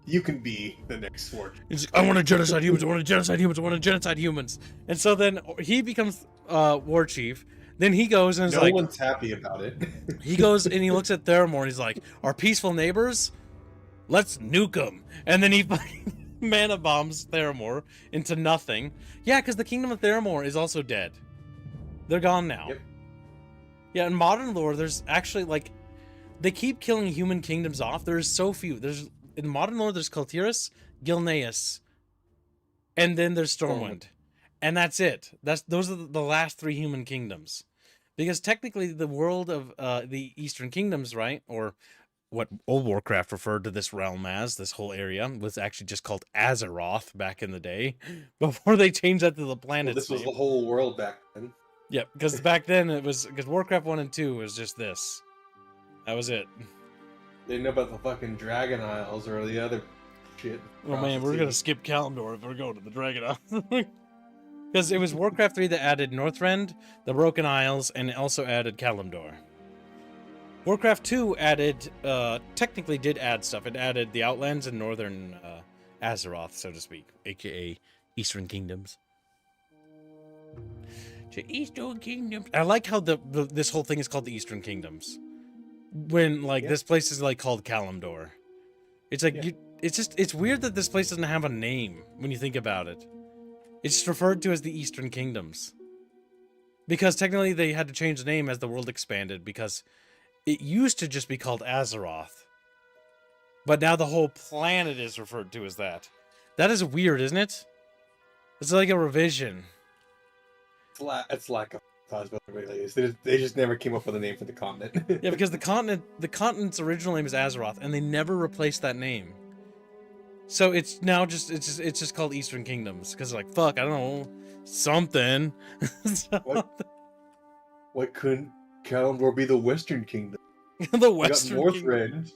Speaker 8: You can be the next Sword.
Speaker 1: He's like, I want to genocide humans, I want to genocide humans, I want to genocide humans. And so then he becomes war chief. Then he goes and is
Speaker 8: no one's happy about it.
Speaker 1: He goes and he looks at Theramore and he's like, our peaceful neighbors? Let's nuke them. And then he fucking mana bombs Theramore into nothing. Yeah, because the kingdom of Theramore is also dead. They're gone now.
Speaker 8: Yep.
Speaker 1: Yeah, in modern lore, there's actually, they keep killing human kingdoms off. There's so few. In modern lore, there's Kultiris, Gilneas, and then there's Stormwind. And that's it. Those are the last three human kingdoms. Because technically the world of the Eastern Kingdoms, right? Or what old Warcraft referred to this realm as, this whole area, was actually just called Azeroth back in the day. Before they changed that to the planet.
Speaker 8: Well, this was the whole world back then.
Speaker 1: Yeah, because back then because Warcraft 1 and 2 was just this. That was it.
Speaker 8: They didn't know about the fucking Dragon Isles or the other shit.
Speaker 1: Oh man, we're gonna skip Kalimdor if we're going to the Dragon Isles. Because it was Warcraft 3 that added Northrend, the Broken Isles, and it also added Kalimdor. Warcraft 2 added, technically did add stuff. It added the Outlands and Northern Azeroth, so to speak, aka Eastern Kingdoms. The Eastern Kingdoms. I like how this whole thing is called the Eastern Kingdoms. When this place is called Kalimdor. It's it's weird that this place doesn't have a name when you think about it. It's just referred to as the Eastern Kingdoms. Because technically they had to change the name as the world expanded, because it used to just be called Azeroth. But now the whole planet is referred to as that. That is weird, isn't it? It's like a revision.
Speaker 8: It's lack of thought about the way they just never came up with a name for the continent.
Speaker 1: Yeah, because the continent's original name is Azeroth, and they never replaced that name. So it's now just called Eastern Kingdoms, because fuck, I don't know, something.
Speaker 8: Why couldn't Kalimdor be the Western Kingdom?
Speaker 1: The Western
Speaker 8: we got Northrend.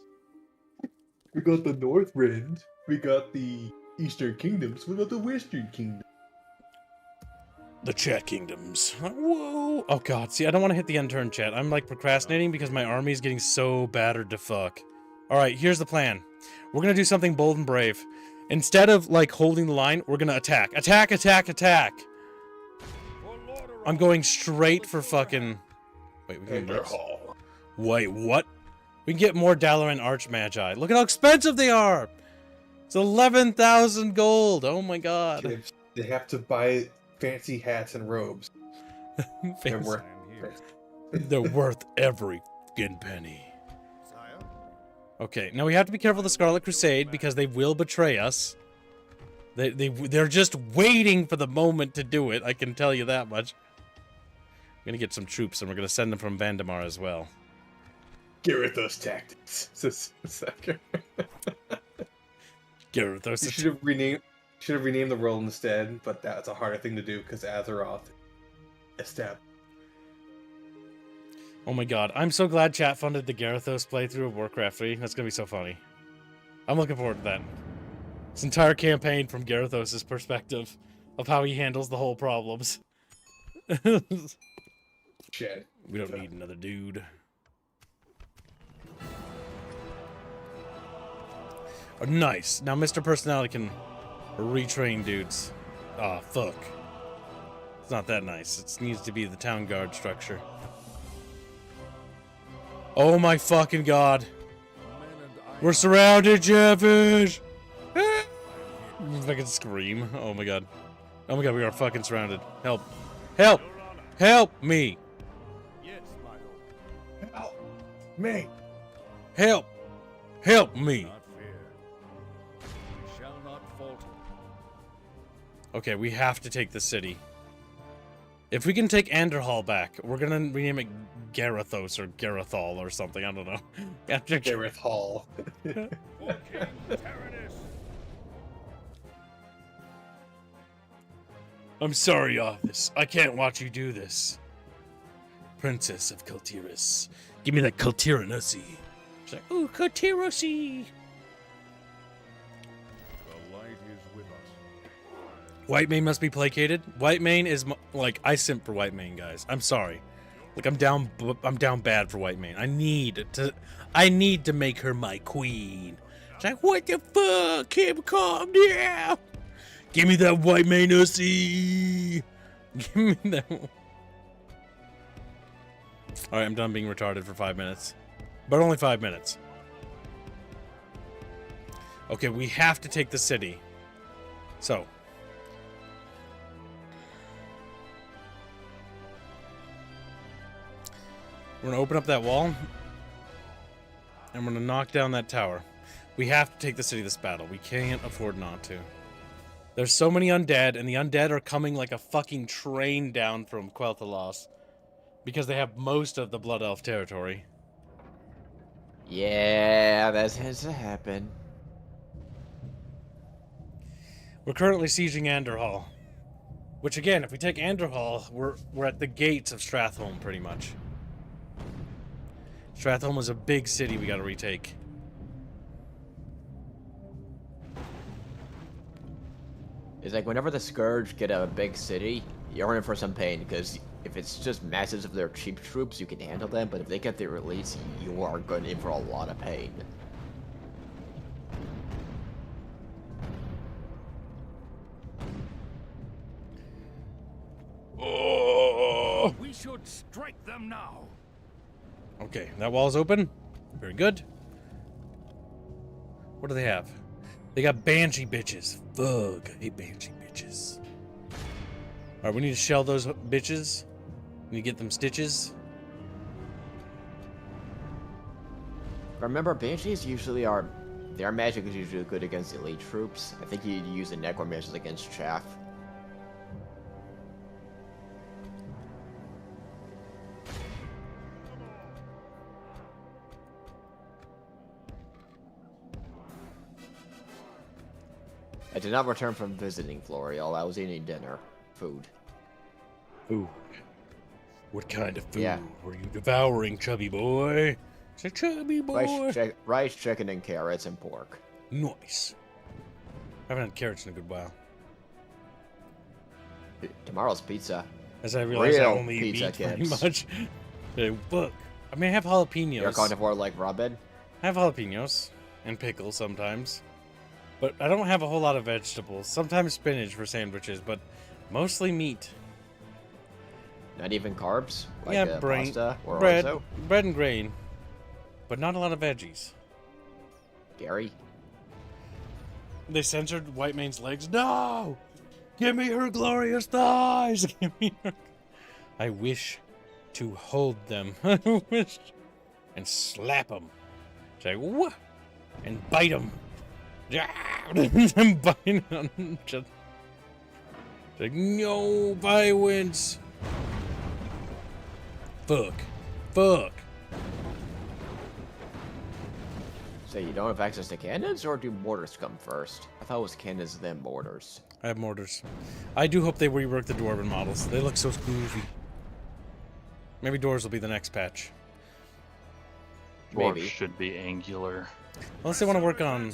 Speaker 8: We got the Northrend. We got the Eastern Kingdoms. We got the Western Kingdom.
Speaker 1: The chat kingdoms. Whoa. Oh god, see, I don't want to hit the end turn, chat. I'm procrastinating because my army is getting so battered to fuck. Alright, here's the plan. We're gonna do something bold and brave. Instead of holding the line, we're gonna attack. Attack, attack, attack! I'm going straight for fucking... Wait, we can...
Speaker 8: Andorhal.
Speaker 1: Wait, what? We can get more Dalaran Archmagi. Look at how expensive they are! It's 11,000 gold! Oh my god.
Speaker 8: Kids, they have to buy fancy hats and robes. They're worth
Speaker 1: They're worth every fucking penny. Okay, now we have to be careful of the Scarlet Crusade because they will betray us. They're just waiting for the moment to do it, I can tell you that much. We're gonna get some troops and we're gonna send them from Vandemar as well.
Speaker 8: Gyarados tactics.
Speaker 1: Gyarados.
Speaker 8: You should have renamed the world instead, but that's a harder thing to do because Azeroth established.
Speaker 1: Oh my god, I'm so glad chat funded the Gyarados playthrough of Warcraft 3. That's gonna be so funny. I'm looking forward to that. This entire campaign from Gyarados' perspective of how he handles the whole problems.
Speaker 8: Shit.
Speaker 1: We don't need another dude. Oh, nice. Now Mr. Personality can retrain dudes. Ah, fuck. It's not that nice. It needs to be the town guard structure. Oh my fucking god. We're surrounded, Chatfish! If I can scream. Oh my god. Oh my god, we are fucking surrounded. Help. Help! Help me!
Speaker 3: Yes, my lord.
Speaker 8: Help me!
Speaker 1: Help! Help me!
Speaker 3: Not fear. We shall not falter.
Speaker 1: Okay, we have to take the city. If we can take Andorhal back, we're gonna rename it Garathos or Garathal or something, I don't know. After
Speaker 8: Gareth Hall.
Speaker 3: For King Tyrannus.
Speaker 1: I'm sorry, Arthas. I can't watch you do this. Princess of Kultiris. Give me that Kultiranussi. She's like, ooh, Kultirusi.
Speaker 3: The light is with us.
Speaker 1: Whitemane must be placated. Whitemane is like, I simp for Whitemane, guys. I'm sorry. Like, I'm down bad for Whitemane. I need to make her my queen. It's like, what the fuck? Kim, calm down. Give me that Whitemane ussy. Give me that. Alright, I'm done being retarded for 5 minutes. But only 5 minutes. Okay, we have to take the city. So. We're gonna open up that wall. And we're gonna knock down that tower. We have to take the city this battle. We can't afford not to. There's so many undead, and the undead are coming like a fucking train down from Quel'Thalas. Because they have most of the Blood Elf territory.
Speaker 4: Yeah, that has to happen.
Speaker 1: We're currently sieging Andorhal. Which again, if we take Andorhal, we're at the gates of Stratholme, pretty much. Stratholme is a big city we gotta retake.
Speaker 4: It's like whenever the Scourge get a big city, you're in for some pain, because if it's just masses of their cheap troops, you can handle them, but if they get their release, you are going in for a lot of pain.
Speaker 1: Oh!
Speaker 3: We should strike them now.
Speaker 1: Okay, that wall's open. Very good. What do they have? They got Banshee bitches. Fuck, I hate Banshee bitches. Alright, we need to shell those bitches. We need to get them stitches.
Speaker 4: Remember, Banshees usually are... Their magic is usually good against elite troops. I think you use the Necromancers against Chaff. I did not return from visiting Florial. I was eating dinner. Food.
Speaker 1: Food. What kind of food
Speaker 4: Yeah.
Speaker 1: were you devouring, chubby boy? It's a chubby boy.
Speaker 4: Rice, chicken, and carrots, and pork.
Speaker 1: Nice. I haven't had carrots in a good while.
Speaker 4: Tomorrow's pizza.
Speaker 1: As I realize I
Speaker 4: Real
Speaker 1: only eat
Speaker 4: pizza
Speaker 1: meat pretty
Speaker 4: kids.
Speaker 1: much. Hey, look. I mean, I have jalapenos.
Speaker 4: You're a carnivore like Robin?
Speaker 1: I have jalapenos and pickles sometimes. But I don't have a whole lot of vegetables. Sometimes spinach for sandwiches, but mostly meat.
Speaker 4: Not even carbs? Like
Speaker 1: yeah,
Speaker 4: pasta or
Speaker 1: bread
Speaker 4: orzo?
Speaker 1: and grain. but not a lot of veggies.
Speaker 4: Gary?
Speaker 1: They censored Whitemane's legs. No! Give me her glorious thighs! Give me her... I wish to hold them. I wish... And slap them. Say, what? And bite them. And bite them. Just... Like, no violence. Fuck. Fuck.
Speaker 4: So you don't have access to cannons, or do mortars come first? I thought it was cannons, then mortars.
Speaker 1: I have mortars. I do hope they rework the dwarven models. They look so goofy. Maybe doors will be the next patch.
Speaker 6: Maybe. Should be angular.
Speaker 1: Unless they want to work on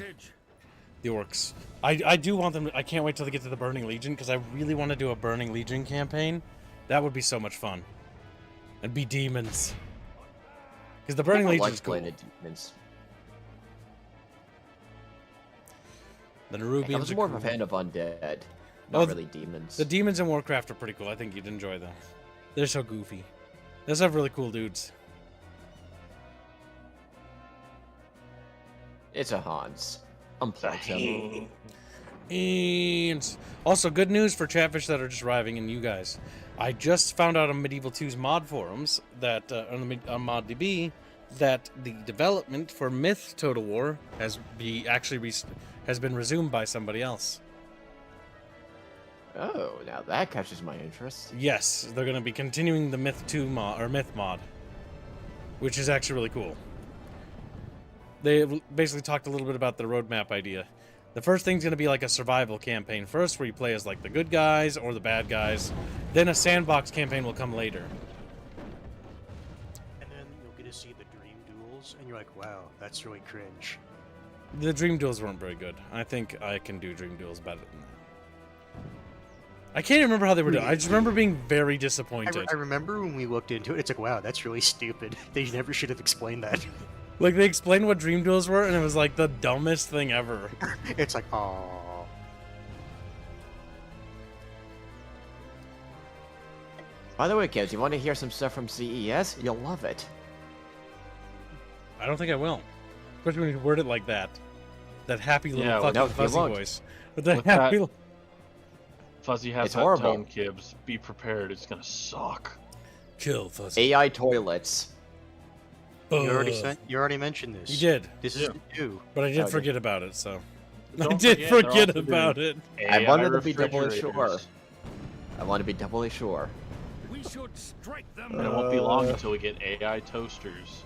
Speaker 1: the orcs. I do want them to, I can't wait till they get to the Burning Legion, because I really want to do a Burning Legion campaign. That would be so much fun. And be demons. Because the Burning Legion is cool.
Speaker 4: Demons.
Speaker 1: The Nerubians
Speaker 4: I was more of a fan of undead, not really demons.
Speaker 1: The demons in WarCraft are pretty cool. I think you'd enjoy them. They're so goofy. They also have really cool dudes.
Speaker 4: It's a Hans. Unplug him.
Speaker 1: And also, good news for Chatfish that are just arriving and you guys. I just found out on Medieval 2's mod forums that on ModDB that the development for Myth Total War has been resumed by somebody else.
Speaker 4: Oh, now that catches my interest.
Speaker 1: Yes, they're going to be continuing the Myth 2 mod or Myth mod, which is actually really cool. They basically talked a little bit about the roadmap idea. The first thing's going to be like a survival campaign first, where you play as like the good guys or the bad guys. Then a sandbox campaign will come later.
Speaker 9: And then you'll get to see the dream duels, and you're like, wow, that's really cringe.
Speaker 1: The dream duels weren't very good. I think I can do dream duels better than that. I can't even remember how they were done. I just remember being very disappointed.
Speaker 9: I remember when we looked into it, it's like, wow, that's really stupid. They never should have explained that.
Speaker 1: Like, they explained what dream duels were, and it was like the dumbest thing ever.
Speaker 9: It's like, aww.
Speaker 4: By the way, kids, you want to hear some stuff from CES? You'll love it.
Speaker 1: I don't think I will. Especially when you word it like that. That happy little fucking fuzzy voice. With the happy...
Speaker 6: Fuzzy has
Speaker 4: it's
Speaker 6: that
Speaker 4: horrible.
Speaker 6: tone, Kibbs. Be prepared, it's gonna suck.
Speaker 1: Chill, Fuzzy.
Speaker 4: AI toilets.
Speaker 9: You already mentioned this.
Speaker 1: You did.
Speaker 9: This is new.
Speaker 1: But I did forget about it, so...
Speaker 6: Don't
Speaker 1: I did forget about it.
Speaker 4: I wanted to be doubly sure. I want to be doubly sure.
Speaker 3: We should strike them.
Speaker 6: And it won't be long until we get AI toasters.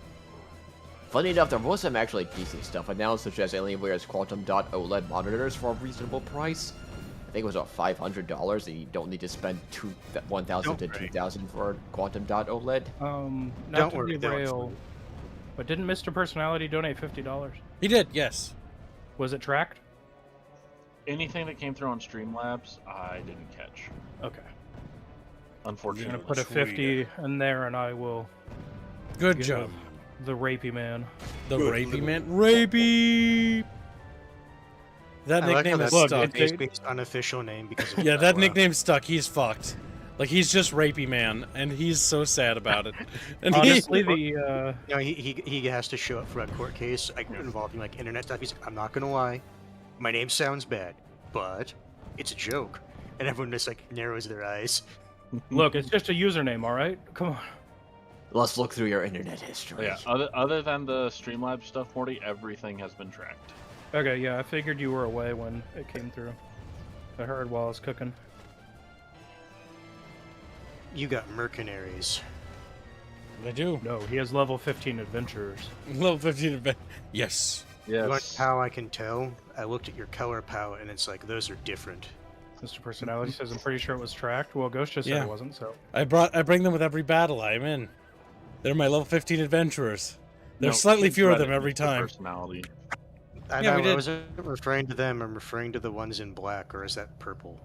Speaker 4: Funny enough, there was some actually decent stuff announced, such as Alienware's Quantum Dot OLED monitors for a reasonable price. I think it was about $500, and you don't need to spend $1,000 to $2,000 for Quantum Dot OLED.
Speaker 2: Not to derail, but didn't Mr. Personality donate $50?
Speaker 1: He did, yes.
Speaker 2: Was it tracked?
Speaker 6: Anything that came through on Streamlabs, I didn't catch.
Speaker 2: Okay.
Speaker 6: Unfortunately.
Speaker 2: I'm gonna put a 50 in there, and I will.
Speaker 1: Good job.
Speaker 2: The rapey man.
Speaker 1: The rapey man. Rapey. That nickname is stuck.
Speaker 9: It's based unofficial name because of
Speaker 1: that nickname's stuck. He's fucked. Like, he's just rapey man, and he's so sad about it. And
Speaker 2: honestly,
Speaker 9: he has to show up for a court case involving like internet stuff. He's like, I'm not gonna lie, my name sounds bad, but it's a joke, and everyone just like narrows their eyes.
Speaker 2: Look, it's just a username, all right? Come on.
Speaker 4: Let's look through your internet history.
Speaker 6: Yeah, other than the Streamlabs stuff, Morty, everything has been tracked.
Speaker 2: Okay, yeah, I figured you were away when it came through. I heard while I was cooking.
Speaker 9: You got mercenaries.
Speaker 1: I do.
Speaker 2: No, he has level 15 adventurers.
Speaker 1: Level 15 adventurers. Yes.
Speaker 6: Yes.
Speaker 9: You want how I can tell? I looked at your color palette, and it's like, those are different.
Speaker 2: Mr. Personality says, I'm pretty sure it was tracked. Well, Ghost just said it wasn't, so.
Speaker 1: I bring them with every battle I'm in. They're my level 15 adventurers. There's slightly fewer of them every time.
Speaker 6: Personality.
Speaker 9: I wasn't referring to them. I'm referring to the ones in black, or is that purple?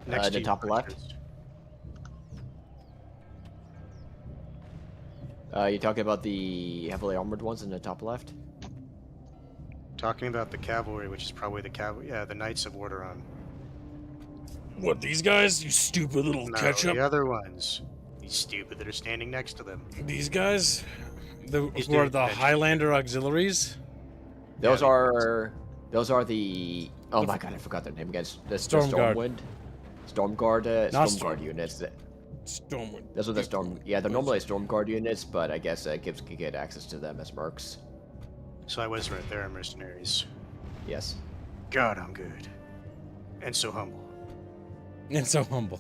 Speaker 4: Next to the top left. You talking about the heavily armored ones in the top left?
Speaker 9: Talking about the cavalry, which is probably the Knights of Warderon.
Speaker 1: What, these guys? You stupid little ketchup?
Speaker 9: The other ones. These stupid that are standing next to them.
Speaker 1: These guys?
Speaker 9: He's
Speaker 1: Who are
Speaker 9: doing
Speaker 1: the
Speaker 9: bench.
Speaker 1: Highlander auxiliaries?
Speaker 4: Those
Speaker 9: Yeah,
Speaker 4: are the. Oh my god, I forgot their name again. The
Speaker 1: Storm Guard.
Speaker 4: Stormwind. Stormguard.
Speaker 1: Not
Speaker 4: Stormguard units.
Speaker 1: Stormwind.
Speaker 4: Those are the Storm. Yeah, they're normally Stormguard units, but I guess Gibbs could get access to them as mercs.
Speaker 9: So I was right there on mercenaries.
Speaker 4: Yes.
Speaker 9: God, I'm good. And so humble.
Speaker 1: And so humble.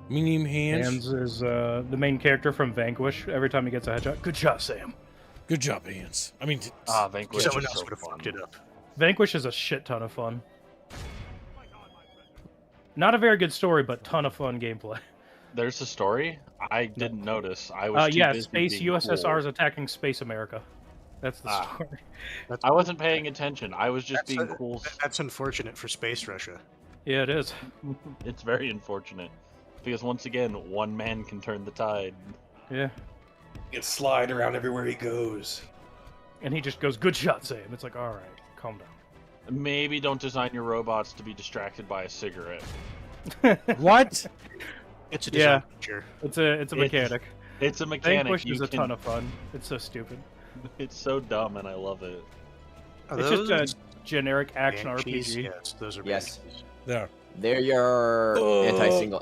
Speaker 1: Medium hands.
Speaker 2: Hands is the main character from Vanquish. Every time he gets a headshot, good shot, Sam.
Speaker 1: Good job, hands. I mean,
Speaker 6: Vanquish
Speaker 9: Someone
Speaker 6: is
Speaker 9: else
Speaker 6: so
Speaker 9: would have
Speaker 6: fun.
Speaker 9: fucked it up.
Speaker 2: Vanquish is a shit ton of fun. Not a very good story, but ton of fun gameplay.
Speaker 6: There's a story? I didn't notice. I was too
Speaker 2: Yeah,
Speaker 6: busy
Speaker 2: Space
Speaker 6: being
Speaker 2: USSR
Speaker 6: cool.
Speaker 2: is attacking Space America. That's the story.
Speaker 6: I wasn't paying attention. I was just being
Speaker 9: That's-
Speaker 6: cool.
Speaker 9: That's unfortunate for Space Russia.
Speaker 2: Yeah, it is.
Speaker 6: It's very unfortunate. Because once again, one man can turn the tide.
Speaker 2: Yeah.
Speaker 8: Gets slide around everywhere he goes.
Speaker 2: And he just goes, good shot, Sam. It's like, all right, calm down.
Speaker 6: Maybe don't design your robots to be distracted by a cigarette.
Speaker 1: what?
Speaker 9: It's a
Speaker 2: Yeah.
Speaker 9: design feature.
Speaker 2: It's a mechanic.
Speaker 6: It's a mechanic.
Speaker 2: Vanquish
Speaker 6: You
Speaker 2: is a
Speaker 6: can-
Speaker 2: ton of fun. It's so stupid.
Speaker 6: It's so dumb, and I love it.
Speaker 9: Are
Speaker 2: It's
Speaker 9: those
Speaker 2: just a generic action
Speaker 9: Banshees?
Speaker 2: RPG.
Speaker 9: Yes, those are
Speaker 4: Yes.
Speaker 9: Banshees.
Speaker 1: There.
Speaker 4: They're your
Speaker 1: Oh.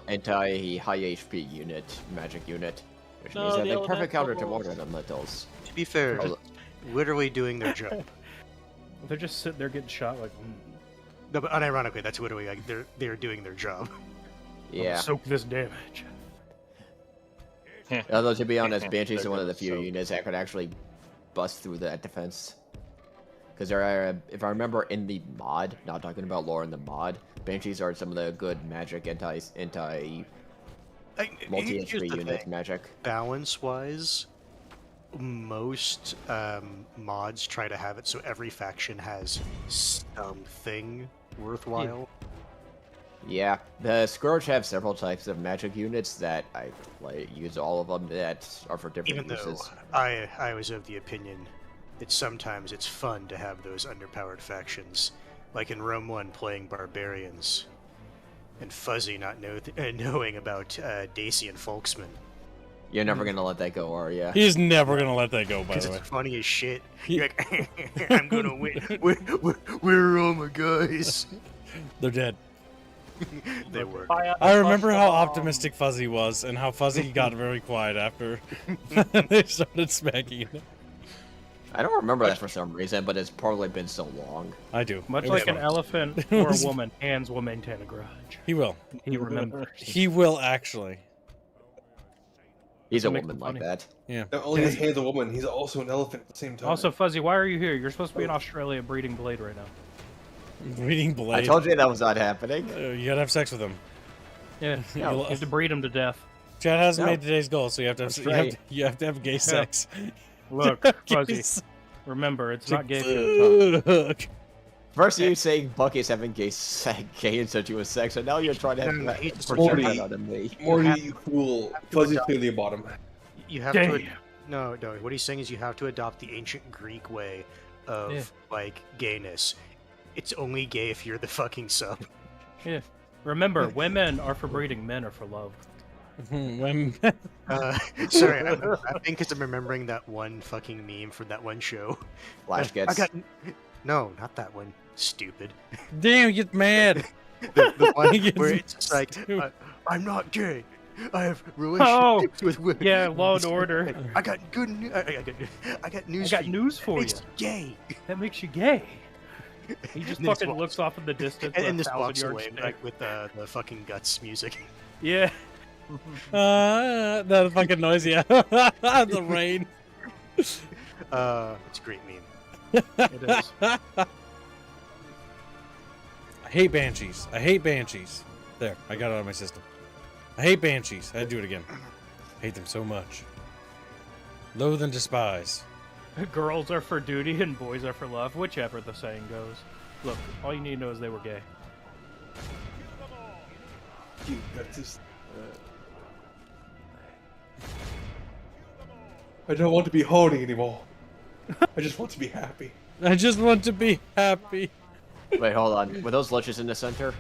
Speaker 4: anti-high HP unit, magic unit, which
Speaker 6: No,
Speaker 4: means that
Speaker 6: the
Speaker 4: they're perfect counter to
Speaker 6: elementals.
Speaker 4: water elementals.
Speaker 9: To be fair,
Speaker 4: Oh,
Speaker 9: just literally doing their job.
Speaker 2: They're just sitting there getting shot like,
Speaker 9: No, but unironically, that's literally like they're doing their job.
Speaker 4: Yeah.
Speaker 2: soak this damage.
Speaker 4: Although to be honest,
Speaker 6: They're
Speaker 4: Banshees are one of the
Speaker 6: gonna
Speaker 4: few
Speaker 6: soak.
Speaker 4: units that could actually bust through that defense. Because there are, if I remember in the mod, not talking about lore in the mod, Banshees are some of the good magic anti
Speaker 9: Like,
Speaker 4: multi
Speaker 9: here's
Speaker 4: HP
Speaker 9: the
Speaker 4: unit
Speaker 9: thing.
Speaker 4: magic.
Speaker 9: Balance-wise, most mods try to have it so every faction has something worthwhile.
Speaker 4: Yeah, the Scourge have several types of magic units that I use all of them that are for different
Speaker 9: Even though
Speaker 4: uses.
Speaker 9: I was of the opinion that sometimes it's fun to have those underpowered factions, like in Rome 1 playing barbarians, and Fuzzy not knowing about Dacian folksmen.
Speaker 4: You're never gonna let that go, are ya?
Speaker 1: He's never gonna let that go, by
Speaker 9: Because
Speaker 1: the way.
Speaker 9: it's funny as shit.
Speaker 1: He-
Speaker 9: You're like, I'm gonna win. Where are all my guys?
Speaker 1: They're dead.
Speaker 9: They were.
Speaker 1: I remember how optimistic Fuzzy was and how Fuzzy got very quiet after they started smacking it.
Speaker 4: I don't remember that for some reason, but it's probably been so long.
Speaker 1: I do.
Speaker 2: Much
Speaker 1: It was
Speaker 2: like an
Speaker 1: fun.
Speaker 2: elephant
Speaker 1: It
Speaker 2: or a
Speaker 1: was-
Speaker 2: woman, hands will maintain a grudge.
Speaker 1: He will.
Speaker 2: He remembers.
Speaker 1: He will actually.
Speaker 4: He's a
Speaker 2: Make
Speaker 4: woman
Speaker 2: them
Speaker 4: like
Speaker 2: funny.
Speaker 4: that.
Speaker 1: Yeah.
Speaker 8: Not only is he the woman, he's also an elephant at the same time.
Speaker 2: Also, Fuzzy, why are you here? You're supposed to be in Australia breeding Blade right now.
Speaker 1: Reading Blade.
Speaker 4: I told you that was not happening.
Speaker 1: You gotta have sex with him.
Speaker 2: Yeah, you have to breed him to death.
Speaker 1: Chad hasn't
Speaker 4: No.
Speaker 1: made today's goal, so you have to have,
Speaker 4: That's
Speaker 1: you have,
Speaker 4: right.
Speaker 1: to, you have to have gay sex.
Speaker 2: Look, Fuzzy,
Speaker 1: Gays.
Speaker 2: remember, it's not gay for you to talk.
Speaker 1: Fuck.
Speaker 4: First you saying Bucky's having gay incestuous sex, and now you're trying to have
Speaker 9: No,
Speaker 4: that
Speaker 9: he's just
Speaker 4: project
Speaker 8: Morty.
Speaker 4: that onto me.
Speaker 8: Morty,
Speaker 9: have-
Speaker 8: you fool.
Speaker 9: to
Speaker 8: Fuzzy's
Speaker 9: adopt-
Speaker 8: clearly a bottom.
Speaker 9: You have
Speaker 2: Damn.
Speaker 9: to. No. What he's saying is you have to adopt the ancient Greek way of
Speaker 2: Yeah.
Speaker 9: like gayness. It's only gay if you're the fucking sub.
Speaker 2: Yeah. Remember, women are for breeding, men are for love.
Speaker 1: When-
Speaker 9: Sorry, I'm laughing because I'm remembering that one fucking meme from that one show.
Speaker 4: Flash
Speaker 9: I
Speaker 4: gets.
Speaker 9: got no, not that one. Stupid.
Speaker 1: Damn, you get mad.
Speaker 9: The one
Speaker 1: He gets
Speaker 9: where it's just like
Speaker 1: stupid.
Speaker 9: I'm not gay. I have relationships with women.
Speaker 2: Yeah, Law and Order.
Speaker 9: I got good. I got news.
Speaker 2: I got
Speaker 9: for you.
Speaker 2: news for you.
Speaker 9: It's gay.
Speaker 2: That makes you gay. He just
Speaker 9: And then
Speaker 2: fucking looks off in the distance.
Speaker 9: And
Speaker 2: with
Speaker 9: this
Speaker 2: a
Speaker 9: walks
Speaker 2: 1,000-yard
Speaker 9: away
Speaker 2: stare.
Speaker 9: like with the fucking guts music.
Speaker 2: Yeah.
Speaker 1: That fucking noise, yeah. The rain.
Speaker 9: It's a great meme.
Speaker 2: It is.
Speaker 1: I hate Banshees. I hate Banshees. There, I got it out of my system. I hate Banshees. I had to do it again. I hate them so much. Loathe and despise.
Speaker 2: Girls are for duty and boys are for love, whichever the saying goes. Look, all you need to know is they were gay.
Speaker 8: Dude, that's just. I don't want to be horny anymore. I just want to be happy.
Speaker 1: I just want to be happy.
Speaker 4: Wait, hold on. Were those liches in the center?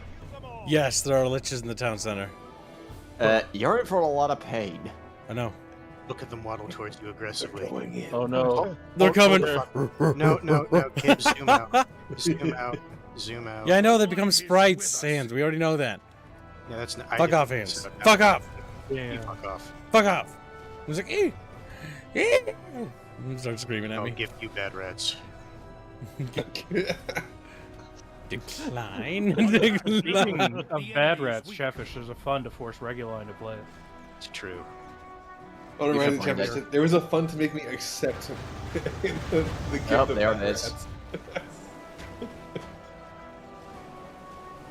Speaker 1: Yes, there are liches in the town center.
Speaker 4: You're in for a lot of pain.
Speaker 1: I know.
Speaker 9: Look at them waddle towards you aggressively.
Speaker 6: Oh no.
Speaker 1: They're coming.
Speaker 9: No, kid, zoom out. Zoom out.
Speaker 1: Yeah, I know they become sprites, hands. We already know that.
Speaker 9: Yeah, that's not.
Speaker 1: Fuck off, hands. Fuck off.
Speaker 9: You fuck off.
Speaker 1: Fuck off. He was like, eh. Start screaming at
Speaker 9: I'll
Speaker 1: me.
Speaker 9: give you bad rats.
Speaker 1: Decline.
Speaker 2: Speaking of bad rats, Chatfish, there's a fun to force Reguline to play.
Speaker 9: It's true.
Speaker 8: Oh,
Speaker 4: You
Speaker 8: right,
Speaker 4: should find
Speaker 8: Chatbros, there was a fun to make me accept the gift
Speaker 4: Oh,
Speaker 8: of
Speaker 4: there
Speaker 8: bad
Speaker 4: it is.
Speaker 8: rats.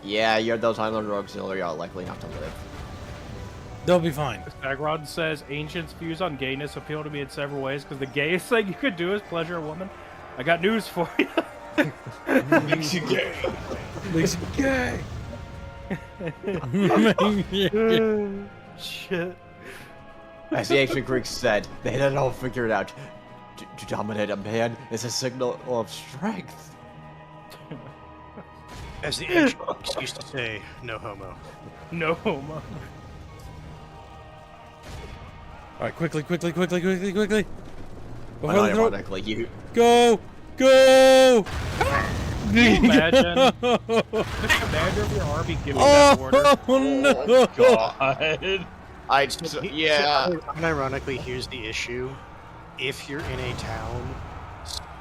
Speaker 4: Yeah, you're those Island Auxiliary are likely not to live.
Speaker 1: They'll be fine.
Speaker 2: Stagrod says, Ancient's views on gayness appeal to me in several ways, because the gayest thing you could do is pleasure a woman. I got news for you.
Speaker 8: Makes you gay.
Speaker 1: Makes you gay.
Speaker 2: Shit.
Speaker 4: As the ancient Greeks said, they had it all figured out. To dominate a man is a signal of strength.
Speaker 9: As the ancients used to say, no homo.
Speaker 2: No homo.
Speaker 1: Alright, quickly. Before
Speaker 4: Unironically, you.
Speaker 1: Go!
Speaker 2: Can you imagine the commander of your army giving that order?
Speaker 1: Oh no!
Speaker 6: God.
Speaker 9: Unironically, here's the issue. If you're in a town,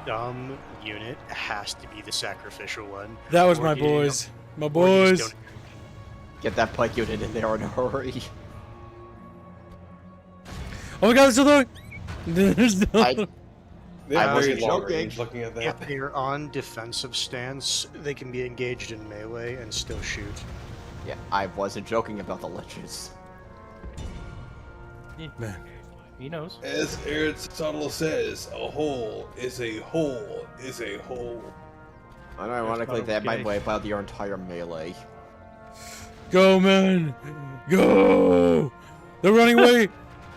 Speaker 9: some unit has to be the sacrificial one.
Speaker 1: That was
Speaker 9: Or
Speaker 1: my
Speaker 9: you don't-
Speaker 1: boys. My
Speaker 9: or you just
Speaker 1: boys.
Speaker 9: don't-
Speaker 4: Get that pike unit in there in a hurry.
Speaker 1: Oh my god, there's another one! There's no...
Speaker 8: They
Speaker 4: I
Speaker 8: have
Speaker 4: wasn't
Speaker 8: very long
Speaker 4: joking.
Speaker 8: range looking at that.
Speaker 9: If they're on defensive stance, they can be engaged in melee and still shoot.
Speaker 4: Yeah, I wasn't joking about the liches.
Speaker 1: Man.
Speaker 2: He knows.
Speaker 8: As Aristotle says, a hole is a hole is a hole.
Speaker 4: Unironically, that might wipe out your entire melee.
Speaker 1: Go, man! Go! They're running away!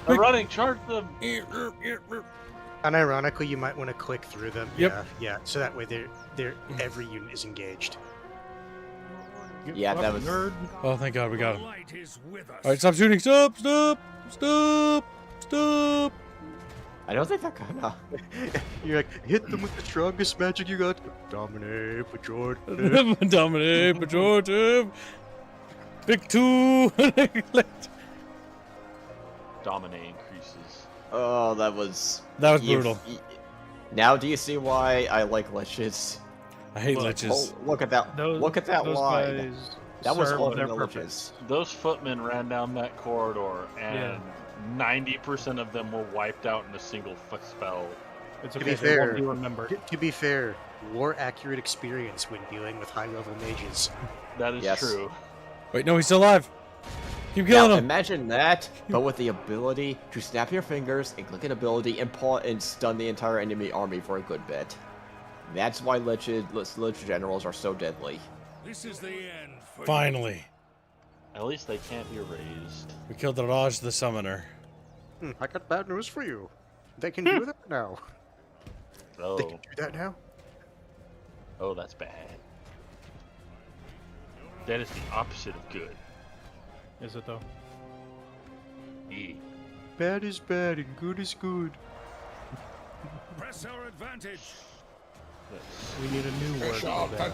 Speaker 6: They're running, charge them!
Speaker 9: Unironically, you might want to click through them.
Speaker 1: Yep.
Speaker 9: Yeah. So that way, every unit is engaged.
Speaker 4: Yeah, that was.
Speaker 2: Nerd.
Speaker 1: Oh, thank god, we got him.
Speaker 3: Light is with us.
Speaker 1: Alright, stop shooting! Stop!
Speaker 4: I don't think that kinda.
Speaker 9: You're like, hit them with the strongest magic you got. Dominate, pejorative.
Speaker 1: Dominate, pejorative! Pick two!
Speaker 6: Dominate increases.
Speaker 4: Oh, that was.
Speaker 1: That was
Speaker 4: you-
Speaker 1: brutal.
Speaker 4: Now, do you see why I like liches?
Speaker 1: I hate
Speaker 2: Look,
Speaker 1: liches.
Speaker 4: Oh, look at that! Look at that
Speaker 2: those
Speaker 4: line.
Speaker 2: guys
Speaker 4: That was
Speaker 2: serve
Speaker 4: all
Speaker 2: their
Speaker 4: the
Speaker 2: purpose.
Speaker 4: liches.
Speaker 6: Those footmen ran down that corridor, and 90% of them were wiped out in a single spell.
Speaker 2: It's
Speaker 9: To
Speaker 2: okay,
Speaker 9: be
Speaker 2: they won't
Speaker 9: fair-
Speaker 2: be remembered.
Speaker 9: To be fair, war accurate experience when dealing with high level mages.
Speaker 6: That is
Speaker 4: Yes.
Speaker 6: true.
Speaker 1: Wait, no, he's still alive! Keep killing
Speaker 4: Now,
Speaker 1: him!
Speaker 4: imagine that, but with the ability to snap your fingers and click an ability and paw and stun the entire enemy army for a good bit. That's why lich generals are so deadly.
Speaker 3: This is the end for
Speaker 1: Finally.
Speaker 6: At least they can't be raised.
Speaker 1: We killed Raj the Summoner.
Speaker 9: I got bad news for you. They can do that now. They
Speaker 6: Oh,
Speaker 9: can do that now.
Speaker 6: oh, that's bad. That is the opposite of good.
Speaker 2: Is it though?
Speaker 6: E.
Speaker 9: Bad is bad and good is good.
Speaker 3: Press our advantage.
Speaker 6: Yes.
Speaker 2: We need a new word for that.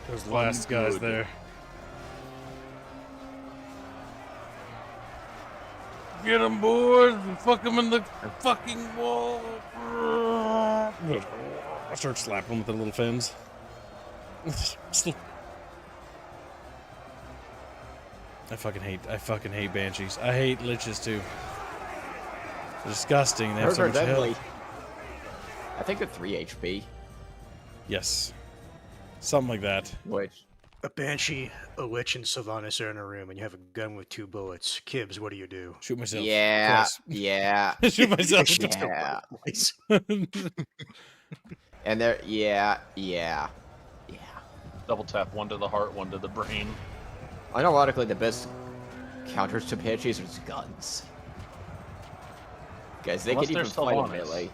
Speaker 1: Those last guys
Speaker 6: Good.
Speaker 1: there. Get them, boys! And fuck them in the fucking wall! I start slapping them with their little fins. I fucking hate banshees. I hate liches too. They're disgusting. They have
Speaker 4: Hers
Speaker 1: so
Speaker 4: are
Speaker 1: much health.
Speaker 4: deadly. I think they're 3 HP.
Speaker 1: Yes. Something like that.
Speaker 4: Which,
Speaker 9: A banshee, a lich, and Sylvanas are in a room, and you have a gun with 2 bullets. Kibbs, what do you do?
Speaker 1: Shoot myself.
Speaker 4: yeah,
Speaker 1: Twice.
Speaker 4: yeah,
Speaker 1: Shoot myself.
Speaker 4: yeah.
Speaker 9: Twice.
Speaker 4: And they're, yeah.
Speaker 6: Double tap, one to the heart, one to the brain.
Speaker 4: Unironically, the best counters to banshees are just guns. Guys, they
Speaker 6: Unless
Speaker 4: can
Speaker 6: they're
Speaker 4: even fight in
Speaker 6: Sylvanas.
Speaker 4: melee.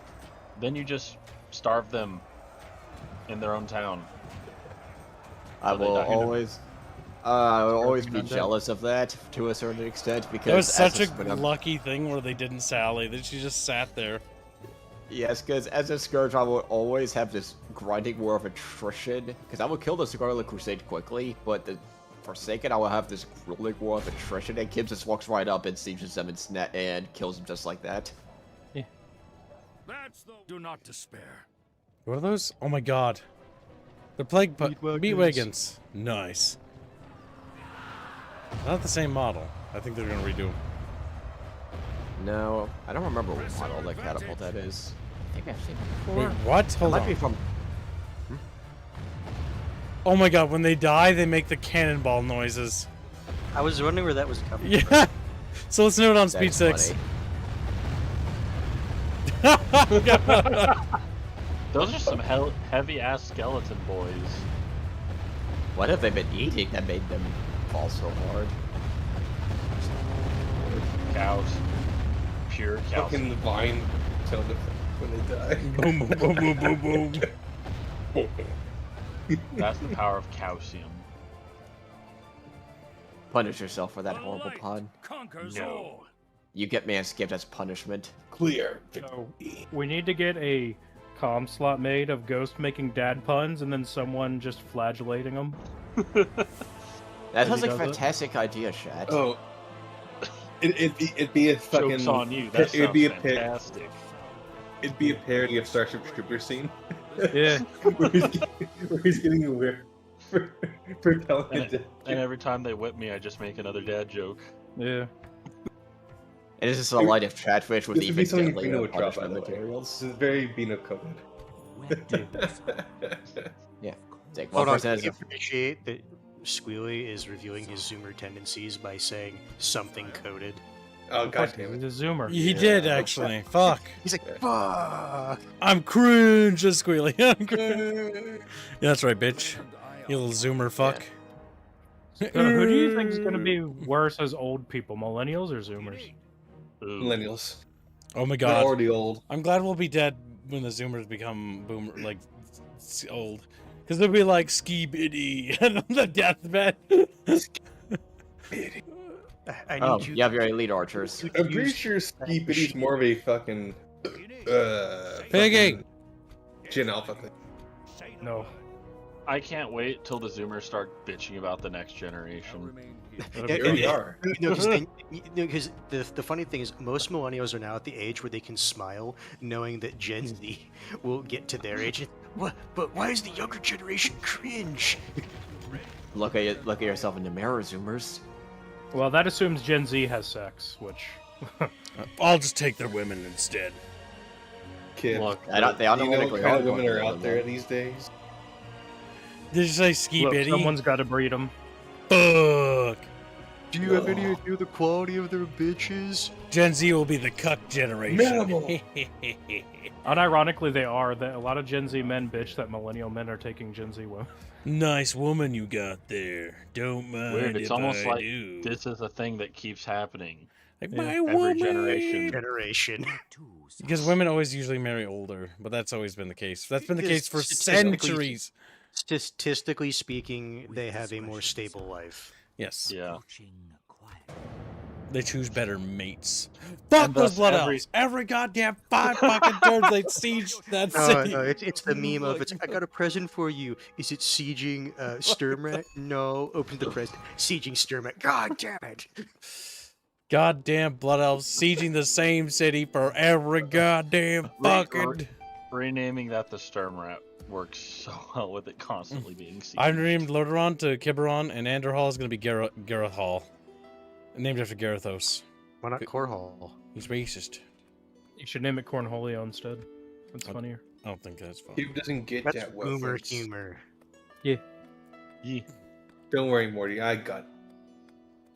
Speaker 6: Then you just starve them in their own town.
Speaker 4: I
Speaker 6: So they
Speaker 4: will
Speaker 6: die.
Speaker 4: I'll always be
Speaker 2: Undead.
Speaker 4: jealous of that to a certain extent because
Speaker 1: It was such
Speaker 4: as
Speaker 1: a lucky thing where they didn't sally. That she just sat there.
Speaker 4: Yes, because as a Scourge, I will always have this grinding war of attrition. Because I will kill the Scarlet Crusade quickly, but the Forsaken, I will have this grueling war of attrition, and Kim just walks right up and sieges them and kills them just like that.
Speaker 3: That's the. Do not despair.
Speaker 1: What are those? Oh my god. They're plague
Speaker 9: Meat
Speaker 1: wagons. Nice. Not the same model. I think they're gonna redo them.
Speaker 4: No, I don't remember what model that catapult that is. I think I've seen it before.
Speaker 1: Wait, what? Hold
Speaker 4: Might
Speaker 1: on.
Speaker 4: be from.
Speaker 1: Oh my god, when they die, they make the cannonball noises.
Speaker 9: I was wondering where that was coming from.
Speaker 1: Yeah. So let's do it on speed
Speaker 4: That's
Speaker 1: 6.
Speaker 4: funny.
Speaker 6: Those are some heavy-ass skeleton boys.
Speaker 4: What have they been eating that made them fall so hard?
Speaker 6: Cows. Pure cows.
Speaker 8: Fucking the vine sound effect when they die.
Speaker 1: Boom, boom, boom, boom, boom, boom.
Speaker 6: That's the power of calcium.
Speaker 4: Punish yourself for that
Speaker 3: The
Speaker 4: horrible
Speaker 3: light
Speaker 4: pun.
Speaker 3: Conquers
Speaker 6: No.
Speaker 3: all.
Speaker 4: You get man skipped as punishment.
Speaker 8: Clear.
Speaker 2: So we need to get a comm slot made of Ghost making dad puns and then someone just flagellating them.
Speaker 4: That
Speaker 2: As
Speaker 4: sounds
Speaker 2: he
Speaker 4: like a
Speaker 2: does it?
Speaker 4: fantastic idea, Shat.
Speaker 8: Oh. It'd be a fucking.
Speaker 6: Joke's on you. That
Speaker 8: it'd be a
Speaker 6: sounds
Speaker 8: pit.
Speaker 6: fantastic.
Speaker 8: It'd be a parody of Starship Trooper scene.
Speaker 2: Yeah.
Speaker 8: where he's getting aware for telling
Speaker 6: And,
Speaker 8: it to.
Speaker 6: and every time they whip me, I just make another dad joke.
Speaker 2: Yeah.
Speaker 4: And this is a light of Chatfish with
Speaker 8: This would be
Speaker 4: even
Speaker 8: something
Speaker 4: deadlier
Speaker 8: Bino would drop, by
Speaker 4: punishment
Speaker 8: the way.
Speaker 4: materials.
Speaker 8: This is very Bino coded.
Speaker 4: Yeah. It's like
Speaker 9: Hold
Speaker 4: one
Speaker 9: on,
Speaker 4: person
Speaker 9: I
Speaker 4: has a
Speaker 9: appreciate that Squealy is reviewing his Zoomer tendencies by saying something coded.
Speaker 8: Oh god damn it.
Speaker 2: He's a zoomer.
Speaker 1: He did, actually. Fuck.
Speaker 9: He's like, fuck!
Speaker 1: I'm cringe, just squealy. I'm cringe. Yeah, that's right, bitch. You little zoomer fuck.
Speaker 2: So who do you think is going to be worse as old people, millennials or zoomers?
Speaker 6: Ooh.
Speaker 8: Millennials.
Speaker 1: Oh my
Speaker 8: They're
Speaker 1: god.
Speaker 8: already old.
Speaker 1: I'm glad we'll be dead when the zoomers become boomer, like, old. Because they'll be like, ski biddy, and on the deathbed.
Speaker 9: I
Speaker 4: Oh,
Speaker 9: need you.
Speaker 4: you have your elite archers.
Speaker 8: I'm pretty sure Ski Biddy's more of a fucking
Speaker 1: Piggy!
Speaker 8: fucking Gen Alpha thing.
Speaker 2: No.
Speaker 6: I can't wait till the Zoomers start bitching about the next generation.
Speaker 8: They already are.
Speaker 9: Because the funny thing is, most millennials are now at the age where they can smile, knowing that Gen Z will get to their age. What? But why is the younger generation cringe?
Speaker 4: Look at yourself in the mirror, Zoomers.
Speaker 2: Well, that assumes Gen Z has sex, which...
Speaker 1: I'll just take their women instead.
Speaker 8: Kid.
Speaker 6: Look,
Speaker 4: They
Speaker 8: Do you know
Speaker 4: automatically
Speaker 8: what kind
Speaker 4: are
Speaker 8: of women
Speaker 4: going
Speaker 8: are
Speaker 4: to
Speaker 8: out there
Speaker 4: them.
Speaker 8: these days?
Speaker 1: Did you say ski
Speaker 2: Look,
Speaker 1: biddy?
Speaker 2: someone's got to breed them.
Speaker 1: Fuck.
Speaker 9: Do you have any idea the quality of their bitches?
Speaker 1: Gen Z will be the cuck generation.
Speaker 8: Minimal.
Speaker 2: Unironically, they are. A lot of Gen Z men bitch that millennial men are taking Gen Z women.
Speaker 1: Nice woman you got there. Don't mind
Speaker 6: Weird. It's
Speaker 1: if
Speaker 6: almost
Speaker 1: I
Speaker 6: like
Speaker 1: do.
Speaker 6: this is a thing that keeps happening.
Speaker 1: Like,
Speaker 2: Yeah,
Speaker 1: my
Speaker 6: every
Speaker 1: woman.
Speaker 6: generation.
Speaker 1: Because women always usually marry older, but that's always been the case. That's been the
Speaker 9: Because
Speaker 1: case for
Speaker 9: statistically-
Speaker 1: centuries.
Speaker 9: Statistically speaking, they have a more stable life.
Speaker 1: Yes.
Speaker 6: Yeah.
Speaker 1: They choose better mates. Fuck
Speaker 6: And
Speaker 1: those
Speaker 6: thus
Speaker 1: blood
Speaker 6: every-
Speaker 1: elves. Every goddamn 5 fucking turns they siege that
Speaker 9: No,
Speaker 1: city.
Speaker 9: no, it's the meme of it's. I got a present for you. Is it sieging Sturmrat? No. Open the present. Sieging Sturmrat. God damn it!
Speaker 1: Goddamn blood elves sieging the same city for every goddamn fucking...
Speaker 6: Renaming that the Sturmrat works so well with it constantly being sieged.
Speaker 1: I named Lordaeron to Kiberon, and Andorhal is going to be Gareth Hall. Named after Garethos.
Speaker 9: Why not Korhal?
Speaker 1: He's racist.
Speaker 2: You should name it Cornholio instead. That's
Speaker 1: Okay.
Speaker 2: funnier.
Speaker 1: I don't think that's fun.
Speaker 8: He doesn't get
Speaker 9: That's
Speaker 8: that
Speaker 9: boomer
Speaker 8: reference.
Speaker 9: humor.
Speaker 6: Yeah.
Speaker 8: Don't worry, Morty. I got it.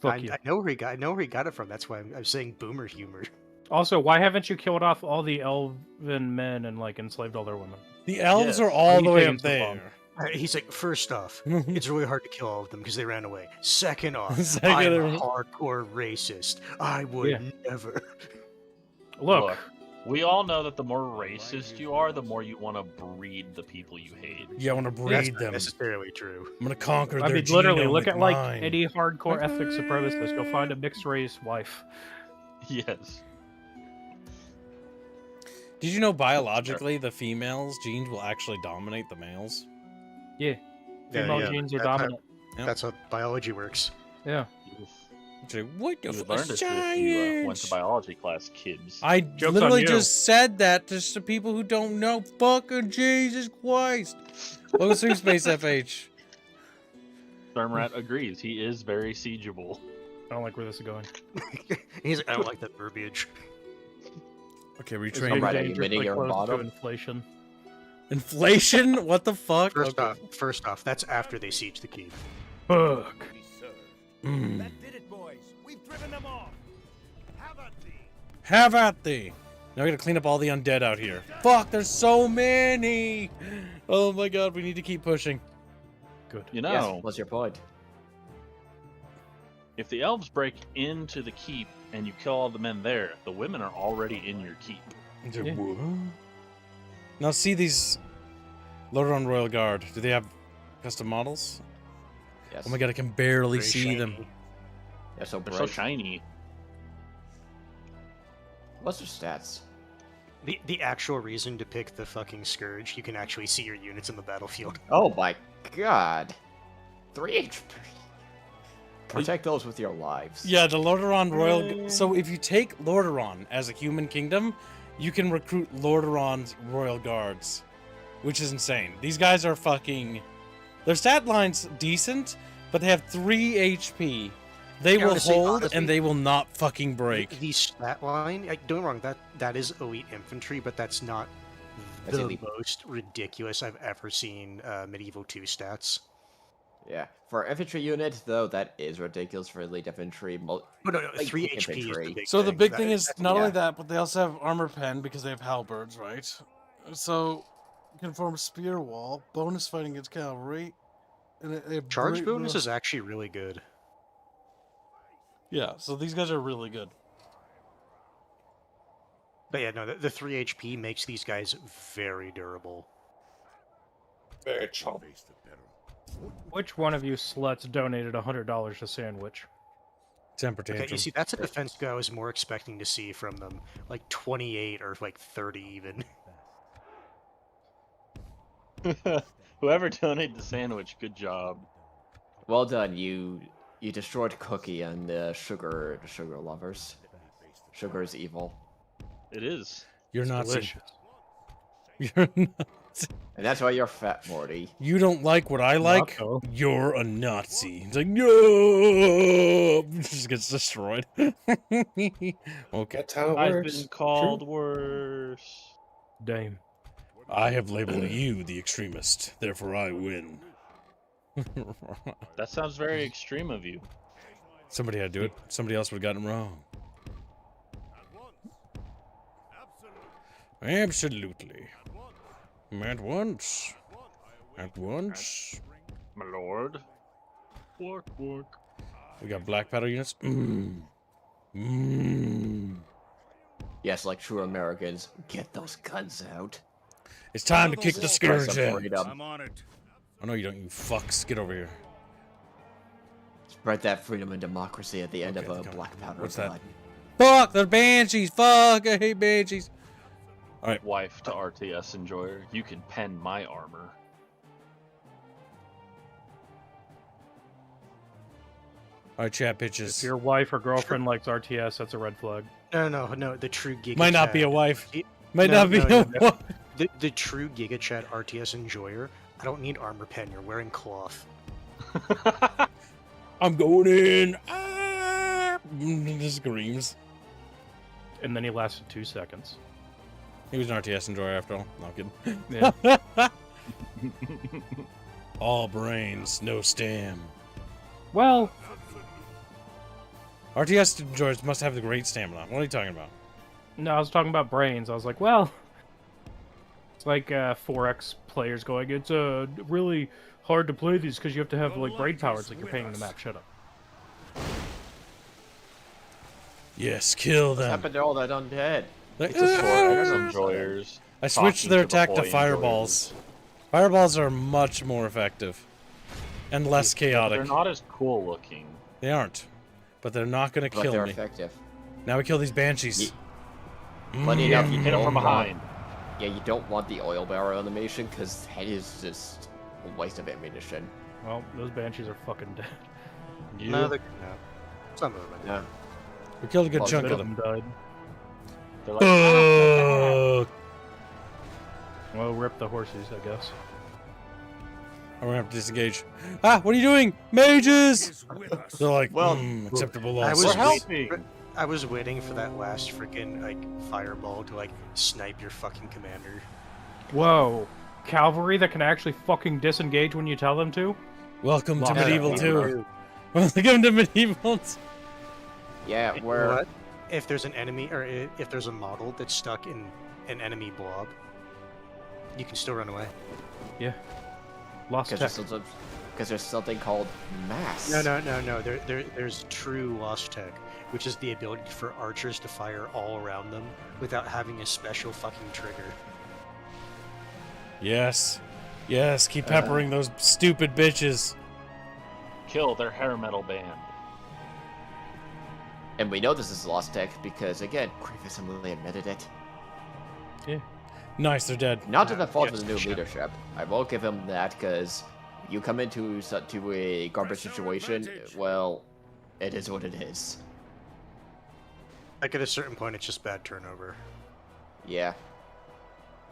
Speaker 2: Fuck you.
Speaker 9: I know where he got. I know where he got it from. That's why I'm saying boomer humor.
Speaker 2: Also, why haven't you killed off all the elven men and like enslaved all their women?
Speaker 1: The elves
Speaker 6: Yes.
Speaker 1: are all
Speaker 2: Are
Speaker 1: the
Speaker 2: you
Speaker 1: way
Speaker 2: taking
Speaker 1: up
Speaker 2: so long?
Speaker 1: there.
Speaker 9: He's like, first off, it's really hard to kill all of them because they ran away. Second off,
Speaker 1: Second
Speaker 9: I'm
Speaker 1: off-
Speaker 9: a hardcore racist. I would
Speaker 2: Yeah.
Speaker 9: never.
Speaker 2: Look,
Speaker 6: Look. We all know that the more racist you are, the more you want to breed the people you hate.
Speaker 1: Yeah, I want to
Speaker 9: That's
Speaker 1: breed
Speaker 9: not
Speaker 1: them.
Speaker 9: necessarily true.
Speaker 1: I'm gonna conquer
Speaker 2: I
Speaker 1: their
Speaker 2: mean, literally,
Speaker 1: genome
Speaker 2: look
Speaker 1: with
Speaker 2: at like
Speaker 1: mine.
Speaker 2: any hardcore ethnic supremacist. You'll find a mixed race wife.
Speaker 6: Yes.
Speaker 1: Did you know biologically the females' genes will actually dominate the males?
Speaker 2: Yeah, female genes are dominant.
Speaker 1: Yep.
Speaker 9: That's how biology works.
Speaker 2: Yeah.
Speaker 1: What the
Speaker 6: You would learn this if you went to biology class, kids.
Speaker 1: I
Speaker 2: Joke's
Speaker 1: literally
Speaker 2: on you.
Speaker 1: just said that to people who don't know. Fucking Jesus Christ. Welcome to Space FH.
Speaker 6: Thermrat agrees. He is very siegeable.
Speaker 2: I don't like where this is going.
Speaker 9: He's like, I don't like that verbiage.
Speaker 1: Okay,
Speaker 2: It's
Speaker 1: retrain.
Speaker 2: getting
Speaker 4: Right, are you
Speaker 2: dangerously
Speaker 4: admitting you're
Speaker 2: close to
Speaker 4: bottom?
Speaker 2: inflation.
Speaker 1: Inflation? What the fuck?
Speaker 9: First off, that's after they siege the keep.
Speaker 2: Fuck.
Speaker 1: Mm.
Speaker 3: That did it, boys. We've driven them off. Have at thee.
Speaker 1: Have at thee. Now we gotta clean up all the undead out here. Fuck, there's so many. Oh my god, we need to keep pushing.
Speaker 2: Good.
Speaker 6: You know,
Speaker 4: Yes, what's your point?
Speaker 6: if the elves break into the keep and you kill all the men there, the women are already in your keep.
Speaker 2: Yeah.
Speaker 1: Now see these Lordaeron Royal Guard. Do they have custom models?
Speaker 4: Yes.
Speaker 1: Oh my god, I can barely
Speaker 9: Very
Speaker 1: see them.
Speaker 9: shiny.
Speaker 4: They're so
Speaker 6: They're
Speaker 4: bright.
Speaker 6: so shiny.
Speaker 4: What's their stats?
Speaker 9: The actual reason to pick the fucking Scourge, you can actually see your units in the battlefield.
Speaker 4: Oh my god. 3 HP. Protect those with your lives.
Speaker 1: Yeah, the Lordaeron Royal... So if you take Lordaeron as a human kingdom, you can recruit Lordaeron's Royal Guards, which is insane. These guys are fucking... Their stat line's decent, but they have 3 HP. They will hold, and they will not fucking break.
Speaker 9: The stat line, don't get me wrong, that is elite infantry, but that's not
Speaker 4: That's
Speaker 9: the
Speaker 4: elite.
Speaker 9: most ridiculous I've ever seen medieval 2 stats.
Speaker 4: Yeah. For an infantry unit, though, that is ridiculous for elite infantry.
Speaker 9: No,
Speaker 4: like
Speaker 9: 3 HP is the
Speaker 4: infantry.
Speaker 9: big
Speaker 1: So the
Speaker 9: thing.
Speaker 1: big thing is not only
Speaker 4: yeah.
Speaker 1: that, but they also have armor pen because they have halberds, right? So you can form a spear wall, bonus fighting against cavalry, and a
Speaker 9: Charge
Speaker 1: great-
Speaker 9: bonus is actually really good.
Speaker 1: Yeah, so these guys are really good.
Speaker 9: But yeah, no, the 3 HP makes these guys very durable.
Speaker 8: Very chomp.
Speaker 3: Face the peril.
Speaker 2: Which one of you sluts donated $100 a sandwich?
Speaker 1: Temper
Speaker 9: Okay,
Speaker 1: tantrum.
Speaker 9: you see, that's a defense guy I was more expecting to see from them. Like 28 or like 30 even.
Speaker 6: Whoever donated the sandwich, good job.
Speaker 4: Well done. You destroyed Cookie and the sugar lovers. Sugar is evil.
Speaker 6: It is.
Speaker 1: You're not.
Speaker 2: Delicious.
Speaker 1: You're not.
Speaker 4: And that's why you're fat, Morty.
Speaker 1: You don't like what I like?
Speaker 2: Nacho.
Speaker 1: You're a Nazi. It's like, no! Just gets destroyed. Okay.
Speaker 8: That's how it
Speaker 6: I've
Speaker 8: works.
Speaker 6: been called worse.
Speaker 2: Dame.
Speaker 1: I have labeled you the extremist, therefore I win.
Speaker 6: That sounds very extreme of you.
Speaker 1: Somebody had to do it. Somebody else would have gotten it wrong. Absolutely. At once. At once.
Speaker 6: My lord. Work, work.
Speaker 1: We got black powder units. Mmm. Mmm.
Speaker 4: Yes, like true Americans, get those guns out.
Speaker 1: It's time to kick the
Speaker 4: Express
Speaker 1: scourge
Speaker 4: some
Speaker 1: in.
Speaker 4: freedom.
Speaker 3: I'm on it.
Speaker 1: Oh no, you don't, you fucks. Get over here.
Speaker 4: Spread that freedom and democracy at the end
Speaker 1: Okay,
Speaker 4: of a
Speaker 1: come on.
Speaker 4: black powder
Speaker 1: What's that?
Speaker 4: blood.
Speaker 1: Fuck, they're banshees. Fuck, I hate banshees. Alright.
Speaker 6: Wife to RTS enjoyer, you can pen my armor.
Speaker 1: Alright, chat
Speaker 2: If
Speaker 1: pitches.
Speaker 2: your wife or girlfriend likes RTS, that's a red flag.
Speaker 9: No, the true Giga
Speaker 1: Might not be
Speaker 9: Chat-
Speaker 1: a wife.
Speaker 9: It-
Speaker 1: Might
Speaker 9: no,
Speaker 1: not be
Speaker 9: no,
Speaker 1: a
Speaker 9: no.
Speaker 1: wife.
Speaker 9: The true Giga Chat RTS enjoyer, I don't need armor pen, you're wearing cloth.
Speaker 1: I'm going in. Ah! Just screams.
Speaker 2: And then he lasted 2 seconds.
Speaker 1: He was an RTS enjoyer after all. No, I'm
Speaker 2: Yeah.
Speaker 1: kidding. All brains, no stam.
Speaker 2: Well,
Speaker 1: RTS enjoyers must have the great stamina. What are you talking about?
Speaker 2: no, I was talking about brains. I was like, well, it's like 4X players going, it's really hard to play these because you have to have like brain power. It's like you're paying the map. Shut up.
Speaker 1: Yes, kill
Speaker 4: What
Speaker 1: them.
Speaker 4: happened to all that undead?
Speaker 1: Like,
Speaker 6: It's a for X
Speaker 1: "Ah!"
Speaker 6: enjoyers.
Speaker 1: I switched
Speaker 6: talking
Speaker 1: their
Speaker 6: to the
Speaker 1: attack to
Speaker 6: Hoy
Speaker 1: fireballs.
Speaker 6: enjoyers.
Speaker 1: Fireballs are much more effective and less
Speaker 6: Yeah, but
Speaker 1: chaotic.
Speaker 6: they're not as cool looking.
Speaker 1: They aren't, but they're not gonna
Speaker 4: But
Speaker 1: kill
Speaker 4: they're
Speaker 1: me.
Speaker 4: effective.
Speaker 1: Now we kill these banshees.
Speaker 4: Ye- Funny enough, you
Speaker 6: Hit them from
Speaker 4: don't want-
Speaker 6: behind.
Speaker 4: Yeah, you don't want the oil barrel animation because that is just a waste of ammunition.
Speaker 2: Well, those banshees are fucking dead.
Speaker 6: You,
Speaker 9: No, some of them.
Speaker 4: Yeah.
Speaker 1: We killed a good
Speaker 4: Well,
Speaker 1: chunk
Speaker 2: Bit
Speaker 1: of
Speaker 2: of
Speaker 1: them.
Speaker 2: them died.
Speaker 6: they're like, "Ah,
Speaker 1: Oh,
Speaker 2: Well, rip the horses, I guess.
Speaker 1: I'm gonna have to disengage. Ah, what are you doing, mages?
Speaker 3: Is with us.
Speaker 1: They're like,
Speaker 4: Well,
Speaker 1: acceptable
Speaker 9: I
Speaker 1: loss.
Speaker 9: was
Speaker 6: we're helping.
Speaker 9: I was waiting for that last freaking like fireball to like snipe your fucking commander.
Speaker 2: Whoa. Cavalry that can actually fucking disengage when you tell them to?
Speaker 1: Welcome to
Speaker 2: Lost
Speaker 1: medieval
Speaker 2: that
Speaker 1: 2. Welcome to medieval 2.
Speaker 4: Yeah, where
Speaker 9: What? If there's an enemy or if there's a model that's stuck in an enemy blob, you can still run away.
Speaker 2: Yeah. Lost tech.
Speaker 4: because there's something called mass.
Speaker 9: No. There's true lost tech, which is the ability for archers to fire all around them without having a special fucking trigger.
Speaker 1: Yes. Yes, keep peppering those stupid bitches.
Speaker 6: Kill their hair metal band.
Speaker 4: And we know this is lost tech because again, Grievous and Lily admitted it.
Speaker 1: Nice, they're dead.
Speaker 4: Not to the fault of
Speaker 9: Yes,
Speaker 4: the new
Speaker 9: sure.
Speaker 4: leadership. I will give him that because you come into to a garbage situation. Well, it is what it is.
Speaker 9: Like at a certain point, it's just bad turnover.
Speaker 4: Yeah.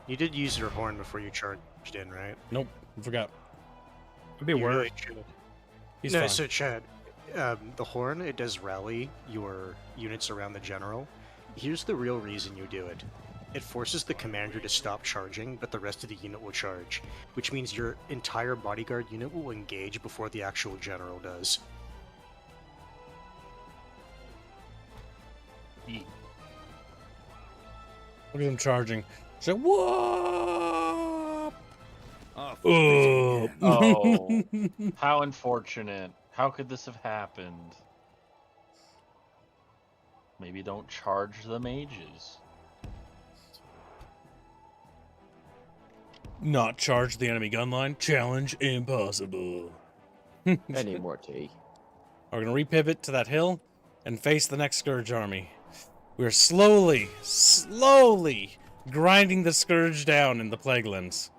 Speaker 9: You did use your horn before you charged in, right?
Speaker 1: Nope, I forgot.
Speaker 2: It'd be
Speaker 9: You
Speaker 2: worse.
Speaker 9: really should.
Speaker 1: He's
Speaker 9: No,
Speaker 1: fine.
Speaker 9: so Chad, the horn, it does rally your units around the general. Here's the real reason you do it. It forces the commander to stop charging, but the rest of the unit will charge, which means your entire bodyguard unit will engage before the actual general does.
Speaker 1: Look at them charging. So, whoop!
Speaker 3: Ah,
Speaker 1: Oh.
Speaker 6: Oh, how unfortunate. How could this have happened? Maybe don't charge the mages.
Speaker 1: Not charge the enemy gun line. Challenge impossible.
Speaker 4: Any more tea?
Speaker 1: We're gonna repivot to that hill and face the next Scourge army. We're slowly grinding the Scourge down in the Plaguelands.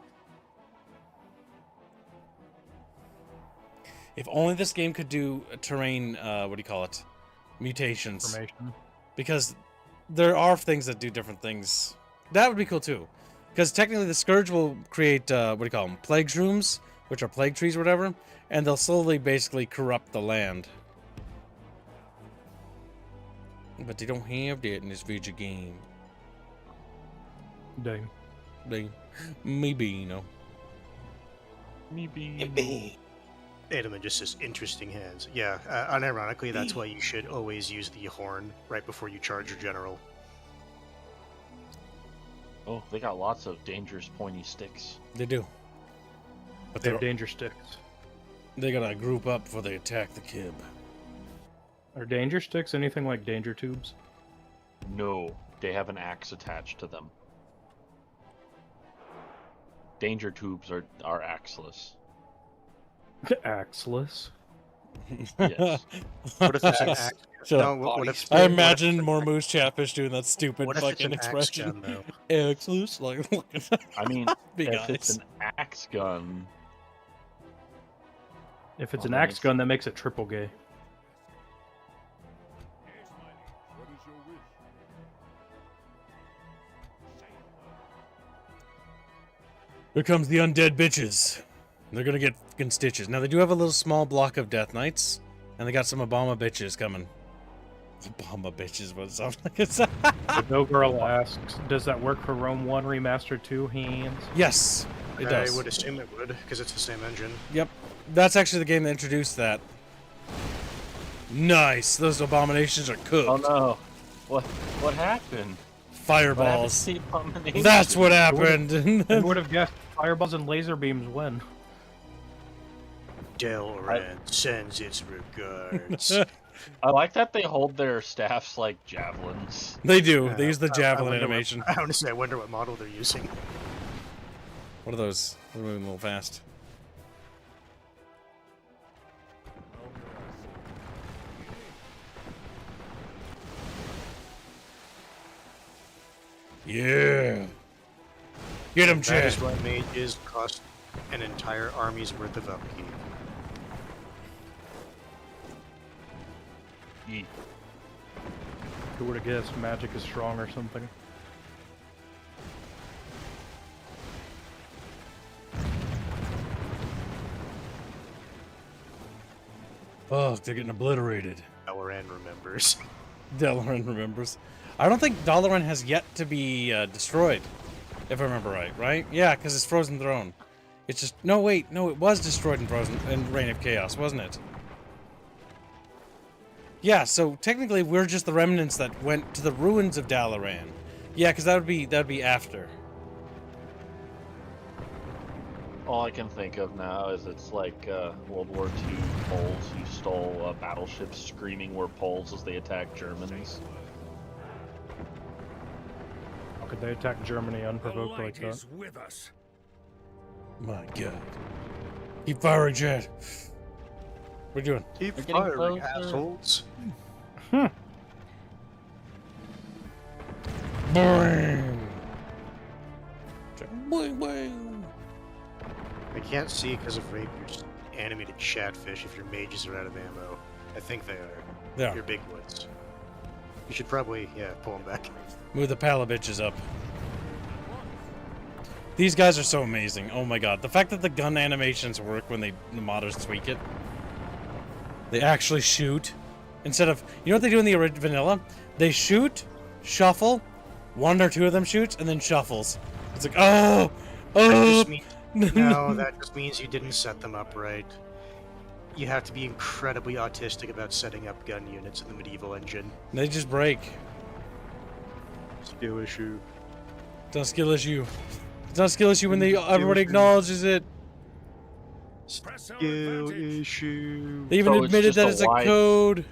Speaker 1: If only this game could do a terrain, what do you call it? Mutations.
Speaker 2: Information.
Speaker 1: Because there are things that do different things. That would be cool too. Because technically the Scourge will create, what do you call them? Plague shrooms, which are plague trees or whatever. And they'll slowly basically corrupt the land. But they don't have that in this video game.
Speaker 2: Dang.
Speaker 1: Maybe, you know.
Speaker 6: Maybe.
Speaker 9: Edelman just says interesting hands. Yeah, unironically, that's why you should always use the horn right before you charge your general.
Speaker 6: Oh, they got lots of dangerous pointy sticks.
Speaker 1: They do. But
Speaker 2: They're
Speaker 1: they're,
Speaker 2: danger sticks.
Speaker 1: they gotta group up before they attack the Kib.
Speaker 2: Are danger sticks anything like danger tubes?
Speaker 6: No, they have an axe attached to them. Danger tubes are axeless.
Speaker 2: Axeless.
Speaker 6: Yes.
Speaker 9: What if it's an axe?
Speaker 1: Shut
Speaker 9: No,
Speaker 1: up.
Speaker 9: what if
Speaker 1: I imagine more Moose Chatfish doing that stupid
Speaker 9: what if it's
Speaker 1: fucking
Speaker 9: an axe
Speaker 1: expression.
Speaker 9: gun, though?
Speaker 1: Exclusive, like,
Speaker 6: I mean,
Speaker 1: big
Speaker 6: if it's
Speaker 1: eyes.
Speaker 6: an axe gun,
Speaker 2: If it's
Speaker 6: Oh,
Speaker 2: an
Speaker 6: that
Speaker 2: axe
Speaker 6: makes-
Speaker 2: gun, that makes it triple gay.
Speaker 3: Yes, my liege. What is your wish? Say the word.
Speaker 1: Here comes the undead bitches. They're gonna get fucking stitches. Now they do have a little small block of Death Knights, and they got some Obama bitches coming. Obama bitches, what it sounds like it's.
Speaker 2: The No Girl asks, does that work for Rome 1 Remastered 2 hands?
Speaker 1: Yes, it does.
Speaker 9: I would assume it would, because it's the same engine.
Speaker 1: Yep, that's actually the game that introduced that. Nice, those abominations are cooked.
Speaker 6: oh no, what happened?
Speaker 1: Fireballs.
Speaker 6: What happened to the abomination?
Speaker 1: That's what happened.
Speaker 2: I would have guessed fireballs and laser beams win.
Speaker 9: Delran sends its regards.
Speaker 6: I like that they hold their staffs like javelins.
Speaker 1: They do. They use the
Speaker 9: I
Speaker 1: javelin
Speaker 9: wonder
Speaker 1: animation.
Speaker 9: Honestly, I wonder what model they're using.
Speaker 1: What are those? They're moving a little fast. Yeah. Get him,
Speaker 9: That
Speaker 1: Chad.
Speaker 9: is why mages cost an entire army's worth of upkeep.
Speaker 6: Yeet.
Speaker 2: Who would have guessed magic is strong or something?
Speaker 1: Oh, they're getting obliterated.
Speaker 9: Dalaran remembers.
Speaker 1: Dalaran remembers. I don't think Dalaran has yet to be destroyed, if I remember right. Right? Yeah, because it's Frozen Throne. It's just no, wait, no, it was destroyed in Reign of Chaos, wasn't it? Yeah, so technically we're just the remnants that went to the ruins of Dalaran. Yeah, because that'd be after.
Speaker 6: All I can think of now is it's like World War II Poles who stole battleships screaming we're Poles as they attacked Germans.
Speaker 2: How could they attack Germany
Speaker 3: The
Speaker 2: unprovoked like
Speaker 3: light
Speaker 2: that?
Speaker 3: is with us.
Speaker 1: My God. Keep firing, Chad. What are you doing?
Speaker 9: Keep
Speaker 6: We're getting
Speaker 9: firing,
Speaker 6: closer.
Speaker 9: assholes.
Speaker 1: Boing! Boing, boing!
Speaker 9: I can't see because of Rapier's animated Chatfish if your mages are out of ammo. I think they are.
Speaker 1: Yeah.
Speaker 9: Your big ones. You should probably, yeah, pull them back.
Speaker 1: Move the pala bitches up. These guys are so amazing. Oh my God. The fact that the gun animations work when the modders tweak it. They actually shoot. Instead of... You know what they do in the vanilla? They shoot, shuffle, one or two of them shoots, and then shuffles. It's like, oh!
Speaker 9: That
Speaker 1: Oh!
Speaker 9: just means, no, that just means you didn't set them up right. You have to be incredibly autistic about setting up gun units in the medieval engine.
Speaker 1: They just break.
Speaker 9: Skill issue.
Speaker 1: It's not a skill issue. It's not a skill issue when
Speaker 9: Skill
Speaker 1: everybody
Speaker 9: issue.
Speaker 1: acknowledges it.
Speaker 3: Press our
Speaker 9: Skill
Speaker 3: advantage.
Speaker 9: issue.
Speaker 1: They even
Speaker 6: So it's
Speaker 1: admitted
Speaker 6: just
Speaker 1: that
Speaker 6: a
Speaker 1: it's a
Speaker 6: wide-
Speaker 1: code.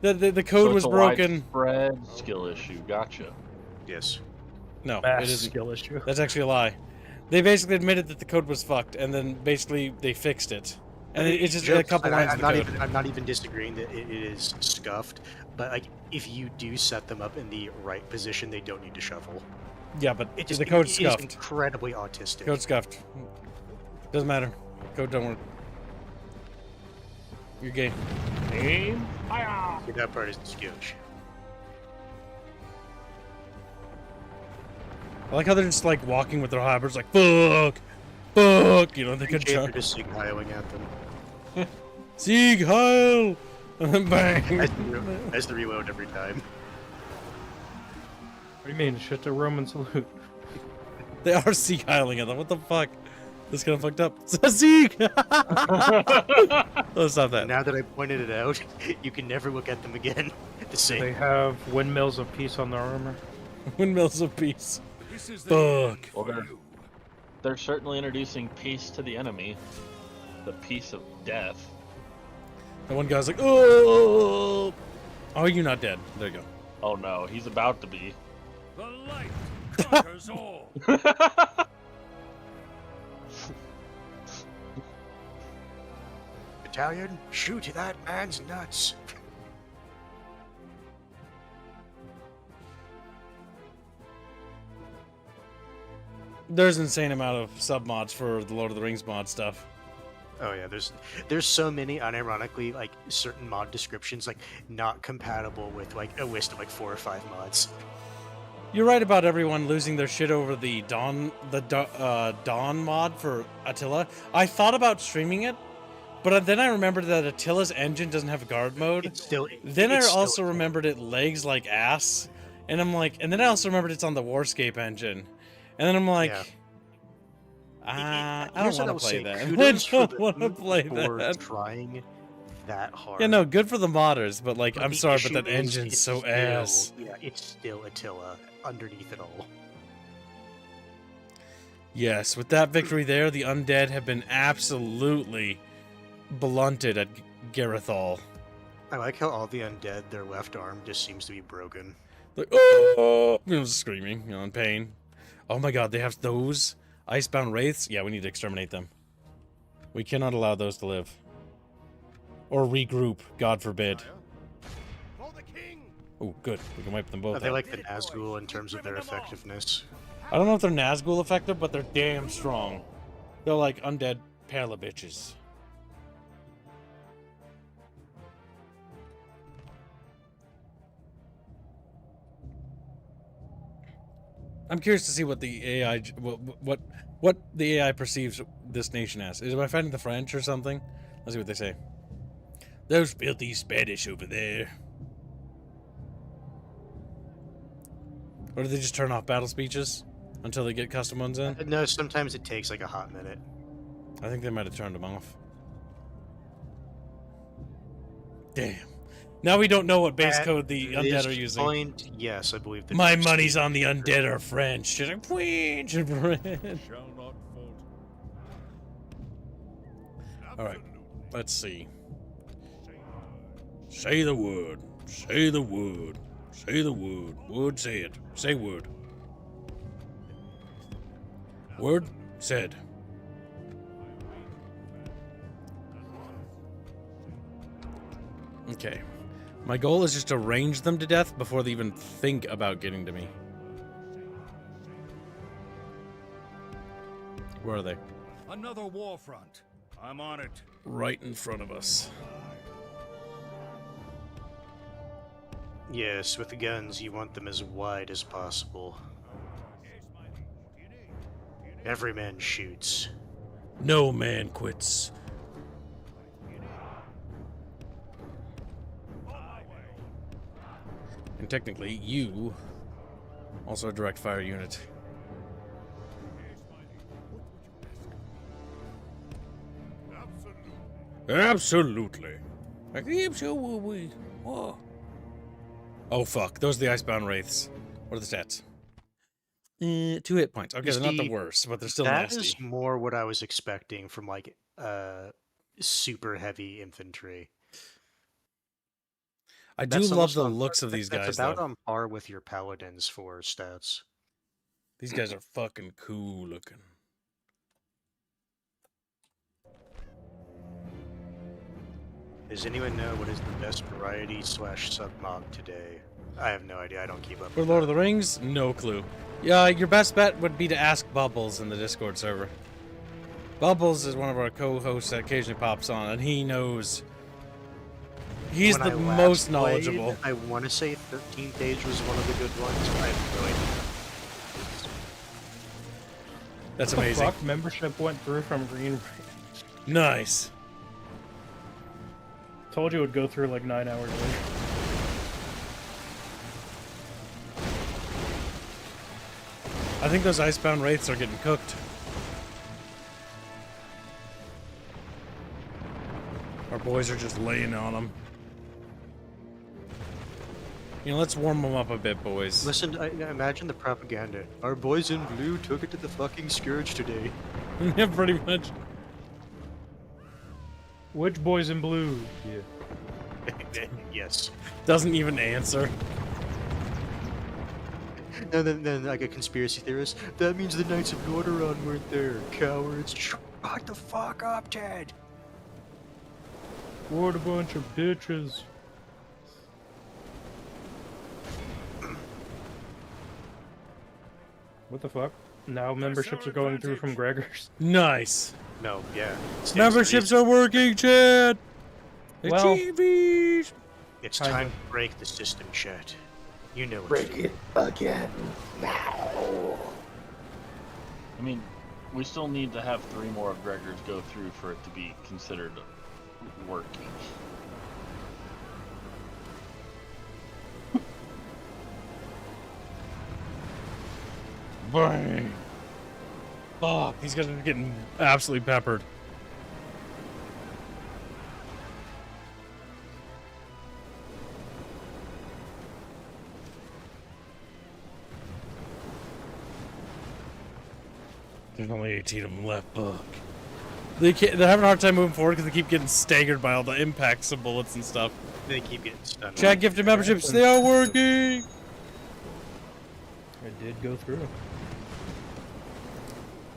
Speaker 1: That the code
Speaker 6: So
Speaker 1: was
Speaker 6: it's a
Speaker 1: broken.
Speaker 6: widespread skill issue. Gotcha.
Speaker 9: Yes.
Speaker 1: No,
Speaker 2: Mass
Speaker 1: it isn't.
Speaker 2: skill issue.
Speaker 1: That's actually a lie. They basically admitted that the code was fucked, and then basically they fixed it. And it's just a
Speaker 9: Jokes-
Speaker 1: couple lines
Speaker 9: I'm
Speaker 1: of
Speaker 9: not
Speaker 1: code.
Speaker 9: even. I'm not even disagreeing that it is scuffed, but like if you do set them up in the right position, they don't need to shuffle.
Speaker 1: Yeah, but
Speaker 9: It just
Speaker 1: the code's
Speaker 9: it is
Speaker 1: scuffed.
Speaker 9: incredibly autistic.
Speaker 1: Code's scuffed. Doesn't matter. Code don't work. You're gay.
Speaker 6: Aim. Fire.
Speaker 9: See, that part is the skill issue.
Speaker 1: I like how they're just like walking with their halberds like fuck, fuck. You know they could
Speaker 9: Appreciate
Speaker 1: try.
Speaker 9: for just signaling at them.
Speaker 1: Sieg Heil! And then bang.
Speaker 9: As the reload every time.
Speaker 2: What do you mean? Shit to Roman salute.
Speaker 1: They are Sieg Heiling at them. What the fuck? This kind of fucked up. Sieg! Let's stop that.
Speaker 9: Now that I pointed it out, you can never look at them again. The
Speaker 2: They
Speaker 9: same.
Speaker 2: have windmills of peace on their armor.
Speaker 1: Windmills of peace.
Speaker 3: This is the
Speaker 1: Fuck.
Speaker 3: end
Speaker 6: Well,
Speaker 3: for
Speaker 6: they're-
Speaker 3: you.
Speaker 6: They're certainly introducing peace to the enemy. The peace of death.
Speaker 1: And one guy's like, oh! Oh, you're not dead. There you go.
Speaker 6: Oh no, he's about to be.
Speaker 3: The light conquers all.
Speaker 9: Battalion, shoot that man's nuts.
Speaker 1: There's an insane amount of submods for the Lord of the Rings mod stuff.
Speaker 9: Oh yeah, there's so many unironically like certain mod descriptions like not compatible with like a list of like 4 or 5 mods.
Speaker 1: You're right about everyone losing their shit over the Dawn mod for Attila. I thought about streaming it, but then I remembered that Attila's engine doesn't have guard mode.
Speaker 9: It's still.
Speaker 1: Then I
Speaker 9: it's still-
Speaker 1: also remembered it lags like ass, and I'm like, and then I also remembered it's on the Warscape engine, and then I'm like,
Speaker 9: Yeah.
Speaker 1: I don't
Speaker 9: Here's what
Speaker 1: want to
Speaker 9: I'll
Speaker 1: play
Speaker 9: say,
Speaker 1: that. I
Speaker 9: kudos for
Speaker 1: don't
Speaker 9: the
Speaker 1: want to
Speaker 9: team
Speaker 1: play
Speaker 9: for
Speaker 1: that.
Speaker 9: trying that hard.
Speaker 1: Yeah, no, good for the modders, but like,
Speaker 9: But
Speaker 1: I'm
Speaker 9: the
Speaker 1: sorry, but
Speaker 9: issue
Speaker 1: that
Speaker 9: is
Speaker 1: engine's
Speaker 9: it's
Speaker 1: so
Speaker 9: still-
Speaker 1: ass.
Speaker 9: Yeah, it's still Attila underneath it all.
Speaker 1: Yes, with that victory there, the undead have been absolutely blunted at Garethol.
Speaker 9: I like how all the undead, their left arm just seems to be broken.
Speaker 1: Like, oh, screaming, in pain. Oh my god, they have those icebound wraiths? Yeah, we need to exterminate them. We cannot allow those to live. Or regroup, God forbid. Oh, good. We can wipe them both
Speaker 9: Are they
Speaker 1: out.
Speaker 9: like the Nazgul in terms of their effectiveness?
Speaker 1: I don't know if they're Nazgul effective, but they're damn strong. They're like undead pala bitches. I'm curious to see what the AI, what the AI perceives this nation as. Am I fighting the French or something? Let's see what they say. Those filthy Spanish over there. Or do they just turn off battle speeches until they get custom ones in?
Speaker 9: No, sometimes it takes like a hot minute.
Speaker 1: I think they might have turned them off. Damn. Now we don't know what base code the undead are using.
Speaker 9: Point, yes, I believe that.
Speaker 1: My money's on the undead are French. She's like, alright, let's see. Say the word. Say the word. Say the word. Word, say it. Say word. Word said. Okay. My goal is just to range them to death before they even think about getting to me. Where are they?
Speaker 3: Another war front. I'm on it.
Speaker 1: Right in front of us.
Speaker 9: Yes, with the guns, you want them as wide as possible. Every man shoots.
Speaker 1: No man quits. And technically, you also a direct fire unit. Absolutely. Absolutely. Oh. Oh fuck! Those are the icebound wraiths. What are the stats? 2 hit points. Okay, they're not the worst, but they're still nasty.
Speaker 9: That is more what I was expecting from like super heavy infantry.
Speaker 1: I do love the looks of these guys.
Speaker 9: That's about
Speaker 1: though.
Speaker 9: on par with your paladins for stats.
Speaker 1: These guys are fucking cool looking.
Speaker 9: Does anyone know what is the best variety / submob today? I have no idea. I don't keep up.
Speaker 1: For Lord of the Rings, no clue. Yeah, your best bet would be to ask Bubbles in the Discord server. Bubbles is one of our co-hosts that occasionally pops on, and he knows. He's the most knowledgeable.
Speaker 9: I want to say 13th Age was one of the good ones, but I have no idea.
Speaker 1: That's amazing.
Speaker 2: Fuck, membership went through from green.
Speaker 1: Nice.
Speaker 2: Told you it would go through like 9 hours later.
Speaker 1: I think those icebound wraiths are getting cooked. Our boys are just laying on them. You know, let's warm them up a bit, boys.
Speaker 9: Listen, imagine the propaganda. Our boys in blue took it to the fucking Scourge today.
Speaker 1: Yeah, pretty much.
Speaker 2: Which boys in blue?
Speaker 9: Yeah. Yes.
Speaker 1: Doesn't even answer.
Speaker 9: And then like a conspiracy theorist. That means the Knights of Nordoron weren't there. Cowards. Shut the fuck up, Ted.
Speaker 2: What a bunch of bitches. What the fuck? Now memberships are going through from Gregor's.
Speaker 1: Nice.
Speaker 9: No, yeah.
Speaker 1: Memberships are working, Chad.
Speaker 2: Well,
Speaker 9: it's time to break the system, chat. You know
Speaker 10: break it again.
Speaker 6: I mean, we still need to have 3 more of Gregor's go through for it to be considered working.
Speaker 1: Bang. Fuck, these guys are getting absolutely peppered. There's only 18 of them left. Fuck. They're having a hard time moving forward because they keep getting staggered by all the impacts of bullets and stuff.
Speaker 9: They keep getting stunned.
Speaker 1: Chat gifted memberships, they are working!
Speaker 2: It did go through.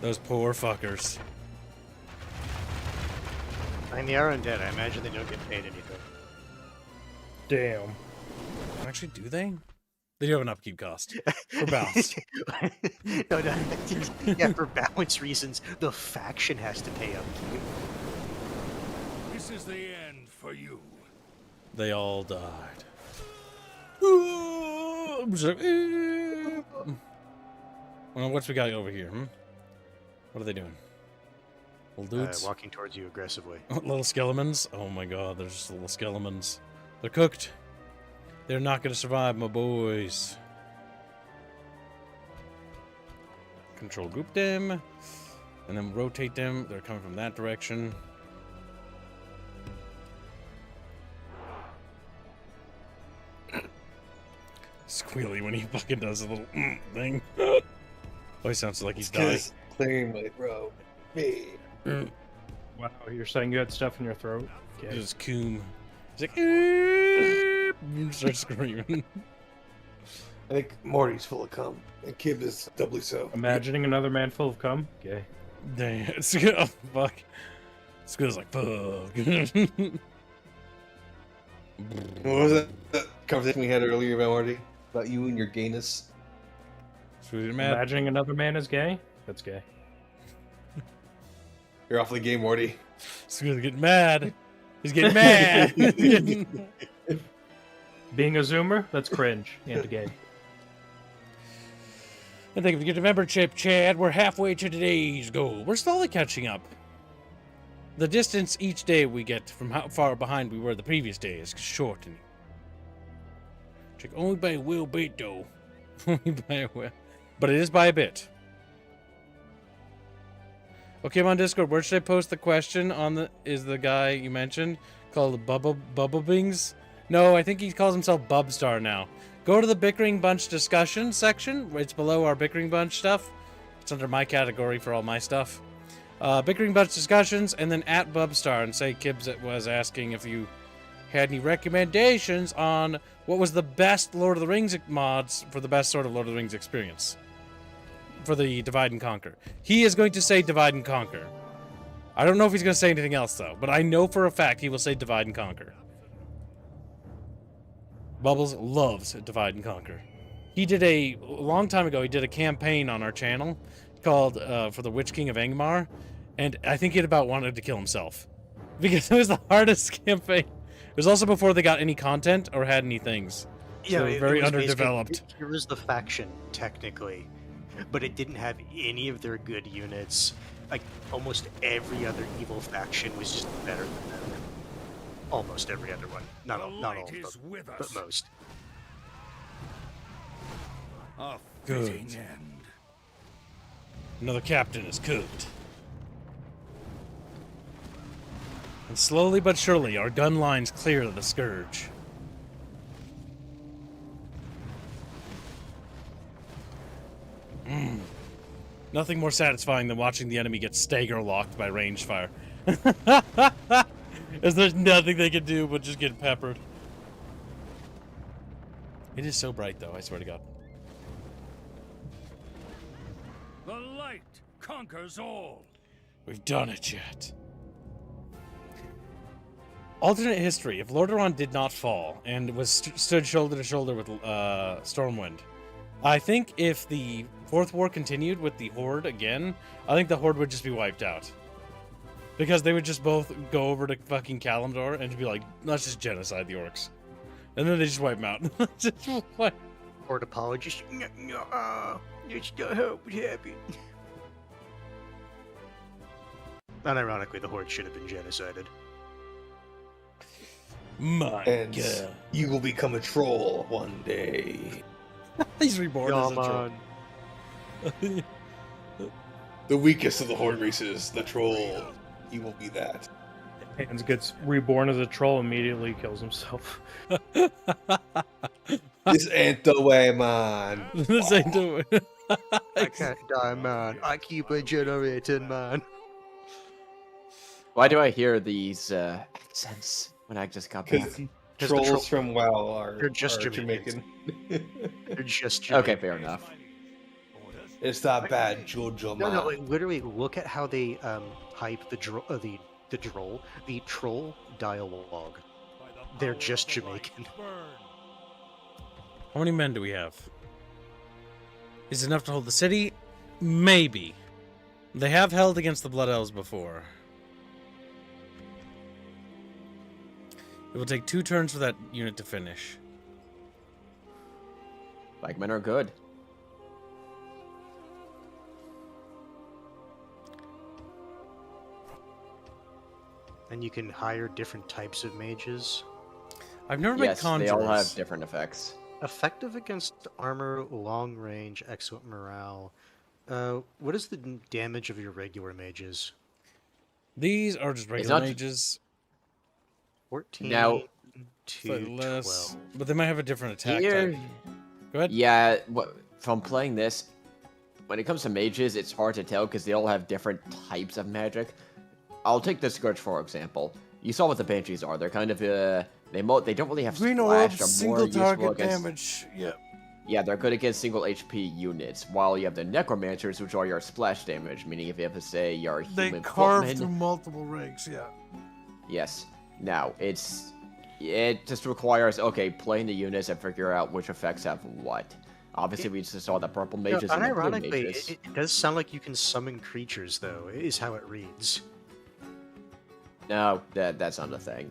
Speaker 1: Those poor fuckers.
Speaker 9: I mean, they are undead. I imagine they don't get paid anything.
Speaker 2: Damn.
Speaker 1: Actually, do they? They do have an upkeep cost. For balance.
Speaker 9: No, yeah, for balance reasons, the faction has to pay upkeep.
Speaker 3: This is the end for you.
Speaker 1: They all died. I'm just like, well, what's we got over here? What are they doing? Little dudes?
Speaker 9: Walking towards you aggressively.
Speaker 1: Little skeletons? Oh my god, there's just little skeletons. They're cooked. They're not gonna survive, my boys. Control group them. And then rotate them. They're coming from that direction. Squealy when he fucking does a little thing. Always sounds like he's dying.
Speaker 8: Clearing my throat. Me.
Speaker 2: Wow, you're saying you had stuff in your throat? Okay.
Speaker 1: Just coom. He's like, starts screaming.
Speaker 8: I think Morty's full of cum, and Kib is doubly so.
Speaker 2: Imagining another man full of cum? Okay.
Speaker 1: Dang, it's good. Oh, fuck. Squeal's like, fuck.
Speaker 8: What was that conversation we had earlier about Morty? About you and your gayness?
Speaker 1: Sweet mad.
Speaker 2: Imagining another man is gay? That's gay.
Speaker 8: You're awfully gay, Morty.
Speaker 1: Squeal's getting mad. He's getting mad.
Speaker 2: Being a zoomer? That's cringe. And gay.
Speaker 1: I think if you get a membership, Chad, we're halfway to today's goal. We're slowly catching up. The distance each day we get from how far behind we were the previous day is shortening. Check only by a will bit, though. Only by a will. But it is by a bit. Okay, I'm on Discord. Where should I post the question on the... Is the guy you mentioned called Bubba Bings? No, I think he calls himself Bubstar now. Go to the Bickering Bunch discussion section. It's below our Bickering Bunch stuff. It's under my category for all my stuff. Bickering Bunch discussions, and then at Bubstar, and say Kibbs was asking if you had any recommendations on what was the best Lord of the Rings mods for the best sort of Lord of the Rings experience for the Divide and Conquer. He is going to say Divide and Conquer. I don't know if he's going to say anything else, though, but I know for a fact he will say Divide and Conquer. Bubbles loves Divide and Conquer. He did a long time ago, he did a campaign on our channel called for the Witch King of Angmar, and I think he about wanted to kill himself because it was the hardest campaign. It was also before they got any content or had any things.
Speaker 9: Yeah,
Speaker 1: So
Speaker 9: it
Speaker 1: very
Speaker 9: was
Speaker 1: underdeveloped.
Speaker 9: Here was the faction, technically, but it didn't have any of their good units. Like, almost every other evil faction was just better than them. Almost every other one. Not all of them, but most.
Speaker 3: A
Speaker 1: Good.
Speaker 3: fitting end.
Speaker 1: Another captain is cooked. And slowly but surely, our gun lines clear the Scourge. Nothing more satisfying than watching the enemy get stagger locked by range fire. As there's nothing they can do but just get peppered. It is so bright, though, I swear to God.
Speaker 3: The light conquers all.
Speaker 1: We've done it yet. Alternate history. If Lordaeron did not fall and was stood shoulder to shoulder with Stormwind, I think if the Fourth War continued with the Horde again, I think the Horde would just be wiped out. Because they would just both go over to fucking Kalimdor and be like, let's just genocide the orcs. And then they just wipe them out. Just wipe.
Speaker 9: Horde apologist. No, that's not how it happened. Unironically, the Horde should have been genocided.
Speaker 1: My
Speaker 8: And
Speaker 1: God.
Speaker 8: you will become a troll one day.
Speaker 1: He's reborn as a troll.
Speaker 8: The weakest of the Horde races, the troll. He will be that.
Speaker 2: Hans gets reborn as a troll, immediately kills himself.
Speaker 8: This ain't the way, man.
Speaker 1: This ain't the way.
Speaker 9: I can't die, man. I keep regenerating, man.
Speaker 4: Why do I hear these accents when I just got back?
Speaker 9: 'Cause the
Speaker 8: Trolls from WoW are,
Speaker 9: they're just
Speaker 8: are
Speaker 9: Jamaicans.
Speaker 8: Jamaican.
Speaker 9: They're just Jamaican.
Speaker 4: Okay, fair enough.
Speaker 8: It's that bad, Jojo
Speaker 9: No,
Speaker 8: man.
Speaker 9: like, literally, look at how they hype the troll dialogue. They're just Jamaican.
Speaker 1: How many men do we have? Is it enough to hold the city? Maybe. They have held against the Blood Elves before. It will take 2 turns for that unit to finish.
Speaker 4: Pikemen are good.
Speaker 9: And you can hire different types of mages.
Speaker 1: I've never met
Speaker 4: Yes,
Speaker 1: conjurers.
Speaker 4: they all have different effects.
Speaker 9: Effective against armor, long range, excellent morale. What is the damage of your regular mages?
Speaker 1: These are just regular
Speaker 4: not-
Speaker 1: mages.
Speaker 9: 14
Speaker 4: Now-
Speaker 9: to
Speaker 1: Slightly less.
Speaker 9: 12.
Speaker 1: But they might have a different attack
Speaker 4: Here-
Speaker 1: type. Go ahead.
Speaker 4: Yeah, from playing this, when it comes to mages, it's hard to tell because they all have different types of magic. I'll take the Scourge for example. You saw what the Banshees are. They're kind of they don't really have
Speaker 1: Green
Speaker 4: splash.
Speaker 1: orb,
Speaker 4: They're
Speaker 1: single
Speaker 4: more useful
Speaker 1: target
Speaker 4: against,
Speaker 1: damage. Yeah.
Speaker 4: Yeah, they're good against single HP units. While you have the Necromancers, which are your splash damage, meaning if you have to say your
Speaker 1: They
Speaker 4: human
Speaker 1: carve
Speaker 4: footman.
Speaker 1: through multiple ranks, yeah.
Speaker 4: Yes. Now it just requires playing the units and figure out which effects have what. Obviously, we just saw the purple mages and the blue
Speaker 9: Unironically,
Speaker 4: mages.
Speaker 9: it does sound like you can summon creatures, though, is how it reads.
Speaker 4: No, that's not a thing.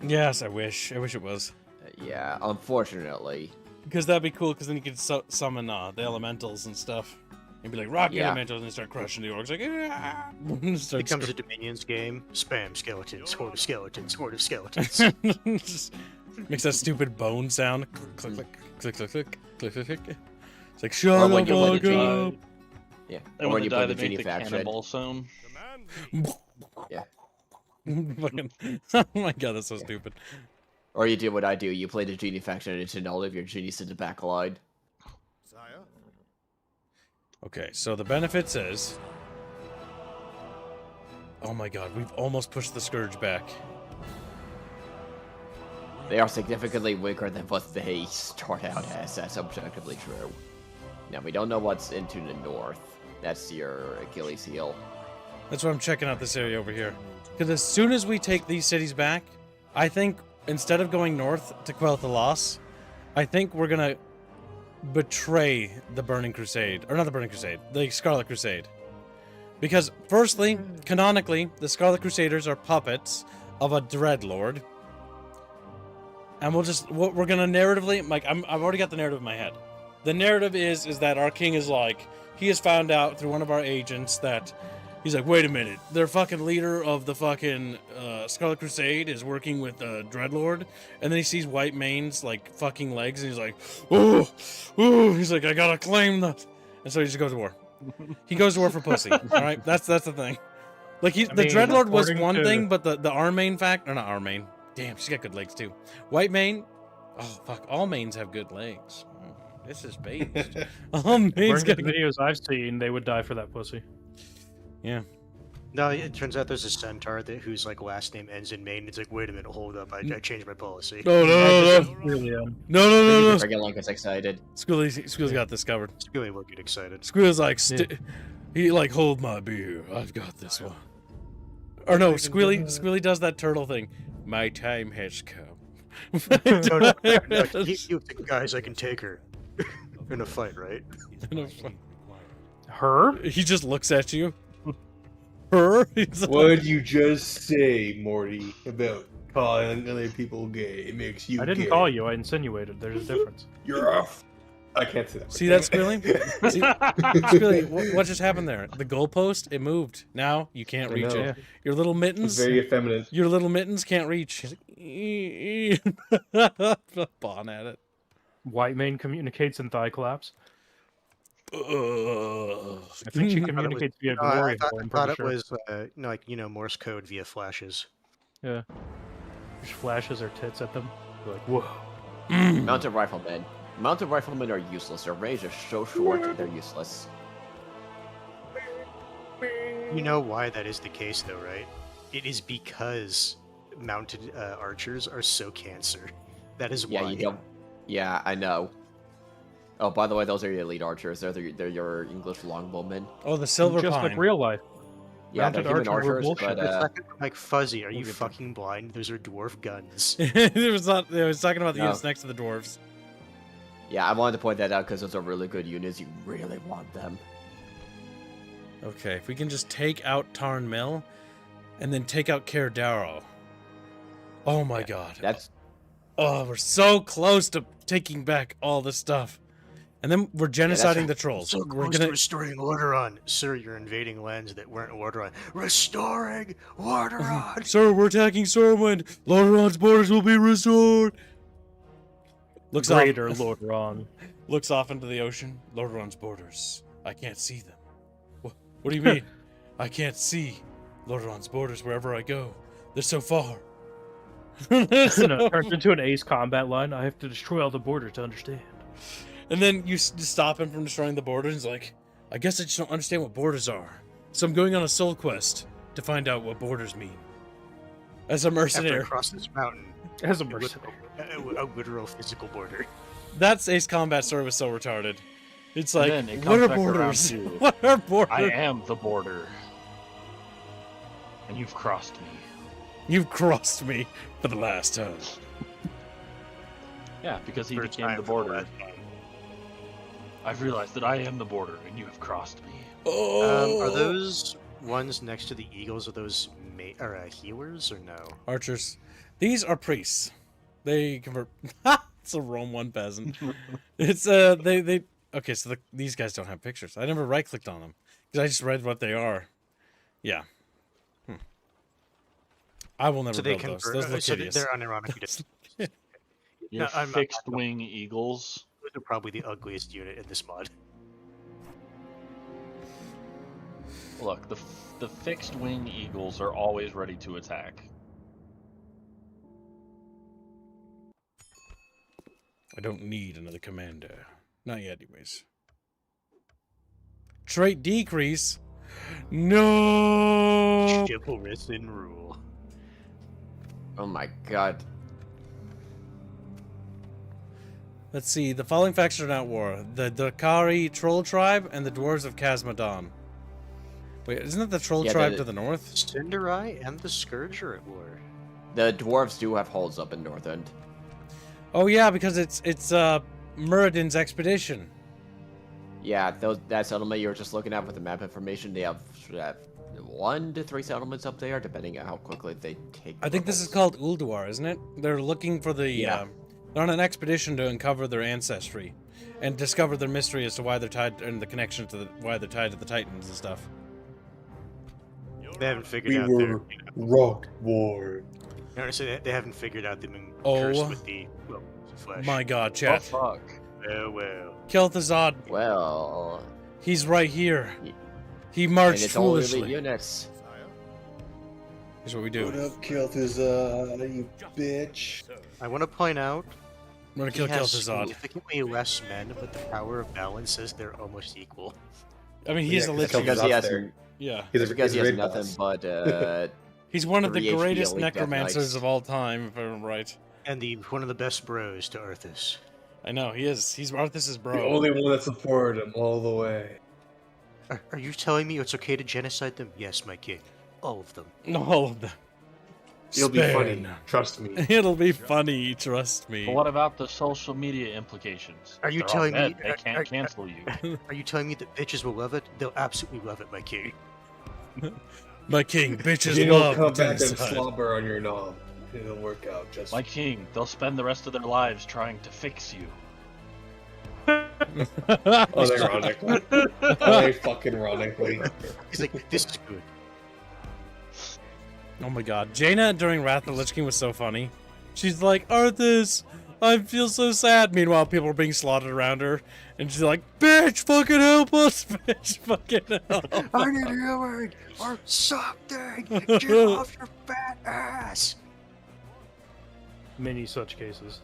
Speaker 1: Yes, I wish. I wish it was.
Speaker 4: Yeah, unfortunately.
Speaker 1: Because that'd be cool, because then you could summon the elementals and stuff. And be like, rock
Speaker 4: Yeah.
Speaker 1: elementals, and start crushing the orcs. Like, ah!
Speaker 9: It becomes a Dominions game. Spam skeletons, horde of skeletons, horde of skeletons.
Speaker 1: Just makes that stupid bone sound. Click, click, click, click, click, click, click, click. It's like, shut
Speaker 4: Or when
Speaker 1: up,
Speaker 4: you play the
Speaker 1: fuck
Speaker 4: genie.
Speaker 1: up.
Speaker 4: Yeah.
Speaker 6: And
Speaker 4: Or
Speaker 6: when
Speaker 4: you
Speaker 6: they
Speaker 4: play
Speaker 6: die,
Speaker 4: the
Speaker 6: they
Speaker 4: genie
Speaker 6: make the
Speaker 4: faction.
Speaker 6: cannonball sound.
Speaker 4: Yeah.
Speaker 1: Fucking, oh my god, that's so stupid.
Speaker 4: Or you do what I do. You play the genie faction and into all of your genies in the back line.
Speaker 1: Okay, so the benefits is... Oh my god, we've almost pushed the Scourge back.
Speaker 4: They are significantly weaker than what they start out as. That's objectively true. Now, we don't know what's into the north. That's your Achilles heel.
Speaker 1: That's why I'm checking out this area over here. Because as soon as we take these cities back, I think instead of going north to quell the loss, I think we're gonna betray the Burning Crusade. Or not the Burning Crusade, the Scarlet Crusade. Because, firstly, canonically, the Scarlet Crusaders are puppets of a Dreadlord. And we're gonna narratively, like, I've already got the narrative in my head. The narrative is that our king is like, he has found out through one of our agents that, he's like, wait a minute, their fucking leader of the fucking Scarlet Crusade is working with Dreadlord, and then he sees White Mane's, like, fucking legs, and he's like, ooh, he's like, I gotta claim the, and so he just goes to war. He goes to war for pussy, alright? That's the thing. Like, the Dreadlord was one thing, but the Armane fact, or not Armane, damn, she's got good legs, too. White Mane, oh, fuck, all manes have good legs. This is based. All manes
Speaker 2: According to
Speaker 1: got
Speaker 2: the videos I've seen, they would die for that pussy.
Speaker 1: Yeah.
Speaker 9: No, it turns out there's a centaur whose like last name ends in Maine. It's like, wait a minute, hold up, I changed my policy.
Speaker 1: No.
Speaker 2: Really,
Speaker 1: No.
Speaker 4: Freaking Link is excited.
Speaker 1: Squealy's got this covered.
Speaker 9: Squealy will get excited.
Speaker 1: Squealy's like, he like, hold my beer. I've got this one. Or no, Squealy does that turtle thing. My time has come.
Speaker 9: No, you think, guys, I can take her in a fight, right?
Speaker 2: Her?
Speaker 1: He just looks at you. Her?
Speaker 8: What did you just say, Morty, about calling other people gay? It makes you
Speaker 2: I didn't
Speaker 8: gay.
Speaker 2: call you, I insinuated. There's a difference.
Speaker 8: You're off. I can't say that.
Speaker 1: See that, Squealy? See, Squealy, what just happened there? The goalpost, it moved. Now you can't
Speaker 8: I
Speaker 1: reach
Speaker 8: know.
Speaker 1: it. Your little
Speaker 8: It's
Speaker 1: mittens,
Speaker 8: very effeminate.
Speaker 1: your little mittens can't reach. He's like, Bon at it.
Speaker 2: White Mane communicates in thigh claps.
Speaker 1: Ugh.
Speaker 2: I think she communicates via
Speaker 9: No, I
Speaker 2: glory.
Speaker 9: thought,
Speaker 2: I'm
Speaker 9: I
Speaker 2: pretty
Speaker 9: thought it
Speaker 2: sure.
Speaker 9: was Morse code via flashes.
Speaker 2: Yeah. She flashes her tits at them. They're like, whoa.
Speaker 4: Mounted riflemen. Mounted riflemen are useless. Their range is so short, they're useless.
Speaker 9: You know why that is the case, though, right? It is because mounted archers are so cancer. That is
Speaker 4: Yeah,
Speaker 9: why.
Speaker 4: you don't. Yeah, I know. Oh, by the way, those are your elite archers. They're your English longbowmen.
Speaker 1: Oh, the silver
Speaker 2: Just
Speaker 1: pine.
Speaker 2: like real life.
Speaker 4: Yeah, they're
Speaker 2: Mounted
Speaker 4: human
Speaker 2: archers were
Speaker 4: archers,
Speaker 2: bullshit.
Speaker 4: but
Speaker 9: For a second, I'm like, Fuzzy, are
Speaker 1: We'll
Speaker 9: you
Speaker 1: get them.
Speaker 9: fucking blind? Those are dwarf guns.
Speaker 1: It was not. I was talking about the
Speaker 4: No.
Speaker 1: units next to the dwarves.
Speaker 4: yeah, I wanted to point that out because those are really good units. You really want them.
Speaker 1: Okay, if we can just take out Tarn Mill, and then take out Caer Darrow. Oh my god.
Speaker 4: That's
Speaker 1: Oh, we're so close to taking back all this stuff. And then we're genociding the trolls.
Speaker 9: So
Speaker 1: We're
Speaker 9: close to
Speaker 1: gonna.
Speaker 9: restoring Lordaeron. Sir, you're invading lands that weren't Lordaeron. Restoring Lordaeron!
Speaker 1: Sir, we're attacking Stormwind. Lordaeron's borders will be restored. Looks off,
Speaker 2: Greater Lordaeron.
Speaker 1: looks off into the ocean. Lordaeron's borders. I can't see them. What do you mean? I can't see Lordaeron's borders wherever I go. They're so far.
Speaker 2: Turns into an Ace combat line. I have to destroy all the borders to understand.
Speaker 1: And then you just stop him from destroying the borders. He's like, I guess I just don't understand what borders are. So I'm going on a soul quest to find out what borders mean. As a
Speaker 9: After I
Speaker 1: mercenary.
Speaker 9: cross this mountain,
Speaker 2: As a
Speaker 9: a
Speaker 2: mercenary.
Speaker 9: literal physical border.
Speaker 1: That's Ace Combat story was so retarded. It's
Speaker 6: And
Speaker 1: like,
Speaker 6: then it
Speaker 1: what
Speaker 6: comes
Speaker 1: are
Speaker 6: back around
Speaker 1: borders?
Speaker 6: to,
Speaker 1: What are borders?
Speaker 6: I am the border. And you've crossed me.
Speaker 1: You've crossed me for the last time.
Speaker 6: Yeah, because he
Speaker 9: First
Speaker 6: became
Speaker 9: time
Speaker 6: the
Speaker 9: for
Speaker 6: border.
Speaker 9: last time.
Speaker 6: I've realized that I am the border, and you have crossed me.
Speaker 1: Oh.
Speaker 9: Are those ones next to the eagles? Are those healers or no?
Speaker 1: Archers? These are priests. They convert. It's a Rome 1 peasant. It's they. Okay, so these guys don't have pictures. I never right clicked on them because I just read what they are. Yeah. I will never
Speaker 9: So they
Speaker 1: build those.
Speaker 9: convert.
Speaker 1: Those look
Speaker 9: So
Speaker 1: hideous.
Speaker 9: they're unironically just.
Speaker 6: Your
Speaker 9: No, I'm not-
Speaker 6: fixed-wing eagles.
Speaker 9: Those are probably the ugliest unit in this mod.
Speaker 6: Look, the fixed-wing eagles are always ready to attack.
Speaker 1: I don't need another commander. Not yet, anyways. Trait decrease? No!
Speaker 9: Chivalrous in rule.
Speaker 4: Oh my god.
Speaker 1: Let's see. The following factions are not at war. The Dakari Troll Tribe and the Dwarves of Khazmadan. Wait, isn't that the Troll
Speaker 4: Yeah,
Speaker 1: Tribe
Speaker 4: the-
Speaker 1: to the north?
Speaker 9: Cinderai and the Scourge are at war.
Speaker 4: The dwarves do have holes up in North End.
Speaker 1: Oh yeah, because it's Muradin's expedition.
Speaker 4: Yeah, that settlement you were just looking at with the map information, they have 1 to 3 settlements up there, depending on how quickly they take.
Speaker 1: I think this is called Ulduar, isn't it? They're looking for the.
Speaker 4: Yeah.
Speaker 1: They're on an expedition to uncover their ancestry, and discover their mystery as to why they're tied and the connection to why they're tied to the Titans and stuff.
Speaker 9: They haven't figured
Speaker 8: We
Speaker 9: out
Speaker 8: were rock war.
Speaker 9: they haven't figured out they've been
Speaker 1: Oh.
Speaker 9: cursed with the flesh.
Speaker 1: My God,
Speaker 6: Oh,
Speaker 1: chat.
Speaker 6: fuck.
Speaker 9: Well.
Speaker 1: Kel'Thuzad,
Speaker 4: Well,
Speaker 1: he's right here.
Speaker 4: Ye-
Speaker 1: He
Speaker 4: and
Speaker 1: marched
Speaker 4: it's all elite
Speaker 1: foolishly.
Speaker 4: units.
Speaker 1: Here's what we do.
Speaker 8: What up, Kel'Thuzad, you bitch?
Speaker 9: I want to point out
Speaker 1: We're gonna
Speaker 9: he
Speaker 1: kill
Speaker 9: has
Speaker 1: Kel'Thuzad.
Speaker 9: significantly less men, but the power of balance says they're almost equal.
Speaker 1: I mean, he's
Speaker 8: Yeah,
Speaker 1: a
Speaker 8: 'cause
Speaker 1: lich.
Speaker 8: Kel'Thuzad's
Speaker 4: Because he has,
Speaker 8: there.
Speaker 1: Yeah,
Speaker 8: He's
Speaker 4: because he has
Speaker 8: raid
Speaker 4: nothing
Speaker 8: boss.
Speaker 4: but
Speaker 1: he's one of the
Speaker 4: 3 HP
Speaker 1: greatest
Speaker 4: elite Death
Speaker 1: necromancers
Speaker 4: Knights.
Speaker 1: of all time, if I'm right.
Speaker 9: And one of the best bros to Arthas.
Speaker 1: I know he is. He's Arthas's
Speaker 8: The
Speaker 1: bro.
Speaker 8: only one that supported him all the way.
Speaker 9: Are you telling me it's okay to genocide them? Yes, my king. All of them.
Speaker 1: All of them.
Speaker 8: It'll be
Speaker 1: Spare
Speaker 8: funny.
Speaker 1: none.
Speaker 8: Trust me.
Speaker 1: It'll be funny. Trust me.
Speaker 6: But what about the social media implications?
Speaker 9: Are you
Speaker 6: They're all
Speaker 9: telling me-
Speaker 6: dead, they can't cancel you?
Speaker 9: Are you telling me that bitches will love it? They'll absolutely love it, my king.
Speaker 1: My king, bitches
Speaker 8: You don't
Speaker 1: love
Speaker 8: come back and
Speaker 1: genocide.
Speaker 8: slobber on your knob. It'll work out just
Speaker 6: My king, they'll spend the rest of their lives trying to fix you.
Speaker 8: unironically. Very fucking ironically.
Speaker 9: He's like, this is good.
Speaker 1: Oh my god. Jaina during Wrath of the Lich King was so funny. She's like, Arthas, I feel so sad. Meanwhile, people are being slaughtered around her. And she's like, bitch, fucking help us. Bitch, fucking help.
Speaker 9: I need healing or something. Get off your fat ass.
Speaker 2: Many such cases.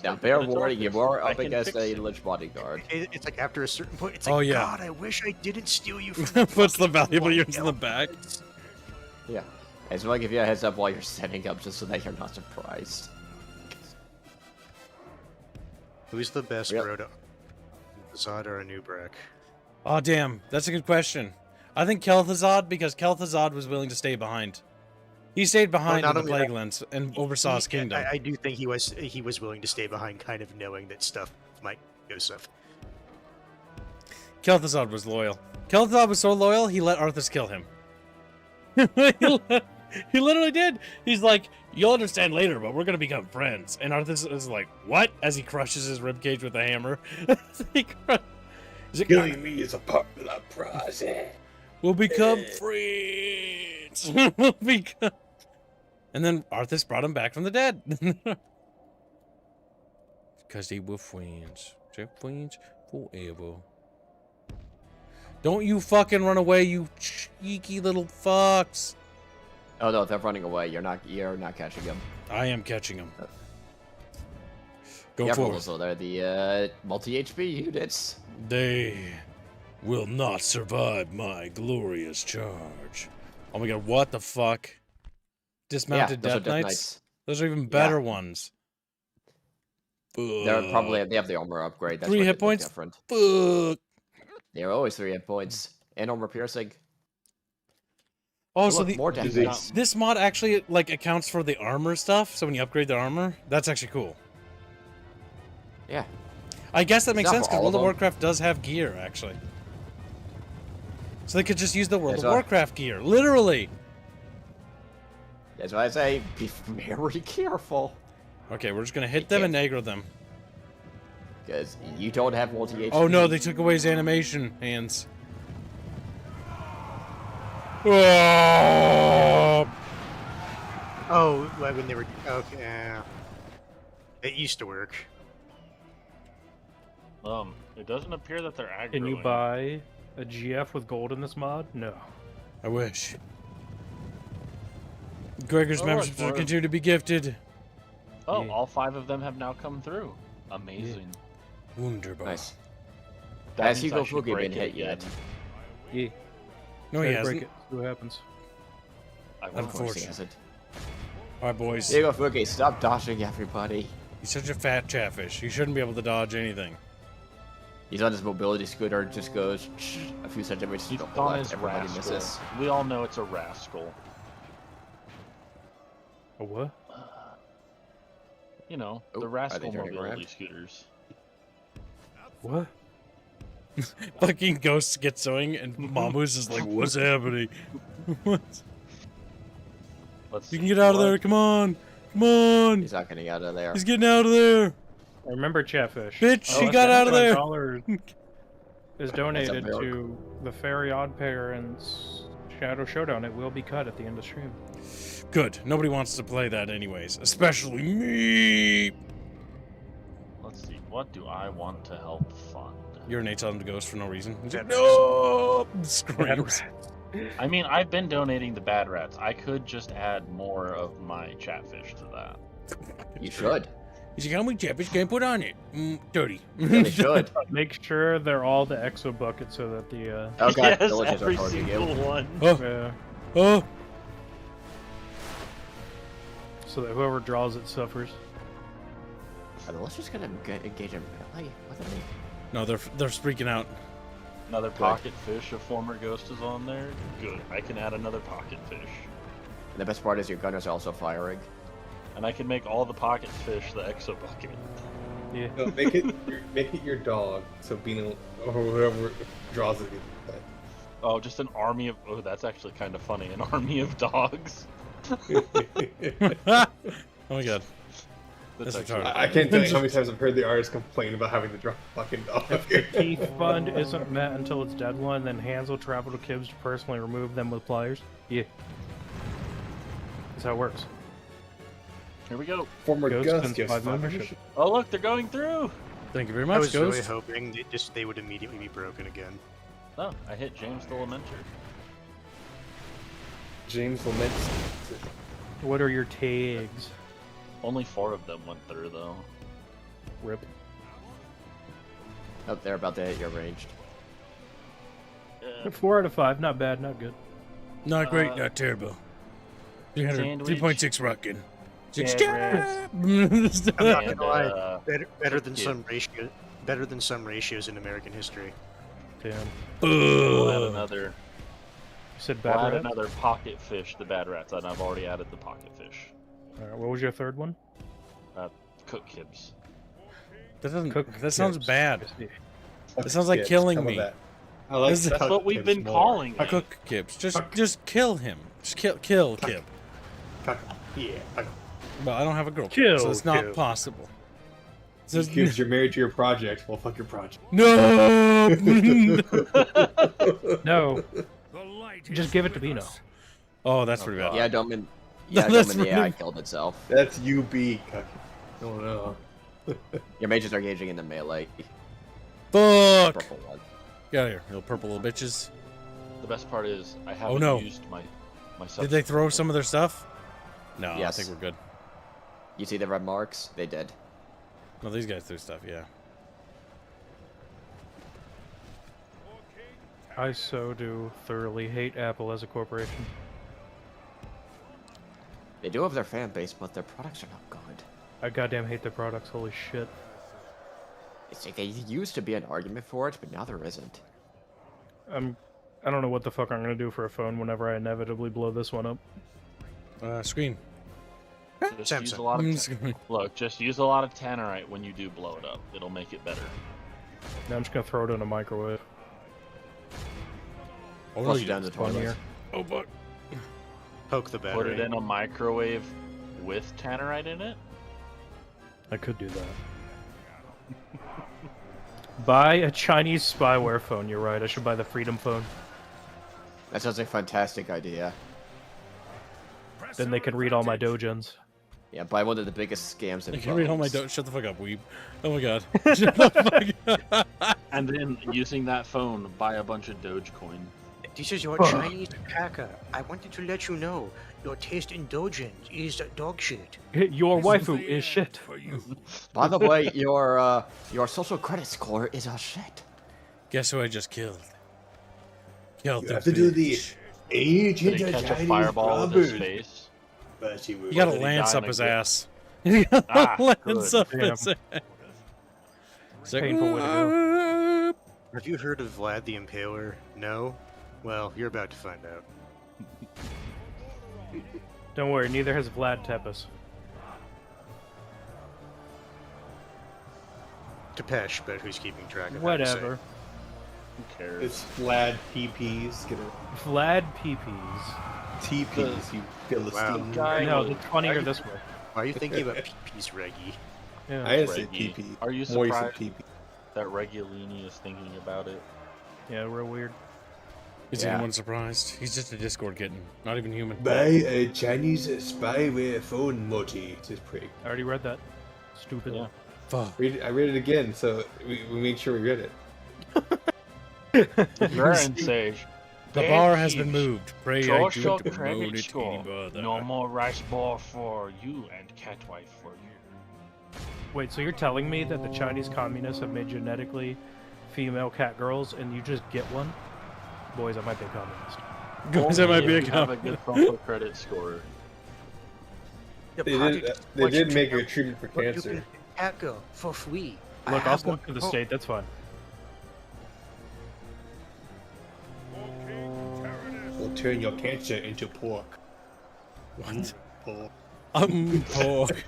Speaker 4: Now, fair
Speaker 6: But it's
Speaker 4: warning, you
Speaker 6: Arthas.
Speaker 4: were
Speaker 6: I
Speaker 4: up
Speaker 6: can
Speaker 4: against
Speaker 6: fix
Speaker 4: a
Speaker 6: it.
Speaker 4: Lich bodyguard.
Speaker 9: It's like after a certain point, it's like,
Speaker 1: Oh, yeah.
Speaker 9: God, I wish I didn't steal you from the
Speaker 1: Puts the
Speaker 9: fucking
Speaker 1: valuable
Speaker 9: white
Speaker 1: units in the back.
Speaker 9: elephants."
Speaker 4: Yeah. It's like give you a heads up while you're setting up, just so that you're not surprised.
Speaker 9: Who's the best
Speaker 4: Yep.
Speaker 9: bro to Zod or a Nubrak?
Speaker 1: Oh, damn. That's a good question. I think Kel'Thuzad, because Kel'Thuzad was willing to stay behind. He stayed behind
Speaker 9: not
Speaker 1: in the
Speaker 9: only that,
Speaker 1: Plague Lands and oversaw his kingdom.
Speaker 9: I do think he was willing to stay behind, kind of knowing that stuff might go south.
Speaker 1: Kel'Thuzad was loyal. Kel'Thuzad was so loyal, he let Arthas kill him. He literally did. He's like, you'll understand later, but we're going to become friends. And Arthas is like, what? As he crushes his ribcage with a hammer.
Speaker 8: Killing me is a part of the process.
Speaker 1: We'll become friends. We'll become... And then Arthas brought him back from the dead. Because they were friends. They're friends forever. Don't you fucking run away, you cheeky little fucks.
Speaker 4: Oh no, they're running away. You're not catching them.
Speaker 1: I am catching him. Go
Speaker 4: Yeah,
Speaker 1: for it.
Speaker 4: also they're the multi-HP units.
Speaker 1: They will not survive my glorious charge. Oh my god, what the fuck? Dismounted
Speaker 4: those are
Speaker 1: Death
Speaker 4: Death
Speaker 1: Knights?
Speaker 4: Knights.
Speaker 1: Those are even better ones.
Speaker 4: They're probably they have the armor upgrade. That's
Speaker 1: 3
Speaker 4: what
Speaker 1: hit
Speaker 4: they look
Speaker 1: points?
Speaker 4: different.
Speaker 1: Fuck.
Speaker 4: They're always 3 hit points and armor piercing.
Speaker 1: Oh,
Speaker 4: Oh,
Speaker 1: so
Speaker 4: look, more Death
Speaker 8: they-
Speaker 4: Knights.
Speaker 1: this mod actually like accounts for the armor stuff. So when you upgrade the armor, that's actually cool.
Speaker 4: Yeah.
Speaker 1: I guess that makes
Speaker 4: not
Speaker 1: sense
Speaker 4: for
Speaker 1: because
Speaker 4: all
Speaker 1: World
Speaker 4: of
Speaker 1: of
Speaker 4: them.
Speaker 1: Warcraft does have gear actually. So they could just use the World
Speaker 4: That's
Speaker 1: of
Speaker 4: why-
Speaker 1: Warcraft gear, literally.
Speaker 4: That's why I say be very careful.
Speaker 1: Okay, we're just gonna hit them and aggro them.
Speaker 4: Because you don't have multi-HP.
Speaker 1: Oh no, they took away his animation hands. Oh!
Speaker 9: Oh, when they were okay. It used to work.
Speaker 6: It doesn't appear that they're aggroing.
Speaker 2: Can you buy a GF with gold in this mod? No.
Speaker 1: I wish. Gregor's
Speaker 6: Oh,
Speaker 1: memberships
Speaker 6: look,
Speaker 1: will continue to be gifted.
Speaker 6: Oh,
Speaker 2: Yeah.
Speaker 6: all 5 of them have now come through. Amazing.
Speaker 1: Wunderbar.
Speaker 4: Nice.
Speaker 6: That
Speaker 4: Has
Speaker 6: means I
Speaker 4: Hugo
Speaker 6: should
Speaker 4: Fugi
Speaker 6: break
Speaker 4: been
Speaker 6: it
Speaker 4: hit yet?
Speaker 6: again.
Speaker 2: Yeah.
Speaker 1: No, he
Speaker 2: Try to
Speaker 1: hasn't.
Speaker 2: break it. See what happens.
Speaker 6: I
Speaker 4: Of
Speaker 6: will.
Speaker 4: course he
Speaker 1: Unfortunate.
Speaker 4: hasn't.
Speaker 1: All right, boys.
Speaker 4: Hugo Fugi, stop dodging everybody.
Speaker 1: He's such a fat chatfish. He shouldn't be able to dodge anything.
Speaker 4: He's on his mobility scooter, just goes a few centimeters to
Speaker 6: He's
Speaker 4: the
Speaker 6: on
Speaker 4: left.
Speaker 6: his
Speaker 4: Everybody
Speaker 6: rascal.
Speaker 4: misses.
Speaker 6: We all know it's a rascal.
Speaker 2: A what?
Speaker 6: You know,
Speaker 4: Oh,
Speaker 6: the
Speaker 4: are they
Speaker 6: rascal
Speaker 4: turning
Speaker 6: mobility
Speaker 4: around?
Speaker 6: scooters.
Speaker 2: What?
Speaker 1: Fucking ghosts get sewing, and Mamu's is like, "What's happening? What?
Speaker 6: Let's
Speaker 1: You can
Speaker 6: see,
Speaker 1: get out of
Speaker 6: what-
Speaker 1: there! Come on! Come on!
Speaker 4: He's not getting out of there.
Speaker 1: He's getting out of there!
Speaker 2: Remember Chatfish.
Speaker 1: Bitch,
Speaker 4: Oh,
Speaker 1: she got out of there!
Speaker 2: $75 is donated
Speaker 4: very
Speaker 2: to the Fairy Odd Parents Shadow Showdown. It will be cut at the end of stream.
Speaker 1: Good. Nobody wants to play that, anyways. Especially me.
Speaker 6: Let's see. What do I want to help fund?
Speaker 1: Urinates on the ghost for no reason. He's like,
Speaker 9: Bad
Speaker 1: no! Screams.
Speaker 6: I mean, I've been donating the bad rats. I could just add more of my chatfish to that.
Speaker 4: You should.
Speaker 1: He's like, how many chapters can I put on it? 30.
Speaker 4: Really should.
Speaker 2: Make sure they're all the exo buckets so that the
Speaker 4: Oh god,
Speaker 6: yes,
Speaker 4: villages are
Speaker 6: every
Speaker 4: targeting
Speaker 6: single
Speaker 4: you.
Speaker 6: one.
Speaker 1: Oh, oh.
Speaker 2: so that whoever draws it suffers.
Speaker 4: Are the villagers gonna engage in melee? What are they?
Speaker 1: No, they're freaking out.
Speaker 6: Another pocket fish, a former ghost is on there. Good. I can add another pocket fish.
Speaker 4: And the best part is your gunners are also firing.
Speaker 6: And I can make all the pocket fish the exo bucket.
Speaker 2: Yeah.
Speaker 8: No, make it your dog. So Beano or whoever draws it.
Speaker 6: Oh, just an army of... Oh, that's actually kind of funny. An army of dogs.
Speaker 1: Oh my god.
Speaker 6: That's
Speaker 1: That's
Speaker 6: actually
Speaker 1: retarded.
Speaker 8: I can't tell you how many times I've heard the artists complain about having to draw a fucking dog.
Speaker 2: If the key fund isn't met until its deadline, then Hans will travel to Kibbs to personally remove them with pliers. Yeah. That's how it works.
Speaker 6: Here we go.
Speaker 8: Former
Speaker 2: Ghost
Speaker 8: Ghost
Speaker 2: and
Speaker 8: gets
Speaker 2: 5
Speaker 8: 5
Speaker 2: membership.
Speaker 6: Oh, look, they're going through.
Speaker 1: Thank you very
Speaker 9: I
Speaker 1: much,
Speaker 9: was really
Speaker 1: Ghost.
Speaker 9: hoping they would immediately be broken again.
Speaker 6: Oh, I hit James the Lamenter.
Speaker 8: James laments.
Speaker 2: What are your tags?
Speaker 6: Only 4 of them went through, though.
Speaker 2: Rip.
Speaker 4: Oh, they're about to hit your ranged.
Speaker 2: 4 out of 5. Not bad, not good.
Speaker 1: Not great, not terrible.
Speaker 5: Sandwich.
Speaker 1: 3.6 rockin'.
Speaker 5: Bad
Speaker 9: I'm not gonna
Speaker 6: And,
Speaker 9: lie. Better than
Speaker 6: yeah.
Speaker 9: some ratio. Better than some ratios in American history.
Speaker 2: Damn.
Speaker 6: We'll add
Speaker 1: Ugh.
Speaker 6: another.
Speaker 2: You said
Speaker 6: We'll
Speaker 2: bad
Speaker 6: add
Speaker 2: rat?
Speaker 6: another pocket fish to bad rats, and I've already added the pocket fish.
Speaker 2: Alright, what was your third one?
Speaker 6: Cook kibs.
Speaker 1: That doesn't.
Speaker 2: Cook
Speaker 1: That sounds
Speaker 2: kibs.
Speaker 1: bad.
Speaker 2: Yeah.
Speaker 1: It sounds like
Speaker 8: Kids,
Speaker 1: killing
Speaker 8: how about
Speaker 1: me.
Speaker 8: that? I like
Speaker 1: That's
Speaker 6: That's what we've been calling it.
Speaker 1: Cook Kibs. Just kill him. Just kill Kib.
Speaker 8: Yeah.
Speaker 1: Well, I don't have a girl,
Speaker 2: Kill
Speaker 1: so it's not
Speaker 2: Kib.
Speaker 1: possible. So
Speaker 8: Kids, you're married to your project. Well, fuck your project.
Speaker 1: no.
Speaker 2: No,
Speaker 3: The light
Speaker 2: just
Speaker 3: is
Speaker 2: give it to
Speaker 3: with
Speaker 2: Bino.
Speaker 3: us.
Speaker 1: Oh, that's pretty bad.
Speaker 4: Yeah, don't mean. Yeah,
Speaker 1: That's
Speaker 4: don't mean the AI
Speaker 1: really-
Speaker 4: killed itself.
Speaker 8: That's UB. Oh no.
Speaker 4: Your mages are engaging in the melee.
Speaker 1: Fuck.
Speaker 4: Purple one.
Speaker 1: Get out of here, little purple little bitches.
Speaker 6: The best part is I haven't
Speaker 1: no.
Speaker 6: used my
Speaker 1: Did they throw some of their stuff? No,
Speaker 4: Yes.
Speaker 1: I think we're good.
Speaker 4: You see the red marks? They did.
Speaker 1: No, these guys threw stuff. Yeah.
Speaker 2: I so do thoroughly hate Apple as a corporation.
Speaker 4: They do have their fan base, but their products are not good.
Speaker 2: I goddamn hate their products, holy shit.
Speaker 4: It's like they used to be an argument for it, but now there isn't.
Speaker 2: I don't know what the fuck I'm gonna do for a phone whenever I inevitably blow this one up.
Speaker 1: Screen.
Speaker 6: Just use
Speaker 9: Samsung.
Speaker 6: a lot of
Speaker 1: Screen.
Speaker 6: look. Just use a lot of tannerite when you do blow it up. It'll make it better.
Speaker 2: Now I'm just gonna throw it in a microwave.
Speaker 1: Oh,
Speaker 4: Flush
Speaker 1: you
Speaker 4: it down the
Speaker 1: did.
Speaker 2: One
Speaker 4: toilet.
Speaker 2: year.
Speaker 1: Oh, fuck.
Speaker 9: Poke the
Speaker 6: Put
Speaker 9: battery.
Speaker 6: it in a microwave with tannerite in it.
Speaker 2: I could do that. Buy a Chinese spyware phone, you're right. I should buy the Freedom phone.
Speaker 4: That sounds like a fantastic idea.
Speaker 2: Then they can read all my dojins.
Speaker 4: Yeah, buy one of the biggest scams in
Speaker 1: You can read all my
Speaker 4: phones.
Speaker 1: Shut the fuck up, weeb. Oh my god. Shut the fuck up.
Speaker 6: And then using that phone, buy a bunch of Dogecoin.
Speaker 9: This is your Chinese hacker. I wanted to let you know your taste in dojins is dog shit.
Speaker 2: Your
Speaker 3: This
Speaker 2: waifu
Speaker 3: the
Speaker 2: is
Speaker 3: end
Speaker 2: shit.
Speaker 3: For you.
Speaker 4: By the way, your social credit score is a shit.
Speaker 1: Guess who I just killed? Killed
Speaker 8: You
Speaker 1: the
Speaker 8: have to do the
Speaker 1: bitch.
Speaker 8: ancient
Speaker 6: Did he catch a
Speaker 8: Chinese
Speaker 6: fireball with his
Speaker 8: robbers.
Speaker 6: face?
Speaker 8: But he
Speaker 1: You got a
Speaker 6: Did he
Speaker 1: lance
Speaker 6: die
Speaker 1: up
Speaker 6: in a
Speaker 1: his
Speaker 6: good-
Speaker 1: ass. You got
Speaker 6: Ah,
Speaker 1: a lance
Speaker 6: good.
Speaker 1: up his ass. It's like,
Speaker 2: Painful way to
Speaker 9: Have you heard of Vlad the Impaler? No? Well, you're about to find out.
Speaker 2: Don't worry, neither has Vlad Tepes.
Speaker 9: Depeche, but who's keeping track of that?
Speaker 2: Whatever.
Speaker 6: Who cares?
Speaker 8: It's Vlad PPs. Get it?
Speaker 2: Vlad PPs.
Speaker 8: TPs, you Philistine.
Speaker 6: guy
Speaker 2: No,
Speaker 6: was-
Speaker 2: it's funnier this way.
Speaker 9: Why are you thinking about PP's, Reggie?
Speaker 2: Yeah.
Speaker 8: I didn't say
Speaker 6: Reggie.
Speaker 8: TP.
Speaker 6: Are you
Speaker 8: More said
Speaker 6: surprised
Speaker 8: TP.
Speaker 6: that Regulini is thinking about it?
Speaker 2: Yeah, real weird.
Speaker 1: Is
Speaker 4: Yeah.
Speaker 1: anyone surprised? He's just a Discord kitten, not even human.
Speaker 8: Buy a Chinese spyware phone, Moti. Says Prig.
Speaker 2: I already read that. Stupid.
Speaker 6: Yeah.
Speaker 1: Fuck.
Speaker 8: I read it again, so we made sure we read it.
Speaker 6: Baron says,
Speaker 1: The bar has been moved. Pray I do
Speaker 6: Social
Speaker 1: to promote
Speaker 6: credit
Speaker 1: it
Speaker 6: score.
Speaker 1: any further.
Speaker 6: No more rice ball for you and catwife for you.
Speaker 2: Wait, so you're telling me that the Chinese communists have made genetically female cat girls and you just get one? Boys, I might be a communist.
Speaker 1: Guys, that might
Speaker 6: Only
Speaker 1: be a
Speaker 6: if you have a
Speaker 1: comment.
Speaker 6: good social credit score.
Speaker 9: The
Speaker 8: They
Speaker 9: project
Speaker 8: did.
Speaker 9: is
Speaker 8: They
Speaker 9: what
Speaker 8: did
Speaker 9: you
Speaker 8: make
Speaker 9: can-
Speaker 8: a treatment for
Speaker 9: what you
Speaker 8: cancer.
Speaker 9: can hacker for free. I
Speaker 2: Look, I'll
Speaker 9: have
Speaker 2: smoke
Speaker 9: one-
Speaker 2: to the
Speaker 9: oh,
Speaker 2: state, that's fine.
Speaker 8: Will turn your cancer into pork.
Speaker 1: What?
Speaker 8: Pork.
Speaker 1: Pork.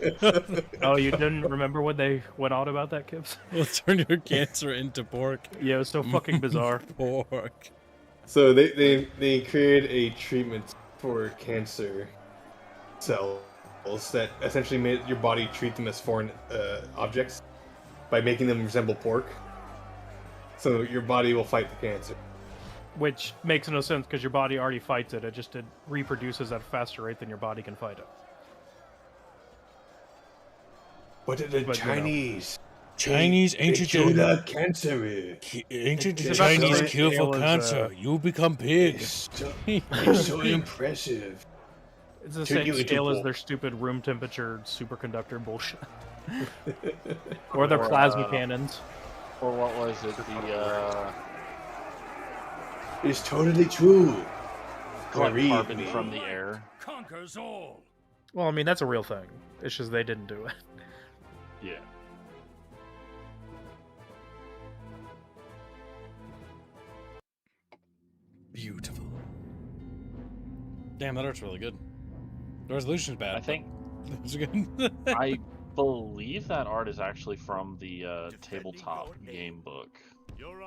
Speaker 2: Oh, you didn't remember when they went on about that, Kips?
Speaker 1: We'll turn your cancer into pork.
Speaker 2: Yeah, it was so fucking bizarre.
Speaker 1: Pork.
Speaker 8: So they created a treatment for cancer cells that essentially made your body treat them as foreign objects by making them resemble pork. So your body will fight the cancer.
Speaker 2: Which makes no sense because your body already fights it. It reproduces at a faster rate than your body can fight it.
Speaker 8: But the
Speaker 2: But, you know.
Speaker 1: Chinese ancient
Speaker 8: cure the cancer.
Speaker 1: ancient
Speaker 8: It's
Speaker 1: Chinese
Speaker 8: about
Speaker 1: cure
Speaker 2: scale
Speaker 1: for
Speaker 2: is,
Speaker 1: cancer. You become pig.
Speaker 8: It's so impressive.
Speaker 2: It's the
Speaker 8: Turn
Speaker 2: same
Speaker 8: you into
Speaker 2: scale as
Speaker 8: pork.
Speaker 2: their stupid room temperature superconductor bullshit. Or their plasma cannons.
Speaker 6: Or what was it? The
Speaker 8: It's totally true.
Speaker 6: collect
Speaker 8: Read
Speaker 6: carbon
Speaker 8: me.
Speaker 6: from the air.
Speaker 3: Conquers all.
Speaker 2: Well, I mean, that's a real thing. It's just they didn't do it.
Speaker 6: Yeah.
Speaker 1: Beautiful. Damn, that art's really good. The resolution's bad.
Speaker 6: I think
Speaker 1: It's good.
Speaker 6: I believe that art is actually from the tabletop game book.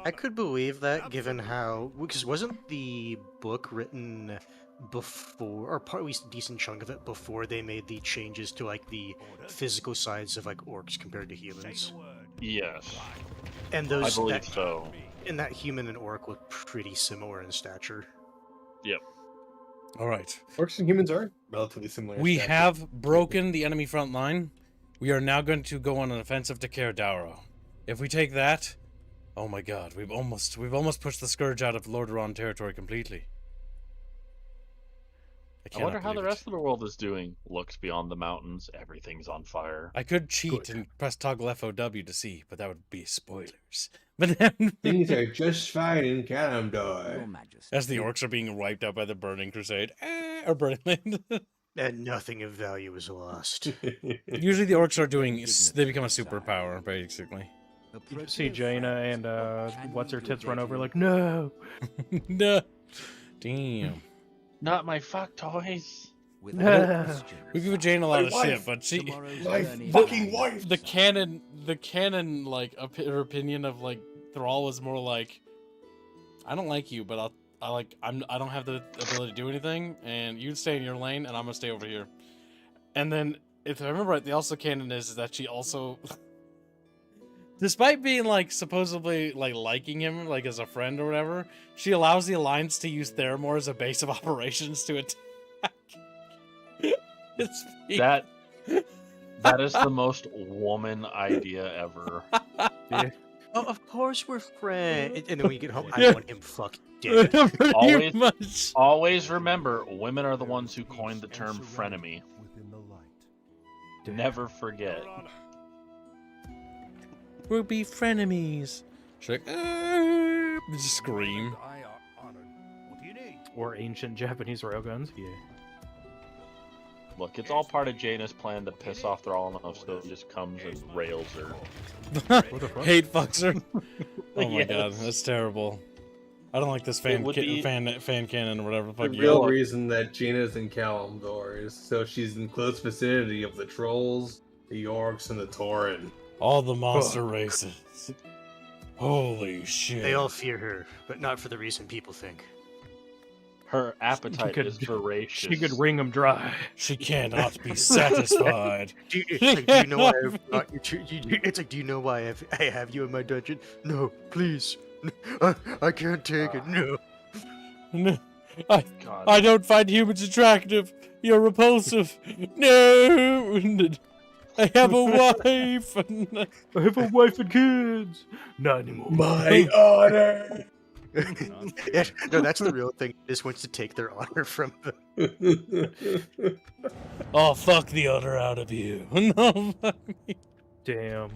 Speaker 9: I could believe that, given how, because wasn't the book written before, or partly a decent chunk of it before they made the changes to like the physical sides of like orcs compared to humans,
Speaker 6: Yes,
Speaker 9: and
Speaker 6: I
Speaker 9: those
Speaker 6: believe so.
Speaker 9: and that human and orc look pretty similar in stature.
Speaker 6: Yep.
Speaker 1: All right.
Speaker 8: Orcs and humans are relatively similar. in
Speaker 1: We
Speaker 8: stature.
Speaker 1: have broken the enemy front line. We are now going to go on an offensive to Caradaro. If we take that, oh my god, we've almost pushed the scourge out of Lordaeron territory completely.
Speaker 6: I wonder
Speaker 1: cannot
Speaker 6: how the
Speaker 1: believe it.
Speaker 6: rest of the world is doing. Looks beyond the mountains, everything's on fire.
Speaker 1: I could cheat and press toggle FOW to see, but that would be spoilers. But then,
Speaker 8: Things are just fine in
Speaker 5: Your
Speaker 8: Kalimdor.
Speaker 5: Majesty.
Speaker 1: as the orcs are being wiped out by the Burning Crusade, or Burning Land.
Speaker 9: And nothing of value is lost.
Speaker 1: Usually the orcs are doing, they become a superpower, basically.
Speaker 2: You just see Jaina and what's her tits run over like, no.
Speaker 1: No. Damn.
Speaker 6: Not my fuck toys.
Speaker 2: No.
Speaker 1: We give Jane a lot
Speaker 8: My
Speaker 1: of
Speaker 8: wife!
Speaker 1: shit, but she,
Speaker 8: My fucking wife!
Speaker 1: the canon, like, her opinion of, like, Thrall was more like, I don't like you, but I don't have the ability to do anything, and you stay in your lane, and I'm gonna stay over here. And then, if I remember right, the also canon is that she also, despite being, like, supposedly, like, liking him, like, as a friend or whatever, she allows the Alliance to use Theramore as a base of operations to attack. It's
Speaker 6: That is the most woman idea ever.
Speaker 9: Oh, of course we're friends. And then when you get home, I
Speaker 1: Yeah.
Speaker 9: want him fucking dead.
Speaker 1: pretty
Speaker 6: Always-
Speaker 1: much.
Speaker 6: Always remember, women are the ones who coined the term frenemy.
Speaker 3: Within the light.
Speaker 6: Never forget.
Speaker 1: We'll be frenemies. She's like, "Ah," just scream.
Speaker 3: I are honored. What do you need?
Speaker 2: Or ancient Japanese railguns. Yeah.
Speaker 6: Look, it's all part of Jaina's plan to piss off Thrall enough so he just comes and rails her.
Speaker 1: Hate fucks her. Oh my
Speaker 6: Yes.
Speaker 1: god, that's terrible. I don't like this fan
Speaker 6: would be-
Speaker 1: fan cannon or whatever the fuck
Speaker 8: The
Speaker 1: you
Speaker 8: real
Speaker 1: call it.
Speaker 8: reason that Gina's in Kalimdor is so she's in close vicinity of the trolls, the orcs, and the Tauren.
Speaker 1: All the monster races. Holy shit.
Speaker 9: They all fear her, but not for the reason people think.
Speaker 6: Her appetite
Speaker 2: could-
Speaker 6: is voracious.
Speaker 2: She could wring them dry.
Speaker 1: She cannot be satisfied.
Speaker 9: Do you know why I've got it's like, do you know why I have you in my dungeon? No, please. I can't take it. No.
Speaker 1: No,
Speaker 6: God.
Speaker 1: I don't find humans attractive. You're repulsive. No. I have a wife.
Speaker 2: I have a wife and kids. Not anymore.
Speaker 8: My honor!
Speaker 9: Yeah, no, that's the real thing. He just wants to take their honor from them.
Speaker 1: I'll fuck the honor out of you. No, fuck me.
Speaker 2: Damn.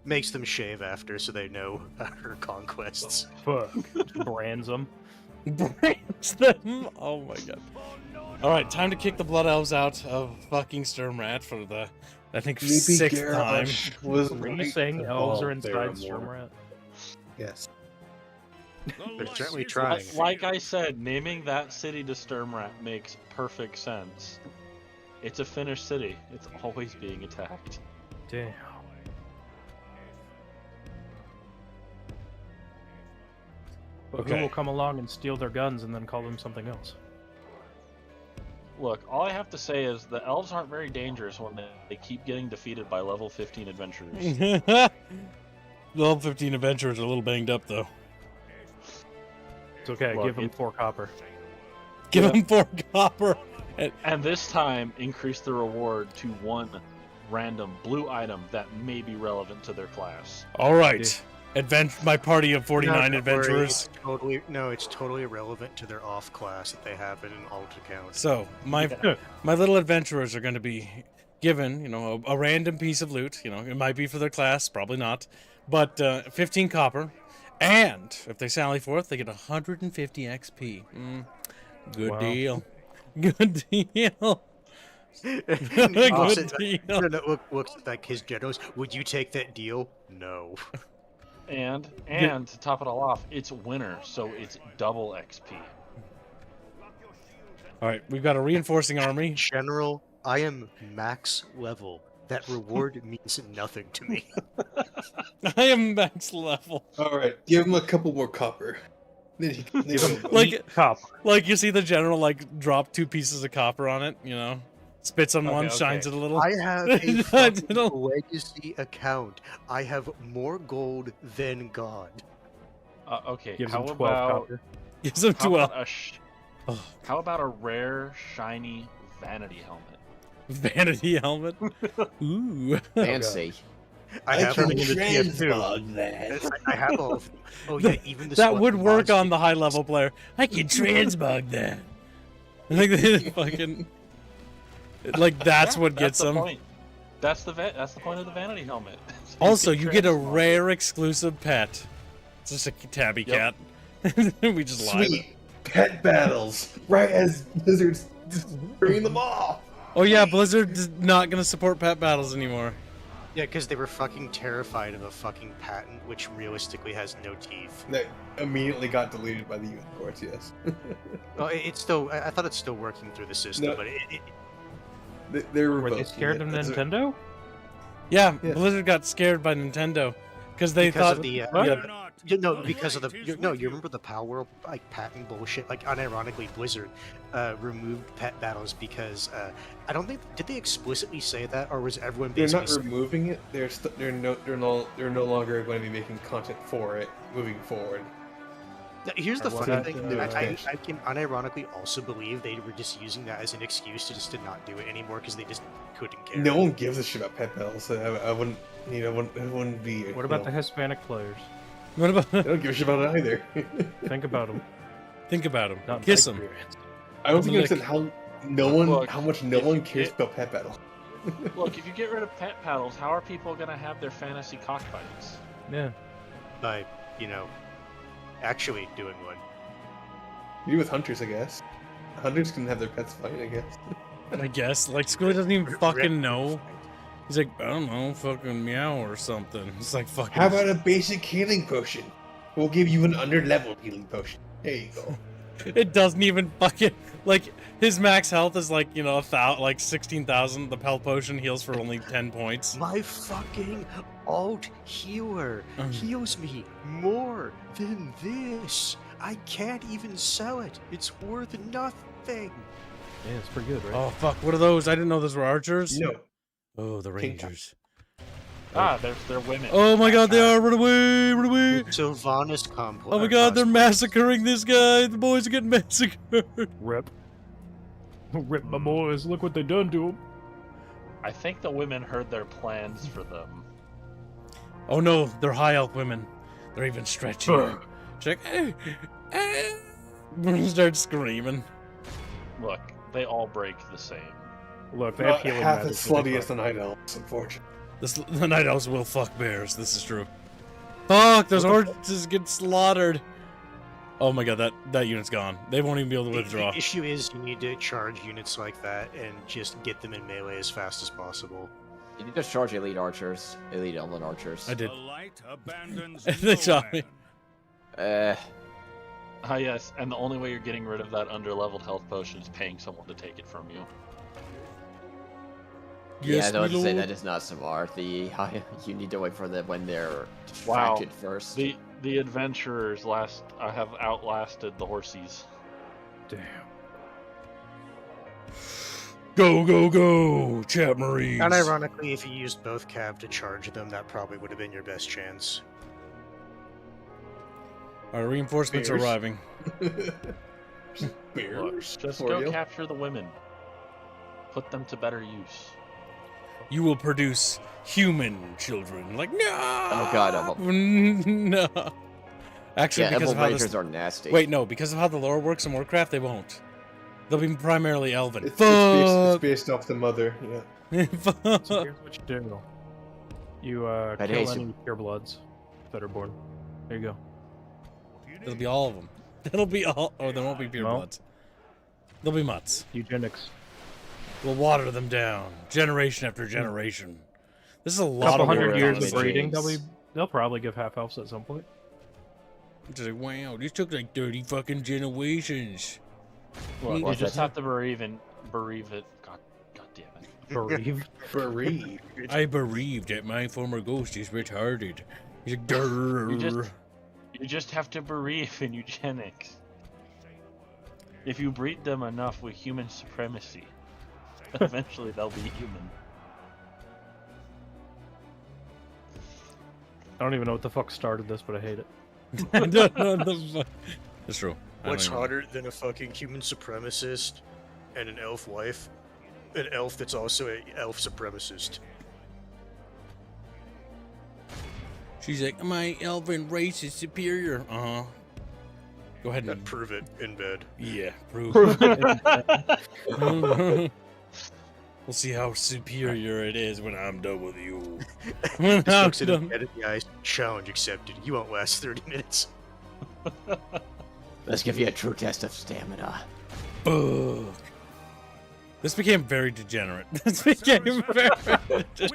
Speaker 9: Makes them shave after so they know her conquests.
Speaker 2: Fuck. Brands them.
Speaker 1: Brands them. Oh my god. Alright, time to kick the Blood Elves out of fucking Sturmrat for the, I think, sixth time.
Speaker 8: Was
Speaker 2: Are you
Speaker 8: right
Speaker 2: saying
Speaker 8: to
Speaker 2: elves
Speaker 8: call
Speaker 2: are inside
Speaker 8: Theramore.
Speaker 2: Sturmrat?
Speaker 8: Yes.
Speaker 9: They're certainly trying.
Speaker 6: Like I said, naming that city to Sturmrat makes perfect sense. It's a Finnish city. It's always being attacked.
Speaker 2: Damn. But who
Speaker 1: Okay.
Speaker 2: will come along and steal their guns and then call them something else?
Speaker 6: Look, all I have to say is the elves aren't very dangerous when they keep getting defeated by level 15 adventurers.
Speaker 1: Level 15 adventurers are a little banged up, though.
Speaker 2: It's okay.
Speaker 6: Look,
Speaker 2: give them
Speaker 6: it-
Speaker 2: 4 copper.
Speaker 1: Give them 4 copper.
Speaker 6: And this time, increase the reward to 1 random blue item that may be relevant to their class.
Speaker 1: All right. My party of 49
Speaker 9: No, don't worry,
Speaker 1: adventurers.
Speaker 9: it's totally irrelevant to their off class that they have in an alt account.
Speaker 1: So, my little adventurers are going to be given, you know, a random piece of loot. You know, it might be for their class, probably not. But 15 copper. And if they sally forth, they get 150 XP. Good
Speaker 2: Wow.
Speaker 1: deal. Good deal.
Speaker 9: Looks
Speaker 1: Good
Speaker 9: at,
Speaker 1: deal.
Speaker 9: looks like his generals. Would you take that deal? No.
Speaker 6: And to top it all off, it's winter, so it's double XP.
Speaker 1: All right, we've got a reinforcing army.
Speaker 9: General, I am max level. That reward means nothing to me.
Speaker 1: I am max level.
Speaker 8: All right, give him a couple more copper. Then he can leave him alone.
Speaker 1: Like,
Speaker 2: Copper.
Speaker 1: like you see the general like drop 2 pieces of copper on it. You know, spits on one,
Speaker 6: Okay.
Speaker 1: shines it a little.
Speaker 9: I have a fucking legacy account. I have more gold than God.
Speaker 6: Okay,
Speaker 2: Gives
Speaker 6: how
Speaker 2: him 12
Speaker 6: about
Speaker 2: copper.
Speaker 1: Gives him
Speaker 6: how
Speaker 1: 12.
Speaker 6: about
Speaker 1: Oh,
Speaker 6: how about a rare shiny vanity helmet?
Speaker 1: vanity helmet. Ooh.
Speaker 4: Fancy.
Speaker 9: I have
Speaker 2: can
Speaker 9: them.
Speaker 2: transmog
Speaker 8: that.
Speaker 9: I have all of them. Oh yeah, even this
Speaker 1: That
Speaker 9: one
Speaker 1: would work
Speaker 9: monster-
Speaker 1: on the high level player. I can transmog that. Like they fucking. Like that's
Speaker 6: Yeah,
Speaker 1: what gets
Speaker 6: the
Speaker 1: them.
Speaker 6: point. That's the point of the vanity helmet. So
Speaker 1: Also,
Speaker 6: can
Speaker 1: you get a
Speaker 6: transmog it.
Speaker 1: rare exclusive pet. It's just a tabby
Speaker 6: Yep.
Speaker 1: cat. We just lied.
Speaker 8: Sweet pet battles, right as Blizzard's destroying them all.
Speaker 1: Oh yeah, Blizzard's not gonna support pet battles anymore.
Speaker 9: Yeah, because they were fucking terrified of a fucking patent which realistically has no teeth.
Speaker 8: That immediately got deleted by the U.S. courts. Yes,
Speaker 9: Well, it's still. I thought it's still working through the system,
Speaker 8: No.
Speaker 9: but
Speaker 8: they're
Speaker 2: Were they
Speaker 8: revoking
Speaker 2: scared
Speaker 8: it.
Speaker 2: of
Speaker 8: That's
Speaker 2: Nintendo?
Speaker 1: Yeah,
Speaker 8: Yeah.
Speaker 1: Blizzard got scared by Nintendo because they
Speaker 9: because
Speaker 1: thought.
Speaker 9: of the
Speaker 2: What?
Speaker 1: yeah,
Speaker 9: no, because of the you remember the Power World like patent bullshit? Like unironically, Blizzard removed pet battles because I don't think did they explicitly say that, or was everyone
Speaker 8: They're
Speaker 9: basically?
Speaker 8: not removing it. They're no longer going to be making content for it moving forward.
Speaker 9: Here's the
Speaker 2: Or
Speaker 9: funny
Speaker 2: was
Speaker 9: thing:
Speaker 2: that,
Speaker 9: I can unironically also believe they were just using that as an excuse to just to not do it anymore because they just couldn't care.
Speaker 8: No one gives a shit about pet battles. So I wouldn't, it wouldn't be.
Speaker 2: What about the Hispanic players?
Speaker 1: what about?
Speaker 8: They don't give a shit about it either.
Speaker 2: Think about them.
Speaker 1: Think about him.
Speaker 2: Not
Speaker 1: Kiss
Speaker 2: my
Speaker 1: him.
Speaker 2: experience.
Speaker 8: I don't think I
Speaker 1: Lick.
Speaker 8: said how much no
Speaker 6: if
Speaker 8: one
Speaker 6: you
Speaker 8: cares
Speaker 6: get-
Speaker 8: about pet battle.
Speaker 6: Look, if you get rid of pet paddles, how are people gonna have their fantasy cockfights?
Speaker 2: Yeah.
Speaker 9: By actually doing one.
Speaker 8: You do with hunters, I guess. Hunters can have their pets fight, I guess.
Speaker 1: I guess. Like Squid doesn't even fucking know. He's like, I don't know, fucking meow or something. It's like fucking.
Speaker 8: How about a basic healing potion? We'll give you an under-level healing potion. There you go.
Speaker 1: It doesn't even fucking like his max health is like like 16,000. The health potion heals for only 10 points.
Speaker 9: My fucking alt healer
Speaker 1: Mm.
Speaker 9: heals me more than this. I can't even sell it. It's worth nothing.
Speaker 2: Yeah, it's pretty good, right?
Speaker 1: Oh fuck! What are those? I didn't know those were archers.
Speaker 8: No.
Speaker 1: Oh, the
Speaker 8: King
Speaker 1: rangers.
Speaker 6: They're women.
Speaker 1: Oh my god, they are! Run away! Run away!
Speaker 9: Sylvanas complex.
Speaker 1: Oh my god, they're massacring this guy. The boys are getting massacred.
Speaker 2: Rip. Rip my boys. Look what they done to them.
Speaker 6: I think the women heard their plans for them.
Speaker 1: Oh no, they're high elf women. They're even stretching. Check. Start screaming.
Speaker 6: Look, they all break the same.
Speaker 2: Look, they have
Speaker 8: Not
Speaker 2: healing
Speaker 8: half
Speaker 2: magic,
Speaker 8: as
Speaker 2: so they
Speaker 8: slutty as
Speaker 2: fuck.
Speaker 8: the night elves, unfortunately.
Speaker 1: The night elves will fuck bears. This is true. Fuck! Those horses get slaughtered. Oh my god, that unit's gone. They won't even be able to withdraw.
Speaker 9: The issue is you need to charge units like that and just get them in melee as fast as possible.
Speaker 4: You need to charge elite archers, elite elven archers.
Speaker 1: I did.
Speaker 3: The light abandons
Speaker 1: They
Speaker 3: no
Speaker 1: shot me.
Speaker 3: man.
Speaker 6: Ah, yes, and the only way you're getting rid of that under-leveled health potion is paying someone to take it from you.
Speaker 1: Yes,
Speaker 4: yeah, no,
Speaker 1: my
Speaker 4: to say
Speaker 1: lord.
Speaker 4: that is not smart. You need to wait for them when they're
Speaker 6: Wow.
Speaker 4: distracted first.
Speaker 6: The adventurers have outlasted the horsies.
Speaker 2: Damn.
Speaker 1: Go, go, go, chat marines.
Speaker 9: And ironically, if you used both cav to charge them, that probably would have been your best chance.
Speaker 1: Our reinforcements are
Speaker 8: Bears.
Speaker 1: arriving.
Speaker 6: Look,
Speaker 8: Bears.
Speaker 6: just
Speaker 8: For
Speaker 6: go
Speaker 8: real?
Speaker 6: capture the women. Put them to better use.
Speaker 1: You will produce human children. Like, no!
Speaker 4: Oh god,
Speaker 1: No. Actually,
Speaker 4: yeah,
Speaker 1: because
Speaker 4: elven
Speaker 1: of how
Speaker 4: rangers
Speaker 1: this...
Speaker 4: are nasty.
Speaker 1: Wait, no, because of how the lore works in WarCraft, they won't. They'll be primarily elven.
Speaker 8: It's
Speaker 1: Fuck!
Speaker 8: based off the mother, yeah.
Speaker 2: So
Speaker 1: Fuck!
Speaker 2: here's what you do. You
Speaker 4: But
Speaker 2: kill
Speaker 4: hey, so-
Speaker 2: any purebloods that are born. There you go.
Speaker 1: It'll be all of them. It'll be all... Oh, there won't be pure
Speaker 2: Well,
Speaker 1: bloods. They'll be mutts.
Speaker 2: Eugenics.
Speaker 1: We'll water them down, generation after generation. This is a lot
Speaker 2: Couple
Speaker 1: of
Speaker 2: hundred
Speaker 1: work,
Speaker 2: years of
Speaker 1: honestly.
Speaker 2: breeding. They'll probably give half elves at some point.
Speaker 1: It's like, wow, this took like 30 fucking generations.
Speaker 6: Well, you
Speaker 4: What's
Speaker 6: just
Speaker 4: that?
Speaker 6: have to bereave it. God damn it.
Speaker 2: Bereave.
Speaker 8: Bereaved.
Speaker 1: I bereaved that my former ghost is retarded. He's like, grrr.
Speaker 6: You just have to bereave in eugenics. If you breed them enough with human supremacy, eventually they'll be human.
Speaker 2: I don't even know what the fuck started this, but I hate it.
Speaker 1: That's true.
Speaker 9: What's hotter than a fucking human supremacist and an elf wife? An elf that's also an elf supremacist.
Speaker 1: She's like, my elven race is superior. Go ahead
Speaker 9: And
Speaker 1: and
Speaker 9: prove it in bed.
Speaker 1: yeah, prove. We'll see how superior it is when I'm done with you. When
Speaker 9: Just
Speaker 1: I'm
Speaker 9: looks at him
Speaker 1: done.
Speaker 9: dead in the eyes. Challenge accepted. You won't last 30 minutes.
Speaker 4: Let's give you a true test of stamina.
Speaker 1: Fuck. This became very degenerate. This became very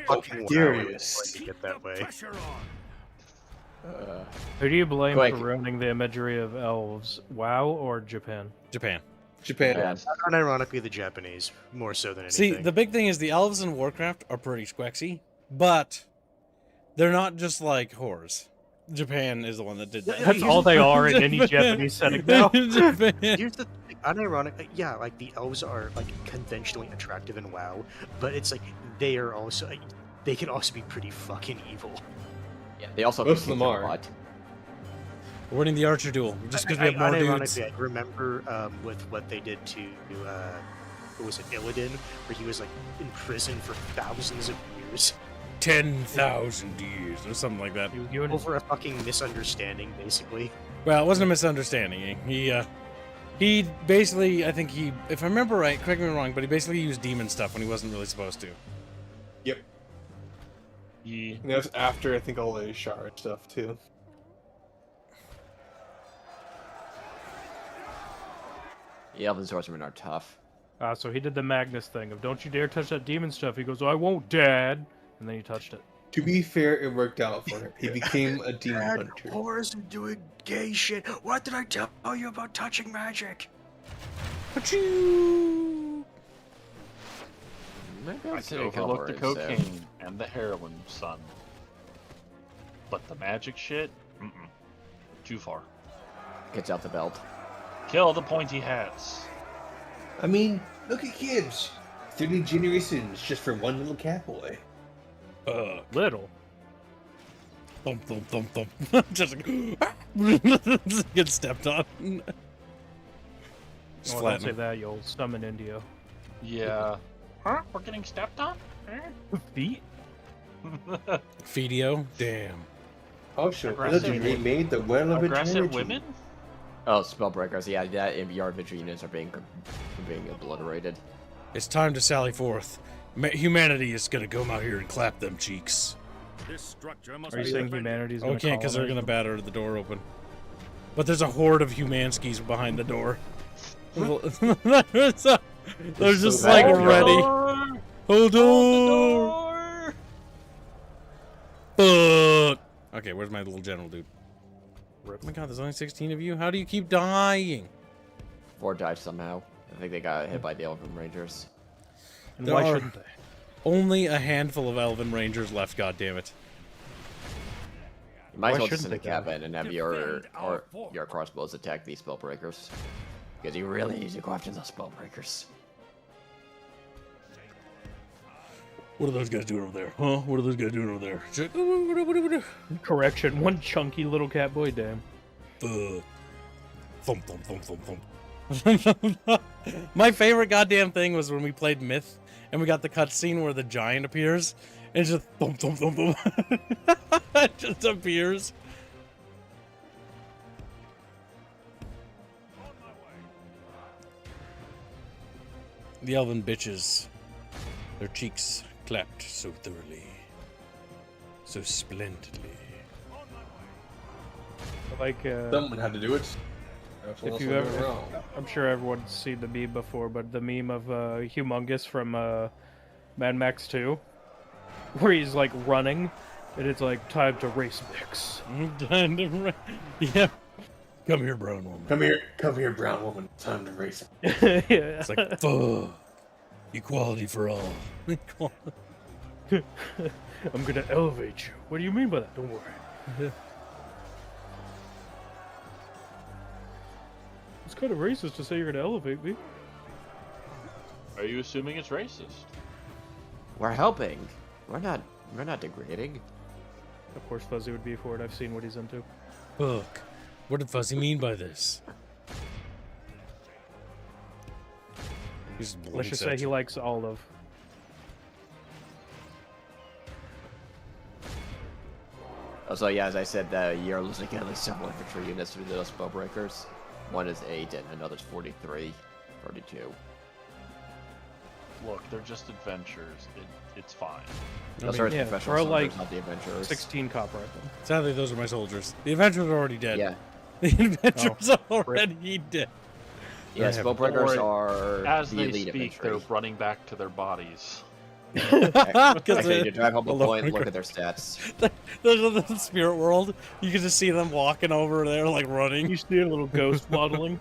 Speaker 9: Fucking
Speaker 8: Furious.
Speaker 9: to get that way.
Speaker 3: Pressure on.
Speaker 2: Who do you blame
Speaker 4: Quick.
Speaker 2: for ruining the imagery of elves? WoW or Japan?
Speaker 1: Japan.
Speaker 8: Japan.
Speaker 4: Yeah.
Speaker 9: Unironically, the Japanese, more so than
Speaker 1: See,
Speaker 9: anything.
Speaker 1: the big thing is the elves in WarCraft are pretty squexy, but they're not just like whores. Japan is the one that did that.
Speaker 2: That's all they are in any Japanese setting now.
Speaker 1: Japan.
Speaker 9: Here's the thing, unironically, yeah, like the elves are like conventionally attractive in WoW, but it's like they are also like, they can also be pretty fucking evil.
Speaker 4: Yeah, they also
Speaker 8: Most of them
Speaker 4: kick
Speaker 8: are.
Speaker 4: their butt.
Speaker 1: We're winning the archer duel just because we have more dudes.
Speaker 9: Unironically, I remember with what they did to what was it, Illidan, where he was like in prison for thousands of years
Speaker 1: 10,000 years or something like that.
Speaker 2: You and
Speaker 9: over a fucking misunderstanding, basically.
Speaker 1: Well, it wasn't a misunderstanding. He basically, I think he, if I remember right, correct me if I'm wrong, but he basically used demon stuff when he wasn't really supposed to.
Speaker 8: Yep.
Speaker 6: Yeah.
Speaker 8: And that was after, I think, all the Shard stuff, too.
Speaker 4: The elven swordsmen are tough.
Speaker 2: so he did the Magnus thing of don't you dare touch that demon stuff. He goes, I won't, Dad. And then he touched it.
Speaker 8: To be fair, it worked out for him. He became a demon hunter.
Speaker 9: Whores and doing gay shit. What did I tell you about touching magic?
Speaker 1: Achoo!
Speaker 4: Maybe
Speaker 6: I
Speaker 4: I'll
Speaker 6: could
Speaker 4: say a
Speaker 6: overlook the
Speaker 4: couple words,
Speaker 6: cocaine and the heroin, son. But the magic shit? Mm-mm. Too far.
Speaker 4: Gets out the belt.
Speaker 6: Kill the pointy hats.
Speaker 8: I mean, look at kids. 30 generations just for one little cat boy.
Speaker 2: Little.
Speaker 1: Thump, thump, thump, thump. Just like, get stepped on. Just
Speaker 2: Oh, don't
Speaker 1: flatten
Speaker 2: say
Speaker 1: him.
Speaker 2: that, you'll summon Indio.
Speaker 6: Yeah. Huh? We're getting stepped on?
Speaker 2: Feet?
Speaker 1: Fidio? Damn.
Speaker 8: Oh, sure.
Speaker 6: Aggressive
Speaker 8: Legend remade the Well of
Speaker 6: Aggressive
Speaker 8: Eternity.
Speaker 6: women?
Speaker 4: Oh, spellbreakers. Yeah, that and your infantry units are being obliterated.
Speaker 1: It's time to sally forth. Humanity is gonna come out here and clap them cheeks.
Speaker 3: This structure must
Speaker 2: Are you
Speaker 3: be
Speaker 2: saying
Speaker 3: defended.
Speaker 2: humanity's
Speaker 1: Oh,
Speaker 2: gonna
Speaker 1: we can't because they're
Speaker 2: colonize
Speaker 1: gonna
Speaker 2: them?
Speaker 1: batter the door open. But there's a horde of humanskis behind the door. They're just
Speaker 8: so
Speaker 1: like
Speaker 8: bad.
Speaker 1: ready. Hold on. Fuck. Okay, where's my little general dude? Oh my god, there's only 16 of you? How do you keep dying?
Speaker 4: 4 died somehow. I think they got hit by the Elven Rangers.
Speaker 2: And
Speaker 1: There
Speaker 2: why
Speaker 1: are-
Speaker 2: shouldn't they?
Speaker 1: Only a handful of elven rangers left, goddammit.
Speaker 4: You might
Speaker 2: Why
Speaker 4: as well just
Speaker 2: shouldn't
Speaker 4: send a
Speaker 2: they, though?
Speaker 4: cabin and have your
Speaker 3: Defend our fort.
Speaker 4: your crossbows attack these spellbreakers. Because you really need to go after those spellbreakers.
Speaker 1: What are those guys doing over there? Huh? What are those guys doing over there?
Speaker 2: Correction, one chunky little cat boy, damn.
Speaker 1: Thump, thump, thump, thump, thump. My favorite goddamn thing was when we played Myth and we got the cutscene where the giant appears and it's just thump, thump, thump, thump. It just appears. The elven bitches, their cheeks clapped so thoroughly, so splendidly.
Speaker 2: Like,
Speaker 8: Someone had to do it.
Speaker 2: If you ever, I'm sure everyone's seen the meme before, but the meme of Humongous from Mad Max 2, where he's like running, and it's like time to race mix.
Speaker 1: Yeah. Come here, brown woman.
Speaker 8: Come here, brown woman. Time to race.
Speaker 2: Yeah.
Speaker 1: It's like, fuck. Equality for all.
Speaker 2: I'm gonna elevate you. What do you mean by that? Don't worry. It's kind of racist to say you're gonna elevate me.
Speaker 6: Are you assuming it's racist?
Speaker 4: We're helping. We're not degrading.
Speaker 2: Of course, Fuzzy would be for it. I've seen what he's into.
Speaker 1: Fuck. What did Fuzzy mean by this?
Speaker 2: Let's just say he likes olive.
Speaker 4: Also, yeah, as I said, you're losing at least several infantry units to those bow breakers. One is 8 and another's 43, 32.
Speaker 6: Look, they're just adventures. It's fine.
Speaker 4: Those are
Speaker 2: yeah,
Speaker 4: professional
Speaker 2: throw,
Speaker 4: soldiers,
Speaker 2: like,
Speaker 4: not the adventurers.
Speaker 2: 16 copper at them.
Speaker 1: Sadly, those are my soldiers. The adventurers are already dead.
Speaker 4: Yeah.
Speaker 1: The adventurers are already dead.
Speaker 4: Yes, bow breakers are
Speaker 6: As
Speaker 4: the
Speaker 6: they
Speaker 4: elite
Speaker 6: speak,
Speaker 4: infantry.
Speaker 6: they're running back to their bodies.
Speaker 4: Actually, to drive home the point, look at their stats.
Speaker 1: There's the spirit world. You can just see them walking over there, like running.
Speaker 2: You see a little ghost waddling.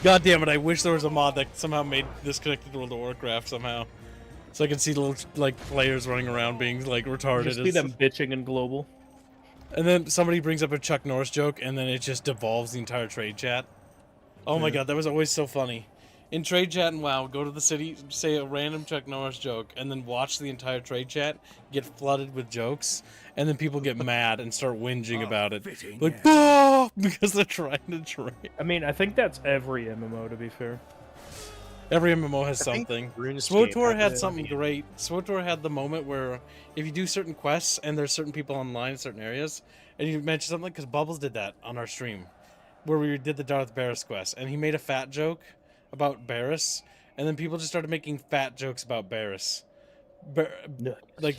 Speaker 1: God damn it! I wish there was a mod that somehow made this connected to World of Warcraft somehow, so I could see little like players running around being like retarded.
Speaker 2: You see them bitching in global.
Speaker 1: And then somebody brings up a Chuck Norris joke, and then it just devolves the entire trade chat. Oh my god, that was always so funny. In trade chat and WoW, go to the city, say a random Chuck Norris joke, and then watch the entire trade chat get flooded with jokes, and then people get mad and start whinging about it. Like, oh, because they're trying to trade.
Speaker 2: I mean, I think that's every MMO, to be fair.
Speaker 1: Every MMO has something.
Speaker 9: RuneScape
Speaker 1: SWTOR had
Speaker 9: had
Speaker 1: something
Speaker 9: it.
Speaker 1: great. SWTOR had the moment where if you do certain quests and there's certain people online in certain areas, and you mention something, because Bubbles did that on our stream, where we did the Darth Barris quest, and he made a fat joke about Barris, and then people just started making fat jokes about Barris. Like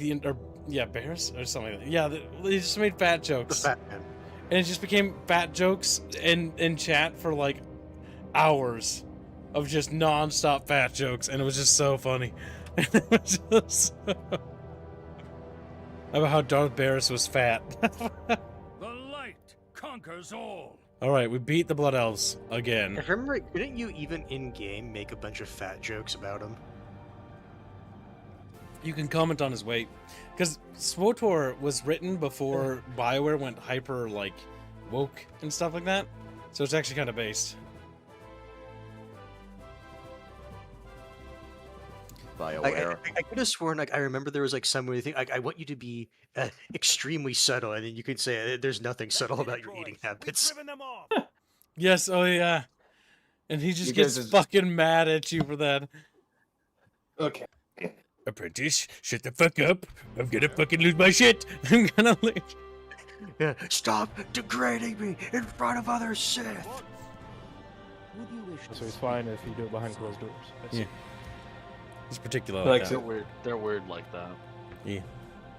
Speaker 1: Barris or something like that. Yeah, they just made fat jokes.
Speaker 9: The fat man.
Speaker 1: And it just became fat jokes in chat for like hours of just non-stop fat jokes, and it was just so funny. It was just about how Darth Barris was fat.
Speaker 3: The light conquers all.
Speaker 1: Alright, we beat the Blood Elves again.
Speaker 9: If I remember, didn't you even in-game make a bunch of fat jokes about him?
Speaker 1: You can comment on his weight. Because SWTOR was written before BioWare went hyper, like, woke and stuff like that. So it's actually kind of based.
Speaker 4: BioWare.
Speaker 9: I could have sworn, like, I remember there was, like, some weird thing, like, I want you to be extremely subtle, and then you could say, there's nothing subtle about your eating habits.
Speaker 3: Driven them off.
Speaker 1: Yes, oh yeah. And he just
Speaker 4: Because
Speaker 1: gets
Speaker 4: it's-
Speaker 1: fucking mad at you for that.
Speaker 8: Okay.
Speaker 1: Apprentice, shut the fuck up. I'm gonna fucking lose my shit. I'm gonna lose.
Speaker 9: Yeah, stop degrading me in front of other Sith!
Speaker 5: Would you wish to
Speaker 2: So it's fine if you do it behind closed doors. I see.
Speaker 1: Yeah. He's particular
Speaker 8: Like
Speaker 1: like
Speaker 6: They're
Speaker 1: that.
Speaker 6: weird. They're weird like that.
Speaker 1: Yeah.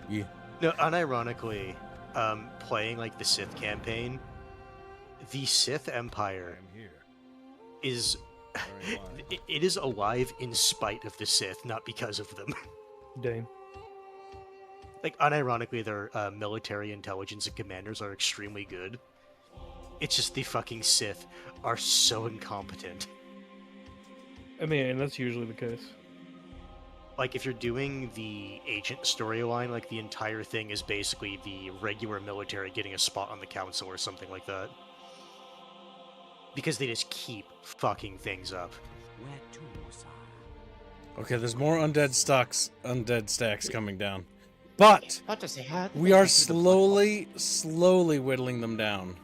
Speaker 1: Yeah.
Speaker 9: No, unironically, playing, like, the Sith campaign, the Sith Empire
Speaker 3: I'm here.
Speaker 9: is...
Speaker 3: Very wise.
Speaker 9: it is alive in spite of the Sith, not because of them.
Speaker 2: Dame.
Speaker 9: Like, unironically, their military intelligence and commanders are extremely good. It's just the fucking Sith are so incompetent.
Speaker 2: I mean, that's usually the case.
Speaker 9: Like, if you're doing the agent storyline, like, the entire thing is basically the regular military getting a spot on the council or something like that. Because they just keep fucking things up.
Speaker 5: where to, sire?
Speaker 1: Okay, there's more undead stacks coming down. But
Speaker 4: Not to say how.
Speaker 1: we are slowly whittling them down.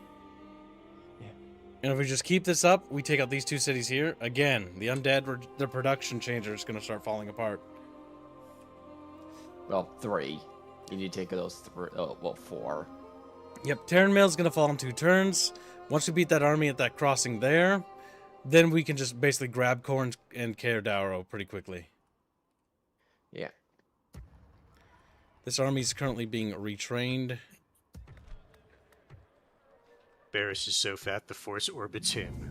Speaker 1: And if we just keep this up, we take out these two cities here. Again, the undead, the production changer is going to start falling apart.
Speaker 4: Well, 3. You need to take those 3. Oh, well, 4.
Speaker 1: Yep, Terran Mail is going to fall in 2 turns. Once we beat that army at that crossing there, then we can just basically grab Korn and Kaer Daro pretty quickly.
Speaker 4: Yeah.
Speaker 1: This army is currently being retrained.
Speaker 9: Barris is so fat the force orbits him.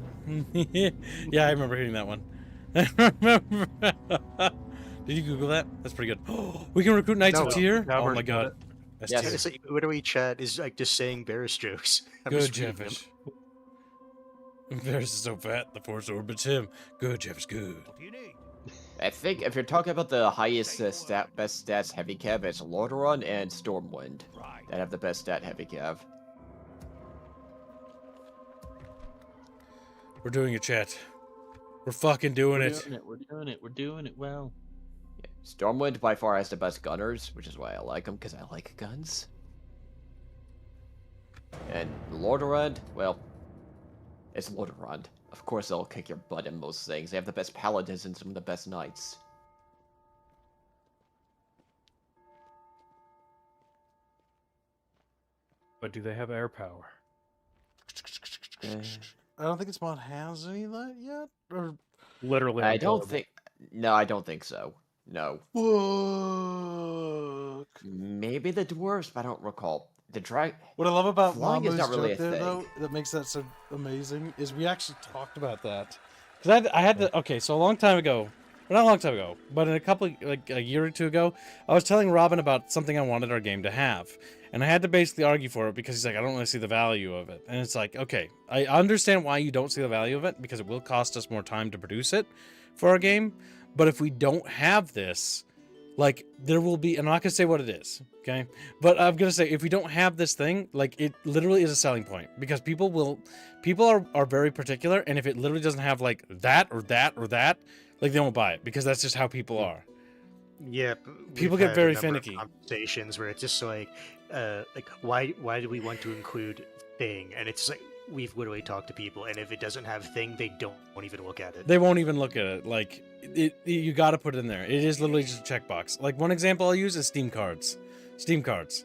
Speaker 1: Yeah, I remember hearing that one. I remember. Did you Google that? That's pretty good. We can recruit Knights of Tyr?
Speaker 2: I've
Speaker 1: Oh
Speaker 2: already
Speaker 1: my
Speaker 2: got
Speaker 1: god.
Speaker 2: it.
Speaker 1: That's
Speaker 4: Yes.
Speaker 1: Tyr.
Speaker 9: It's like, literally, chat is like just saying Barris jokes. I'm
Speaker 1: Good,
Speaker 9: just reading them.
Speaker 1: Jeffish. Varys is so fat, the force orbits him. Good, Jeffish, good.
Speaker 3: What do you need?
Speaker 4: I think if you're talking about the highest best stats heavy cav, it's Lordaeron and Stormwind
Speaker 3: Right.
Speaker 4: that have the best stat heavy cav.
Speaker 1: We're doing it, chat. We're fucking doing
Speaker 6: We're
Speaker 1: it.
Speaker 6: doing it. We're doing it. We're doing it well.
Speaker 4: Yeah. Stormwind by far has the best gunners, which is why I like them, because I like guns. And Lordaeron, well, it's Lordaeron. Of course they'll kick your butt in most things. They have the best paladins and some of the best knights.
Speaker 2: But do they have air power?
Speaker 1: I don't think this mod has any of that yet. Or
Speaker 2: Literally.
Speaker 4: I don't
Speaker 2: unplayable.
Speaker 4: think... No, I don't think so. No.
Speaker 1: fuck.
Speaker 4: Maybe the dwarves, but I don't recall. The drag...
Speaker 1: What I love about
Speaker 4: Flying is
Speaker 1: Mamu's
Speaker 4: not really
Speaker 1: joke
Speaker 4: a
Speaker 1: there,
Speaker 4: thing.
Speaker 1: though, that makes that so amazing, is we actually talked about that. Because I had to, okay, so a long time ago, well, not a long time ago, but in a couple, like a year or two ago, I was telling Robin about something I wanted our game to have. And I had to basically argue for it because he's like, I don't really see the value of it. And it's like, okay, I understand why you don't see the value of it, because it will cost us more time to produce it for our game. But if we don't have this, like, there will be, I'm not going to say what it is, okay? But I'm going to say, if we don't have this thing, like, it literally is a selling point. Because people are very particular, and if it literally doesn't have, like, that or that or that, like, they won't buy it, because that's just how people are.
Speaker 9: Yeah,
Speaker 1: People
Speaker 9: we've
Speaker 1: get
Speaker 9: had
Speaker 1: very
Speaker 9: a number of
Speaker 1: finicky.
Speaker 9: Conversations where it's just like why do we want to include thing? And it's like we've literally talked to people, and if it doesn't have thing, they won't even look at it.
Speaker 1: They won't even look at it. Like, you got to put it in there. It is literally just a checkbox. Like, one example I'll use is Steam cards. Steam cards.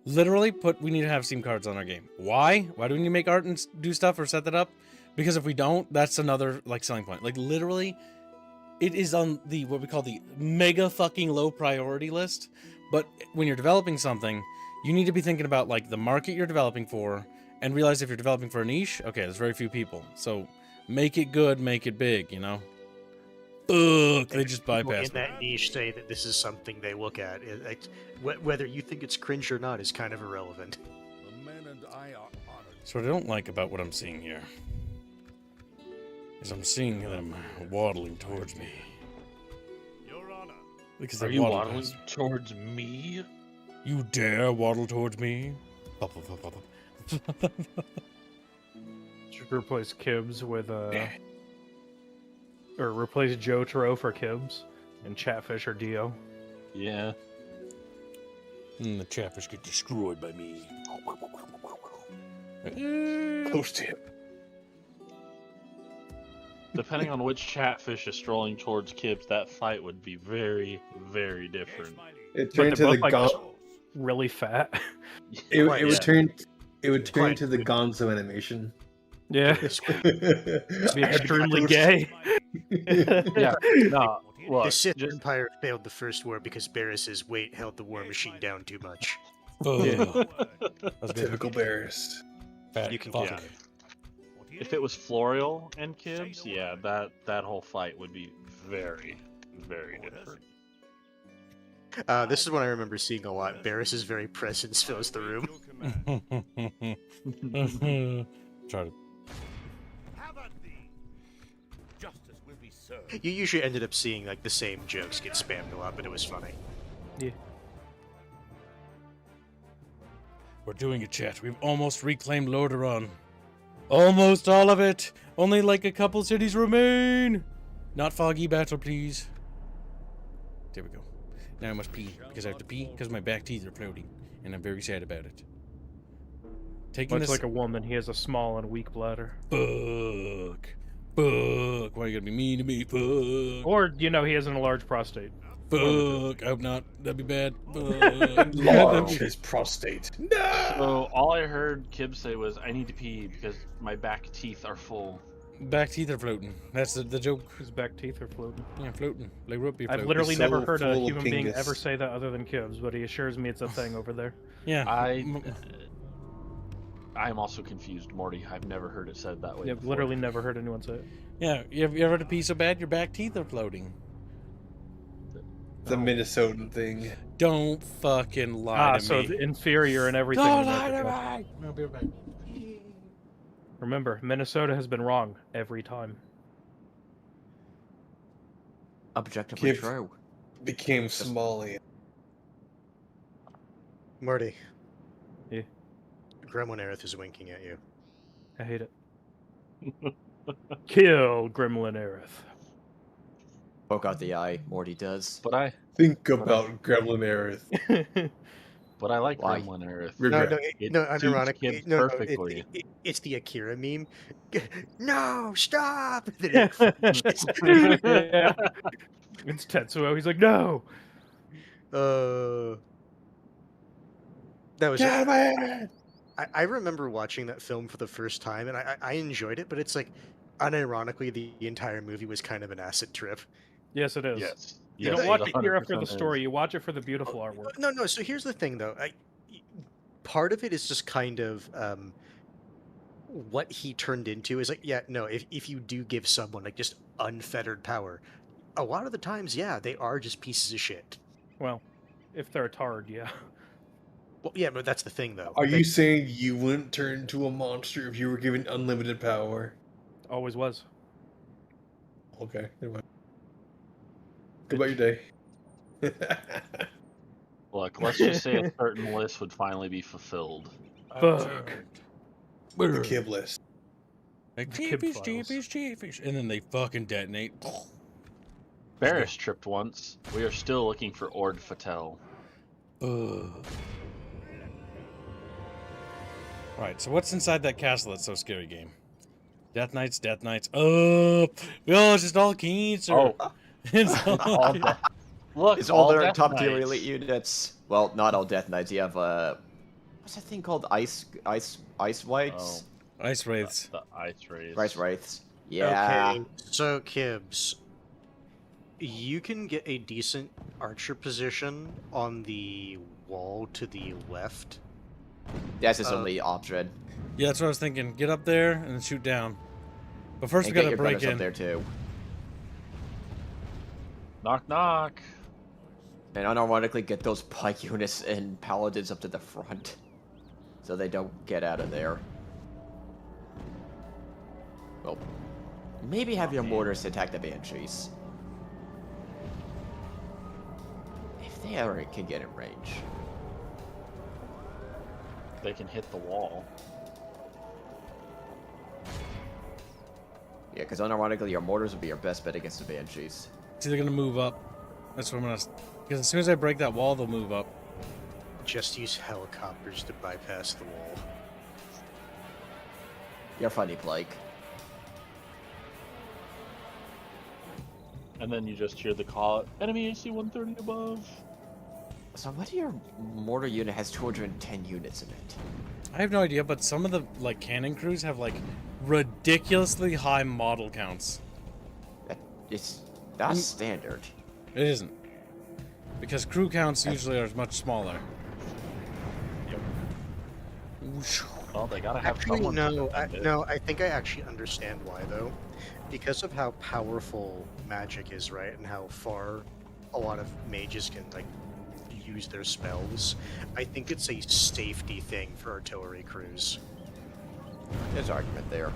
Speaker 1: Literally we need to have Steam cards on our game. Why? Why do we need to make art and do stuff or set that up? Because if we don't, that's another, like, selling point. Like, literally, it is on the, what we call the mega fucking low priority list. But when you're developing something, you need to be thinking about, like, the market you're developing for, and realize if you're developing for a niche, okay, there's very few people. So make it good, make it big, you know? Ugh, they just
Speaker 9: People
Speaker 1: bypass
Speaker 9: in
Speaker 1: me.
Speaker 9: that niche say that this is something they look at. Whether you think it's cringe or not is kind of irrelevant.
Speaker 3: The men and I are honored.
Speaker 1: So what I don't like about what I'm seeing here is I'm seeing them waddling towards me.
Speaker 3: Your honor.
Speaker 1: Because
Speaker 6: Are
Speaker 1: they
Speaker 6: you
Speaker 1: waddle
Speaker 6: waddling
Speaker 1: past-
Speaker 6: towards me?
Speaker 1: You dare waddle towards me?
Speaker 2: Should replace Kibbs with or replace Jotaro for Kibbs and Chatfish or Dio.
Speaker 6: Yeah.
Speaker 1: The Chatfish get destroyed by me.
Speaker 8: Close to him.
Speaker 6: Depending on which Chatfish is strolling towards Kibbs, that fight would be very, very different.
Speaker 3: Yes, my liege.
Speaker 8: It
Speaker 2: But
Speaker 8: turned
Speaker 2: they're
Speaker 8: into the
Speaker 2: both, like,
Speaker 8: gon-
Speaker 2: really fat.
Speaker 8: it
Speaker 9: Quite,
Speaker 8: would
Speaker 9: yeah.
Speaker 8: turn turn
Speaker 9: Quite
Speaker 8: into the
Speaker 9: good.
Speaker 8: Gonzo animation.
Speaker 2: Yeah,
Speaker 9: It's
Speaker 2: be extremely gay.
Speaker 6: Yeah. No.
Speaker 9: The
Speaker 6: Look,
Speaker 9: Sith
Speaker 6: just
Speaker 9: Empire failed the first war because Barris's weight held the war machine down too much.
Speaker 1: Ugh. That's
Speaker 8: Typical bears.
Speaker 1: fat
Speaker 9: You can
Speaker 1: fuck.
Speaker 9: get
Speaker 6: yeah.
Speaker 3: What do you
Speaker 6: If it was Florial and Kibbs, yeah, that whole fight would be very, very different.
Speaker 9: This is one I remember seeing a lot. Barris's very presence fills the room.
Speaker 1: Try to.
Speaker 3: Have at thee. Justice will be served.
Speaker 9: You usually ended up seeing like the same jokes get spammed a lot, but it was funny.
Speaker 1: We're doing it, chat. We've almost reclaimed Lordaeron. Almost all of it. Only like a couple cities remain. Not foggy battle, please. There we go. Now I must pee because I have to pee because my back teeth are floating, and I'm very sad about it. Taking
Speaker 2: Much
Speaker 1: this.
Speaker 2: like a woman, he has a small and weak bladder.
Speaker 1: Fuck. Fuck. Why are you gonna be mean to me? Fuck.
Speaker 2: Or, you know, he has an enlarged prostate.
Speaker 1: Fuck. I hope not. That'd be bad. Fuck.
Speaker 8: Large his prostate. No.
Speaker 6: So all I heard Kibbs say was, "I need to pee because my back teeth are full."
Speaker 1: Back teeth are floating. That's the joke.
Speaker 2: His back teeth are floating.
Speaker 1: Yeah, floating. Like rugby
Speaker 2: I've
Speaker 1: floating.
Speaker 2: literally
Speaker 8: so
Speaker 2: never heard a
Speaker 8: full of
Speaker 2: human being
Speaker 8: pingus.
Speaker 2: ever say that other than Kibbs, but he assures me it's a thing over there.
Speaker 1: Yeah.
Speaker 6: I I'm also confused, Morty. I've never heard it said that way.
Speaker 2: I've
Speaker 6: before.
Speaker 2: literally never heard anyone say it.
Speaker 1: Yeah, you ever had to pee so bad your back teeth are floating?
Speaker 8: It's a Minnesotan thing.
Speaker 1: Don't fucking lie to
Speaker 2: So
Speaker 1: me.
Speaker 2: the inferior and everything.
Speaker 1: Don't
Speaker 2: in
Speaker 1: lie
Speaker 2: America.
Speaker 1: to me! I'll be right back.
Speaker 2: Remember, Minnesota has been wrong every time.
Speaker 4: Objectively
Speaker 8: Kip
Speaker 4: true.
Speaker 8: became Somali.
Speaker 9: Marty.
Speaker 2: Yeah.
Speaker 9: Gremlin Aerith is winking at you.
Speaker 2: I hate it. Kill Gremlin Aerith.
Speaker 4: Poke out the eye. Morty does.
Speaker 6: But I
Speaker 8: Think about Gremlin Aerith.
Speaker 6: like
Speaker 4: Why?
Speaker 6: Gremlin Earth.
Speaker 8: Regret.
Speaker 6: It suits
Speaker 9: unironically,
Speaker 6: kids
Speaker 9: no,
Speaker 6: perfectly.
Speaker 9: it's the Akira meme. No, stop!
Speaker 2: Yeah. It's Tetsuo. He's like, no.
Speaker 9: That was.
Speaker 8: Get out of my head!
Speaker 9: I remember watching that film for the first time, and I enjoyed it, but it's like, unironically, the entire movie was kind of an acid trip.
Speaker 2: Yes, it is.
Speaker 6: Yes.
Speaker 2: You
Speaker 6: Yes,
Speaker 2: don't watch
Speaker 6: it
Speaker 2: it here after
Speaker 6: 100%
Speaker 2: the
Speaker 6: is.
Speaker 2: story. You watch it for the beautiful artwork.
Speaker 9: No. So here's the thing, though. Part of it is just kind of what he turned into is like, yeah, no. If you do give someone like just unfettered power, a lot of the times, yeah, they are just pieces of shit.
Speaker 2: Well, if they're a tard, yeah.
Speaker 9: Well, yeah, but that's the thing, though.
Speaker 8: Are you saying you wouldn't turn into a monster if you were given unlimited power?
Speaker 2: Always was.
Speaker 8: Okay, never mind. Good about your day.
Speaker 6: Look, let's just say a certain list would finally be fulfilled.
Speaker 2: Fuck.
Speaker 8: The kib list.
Speaker 1: Like,
Speaker 2: The kib
Speaker 1: cheapies, and then they fucking detonate.
Speaker 6: Barris tripped once. We are still looking for Ord Fatel.
Speaker 1: Alright, so what's inside that castle that's so scary, game? Death Knights. Oh, it's just all cancer.
Speaker 6: Oh.
Speaker 1: It's all
Speaker 6: Death. Look,
Speaker 4: It's all their
Speaker 6: Death
Speaker 4: top tier
Speaker 6: Knights.
Speaker 4: elite units. Well, not all Death Knights. You have what's that thing called? Ice Whites?
Speaker 1: Ice Wraiths.
Speaker 6: The Ice Rays.
Speaker 4: Ice Wraiths. Yeah.
Speaker 9: Okay, so Kibbs, you can get a decent archer position on the wall to the left.
Speaker 4: That's his only option.
Speaker 1: Yeah, that's what I was thinking. Get up there and then shoot down. But first
Speaker 4: And
Speaker 1: we
Speaker 4: get
Speaker 1: gotta
Speaker 4: your
Speaker 1: break
Speaker 4: gunners
Speaker 1: in.
Speaker 4: up there too.
Speaker 6: Knock, knock.
Speaker 4: And unironically, get those pike units and paladins up to the front, so they don't get out of there. Well, maybe have your mortars attack the banshees. If they ever can get in range.
Speaker 6: They can hit the wall.
Speaker 4: Yeah, because unironically, your mortars would be your best bet against the banshees.
Speaker 1: See, they're gonna move up. That's what I'm gonna. Because as soon as I break that wall, they'll move up.
Speaker 9: Just use helicopters to bypass the wall.
Speaker 4: You're funny, Blake.
Speaker 6: And then you just hear the call, enemy AC 130 above.
Speaker 4: So what do your mortar unit has 210 units in it?
Speaker 1: I have no idea, but some of the like cannon crews have like ridiculously high model counts.
Speaker 4: That's standard.
Speaker 1: It isn't. Because crew counts usually are much smaller.
Speaker 6: Well, they gotta have
Speaker 9: Actually,
Speaker 6: someone.
Speaker 9: no, I think I actually understand why, though. Because of how powerful magic is, right, and how far a lot of mages can, like, use their spells, I think it's a safety thing for artillery crews.
Speaker 4: There's argument there.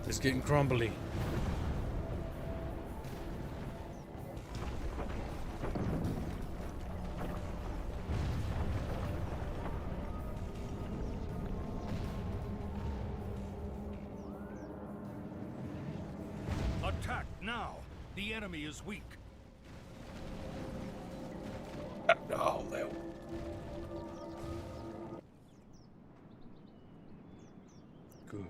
Speaker 1: It's getting crumbly.
Speaker 3: Attack now! The enemy is weak.
Speaker 8: Oh, no.
Speaker 1: Good.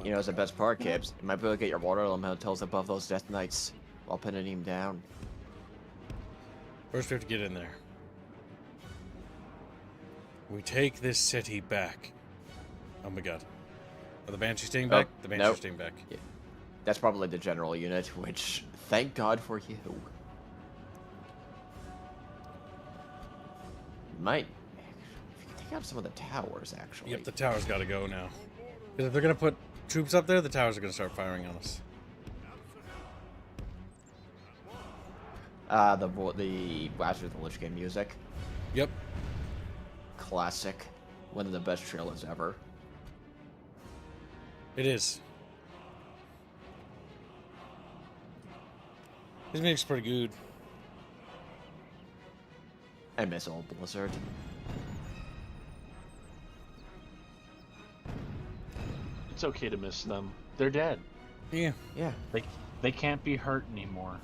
Speaker 4: You know, it's the best part, Kibbs. You might be able to get your water elementals above those Death Knights while pinning him down.
Speaker 1: First we have to get in there. We take this city back. Oh my god. Are the Banshees staying
Speaker 4: Oh,
Speaker 1: back? The Banshees
Speaker 4: nope.
Speaker 1: are staying back.
Speaker 4: Yeah. That's probably the general unit, which, thank God for you. Might... If you can take out some of the towers, actually.
Speaker 1: Yep, the towers got to go now. Because if they're going to put troops up there, the towers are going to start firing on us.
Speaker 4: The Wazir the Lich Game music.
Speaker 1: Yep.
Speaker 4: Classic. One of the best trailers ever.
Speaker 1: It is. His music's pretty good.
Speaker 4: I miss old Blizzard.
Speaker 6: It's okay to miss them. They're dead.
Speaker 1: Yeah.
Speaker 4: Yeah.
Speaker 6: They can't be hurt anymore.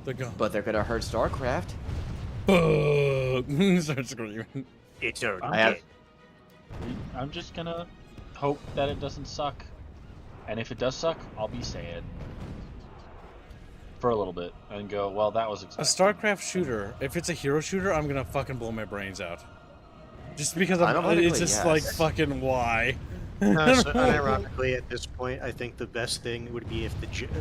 Speaker 1: They're gone.
Speaker 4: But they're gonna hurt StarCraft.
Speaker 1: Starts screaming.
Speaker 9: It's already
Speaker 6: I'm
Speaker 9: dead.
Speaker 6: I'm just gonna hope that it doesn't suck. And if it does suck, I'll be sad. For a little bit. And go, well, that was
Speaker 1: A
Speaker 6: expected.
Speaker 1: StarCraft shooter, if it's a hero shooter, I'm going to fucking blow my brains out. Just because
Speaker 4: Unironically,
Speaker 1: it's just
Speaker 4: yes.
Speaker 1: like, fucking why?
Speaker 9: No, so unironically, at this point, I think the best thing would be if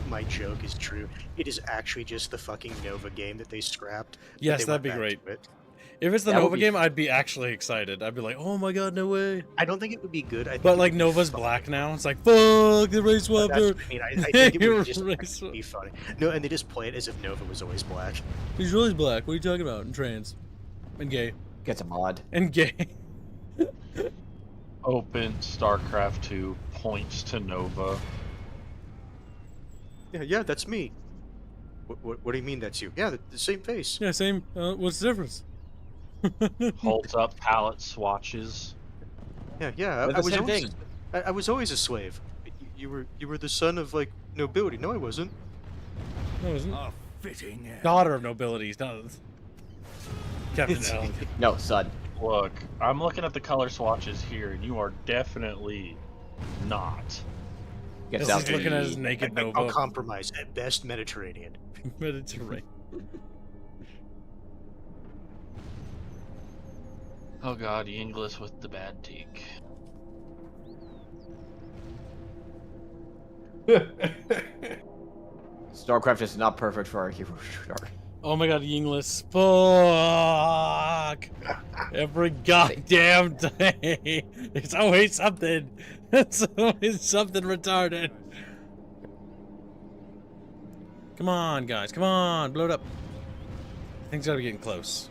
Speaker 9: my joke is true. It is actually just the fucking Nova game that they scrapped. but
Speaker 1: Yes,
Speaker 9: they
Speaker 1: that'd
Speaker 9: went
Speaker 1: be
Speaker 9: back
Speaker 1: great.
Speaker 9: to it.
Speaker 1: If it's the
Speaker 4: That would
Speaker 1: Nova
Speaker 4: be
Speaker 1: game, I'd be actually excited. I'd be like, oh my god, no way.
Speaker 9: I don't think it would be good. I think
Speaker 1: But
Speaker 9: it
Speaker 1: like
Speaker 9: would be
Speaker 1: Nova's
Speaker 9: fun.
Speaker 1: black now. It's like, fuck, the race
Speaker 9: But that's
Speaker 1: swapper.
Speaker 9: what I mean. I think it would just
Speaker 1: Race
Speaker 9: actually
Speaker 1: swap.
Speaker 9: be funny. No, and they just play it as if Nova was always black.
Speaker 1: He's always black. What are you talking about? And trans. And gay.
Speaker 4: Gets a mod.
Speaker 1: And gay.
Speaker 6: Open StarCraft 2 points to Nova.
Speaker 9: Yeah, that's me. What do you mean that's you? Yeah, the same face.
Speaker 1: Yeah, same. What's the difference?
Speaker 6: Holds up palette swatches.
Speaker 9: Yeah.
Speaker 4: They're
Speaker 9: I
Speaker 4: the
Speaker 9: was
Speaker 4: same
Speaker 9: always,
Speaker 4: thing.
Speaker 9: I was always a slave. You were the son of like nobility. No, I wasn't.
Speaker 1: No, it isn't.
Speaker 3: A fitting end.
Speaker 1: Daughter of nobilities, not Captain L.
Speaker 4: No, son.
Speaker 6: Look, I'm looking at the color swatches here, and you are definitely not.
Speaker 4: Gets
Speaker 1: This
Speaker 4: out
Speaker 1: is
Speaker 4: to
Speaker 1: looking at
Speaker 4: the-
Speaker 1: his naked
Speaker 9: I'll
Speaker 1: Nova.
Speaker 9: compromise. At best, Mediterranean.
Speaker 1: Mediterranean.
Speaker 6: Oh god, English with the bad take.
Speaker 4: StarCraft is not perfect for a hero shooter.
Speaker 1: Oh my god, Yinglis. Fuck! Every goddamn day! It's always something! It's always something retarded! Come on, guys, come on! Blow it up! Things gotta be getting close.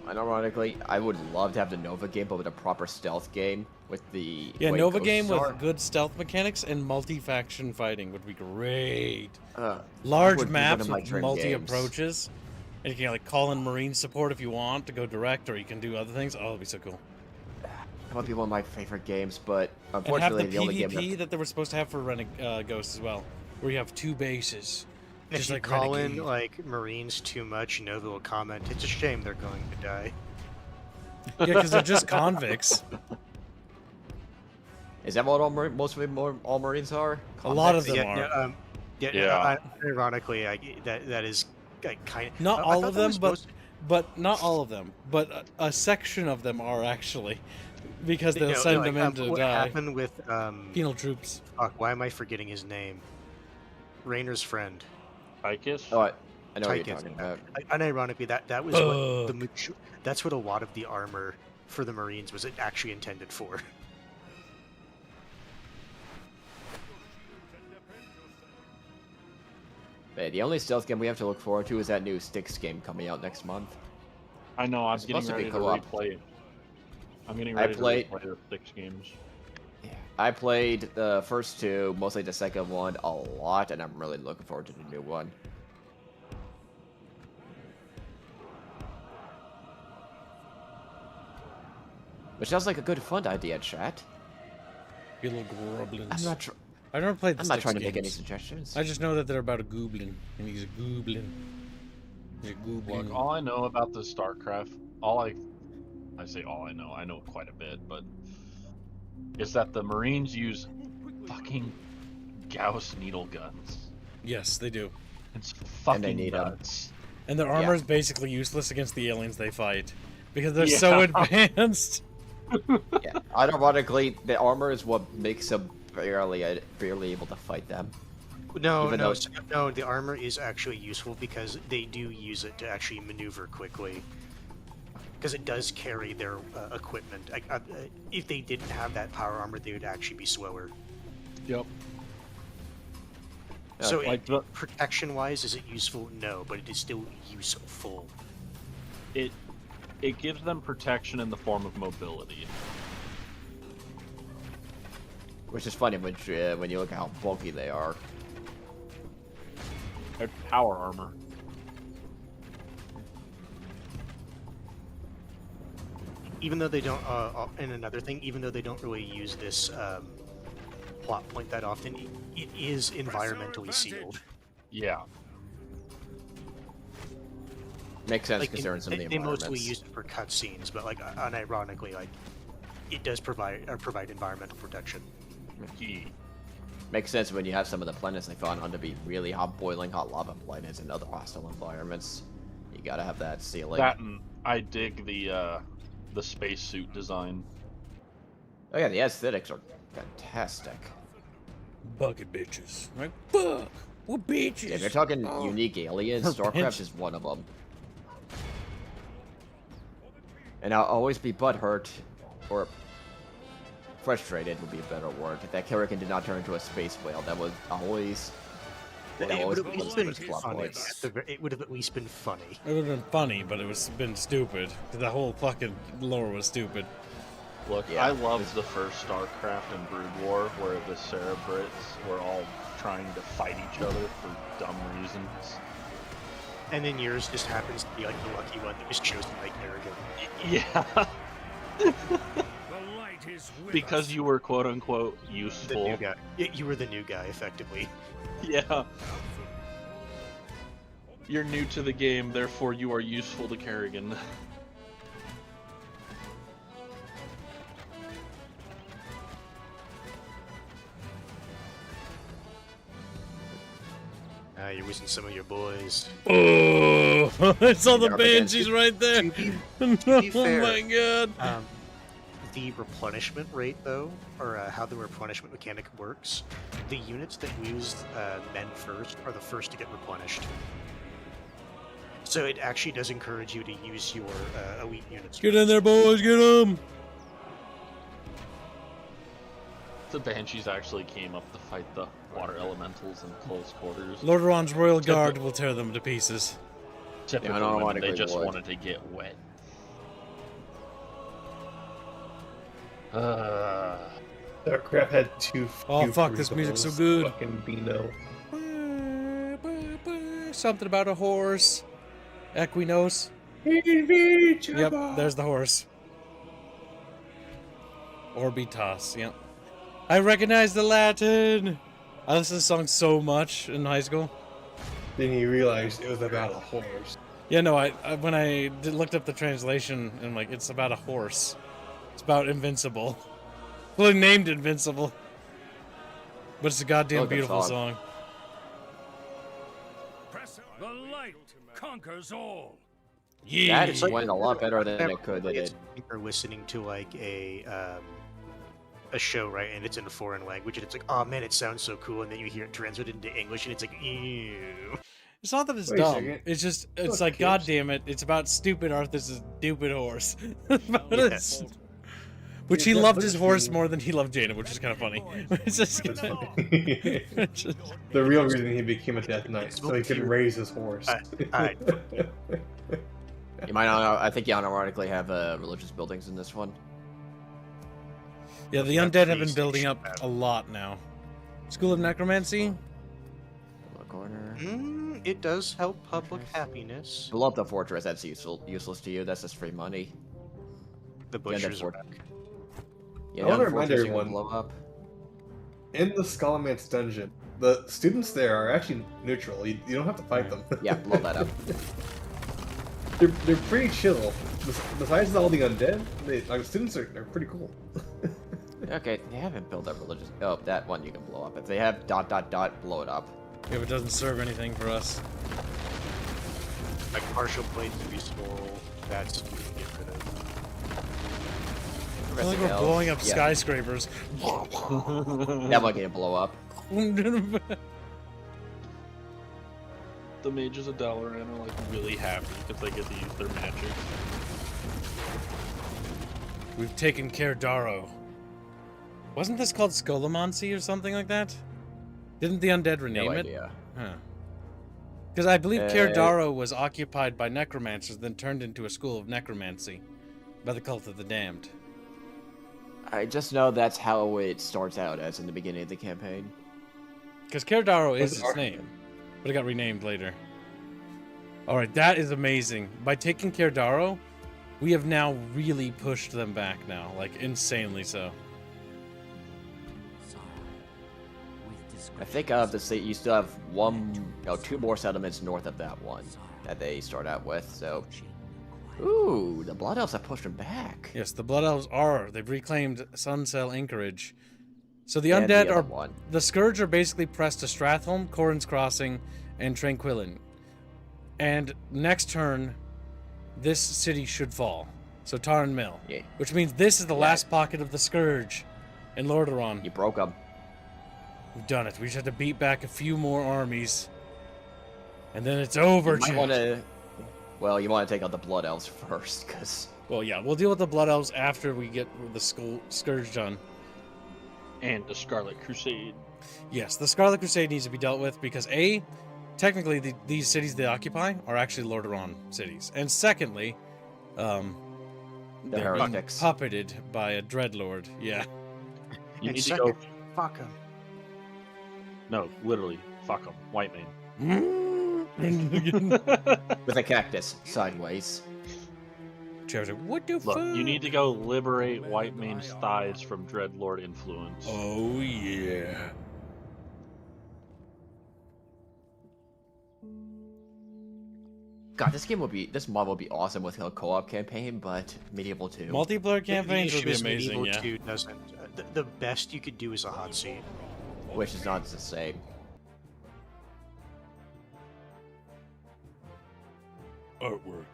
Speaker 4: Unironically, I would love to have the Nova game, but with a proper stealth game with the
Speaker 1: Yeah,
Speaker 4: way
Speaker 1: Nova
Speaker 4: ghosts
Speaker 1: game with
Speaker 4: are.
Speaker 1: good stealth mechanics and multi-faction fighting would be great.
Speaker 4: That
Speaker 1: Large
Speaker 4: would be one
Speaker 1: maps
Speaker 4: of my
Speaker 1: with
Speaker 4: dream
Speaker 1: multi-approaches. And you can like call in Marine support if you want to go direct, or you can do other things. Oh, that'd be so cool.
Speaker 4: That might be one of my favorite games, but
Speaker 1: And have
Speaker 4: unfortunately,
Speaker 1: the
Speaker 4: the only game
Speaker 1: PvP that they were supposed to have for Ghost as well, where you have two bases.
Speaker 9: If
Speaker 1: Just
Speaker 9: you
Speaker 1: like
Speaker 9: call
Speaker 1: Renegade.
Speaker 9: in like Marines too much, Nova will comment. It's a shame they're going to die.
Speaker 1: Yeah, because they're just convicts.
Speaker 4: Is that what most of all Marines are?
Speaker 1: A lot of them
Speaker 9: yeah,
Speaker 1: are.
Speaker 6: Yeah.
Speaker 9: Ironically, that is kind of
Speaker 1: Not
Speaker 9: I
Speaker 1: all
Speaker 9: thought
Speaker 1: of
Speaker 9: that
Speaker 1: them,
Speaker 9: was
Speaker 1: but
Speaker 9: most-
Speaker 1: not all of them. But a section of them are actually, because they'll
Speaker 9: no,
Speaker 1: send
Speaker 9: like,
Speaker 1: them in to
Speaker 9: what
Speaker 1: die.
Speaker 9: happened with
Speaker 1: Penal troops.
Speaker 9: fuck, why am I forgetting his name? Raynor's friend.
Speaker 6: Tychus?
Speaker 4: Oh, I know what you're
Speaker 9: Tychus.
Speaker 4: talking about.
Speaker 9: Unironically, that was what that's what a lot of the armor for the Marines was actually intended for.
Speaker 4: Hey, the only stealth game we have to look forward to is that new Styx game coming out next month.
Speaker 6: I know, I'm
Speaker 4: It's
Speaker 6: getting
Speaker 4: supposed to be
Speaker 6: ready to
Speaker 4: co-op.
Speaker 6: replay it. I'm getting
Speaker 4: I
Speaker 6: ready
Speaker 4: played-
Speaker 6: to replay the 6 games.
Speaker 4: Yeah. I played the first two, mostly the second one, a lot, and I'm really looking forward to the new one. Which sounds like a good fun idea, chat.
Speaker 1: You little goblins.
Speaker 4: I'm not.
Speaker 1: I never played the
Speaker 4: I'm not
Speaker 1: Styx
Speaker 4: trying to make any
Speaker 1: games.
Speaker 4: suggestions.
Speaker 1: I just know that they're about a goblin, and he's a goblin. He's a goblin.
Speaker 6: Look, all I know about the StarCraft, I say all I know quite a bit, but is that the Marines use fucking Gauss needle guns.
Speaker 1: Yes, they do.
Speaker 6: It's fucking
Speaker 4: need 'em.
Speaker 6: nuts.
Speaker 1: And their armor is basically useless against the aliens they fight, because they're so
Speaker 6: Yeah.
Speaker 1: advanced.
Speaker 4: Yeah. Ironically, the armor is what makes them barely able to fight them.
Speaker 9: No,
Speaker 4: Even
Speaker 9: no,
Speaker 4: though-
Speaker 9: no. The armor is actually useful because they do use it to actually maneuver quickly. Because it does carry their equipment. If they didn't have that power armor, they would actually be slower.
Speaker 6: Yep.
Speaker 9: So,
Speaker 6: like
Speaker 9: protection-wise, is it useful? No, but it is still useful.
Speaker 6: it gives them protection in the form of mobility.
Speaker 4: Which is funny when you look at how bulky they are.
Speaker 6: Their power armor.
Speaker 9: Even though they don't, and another thing, even though they don't really use this plot point that often, it is environmentally sealed.
Speaker 6: Yeah.
Speaker 4: Makes sense
Speaker 9: Like,
Speaker 4: considering some of the
Speaker 9: they
Speaker 4: environments.
Speaker 9: mostly use it for cutscenes, but like unironically, like it does provide environmental protection.
Speaker 6: Key.
Speaker 4: Makes sense when you have some of the planets they found on to be really hot, boiling hot lava planets and other hostile environments. You gotta have that sealing.
Speaker 6: That and I dig the spacesuit design.
Speaker 4: Oh yeah, the aesthetics are fantastic.
Speaker 1: Bucket bitches. Right? Fuck! We're bitches!
Speaker 4: If you're talking
Speaker 1: Oh.
Speaker 4: unique aliens,
Speaker 1: Her
Speaker 4: StarCraft
Speaker 1: bench.
Speaker 4: is one of them. And I'll always be butthurt, or frustrated would be a better word, that Kerrigan did not turn into a space whale. That was always...
Speaker 9: It
Speaker 4: That
Speaker 9: would
Speaker 4: was
Speaker 9: have at least
Speaker 4: one
Speaker 9: been
Speaker 4: of the plot
Speaker 9: funny.
Speaker 4: points.
Speaker 9: It would have at least been funny.
Speaker 1: It would have been funny, but it was been stupid. The whole fucking lore was stupid.
Speaker 6: Look,
Speaker 4: Yeah.
Speaker 6: I loved the first StarCraft and Brood War, where the Cerebrits were all trying to fight each other for dumb reasons.
Speaker 9: And then yours just happens to be like the lucky one that was chosen by Kerrigan.
Speaker 6: Yeah,
Speaker 3: The light is with
Speaker 6: because
Speaker 3: us.
Speaker 6: you were quote-unquote
Speaker 9: The
Speaker 6: useful.
Speaker 9: new guy. You were the new guy, effectively.
Speaker 6: Yeah. You're new to the game, therefore you are useful to Kerrigan.
Speaker 9: You're losing some of your boys.
Speaker 1: Oh, I saw the
Speaker 4: Never again.
Speaker 1: banshees right there.
Speaker 9: be
Speaker 1: Oh
Speaker 9: fair,
Speaker 1: my god.
Speaker 9: The replenishment rate, though, or how the replenishment mechanic works, the units that use men first are the first to get replenished. So it actually does encourage you to use your elite units.
Speaker 1: Get in there, boys. Get them.
Speaker 6: The Banshees actually came up to fight the water elementals in close quarters.
Speaker 1: Lord Ron's Royal Guard will tear them to pieces.
Speaker 6: Typical
Speaker 4: I don't
Speaker 6: women,
Speaker 4: wanna
Speaker 6: they
Speaker 4: agree
Speaker 6: just
Speaker 4: with.
Speaker 6: wanted to get wet.
Speaker 8: StarCraft had too
Speaker 1: Oh,
Speaker 8: few
Speaker 1: fuck, this
Speaker 8: free
Speaker 1: music's so
Speaker 8: rolls.
Speaker 1: good.
Speaker 8: Fucking Beano.
Speaker 1: Something about a horse. Equinos. Yep, there's the horse. Orbitas, yep. I recognize the Latin! I listened to this song so much in high school.
Speaker 8: Then he realized it was about a horse.
Speaker 1: Yeah, no, when I looked up the translation, I'm like, it's about a horse. It's about Invincible. Well, named Invincible. But it's a goddamn
Speaker 4: Oh, good
Speaker 1: beautiful
Speaker 4: song.
Speaker 1: song.
Speaker 3: The light conquers all.
Speaker 1: Yeah.
Speaker 4: That went a lot better than it could. Than
Speaker 9: It's
Speaker 4: it.
Speaker 9: like you're listening to like a show, right? And it's in a foreign language, and it's like, oh man, it sounds so cool. And then you hear it translated into English, and it's like, ew.
Speaker 1: It's not that it's
Speaker 8: Wait a
Speaker 1: dumb.
Speaker 8: second.
Speaker 1: It's just, it's
Speaker 8: Look,
Speaker 1: like,
Speaker 8: kids.
Speaker 1: god damn it, it's about stupid Arthur's stupid horse.
Speaker 9: Yes.
Speaker 1: Which
Speaker 8: Yeah,
Speaker 1: he
Speaker 8: that
Speaker 1: loved
Speaker 8: looks
Speaker 1: his horse
Speaker 8: cool.
Speaker 1: more than he loved Jaina, which is kind of funny. It's just,
Speaker 8: That's funny.
Speaker 1: it's just-
Speaker 8: The real reason he became a Death Knight, so he could raise his horse.
Speaker 9: Alright.
Speaker 4: You might not. I think you unironically have religious buildings in this one.
Speaker 1: yeah, the
Speaker 9: That
Speaker 1: undead have been
Speaker 9: PlayStation
Speaker 1: building up
Speaker 9: battle.
Speaker 1: a lot now. School of Necromancy?
Speaker 4: In the corner.
Speaker 9: It does help public happiness.
Speaker 4: Blow up the fortress. That's useless to you. That's just free money.
Speaker 9: The
Speaker 4: Yeah,
Speaker 9: butchers
Speaker 4: that
Speaker 9: are
Speaker 4: fort-
Speaker 9: back.
Speaker 4: Yeah,
Speaker 8: I wanna
Speaker 4: the
Speaker 8: remind
Speaker 4: fortress you can
Speaker 8: everyone-
Speaker 4: blow up.
Speaker 8: In the Skullman's dungeon, the students there are actually neutral. You don't have to fight them.
Speaker 4: Yeah, blow that up.
Speaker 8: They're pretty chill. Besides all the undead, the students are pretty cool.
Speaker 4: Okay, they haven't built up religious. Oh, that one you can blow up. If they have ... blow it up.
Speaker 1: If it doesn't serve anything for us.
Speaker 9: Like partial plates are useful. That's you can get rid of.
Speaker 1: feel like
Speaker 4: aggressive
Speaker 1: we're
Speaker 4: elves.
Speaker 1: blowing up
Speaker 4: Yeah.
Speaker 1: skyscrapers.
Speaker 4: That might get a blow up.
Speaker 6: The mages of Dalaran are like really happy because they get to use their magic.
Speaker 1: We've taken Cerdaro. Wasn't this called Scolomancy or something like that? Didn't the undead rename
Speaker 4: No
Speaker 1: it?
Speaker 4: idea.
Speaker 1: Huh. Because I believe
Speaker 4: Uh,
Speaker 1: Cerdaro was occupied by necromancers, then turned into a school of necromancy by the cult of the damned.
Speaker 4: I just know that's how it starts out as in the beginning of the campaign.
Speaker 1: Because Cerdaro is
Speaker 8: Was it
Speaker 1: its name, but it got renamed later. Alright, that is amazing. By taking Cerdaro, we have now really pushed them back now, like insanely so.
Speaker 4: I think you still have two more settlements north of that one that they start out with. So, ooh, the Blood Elves have pushed them back.
Speaker 1: Yes, the Blood Elves they've reclaimed Suncell Anchorage. So the
Speaker 4: And
Speaker 1: undead
Speaker 4: the other
Speaker 1: are
Speaker 4: one.
Speaker 1: the Scourge are basically pressed to Stratholme, Corrin's Crossing, and Tranquillin. And next turn, this city should fall. So Tarn Mill.
Speaker 4: Yeah.
Speaker 1: Which means this is the last pocket of the Scourge in Lordaeron.
Speaker 4: You broke them.
Speaker 1: We've done it. We just have to beat back a few more armies. And then it's over,
Speaker 4: You might
Speaker 1: chat.
Speaker 4: want to. Well, you want to take out the Blood Elves first, because.
Speaker 1: Well, yeah, we'll deal with the Blood Elves after we get the Scourge done.
Speaker 6: And the Scarlet Crusade.
Speaker 1: Yes, the Scarlet Crusade needs to be dealt with because technically these cities they occupy are actually Lordaeron cities, and secondly, they're being
Speaker 4: heretics.
Speaker 1: puppeted by a dreadlord. Yeah.
Speaker 6: You
Speaker 9: And
Speaker 6: need to
Speaker 9: second,
Speaker 6: go.
Speaker 9: fuck 'em.
Speaker 6: No, literally, fuck them, white man.
Speaker 4: With a cactus sideways.
Speaker 1: Trevor, what the
Speaker 6: Look,
Speaker 1: fuck?
Speaker 6: you need to go liberate white man's thighs from dreadlord influence.
Speaker 1: Oh yeah.
Speaker 4: God, this mod would be awesome with a co-op campaign, but Medieval 2.
Speaker 1: Multiplayer campaigns
Speaker 9: the
Speaker 1: would
Speaker 9: issue
Speaker 1: be
Speaker 9: is
Speaker 1: amazing.
Speaker 9: Medieval
Speaker 1: Yeah.
Speaker 9: 2 doesn't. The best you could do is a hot seat.
Speaker 4: Which is not the same.
Speaker 1: Artwork.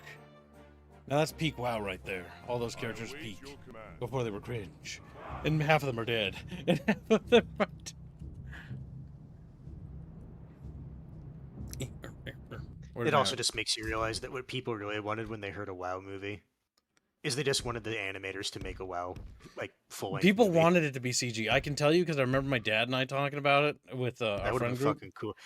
Speaker 1: Now that's peak WoW right there. All those characters peak before they were cringe, and half of them are dead, and half of them are.
Speaker 9: It also just makes you realize that what people really wanted when they heard a WoW movie is they just wanted the animators to make a WoW full.
Speaker 1: People wanted it to be CG. I can tell you because I remember my dad and I talking about it with
Speaker 9: that
Speaker 1: our
Speaker 9: would
Speaker 1: friend
Speaker 9: have been
Speaker 1: group.
Speaker 9: fucking cool.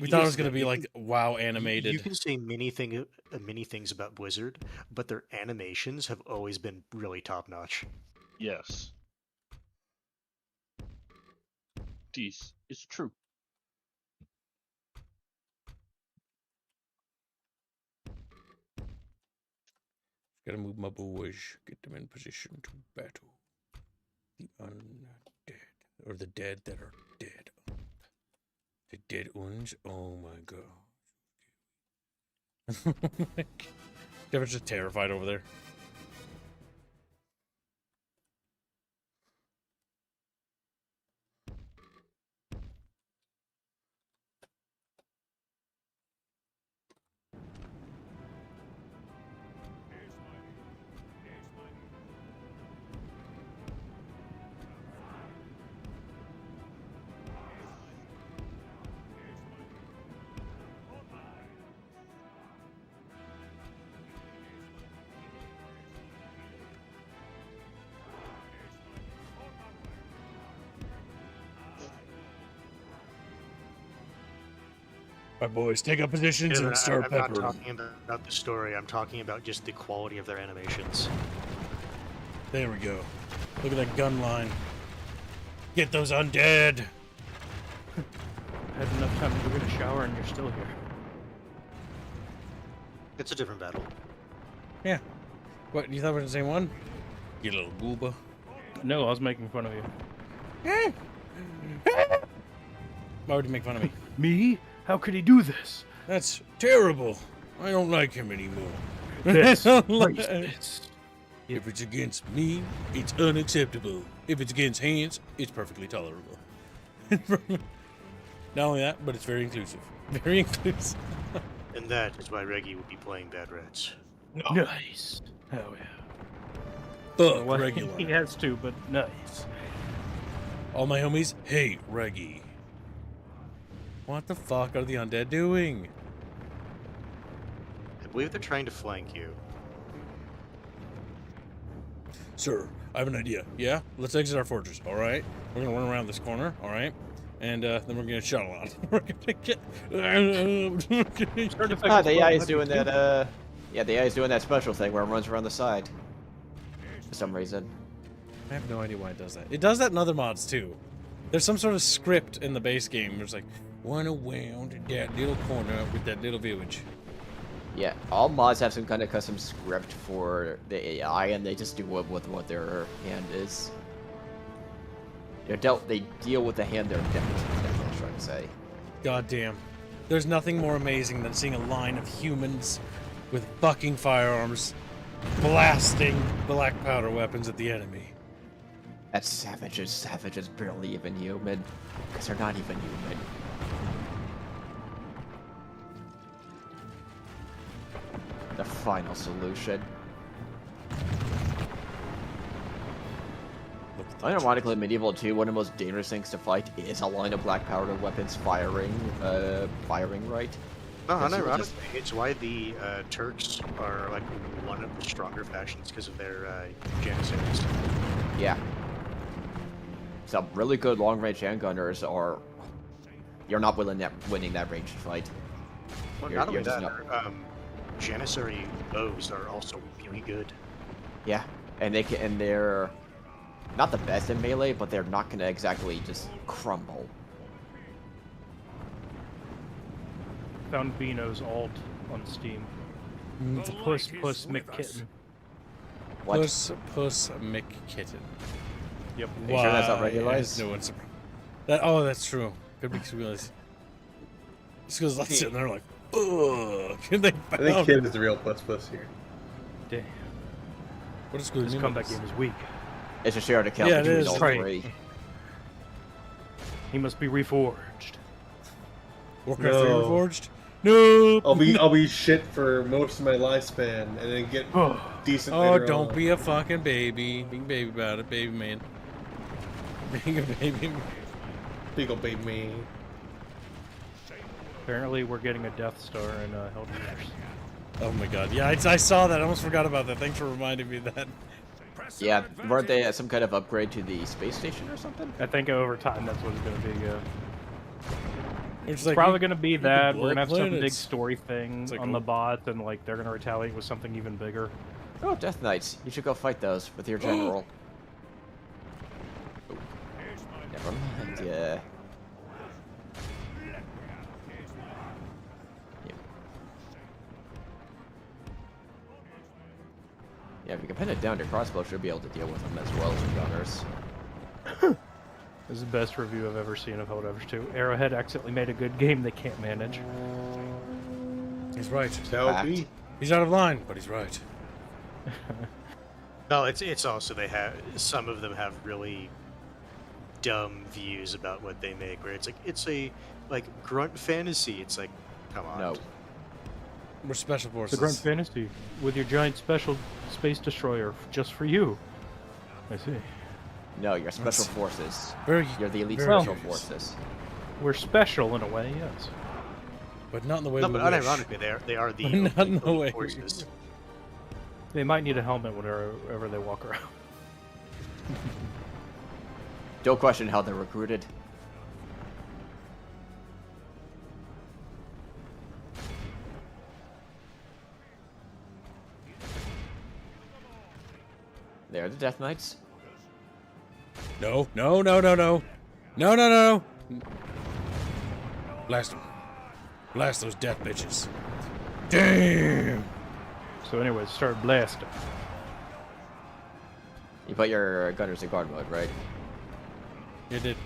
Speaker 1: We thought it was going to be like WoW animated.
Speaker 9: You can say many things about Blizzard, but their animations have always been really top notch.
Speaker 6: Yes. This is true.
Speaker 1: Gotta move my boys, get them in position to battle the undead, or the dead that are dead. The dead ones? Oh my god. Devin's just terrified over there. All right, boys, take up positions and start
Speaker 9: I'm not
Speaker 1: peppering.
Speaker 9: talking about the story. I'm talking about just the quality of their animations.
Speaker 1: There we go. Look at that gun line. Get those undead.
Speaker 2: I had enough time to go get a shower and you're still here.
Speaker 9: It's a different battle.
Speaker 1: Yeah. What, you thought we were the same one? You little gooba.
Speaker 2: No, I was making fun of you.
Speaker 1: Why would you make fun of me?
Speaker 2: Me? How could he do this?
Speaker 1: That's terrible. I don't like him anymore.
Speaker 2: This.
Speaker 1: I don't like-
Speaker 2: This.
Speaker 1: If it's against me, it's unacceptable. If it's against hands, it's perfectly tolerable. Not only that, but it's very inclusive. Very inclusive.
Speaker 9: And that is why Reggie will be playing Bad Rats.
Speaker 2: Nice. Hell yeah.
Speaker 1: fuck
Speaker 2: Well,
Speaker 1: regular.
Speaker 2: he has to, but nice.
Speaker 1: All my homies hate Reggie. What the fuck are the undead doing?
Speaker 9: I believe they're trying to flank you.
Speaker 1: Sir, I have an idea. Yeah? Let's exit our fortress, alright? We're gonna run around this corner, alright? And then we're gonna shut a lot. We're gonna get...
Speaker 4: Ah, the AI is doing that, yeah, the AI is doing that special thing where it runs around the side. For some reason.
Speaker 1: I have no idea why it does that. It does that in other mods, too. There's some sort of script in the base game where it's like, run around that little corner with that little village.
Speaker 4: Yeah, all mods have some kind of custom script for the AI, and they just do with what their hand is. They deal with the hand they're dealt. That's what I was trying to say.
Speaker 1: God damn. There's nothing more amazing than seeing a line of humans with fucking firearms blasting black powder weapons at the enemy.
Speaker 4: That's savages. Savages barely even human. Because they're not even human. The final solution. Unironically, in Medieval 2, one of the most dangerous things to fight is a line of black powder weapons firing right.
Speaker 9: No,
Speaker 4: Yes, it was
Speaker 9: unironically, it's why the Turks are like one of the stronger factions because of their janissaries.
Speaker 4: Yeah. Some really good long-range handgunners are... You're not winning that ranged fight.
Speaker 9: Well,
Speaker 4: You're-
Speaker 9: not only
Speaker 4: you're just
Speaker 9: that, janissary bows are also really good.
Speaker 4: Yeah, and they're not the best in melee, but they're not gonna exactly just crumble.
Speaker 2: Found Beano's alt on Steam. It's a Puss McKitten.
Speaker 4: What?
Speaker 1: Puss McKitten.
Speaker 2: Yep.
Speaker 4: Are you sure that's not regularized?
Speaker 1: No one's surprised. Oh, that's true. Could be realized. Just because I'm sitting there like, ugh. They
Speaker 8: I think Kid is the real puss here.
Speaker 2: Damn.
Speaker 1: What is good?
Speaker 2: This comeback game is weak.
Speaker 4: It's a shared account
Speaker 1: Yeah, it
Speaker 4: between
Speaker 1: is.
Speaker 4: all
Speaker 2: Right.
Speaker 4: three.
Speaker 2: He must be reforged.
Speaker 1: Warcraft 3
Speaker 8: No.
Speaker 1: Reforged? No.
Speaker 8: I'll be shit for most of my lifespan, and then get decent.
Speaker 1: Oh,
Speaker 8: later
Speaker 1: don't
Speaker 8: on.
Speaker 1: be a fucking baby. Being baby about it, baby man. Being a baby.
Speaker 8: Big ol' baby me.
Speaker 2: Apparently, we're getting a Death Star in Hell Years.
Speaker 1: Oh my god. Yeah, I saw that. I almost forgot about that. Thanks for reminding me of that.
Speaker 4: Yeah, weren't they some kind of upgrade to the space station or something?
Speaker 2: I think over time that's what it's going to be.
Speaker 1: It's
Speaker 2: It's probably going to be that.
Speaker 1: blow
Speaker 2: We're going to have some big
Speaker 1: planets.
Speaker 2: story thing
Speaker 1: It's like,
Speaker 2: on
Speaker 1: oh.
Speaker 2: the bot, and like they're going to retaliate with something even bigger.
Speaker 4: Oh, Death Knights. You should go fight those with your general. Oh. Never mind. Yeah. Yeah, if you can pin it down, your crossbow should be able to deal with them as well as your gunners.
Speaker 2: This is the best review I've ever seen of Hell Divers 2. Arrowhead accidentally made a good game they can't manage.
Speaker 1: He's right.
Speaker 8: That would be.
Speaker 1: He's out of line, but he's right.
Speaker 9: No, it's also they have some of them have really dumb views about what they make, where it's a grunt fantasy. It's like, come on.
Speaker 4: No.
Speaker 1: We're special
Speaker 2: The
Speaker 1: forces.
Speaker 2: Grunt Fantasy with your giant special space destroyer just for you. I see.
Speaker 4: No, you're special
Speaker 1: That's
Speaker 4: forces.
Speaker 1: Very,
Speaker 4: You're the elite
Speaker 1: very
Speaker 4: special
Speaker 1: curious.
Speaker 4: forces.
Speaker 2: We're special in a way, yes.
Speaker 1: But not in the way
Speaker 9: No,
Speaker 1: we
Speaker 9: but
Speaker 1: wish.
Speaker 9: unironically, they are the
Speaker 1: Not in the
Speaker 9: elite
Speaker 1: way.
Speaker 9: forces.
Speaker 2: They might need a helmet whenever they walk around.
Speaker 4: Don't question how they're recruited. They're the Death Knights.
Speaker 1: No, no, no, no, no. No, no, no. Blast them. Blast those death bitches. Damn.
Speaker 2: So anyways, start blasting.
Speaker 4: You put your gunners in guard mode, right?
Speaker 1: You did.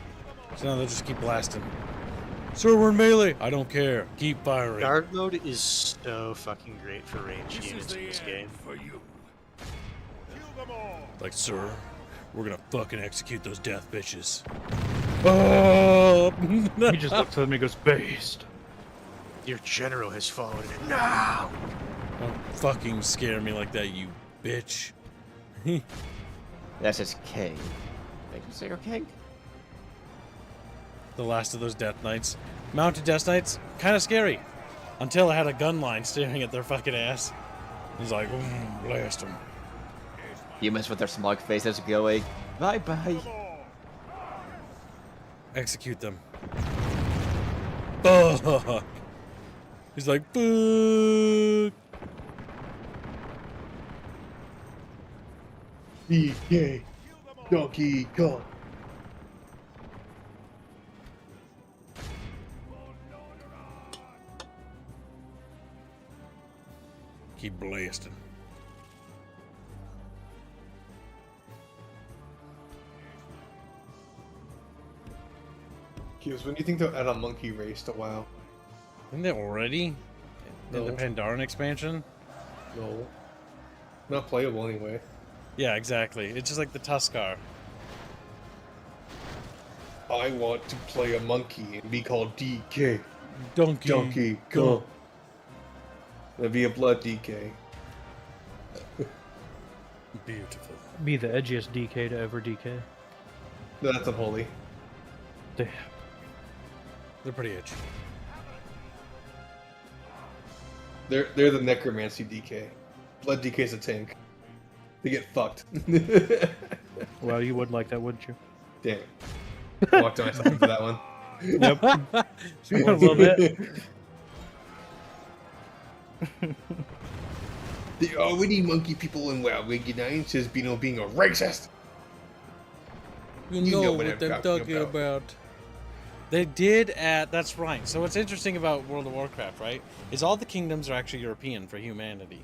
Speaker 1: So now they'll just keep blasting. Sir, we're in melee. I don't care. Keep firing.
Speaker 9: Guard mode is so fucking great for ranged units in this game.
Speaker 3: For you. Kill them all.
Speaker 1: Like, sir, we're gonna fucking execute those death bitches. Oh!
Speaker 2: He just looks at them and he goes, based.
Speaker 9: Your general has fallen. No!
Speaker 1: Don't fucking scare me like that, you bitch.
Speaker 4: That's his king. Make him say your king?
Speaker 1: The last of those Death Knights. Mounted Death Knights, kind of scary. Until I had a gun line staring at their fucking ass. He's like, blast them.
Speaker 4: Humans with their smug faces going, bye-bye.
Speaker 1: Execute them. Fuck. He's like, fuck.
Speaker 8: DK, Donkey Kong.
Speaker 1: Keep blasting.
Speaker 8: Kids, when do you think they'll add a monkey race to WoW?
Speaker 1: Isn't that already? In the
Speaker 8: No.
Speaker 1: Pandaren expansion?
Speaker 8: No. Not playable anyway.
Speaker 1: Yeah, exactly. It's just like the Tuskar.
Speaker 8: I want to play a monkey and be called DK.
Speaker 1: Donkey
Speaker 8: Kong. That'd be a blood DK.
Speaker 1: Beautiful.
Speaker 2: Be the edgiest DK to ever DK.
Speaker 8: No, that's unholy.
Speaker 2: Damn.
Speaker 1: They're pretty itchy.
Speaker 8: They're the necromancy DK. Blood DK's a tank. They get fucked.
Speaker 2: Well, you would like that, wouldn't you?
Speaker 8: Damn it. I walked on myself for that one.
Speaker 2: Yep. A little bit.
Speaker 8: The already monkey people in WoW recognize as being a racist.
Speaker 1: You
Speaker 8: know
Speaker 1: know
Speaker 8: what
Speaker 1: what
Speaker 8: I'm
Speaker 1: I'm
Speaker 8: talking
Speaker 1: talking
Speaker 8: about.
Speaker 1: about. They did add, that's right. So what's interesting about World of Warcraft, right, is all the kingdoms are actually European for humanity.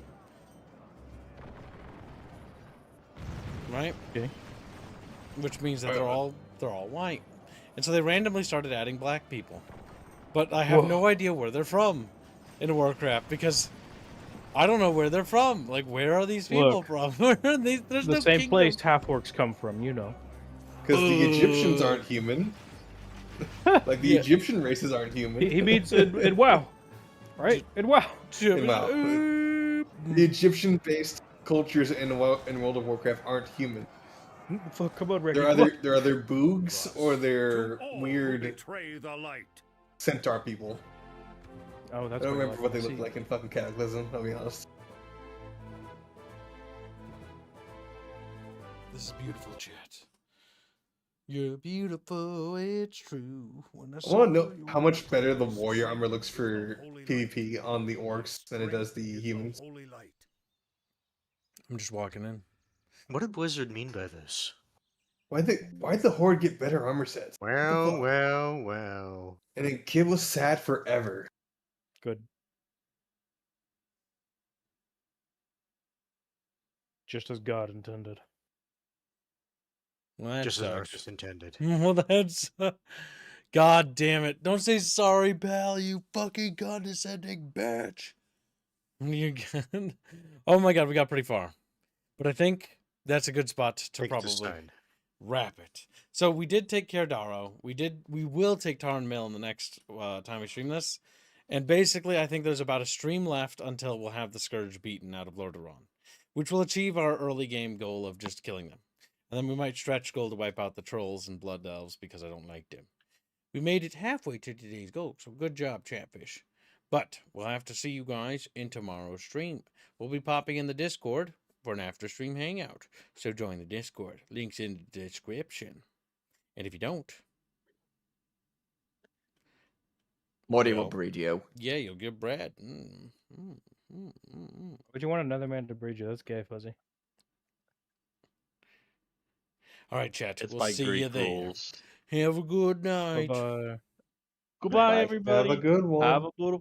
Speaker 1: Right?
Speaker 2: Okay.
Speaker 1: Which means that they're all white. And so they randomly started adding black people. But I have no idea where they're from in Warcraft because I don't know where they're from. Like, where are these people
Speaker 2: Look,
Speaker 1: from? Where are these? There's
Speaker 2: The
Speaker 1: no
Speaker 2: same
Speaker 1: kingdom.
Speaker 2: place half-orcs come from, you know.
Speaker 8: Because the Egyptians aren't human. Like, the
Speaker 1: Yeah.
Speaker 8: Egyptian races aren't human.
Speaker 2: He means in WoW. Right? In WoW.
Speaker 8: In WoW. The Egyptian-based cultures in World of Warcraft aren't human.
Speaker 2: Fuck, come on, Ricky.
Speaker 8: They're either boogs or they're
Speaker 3: To all who
Speaker 8: weird
Speaker 3: betray the light.
Speaker 8: centaur people.
Speaker 2: Oh,
Speaker 8: I
Speaker 2: that's
Speaker 8: don't remember what they
Speaker 2: see.
Speaker 8: look like in fucking Cataclysm, I'll be honest.
Speaker 1: This is beautiful, chat. You're beautiful, it's true. When
Speaker 8: I
Speaker 1: saw
Speaker 8: want to know
Speaker 1: you
Speaker 8: how much better the warrior armor looks for PvP on the orcs than it does the humans.
Speaker 3: Holy light.
Speaker 1: I'm just walking in.
Speaker 9: What did Blizzard mean by this?
Speaker 8: Why'd the horde get better armor sets? What the
Speaker 9: Well,
Speaker 8: fuck?
Speaker 9: well, well.
Speaker 8: And then Kid was sad forever.
Speaker 2: Good. Just as God intended.
Speaker 1: Well, that
Speaker 9: Just as
Speaker 1: sucks.
Speaker 9: Arthas intended.
Speaker 1: Well, that's... God damn it. Don't say sorry, pal, you fucking condescending bitch. You can... Oh my god, we got pretty far. But I think that's a good spot to
Speaker 9: Take
Speaker 1: probably
Speaker 9: this sign.
Speaker 1: wrap it. So we did take Cardaro. We will take Tarn Mill in the next time we stream this. And basically, I think there's about a stream left until we'll have the Scourge beaten out of Lordaeron, which will achieve our early game goal of just killing them. And then we might stretch goal to wipe out the trolls and blood elves because I don't like them. We made it halfway to today's goal, so good job, Chatfish. But we'll have to see you guys in tomorrow's stream. We'll be popping in the Discord for an after-stream hangout, so join the Discord. Links in the description. And if you don't,
Speaker 4: Morty
Speaker 1: Well.
Speaker 4: will breed you.
Speaker 1: yeah, you'll get bread.
Speaker 2: Would you want another man to breed you? That's gay, Fuzzy.
Speaker 1: All right, chat.
Speaker 6: It's
Speaker 1: We'll
Speaker 6: by
Speaker 1: see
Speaker 6: Greek
Speaker 1: you there.
Speaker 6: rules.
Speaker 1: Have a good night.
Speaker 2: Bye-bye.
Speaker 4: Goodbye,
Speaker 2: everybody.
Speaker 8: Have a good one.
Speaker 2: Have a beautiful